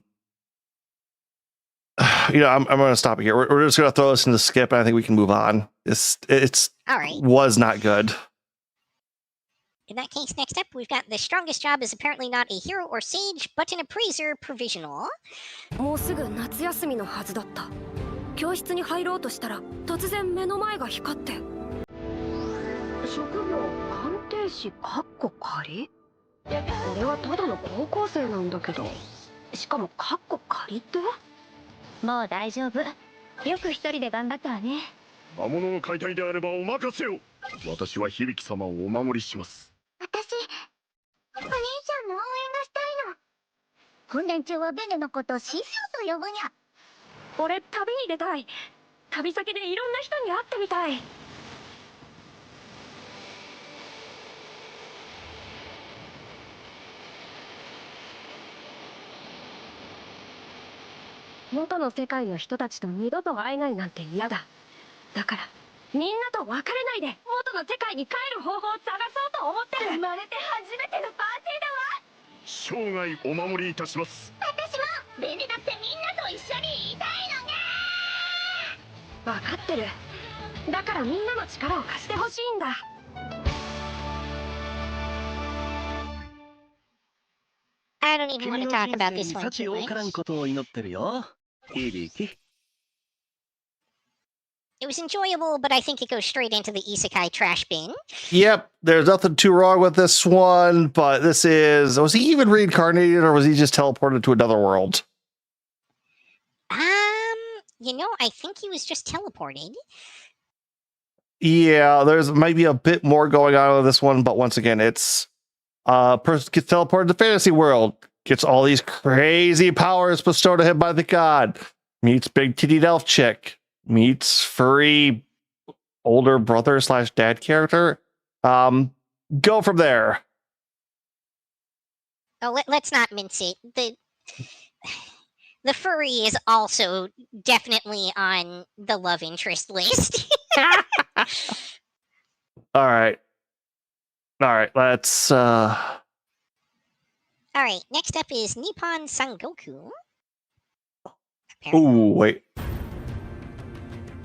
going to stop it here. We're just going to throw this in the skip, and I think we can move on. It's All right. was not good. In that case, next up, we've got the strongest job is apparently not a hero or sage, but an appraiser provisional. もうすぐ夏休みのはずだった。教室に入ろうとしたら突然目の前が光って。職業鑑定士かっこ仮？俺はただの高校生なんだけど。しかもかっこ仮って？もう大丈夫。よく一人で頑張ったわね。魔物の解体であればお任せを。私は響様をお守りします。私お兄ちゃんの応援がしたいの。訓練中はベネのことを師匠と呼ぶにゃ。俺旅に出たい。旅先でいろんな人に会ってみたい。元の世界の人たちと二度と会えないなんて嫌だ。だからみんなと別れないで元の世界に帰る方法を探そうと思ってる。生まれて初めてのパーティーだわ。生涯お守りいたします。私もベネだってみんなと一緒にいたいのね。分かってる。だからみんなの力を貸してほしいんだ。I don't even want to talk about this one 幸 too 多からん much. ことを祈ってるよ。響き。It was enjoyable, but I think it goes straight into the isekai trash bin. Yep, there's nothing too wrong with this one, but was he even reincarnated or was he just teleported to another world? I think he was just teleported. Yeah, there's maybe a bit more going on with this one, but once again, it's person gets teleported to fantasy world, gets all these crazy powers bestowed on him by the god, meets big tittied elf chick, meets furry older brother / dad character. Go from there. Oh, let's not mince it. The furry is also definitely on the love interest list. All right, let's All right, next up is Nippon Sangoku. Oh, wait.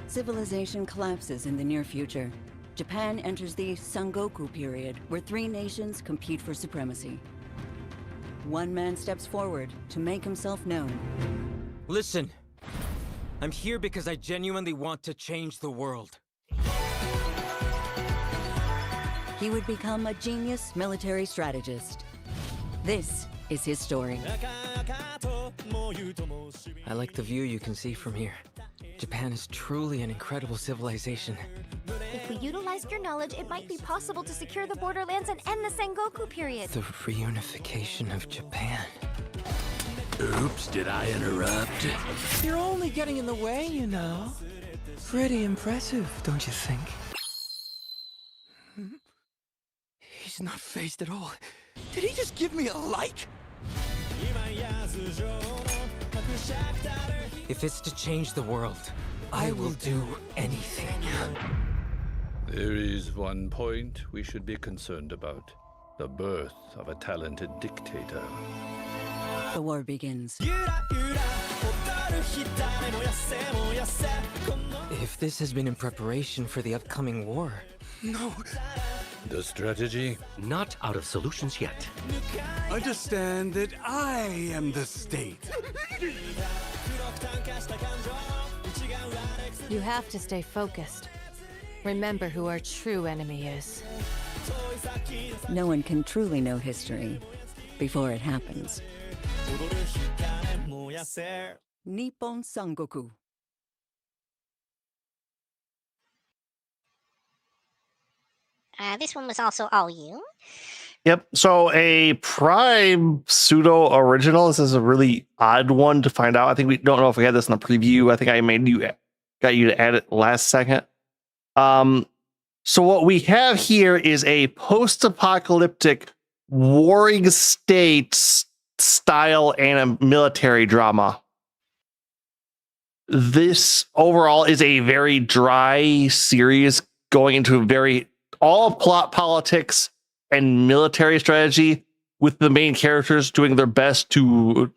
Civilization collapses in the near future. Japan enters the Sangoku period, where 3 nations compete for supremacy. One man steps forward to make himself known. Listen, I'm here because I genuinely want to change the world. He would become a genius military strategist. This is his story. I like the view you can see from here. Japan is truly an incredible civilization. If we utilized your knowledge, it might be possible to secure the borderlands and end the Sengoku period. The reunification of Japan. Oops, did I interrupt? You're only getting in the way, you know. Pretty impressive, don't you think? He's not phased at all. Did he just give me a like? If it's to change the world, I will do anything. There is one point we should be concerned about. The birth of a talented dictator. The war begins. If this has been in preparation for the upcoming war... No! The strategy? Not out of solutions yet. Understand that I am the state. You have to stay focused. Remember who our true enemy is. No one can truly know history before it happens. Nippon Sangoku. This one was also all you. Yep. So a Prime pseudo original. This is a really odd one to find out. I think we don't know if we had this in the preview. I think I got you to add it last second. So what we have here is a post-apocalyptic warring states style and a military drama. this overall is a very dry series going into all plot politics and military strategy, with the main characters doing their best to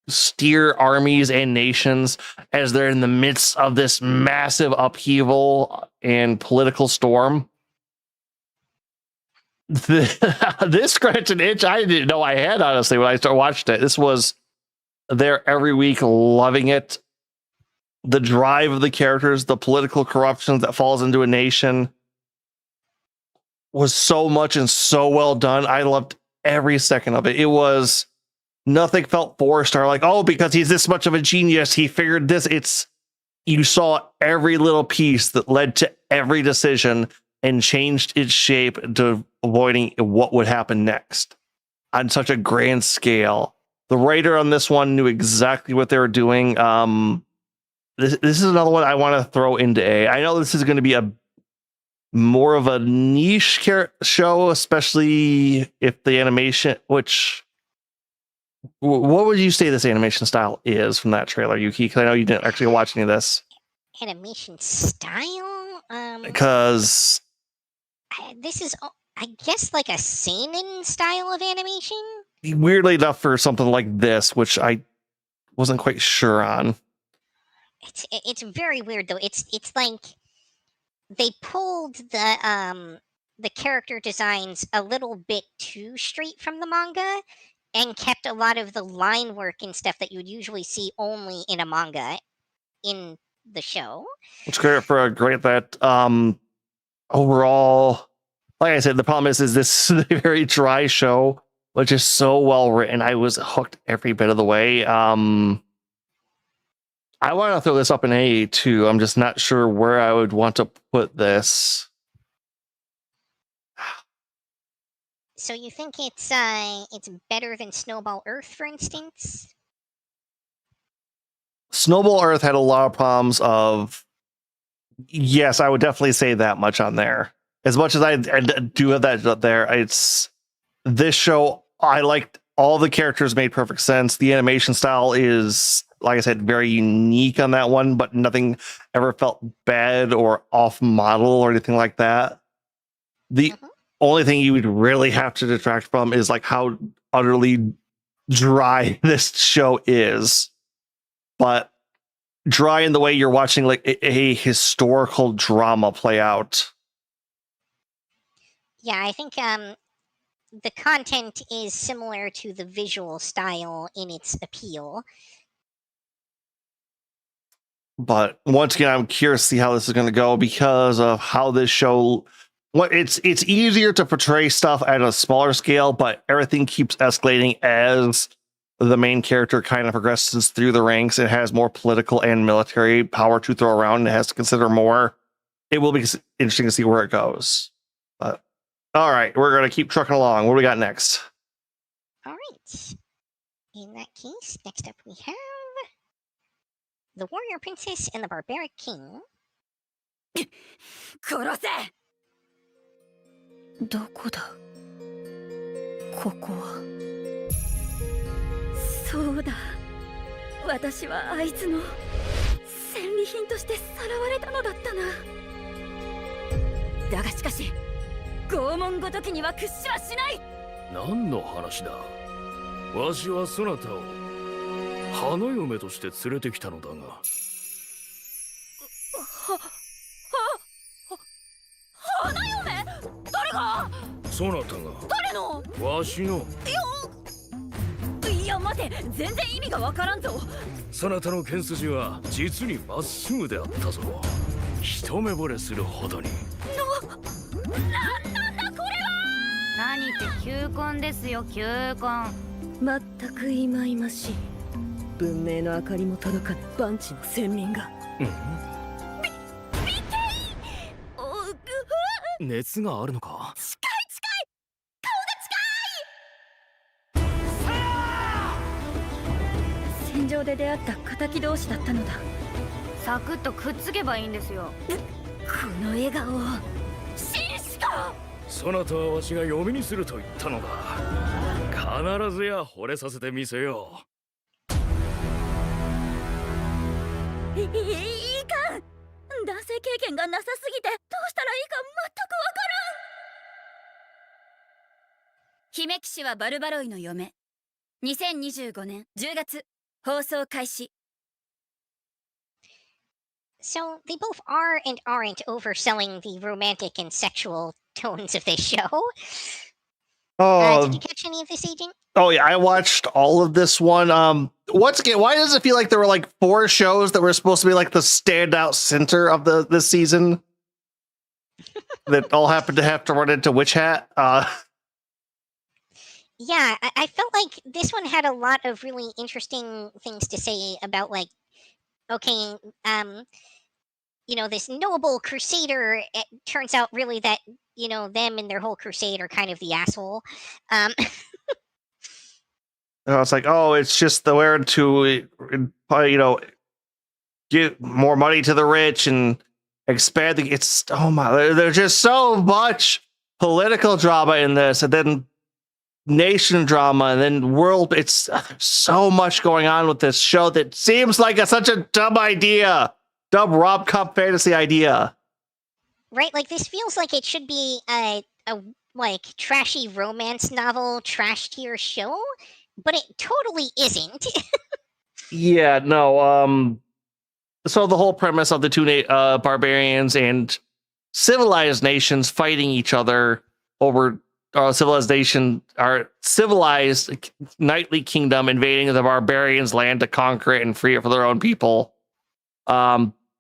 steer armies and nations as they're in the midst of this massive upheaval and political storm. This scratch an itch I didn't know I had, honestly, when I watched it. This was there every week, loving it. The drive of the characters, the political corruption that falls into a nation was so much and so well done. I loved every second of it. It was nothing felt forced or like, oh, because he's this much of a genius, he figured this. You saw every little piece that led to every decision and changed its shape to avoiding what would happen next on such a grand scale. The writer on this one knew exactly what they were doing. This is another one I want to throw into A. I know this is going to be a more of a niche show, especially if the animation, what would you say this animation style is from that trailer, Yuki? Because I know you didn't actually watch any of this. Animation style? Because this is, I guess, like a seinen style of animation? Weirdly enough, for something like this, which I wasn't quite sure on. It's very weird, though. It's like they pulled the character designs a little bit too straight from the manga and kept a lot of the line work and stuff that you would usually see only in a manga in the show. It's great that overall, like I said, the problem is this is a very dry show, which is so well written. I was hooked every bit of the way. I want to throw this up in A too. I'm just not sure where I would want to put this. So you think it's better than Snowball Earth, for instance? Snowball Earth had a lot of problems of, yes, I would definitely say that much on there. As much as I do have that there, it's this show, I liked all the characters, made perfect sense. The animation style is, like I said, very unique on that one, but nothing ever felt bad or off model or anything like that. The only thing you would really have to detract from is like how utterly dry this show is. But dry in the way you're watching like a historical drama play out. Yeah, I think the content is similar to the visual style in its appeal. But once again, I'm curious to see how this is going to go because of how this show. It's easier to portray stuff at a smaller scale, but everything keeps escalating as the main character kind of progresses through the ranks. It has more political and military power to throw around. It has to consider more. It will be interesting to see where it goes. But all right, we're going to keep trucking along. What do we got next? All right. In that case, next up we have The Warrior Princess and the Barbaric King. 殺せ。どこだここは。そうだ、私はあいつの戦利品としてさらわれたのだったな。だがしかし拷問ごときには屈しはしない。何の話だ。わしはそなたを花嫁として連れてきたのだが。花嫁？誰が？そなたが。誰の？わしの。いや待て、全然意味がわからんぞ。そなたの剣筋は実にまっすぐであったぞ。一目惚れするほどに。なんだこれは。何って球根ですよ、球根。まったく忌々しい。文明の明かりも届かぬ万地の先民が。熱があるのか。近い顔が近い。戦場で出会った敵同士だったのだ。サクッとくっつけばいいんですよ。この笑顔。紳士か。そなたはわしが嫁にすると言ったのだ。必ずや惚れさせてみせよう。いかん。男性経験がなさすぎてどうしたらいいか全くわからん。姫騎士はバルバロイの嫁。2025年10月放送開始。 So they both are and aren't overselling the romantic and sexual tones of this show. Did you catch any of this, Agent? Oh yeah, I watched all of this one. Once again, why does it feel like there were like 4 shows that were supposed to be like the standout center of this season that all happened to have to run into Witch Hat? Yeah, I felt like this one had a lot of really interesting things to say about, like, okay, you know, this noble crusader, it turns out really that, you know, them and their whole crusade are kind of the asshole. It's like, oh, it's just the way to, you know, give more money to the rich and expand the. It's oh my, there's just so much political drama in this, and then nation drama, and then world. It's so much going on with this show that seems like such a dumb idea, dumb rom-com fantasy idea. Right, like this feels like it should be a like trashy romance novel trash tier show, but it totally isn't. Yeah, no. So the whole premise of the 2 barbarians and civilized nations fighting each other over civilization, our civilized knightly kingdom invading the barbarians' land to conquer it and free it for their own people.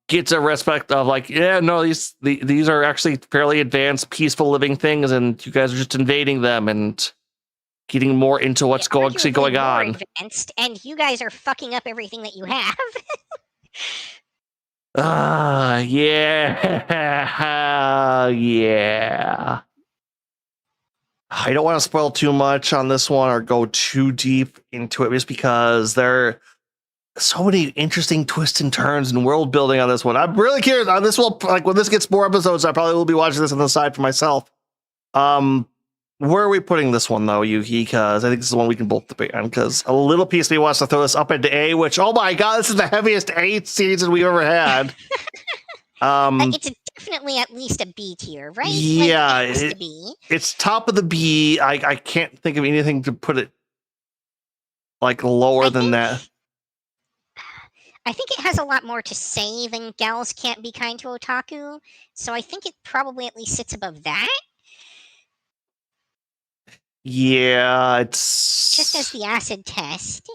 Gets a respect of like, yeah, no, these are actually fairly advanced, peaceful living things, and you guys are just invading them and getting more into what's going on. Advanced, and you guys are fucking up everything that you have. Yeah. I don't want to spoil too much on this one or go too deep into it, just because there are so many interesting twists and turns and world building on this one. I'm really curious. This will, like, when this gets more episodes, I probably will be watching this on the side for myself. Where are we putting this one though, Yuki? Because I think this is one we can both debate on. Because a little piece of me wants to throw this up into A, which, oh my god, this is the heaviest A season we've ever had. It's definitely at least a B tier, right? Yeah, like, it's top of the B. I can't think of anything to put it like lower than that. I think it has a lot more to say than Gals Can't Be Kind to Otaku, so I think it probably at least sits above that. Yeah, it's just as the acid test.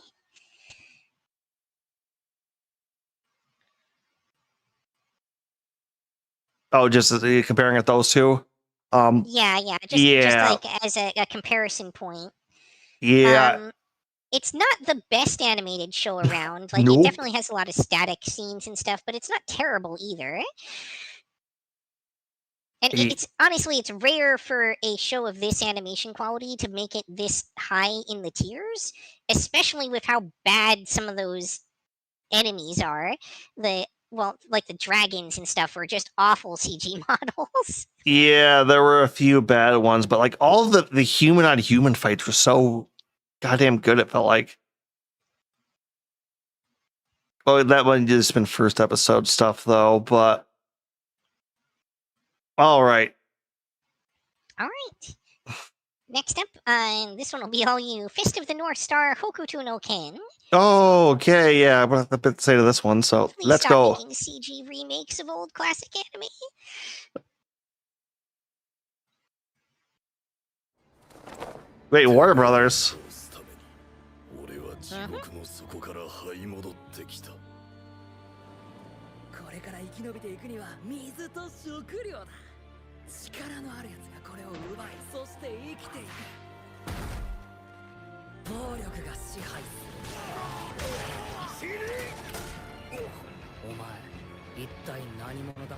Oh, just comparing it those two. Yeah, just like as a comparison point. Yeah. It's not the best animated show around. Like, Nope. It definitely has a lot of static scenes and stuff, but it's not terrible either. And it's honestly, it's rare for a show of this animation quality to make it this high in the tiers, especially with how bad some of those enemies are. Like the dragons and stuff were just awful CG models. Yeah, there were a few bad ones, but like all the human on human fights were so goddamn good, it felt like. Oh, that one just been first episode stuff though, but all right. Next up, this one will be all you. Fist of the North Star Hokuto no Ken. Oh, okay, yeah, I have a bit to say to this one, so Please let's stop go. making CG remakes of old classic anime. Wait, Warner Brothers. 俺は地獄の底から這い戻ってきた。これから生き延びていくには水と食料だ。力のあるやつがこれを奪い、そして生きていく。暴力が支配する。お前、一体何者だ？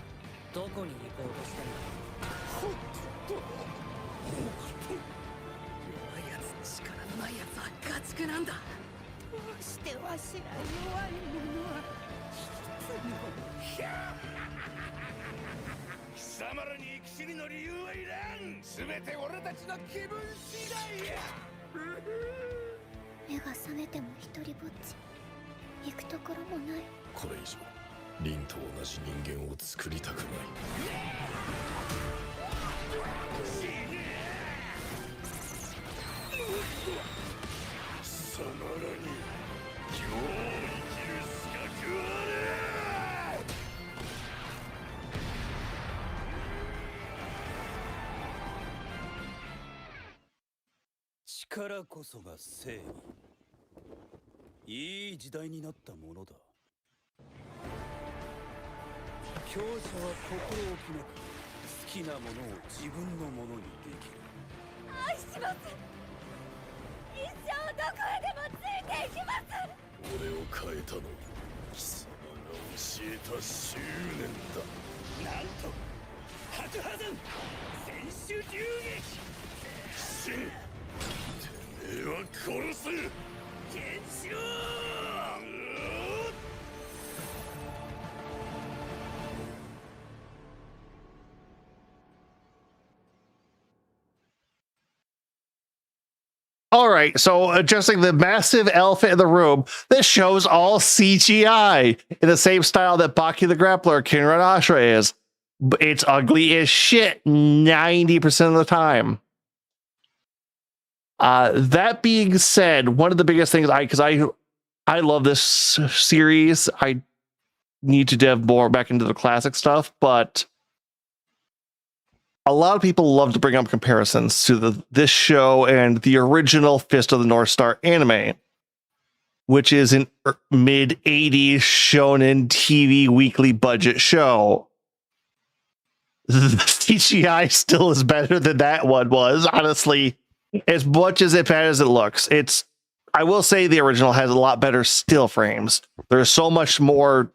どこに行こうとしてんだ？弱いやつ、力のないやつは家畜なんだ。どうしてわしら弱い者は一つも。貴様らに生き死にの理由はいらん。全て俺たちの気分次第や。目が覚めても一人ぼっち。行くところもない。これ以上凛と同じ人間を作りたくない。さならに今日生きる資格はねえ。力こそが正義。いい時代になったものだ。強者は心置きなく好きなものを自分のものにできる。愛します。一生どこへでもついていきます。俺を変えたのは貴様が教えた執念だ。なんと白破山選手銃撃。死ん。てめえは殺す。ケンシロウ。All right, so addressing the massive elephant in the room, this show's all CGI in the same style that Baki the Grappler Kinran Ashra is. It's ugly as shit 90% of the time. That being said, one of the biggest things I love this series. I need to dive more back into the classic stuff, but a lot of people love to bring up comparisons to this show and the original Fist of the North Star anime, which is an mid 80s shonen TV weekly budget show. The CGI still is better than that one was, honestly, as much as bad as it looks. I will say the original has a lot better still frames. There's so much more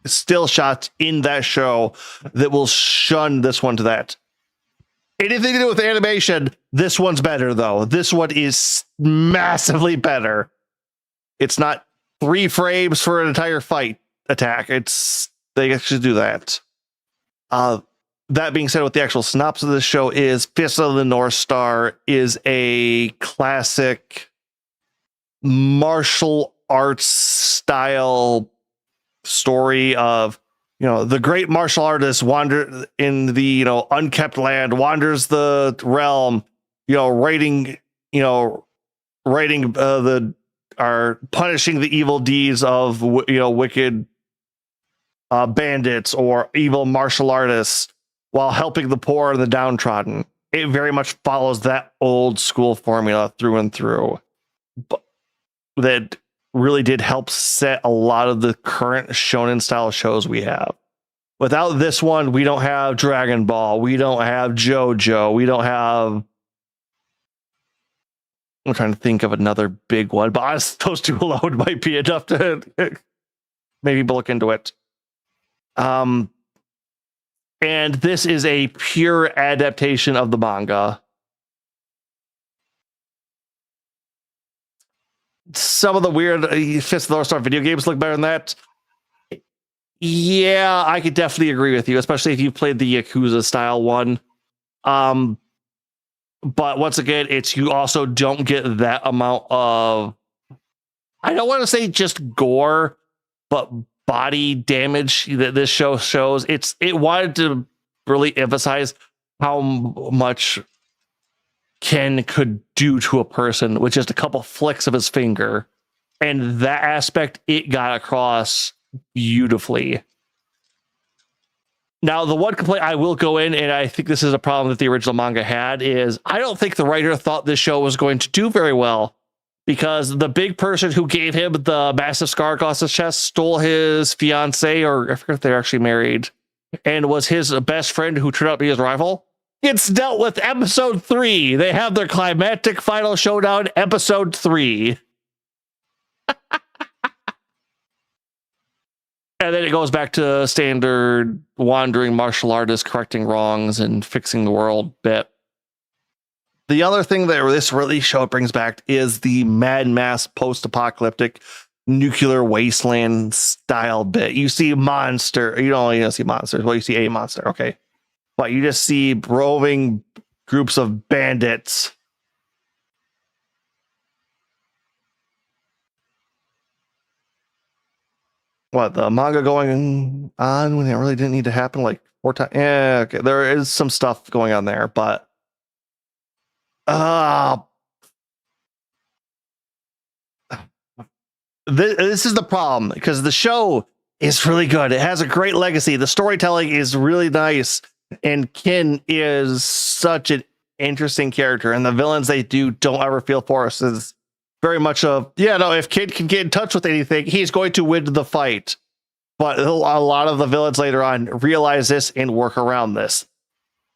still shots in that show that will shun this one to that. Anything to do with animation, this one's better though. This one is massively better. It's not 3 frames for an entire fight attack. They actually do that. That being said, what the actual synopsis of this show is, Fist of the North Star is a classic martial arts style story of, the great martial artist wander in the, unkept land, wanders the realm, punishing the evil deeds of, wicked bandits or evil martial artists while helping the poor and the downtrodden. It very much follows that old school formula through and through. But that really did help set a lot of the current shonen style shows we have. Without this one, we don't have Dragon Ball, we don't have JoJo, we don't have... I'm trying to think of another big one, but honestly, those two alone might be enough to maybe look into it. And this is a pure adaptation of the manga. Some of the weird Fist of the North Star video games look better than that. Yeah, I could definitely agree with you, especially if you played the Yakuza style one. But once again, you also don't get that amount of, I don't want to say just gore, but body damage that this show shows. It wanted to really emphasize how much Ken could do to a person with just a couple flicks of his finger. And that aspect, it got across beautifully. Now, the one complaint I will go in, and I think this is a problem that the original manga had, is I don't think the writer thought this show was going to do very well, because the big person who gave him the massive scar across his chest stole his fiance, or I forget if they're actually married, and was his best friend who turned out to be his rival. It's dealt with episode 3. They have their climactic final showdown, episode 3. And then it goes back to standard wandering martial artist correcting wrongs and fixing the world bit. The other thing that this really show brings back is the Mad Max post-apocalyptic nuclear wasteland style bit. You see monster. You don't even see monsters. Well, you see a monster. Okay. But you just see roving groups of bandits. what, the manga going on when it really didn't need to happen like 4 times. Yeah, okay, there is some stuff going on there, but this is the problem, because the show is really good. It has a great legacy. The storytelling is really nice, and Kin is such an interesting character, and the villains they don't ever feel forced. Is very much if Kin can get in touch with anything, he's going to win the fight. But a lot of the villains later on realize this and work around this.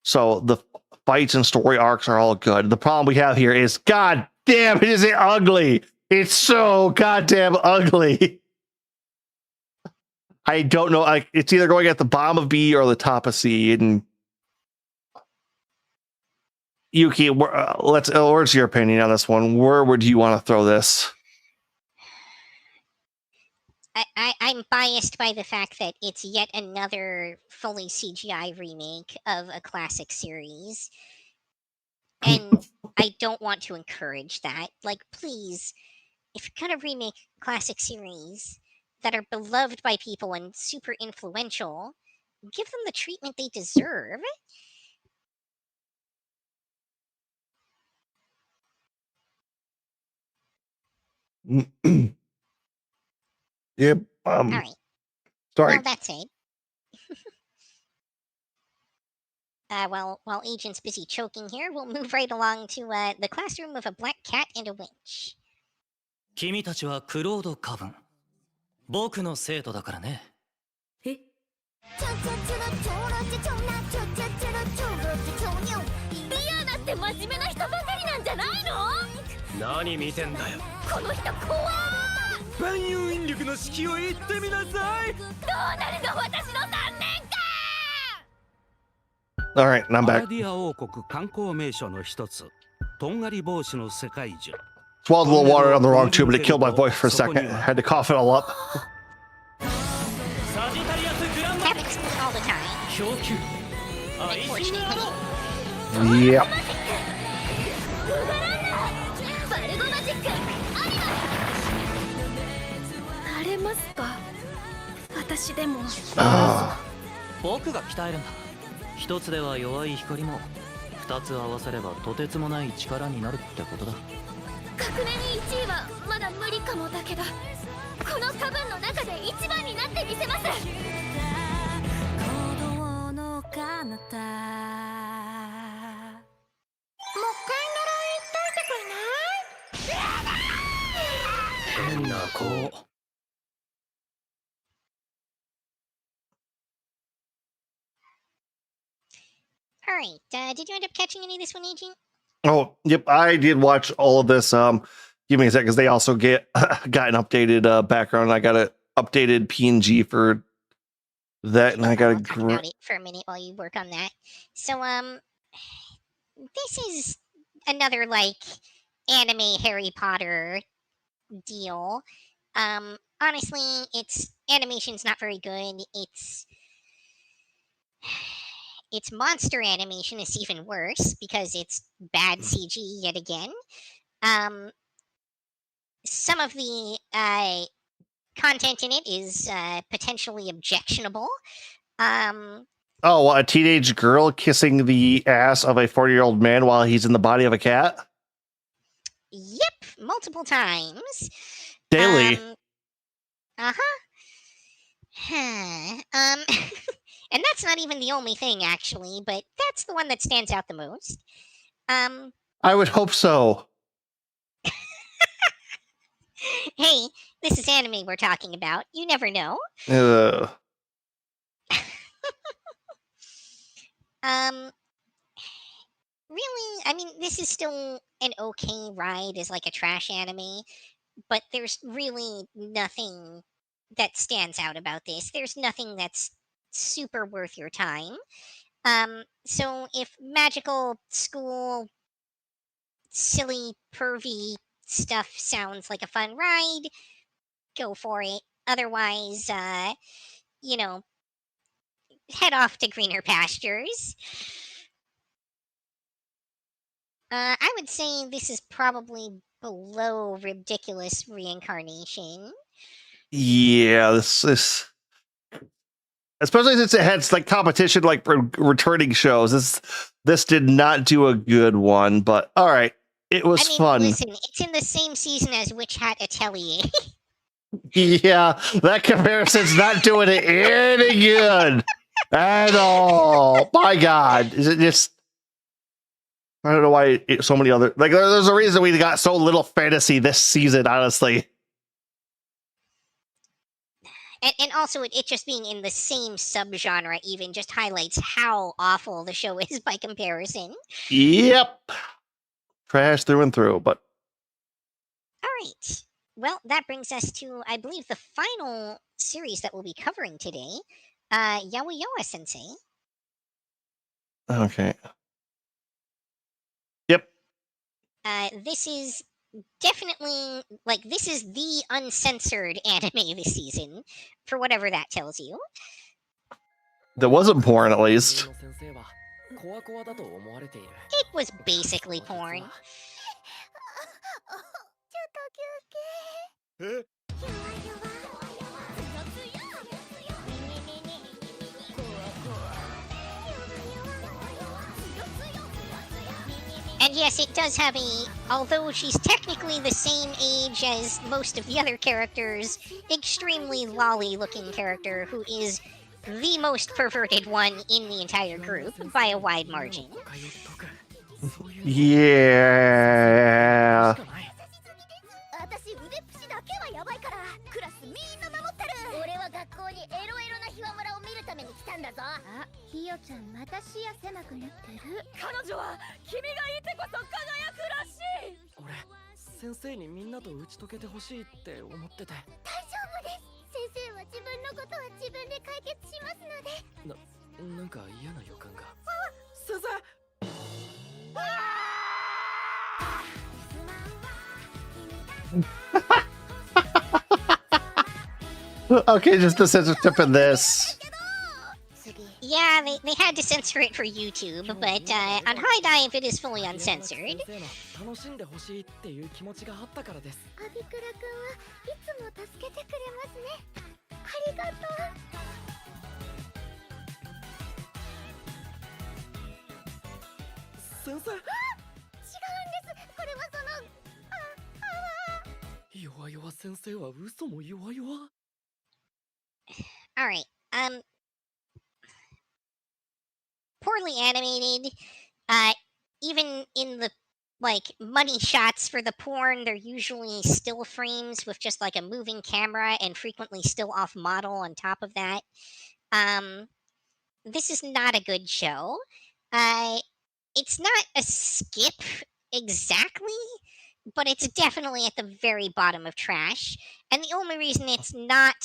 So the fights and story arcs are all good. The problem we have here is, god damn, is it ugly. It's so goddamn ugly. I don't know. It's either going at the bottom of B or the top of C. And Yuki, where's your opinion on this one? Where would you want to throw this? I'm biased by the fact that it's yet another fully CGI remake of a classic series. And I don't want to encourage that. Like, please, if you're going to remake classic series that are beloved by people and super influential, give them the treatment they deserve. Yep. All right. Sorry. Well, that's it. While Agent's busy choking here, we'll move right along to the classroom of a black cat and a winch. 君たちはクロード・カブン。僕の生徒だからね。え？リアナって真面目な人ばかりなんじゃないの？何見てんだよ。この人怖ー！万有引力の式を言ってみなさい。どうなるの私の3年間。 All right, and I'm ア back. ラディア王国観光名所の一つ、とんがり帽子の世界樹。 Swallowed a little water on the wrong tube, but it killed my voice for a second. I had to cough it all up. Happens all the time. Unfortunately. Yep. バルゴマジックあれますか？私でも。僕が鍛えるんだ。一つでは弱い光も、二つ合わせればとてつもない力になるってことだ。学年に1位はまだ無理かもだけど、このカバンの中で1番になってみせます。鼓動の彼方。もう一回習いといてくれない？変な子。 All right. Did you end up catching any of this one, Agent? Oh, yep. I did watch all of this. Give me a sec, because they also got an updated background. I got an updated PNG for that, and I got talk about it for a minute while you work on that. So, this is another like anime Harry Potter deal. Honestly, its animation's not very good. Its monster animation is even worse because it's bad CG yet again. Some of the content in it is potentially objectionable. Oh, a teenage girl kissing the ass of a 40-year-old man while he's in the body of a cat? Yep, multiple times. Daily. And that's not even the only thing, actually, but that's the one that stands out the most. I would hope so. Hey, this is anime we're talking about. You never know. Really, I mean, this is still an okay ride as like a trash anime, but there's really nothing that stands out about this. There's nothing that's super worth your time. So if magical school silly pervy stuff sounds like a fun ride, go for it. Otherwise, head off to greener pastures. I would say this is probably below Ridiculous Reincarnation. Yeah, this especially since it had like competition, like returning shows. This did not do a good one, but all right, it was fun. Listen, it's in the same season as Witch Hat Atelier. Yeah, that comparison's not doing it any good at all. My God, is it just? I don't know why so many other like. There's a reason we got so little fantasy this season, honestly. And also, it just being in the same subgenre even just highlights how awful the show is by comparison. Yep, trash through and through. But all right. Well, that brings us to, I believe, the final series that we'll be covering today, Yaoyoroa Sensei. Okay. Yep. This is definitely, like, this is the uncensored anime this season, for whatever that tells you. There wasn't porn, at least. It was basically porn. And yes, it does have although she's technically the same age as most of the other characters, extremely lolly-looking character who is the most perverted one in the entire group by a wide margin. Yeah. 俺は学校にエロエロなヒワムラを見るために来たんだぞ。あ、ひよちゃんまた視野狭くなってる。彼女は君がいてこそ輝くらしい。俺、先生にみんなと打ち解けてほしいって思ってて。大丈夫です。先生は自分のことは自分で解決しますので。なんか嫌な予感が。先生。Okay, just the censorship in this. Yeah, they had to censor it for YouTube, but on High Dive it is fully uncensored. 楽しんでほしいっていう気持ちがあったからです。アビクラ君はいつも助けてくれますね。ありがとう。先生。違うんです。これはその弱々先生は嘘も弱々。All right. Poorly animated. Even in the like money shots for the porn, they're usually still frames with just like a moving camera and frequently still off model on top of that. This is not a good show. It's not a skip exactly, but it's definitely at the very bottom of trash. And the only reason it's not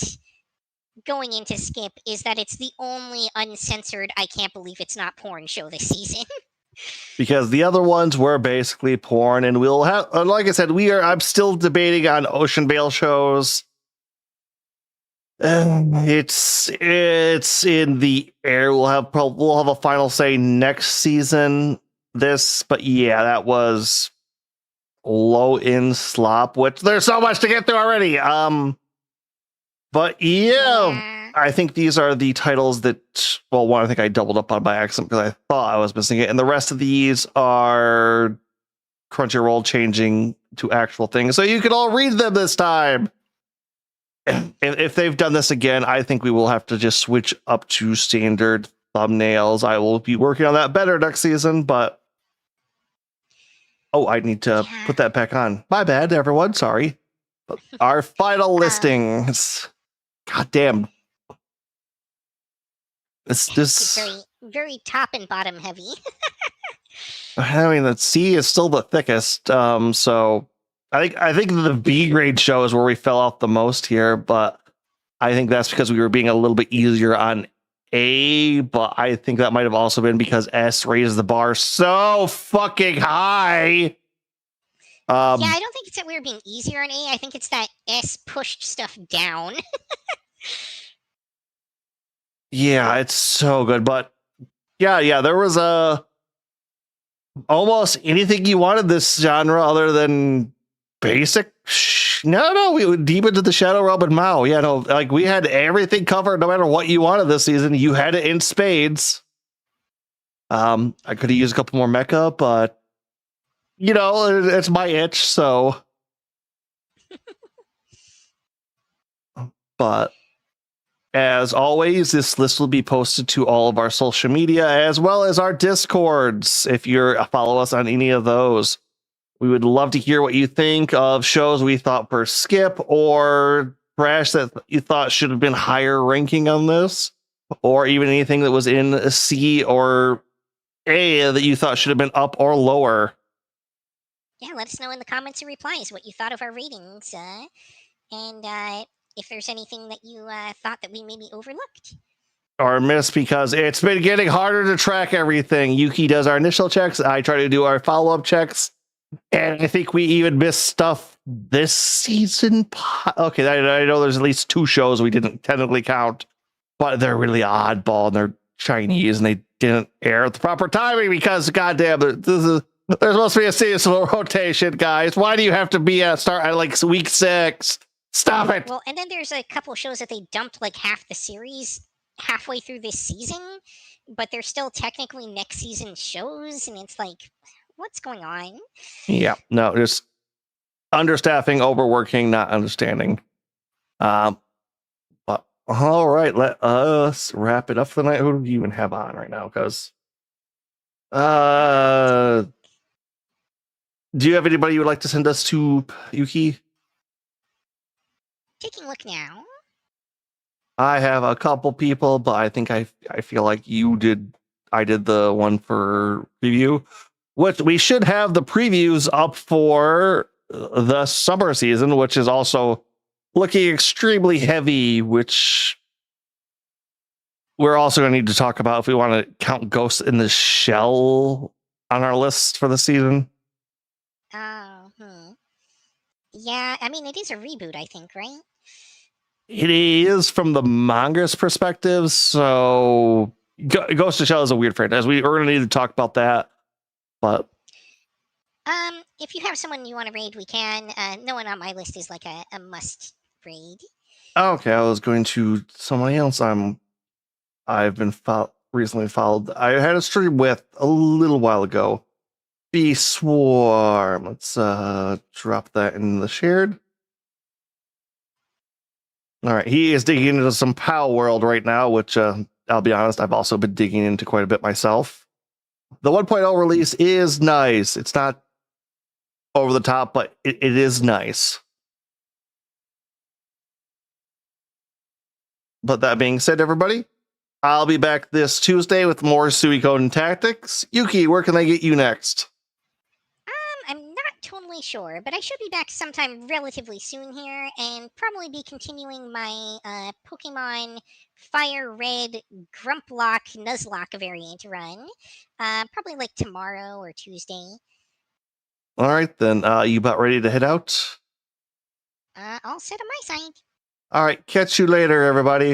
going into skip is that it's the only uncensored I can't believe it's not porn show this season. Because the other ones were basically porn, and we'll have, like I said, I'm still debating on Ocean Bale shows. It's in the air. We'll have a final say next season. But yeah, that was low in slop, which there's so much to get through already. But yeah, I think these are the titles that, well, one I think I doubled up on by accident because I thought I was missing it, and the rest of these are Crunchyroll changing to actual things, so you can all read them this time. If they've done this again, I think we will have to just switch up to standard thumbnails. I will be working on that better next season, but I need to put that back on. My bad, everyone. Sorry. But our final listings. God damn. This very, very top and bottom heavy. I mean, the C is still the thickest. So I think the B grade show is where we fell off the most here, but I think that's because we were being a little bit easier on A, but I think that might have also been because S raised the bar so fucking high. Yeah, I don't think it's that we were being easier on A. I think it's that S pushed stuff down. Yeah, it's so good. But yeah, there was almost anything you wanted this genre other than basic No, we went deep into the Shadow Realm and Mao. Yeah, no, like we had everything covered no matter what you wanted this season. You had it in spades. I could have used a couple more mecha, but you know, it's my itch, so. But as always, this list will be posted to all of our social media as well as our Discords. If you're follow us on any of those, we would love to hear what you think of shows we thought were skip or trash that you thought should have been higher ranking on this, or even anything that was in C or A that you thought should have been up or lower. Yeah, let us know in the comments and replies what you thought of our ratings, and if there's anything that you thought that we maybe overlooked. Or missed, because it's been getting harder to track everything. Yuki does our initial checks. I try to do our follow-up checks. And I think we even missed stuff this season. Okay, I know there's at least 2 shows we didn't technically count, but they're really oddball and they're Chinese and they didn't air at the proper timing because, goddamn, there's supposed to be a seasonal rotation, guys. Why do you have to be start at like week 6? Stop it. Well, and then there's a couple shows that they dumped like half the series halfway through this season, but they're still technically next season shows, and it's like, what's going on? Yeah, no, just understaffing, overworking, not understanding. But all right, let us wrap it up for the night. Who do you even have on right now? Because do you have anybody you would like to send us to, Yuki? Taking a look now. I have a couple people, but I think I feel like you did. I did the one for preview, which we should have the previews up for the summer season, which is also looking extremely heavy, which we're also going to need to talk about if we want to count Ghost in the Shell on our list for the season. Yeah, I mean, it is a reboot, I think, right? It is from the manga's perspective, so Ghost in the Shell is a weird franchise. We're going to need to talk about that, but if you have someone you want to raid, we can. No one on my list is like a must raid. okay, I was going to somebody else. I've been recently followed. I had a stream with a little while ago. Be Swarm. Let's drop that in the shared. All right, he is digging into some POW World right now, which I'll be honest, I've also been digging into quite a bit myself. The 1.0 release is nice. It's not over the top, but it is nice. But that being said, everybody, I'll be back this Tuesday with more Suikoden Tactics. Yuki, where can they get you next? I'm not totally sure, but I should be back sometime relatively soon here, and probably be continuing my Pokemon Fire Red Grumplock Nuzlocke variant run. Probably like tomorrow or Tuesday. All right, then. You about ready to head out? All set on my side. All right, catch you later, everybody.